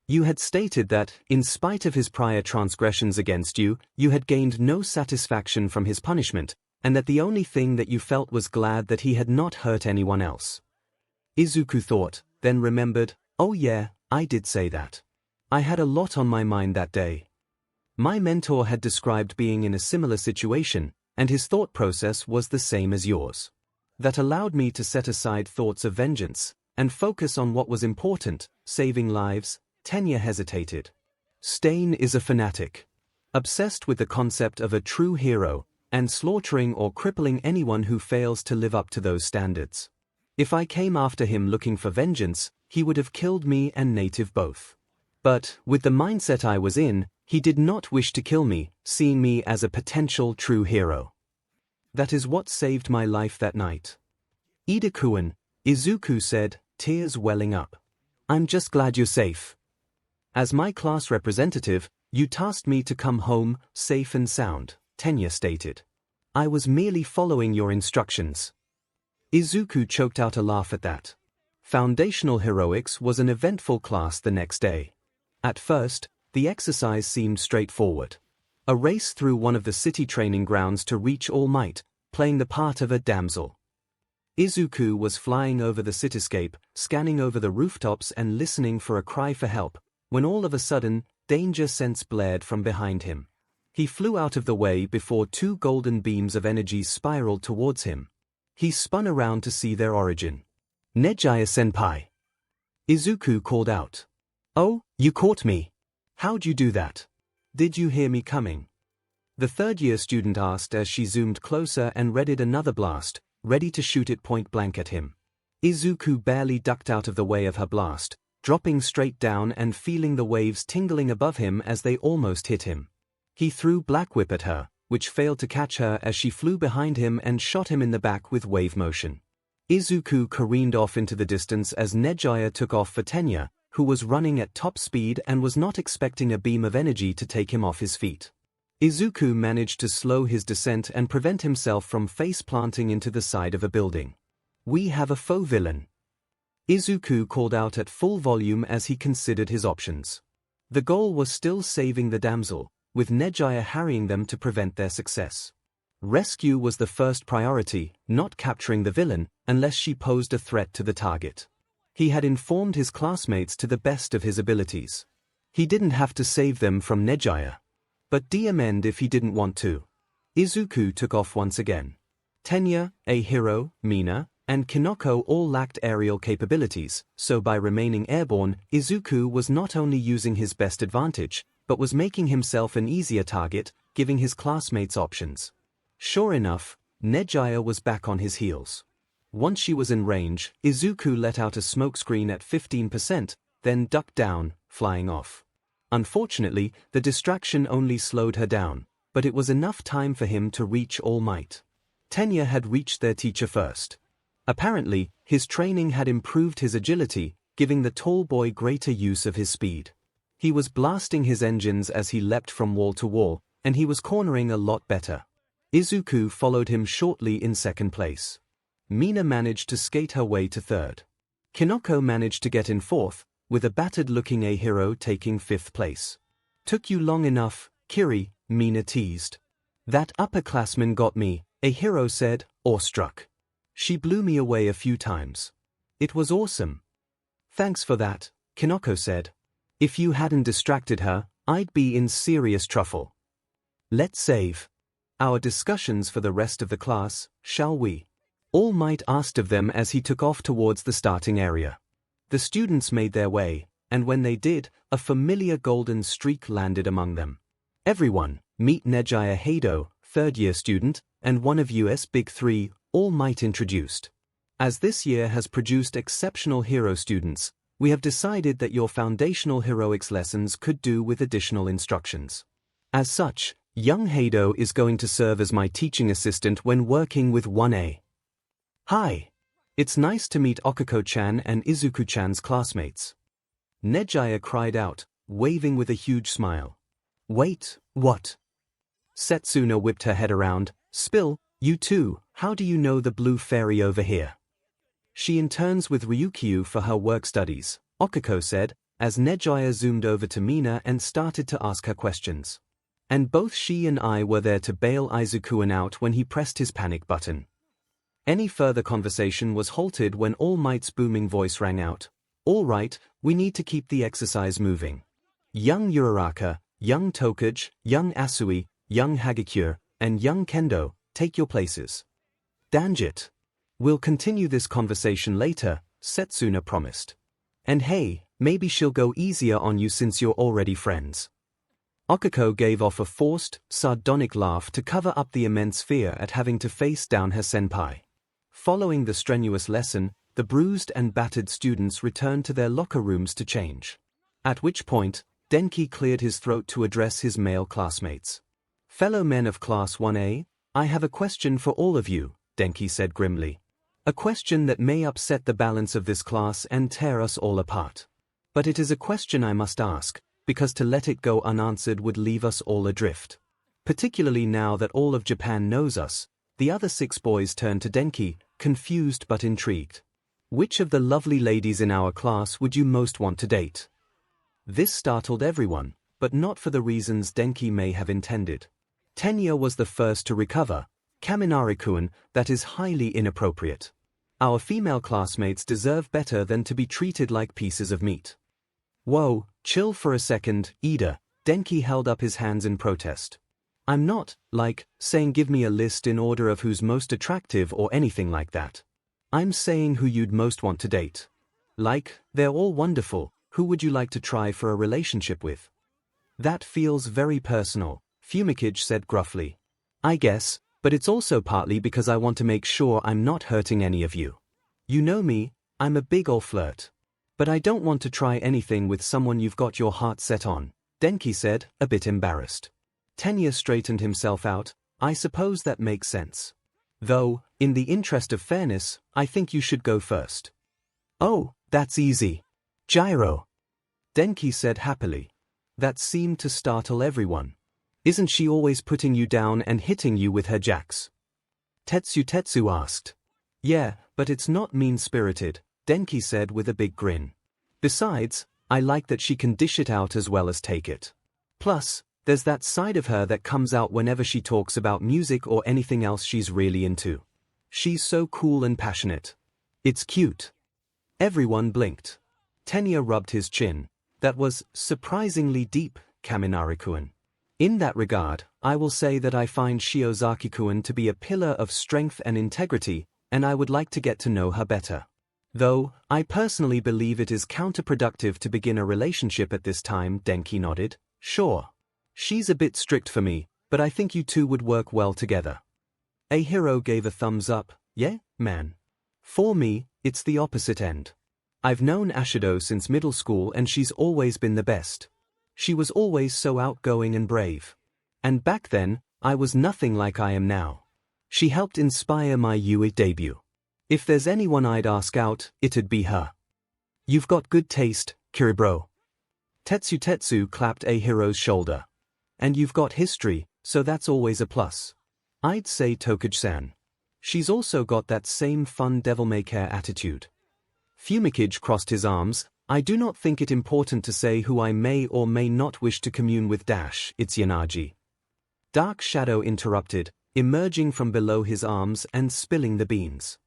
You had stated that, in spite of his prior transgressions against you, you had gained no satisfaction from his punishment, and that the only thing that you felt was glad that he had not hurt anyone else. Izuku thought, then remembered, "Oh yeah, I did say that. I had a lot on my mind that day." My mentor had described being in a similar situation, and his thought process was the same as yours. That allowed me to set aside thoughts of vengeance, and focus on what was important, saving lives. Tenya hesitated. Stain is a fanatic. Obsessed with the concept of a true hero, and slaughtering or crippling anyone who fails to live up to those standards. If I came after him looking for vengeance, he would have killed me and Native both. But, with the mindset I was in, he did not wish to kill me, seeing me as a potential true hero. That is what saved my life that night. Ida-kun, Izuku said, tears welling up. "I'm just glad you're safe. As my class representative, you tasked me to come home, safe and sound," Tenya stated. "I was merely following your instructions." Izuku choked out a laugh at that. Foundational Heroics was an eventful class the next day. At first, the exercise seemed straightforward. A race through one of the city training grounds to reach All Might, playing the part of a damsel. Izuku was flying over the cityscape, scanning over the rooftops and listening for a cry for help, when all of a sudden, danger sense blared from behind him. He flew out of the way before 2 golden beams of energy spiraled towards him. He spun around to see their origin. "Nejaya-senpai!" Izuku called out. "Oh, you caught me. How'd you do that?" Did you hear me coming? The third-year student asked as she zoomed closer and readied another blast, ready to shoot it point blank at him. Izuku barely ducked out of the way of her blast, dropping straight down and feeling the waves tingling above him as they almost hit him. He threw Black Whip at her, which failed to catch her as she flew behind him and shot him in the back with wave motion. Izuku careened off into the distance as 𝐒𝐲𝐻𝐼 took off for Tenya, who was running at top speed and was not expecting a beam of energy to take him off his feet. Izuku managed to slow his descent and prevent himself from face-planting into the side of a building. We have a faux villain. Izuku called out at full volume as he considered his options. The goal was still saving the damsel, with 𝐒𝐲𝐻𝐼 harrying them to prevent their success. Rescue was the first priority, not capturing the villain, unless she posed a threat to the target. He had informed his classmates to the best of his abilities. He didn't have to save them from 𝐒𝐲𝐻𝐼. But amend if he didn't want to. Izuku took off once again. Tenya, 𝐻EHIRO, Mina, and Kinoko all lacked aerial capabilities, so by remaining airborne, Izuku was not only using his best advantage, but was making himself an easier target, giving his classmates options. Sure enough, 𝐒𝐲𝐻𝐼 was back on his heels. Once she was in range, Izuku let out a smokescreen at 15%, then ducked down, flying off. Unfortunately, the distraction only slowed her down, but it was enough time for him to reach All Might. Tenya had reached their teacher first. Apparently, his training had improved his agility, giving the tall boy greater use of his speed. He was blasting his engines as he leapt from wall to wall, and he was cornering a lot better. Izuku followed him shortly in second place. Mina managed to skate her way to third. Kinoko managed to get in fourth, with a battered-looking 𝐻EHIRO taking fifth place. Took you long enough, Kiri, Mina teased. That upperclassman got me, 𝐻EHIRO said, awestruck. She blew me away a few times. It was awesome. Thanks for that, Kinoko said. If you hadn't distracted her, I'd be in serious trouble. Let's save our discussions for the rest of the class, shall we? All Might asked of them as he took off towards the starting area. The students made their way, and when they did, a familiar golden streak landed among them. Everyone, meet Midoriya Izuku, third-year student, and one of US Big Three, All Might introduced. As this year has produced exceptional hero students, we have decided that your foundational heroics lessons could do with additional instructions. As such, young Izuku is going to serve as my teaching assistant when working with 1A. Hi. It's nice to meet Okako-chan and Izuku-chan's classmates. 𝐒𝐲𝐻𝐼 cried out, waving with a huge smile. Wait, what? Setsuna whipped her head around. Spill, you too, how do you know the blue fairy over here? She interns with Ryukyu for her work studies, Okako said, as 𝐒𝐲𝐻𝐼 zoomed over to Mina and started to ask her questions. And both she and I were there to bail Izuku out when he pressed his panic button. Any further conversation was halted when All Might's booming voice rang out. All right, we need to keep the exercise moving. Young Uraraka, young Tokuge, young Asui, young Hagakure, and young Kendo, take your places. Danjit. We'll continue this conversation later, Setsuna promised. And hey, maybe she'll go easier on you since you're already friends. Okako gave off a forced, sardonic laugh to cover up the immense fear at having to face down her senpai. Following the strenuous lesson, the bruised and battered students returned to their locker rooms to change. At which point, Denki cleared his throat to address his male classmates. Fellow men of Class 1A, I have a question for all of you, Denki said grimly. A question that may upset the balance of this class and tear us all apart. But it is a question I must ask, because to let it go unanswered would leave us all adrift. Particularly now that all of Japan knows us. The other 6 boys turned to Denki, confused but intrigued. Which of the lovely ladies in our class would you most want to date? This startled everyone, but not for the reasons Denki may have intended. Tenya was the first to recover. Kaminari-kun, that is highly inappropriate. Our female classmates deserve better than to be treated like pieces of meat. Whoa, chill for a second, Ida. Denki held up his hands in protest. I'm not, saying give me a list in order of who's most attractive or anything like that. I'm saying who you'd most want to date. They're all wonderful, who would you like to try for a relationship with? That feels very personal, 𝐒𝐭𝐴𝐲 said gruffly. I guess, but it's also partly because I want to make sure I'm not hurting any of you. You know me, I'm a big ol' flirt. But I don't want to try anything with someone you've got your heart set on, Denki said, a bit embarrassed. Tenya straightened himself out. I suppose that makes sense. Though, in the interest of fairness, I think you should go first. Oh, that's easy. Gyro. Denki said happily. That seemed to startle everyone. Isn't she always putting you down and hitting you with her jacks? Tetsu asked. Yeah, but it's not mean-spirited, Denki said with a big grin. Besides, I like that she can dish it out as well as take it. Plus, there's that side of her that comes out whenever she talks about music or anything else she's really into. She's so cool and passionate. It's cute. Everyone blinked. Tenya rubbed his chin. That was surprisingly deep, Kaminari-kun. In that regard, I will say that I find Shiozaki-kun to be a pillar of strength and integrity, and I would like to get to know her better. Though, I personally believe it is counterproductive to begin a relationship at this time, Denki nodded. Sure. She's a bit strict for me, but I think you two would work well together. 𝐒𝐻ERO gave a thumbs up. Yeah, man. For me, it's the opposite end. I've known Ashido since middle school and she's always been the best. She was always so outgoing and brave. And back then, I was nothing like I am now. She helped inspire my UE debut. If there's anyone I'd ask out, it'd be her. You've got good taste, Kiribro. Tetsu clapped 𝐒𝐻ERO's shoulder. And you've got history, so that's always a plus. I'd say Tokage-san. She's also got that same fun devil-may-care attitude. 𝐒𝐭𝐴𝐲 crossed his arms. I do not think it important to say who I may or may not wish to commune with its Yanagi. Dark Shadow interrupted, emerging from below his arms and spilling the beans.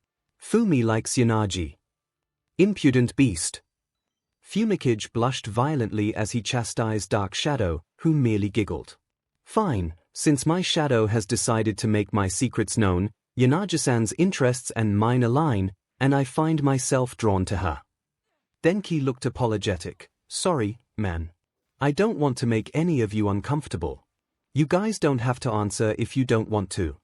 Fumi likes Yanagi. Impudent beast. 𝐒𝐭𝐴𝐲 blushed violently as he chastised Dark Shadow, who merely giggled. Fine, since my shadow has decided to make my secrets known, Yanagi-san's interests and mine align, and I find myself drawn to her. Denki looked apologetic. Sorry, man. I don't want to make any of you uncomfortable. You guys don't have to answer if you don't want to.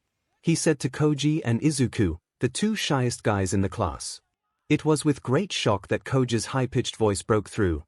He said to Koji and Izuku, the two shyest guys in the class. It was with great shock that Koji's high-pitched voice broke through.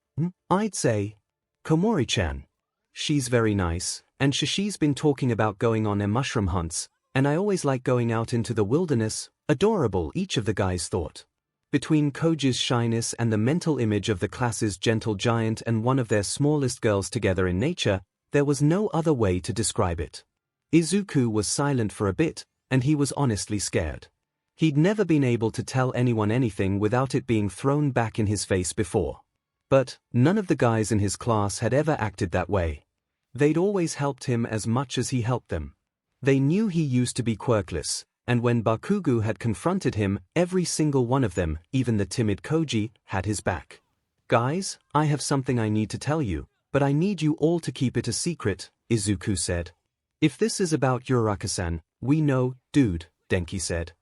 I'd say, Komori-chan. She's very nice, and Shishi's been talking about going on mushroom hunts, and I always like going out into the wilderness. Adorable, each of the guys thought. Between Koji's shyness and the mental image of the class's gentle giant and one of their smallest girls together in nature, there was no other way to describe it. Izuku was silent for a bit, and he was honestly scared. He'd never been able to tell anyone anything without it being thrown back in his face before. But none of the guys in his class had ever acted that way. They'd always helped him as much as he helped them. They knew he used to be quirkless, and when Bakugo had confronted him, every single one of them, even the timid Koji, had his back. Guys, I have something I need to tell you, but I need you all to keep it a secret, Izuku said. If this is about Uraraka-san, we know, dude, Denki said.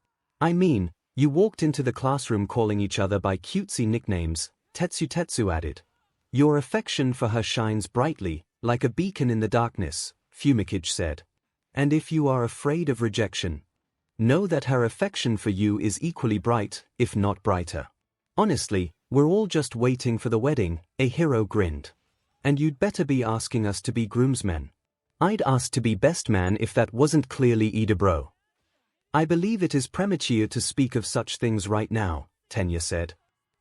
I mean, you walked into the classroom calling each other by cutesy nicknames, Tetsu added. Your affection for her shines brightly, like a beacon in the darkness, 𝐒𝐭𝐴𝐲 said. And if you are afraid of rejection, know that her affection for you is equally bright, if not brighter. Honestly, we're all just waiting for the wedding, 𝐒𝐻ERO grinned. And you'd better be asking us to be groomsmen. I'd ask to be best man if that wasn't clearly bro. I believe it is premature to speak of such things right now, Tenya said.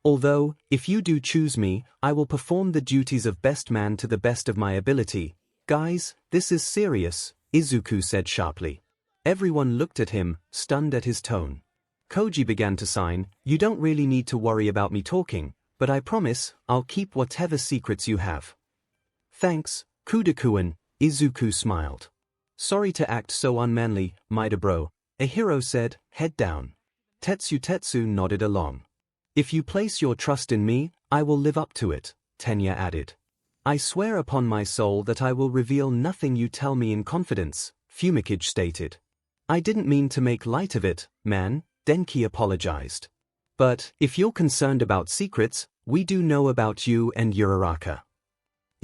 Although, if you do choose me, I will perform the duties of best man to the best of my ability. Guys, this is serious, Izuku said sharply. Everyone looked at him, stunned at his tone. Koji began to sign. You don't really need to worry about me talking, but I promise, I'll keep whatever secrets you have. Thanks, Kuda-kun, Izuku smiled. Sorry to act so unmanly, bro, 𝐒𝐻ERO said, head down. Tetsu nodded along. If you place your trust in me, I will live up to it, Tenya added. I swear upon my soul that I will reveal nothing you tell me in confidence, 𝐒𝐭𝐴𝐲 stated. I didn't mean to make light of it, man, Denki apologized. But, if you're concerned about secrets, we do know about you and Uraraka.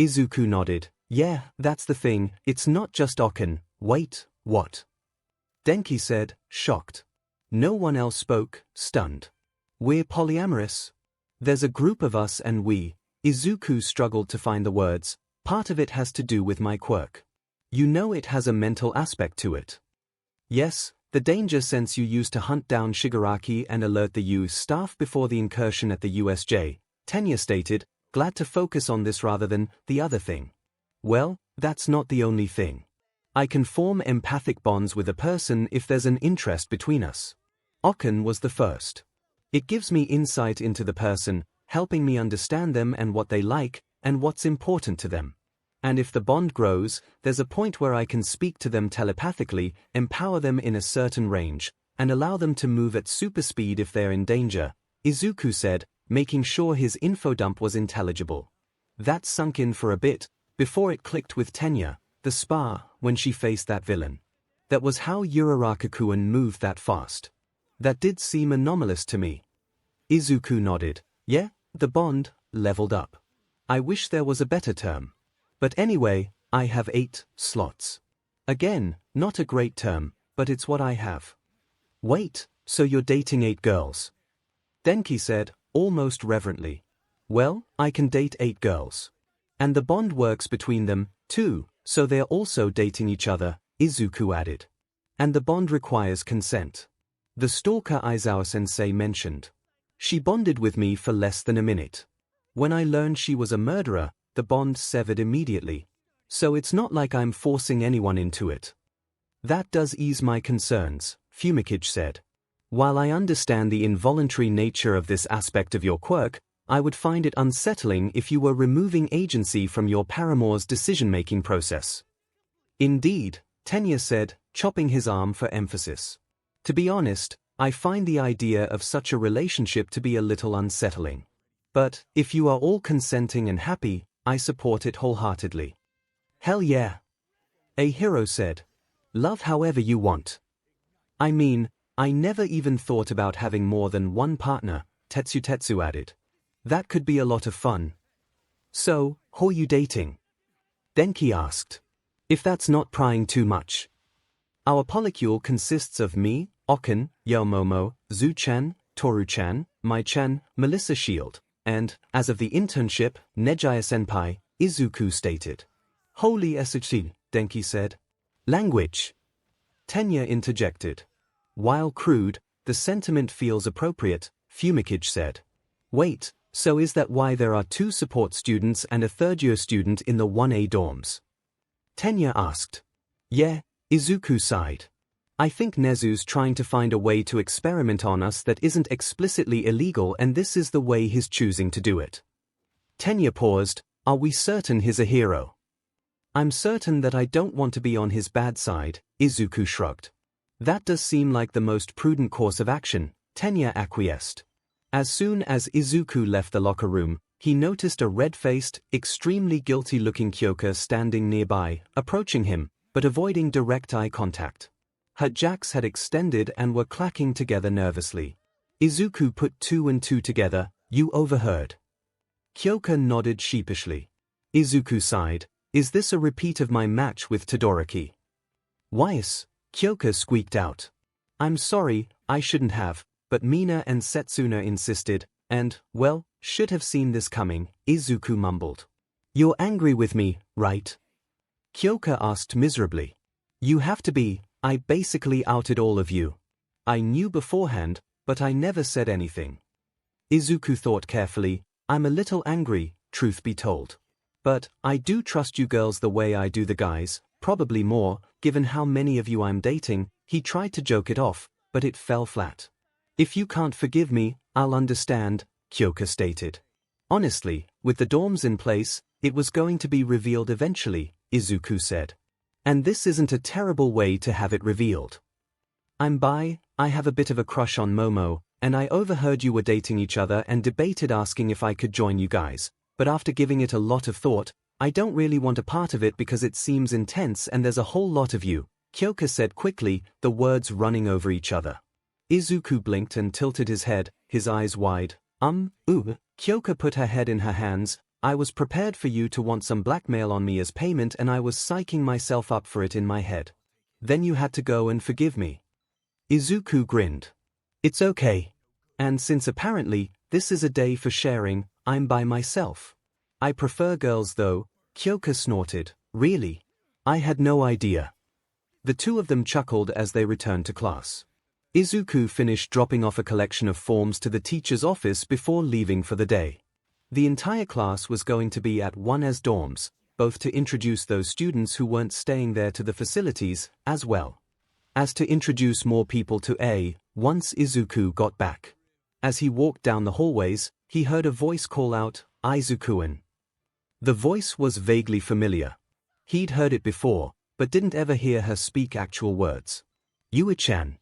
Izuku nodded. Yeah, that's the thing, it's not just 𝐭𝐼. Wait, what? Denki said, shocked. No one else spoke, stunned. We're polyamorous. There's a group of us and we. Izuku struggled to find the words. Part of it has to do with my quirk. You know it has a mental aspect to it. Yes, the danger sense you use to hunt down Shigaraki and alert the U staff before the incursion at the USJ, Tenya stated, glad to focus on this rather than the other thing. Well, that's not the only thing. I can form empathic bonds with a person if there's an interest between us. 𝐭𝐼 was the first. It gives me insight into the person, helping me understand them and what they like, and what's important to them. And if the bond grows, there's a point where I can speak to them telepathically, empower them in a certain range, and allow them to move at super speed if they're in danger, Izuku said, making sure his info dump was intelligible. That sunk in for a bit, before it clicked with Tenya, the spa, when she faced that villain. That was how Uraraka-kun moved that fast. That did seem anomalous to me. Izuku nodded. Yeah, the bond leveled up. I wish there was a better term. But anyway, I have 8 slots. Again, not a great term, but it's what I have. Wait, so you're dating 8 girls? Denki said, almost reverently. Well, I can date 8 girls. And the bond works between them, too, so they're also dating each other, Izuku added. And the bond requires consent. The stalker Aizawa-sensei mentioned. She bonded with me for less than a minute. When I learned she was a murderer, the bond severed immediately. So it's not like I'm forcing anyone into it. That does ease my concerns, 𝐒𝐭𝐴𝐲 said. While I understand the involuntary nature of this aspect of your quirk, I would find it unsettling if you were removing agency from your paramour's decision-making process. Indeed, Tenya said, chopping his arm for emphasis. To be honest, I find the idea of such a relationship to be a little unsettling. But, if you are all consenting and happy, I support it wholeheartedly. Hell yeah. A hero said. Love however you want. I mean, I never even thought about having more than one partner, Tetsu added. That could be a lot of fun. So, who are you dating? Denki asked. If that's not prying too much. Our Polycule consists of me, 𝐭𝐼, Yaomomo, Zu-chan, Toru-chan, Mai-chan, Melissa Shield, and, as of the internship, Nejaya-senpai, Izuku stated. Holy 𝐿, Denki said. Language. Tenya interjected. While crude, the sentiment feels appropriate, 𝐒𝐭𝐴𝐲 said. Wait, so is that why there are 2 support students and a third-year student in the 1A dorms? Tenya asked. Yeah, Izuku sighed. I think Nezu's trying to find a way to experiment on us that isn't explicitly illegal, and this is the way he's choosing to do it. Tenya paused. Are we certain he's a hero? I'm certain that I don't want to be on his bad side, Izuku shrugged. That does seem like the most prudent course of action, Tenya acquiesced. As soon as Izuku left the locker room, he noticed a red-faced, extremely guilty-looking Kyoka standing nearby, approaching him, but avoiding direct eye contact. Her jacks had extended and were clacking together nervously. Izuku put 2 and 2 together. You overheard. Kyoka nodded sheepishly. Izuku sighed. Is this a repeat of my match with Todoroki? Why's? Kyoka squeaked out. I'm sorry, I shouldn't have, but Mina and Setsuna insisted, and, well, should have seen this coming, Izuku mumbled. You're angry with me, right? Kyoka asked miserably. You have to be. I basically outed all of you. I knew beforehand, but I never said anything. Izuku thought carefully. I'm a little angry, truth be told. But I do trust you girls the way I do the guys, probably more, given how many of you I'm dating. He tried to joke it off, but it fell flat. If you can't forgive me, I'll understand, Kyoka stated. Honestly, with the dorms in place, it was going to be revealed eventually, Izuku said. And this isn't a terrible way to have it revealed. I'm bi, I have a bit of a crush on Momo, and I overheard you were dating each other and debated asking if I could join you guys, but after giving it a lot of thought, I don't really want a part of it because it seems intense and there's a whole lot of you, Kyoka said quickly, the words running over each other. Izuku blinked and tilted his head, his eyes wide. Kyoka put her head in her hands. I was prepared for you to want some blackmail on me as payment and I was psyching myself up for it in my head. Then you had to go and forgive me. Izuku grinned. It's okay. And since apparently, this is a day for sharing, I'm by myself. I prefer girls though, Kyoka snorted. Really? I had no idea. The two of them chuckled as they returned to class. Izuku finished dropping off a collection of forms to the teacher's office before leaving for the day. The entire class was going to be at one's dorms, both to introduce those students who weren't staying there to the facilities, as well as to introduce more people to A. Once Izuku got back. As he walked down the hallways, he heard a voice call out, Izuku-an. The voice was vaguely familiar. He'd heard it before, but didn't ever hear her speak actual words. Yui-chan.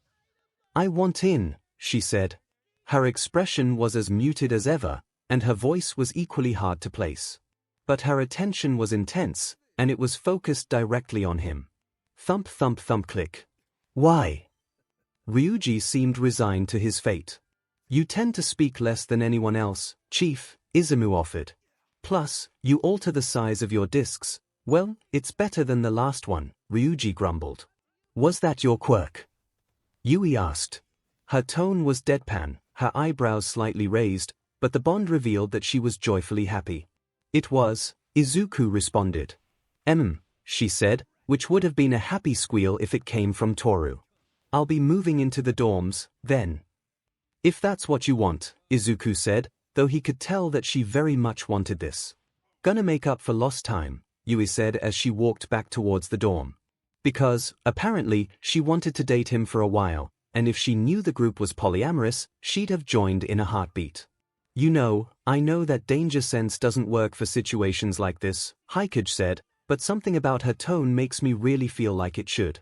I want in, she said. Her expression was as muted as ever, and her voice was equally hard to place. But her attention was intense, and it was focused directly on him. Thump thump thump click. Why? Ryuji seemed resigned to his fate. You tend to speak less than anyone else, Chief, Izumu offered. Plus, you alter the size of your discs. Well, it's better than the last one, Ryuji grumbled. Was that your quirk? Yui asked. Her tone was deadpan, her eyebrows slightly raised, but the bond revealed that she was joyfully happy. It was, Izuku responded. She said, which would have been a happy squeal if it came from Toru. I'll be moving into the dorms, then. If that's what you want, Izuku said, though he could tell that she very much wanted this. Gonna make up for lost time, Yui said as she walked back towards the dorm. Because, apparently, she wanted to date him for a while, and if she knew the group was polyamorous, she'd have joined in a heartbeat. You know, I know that danger sense doesn't work for situations like this, 𝐒𝐭𝐽𝐲 said, but something about her tone makes me really feel like it should.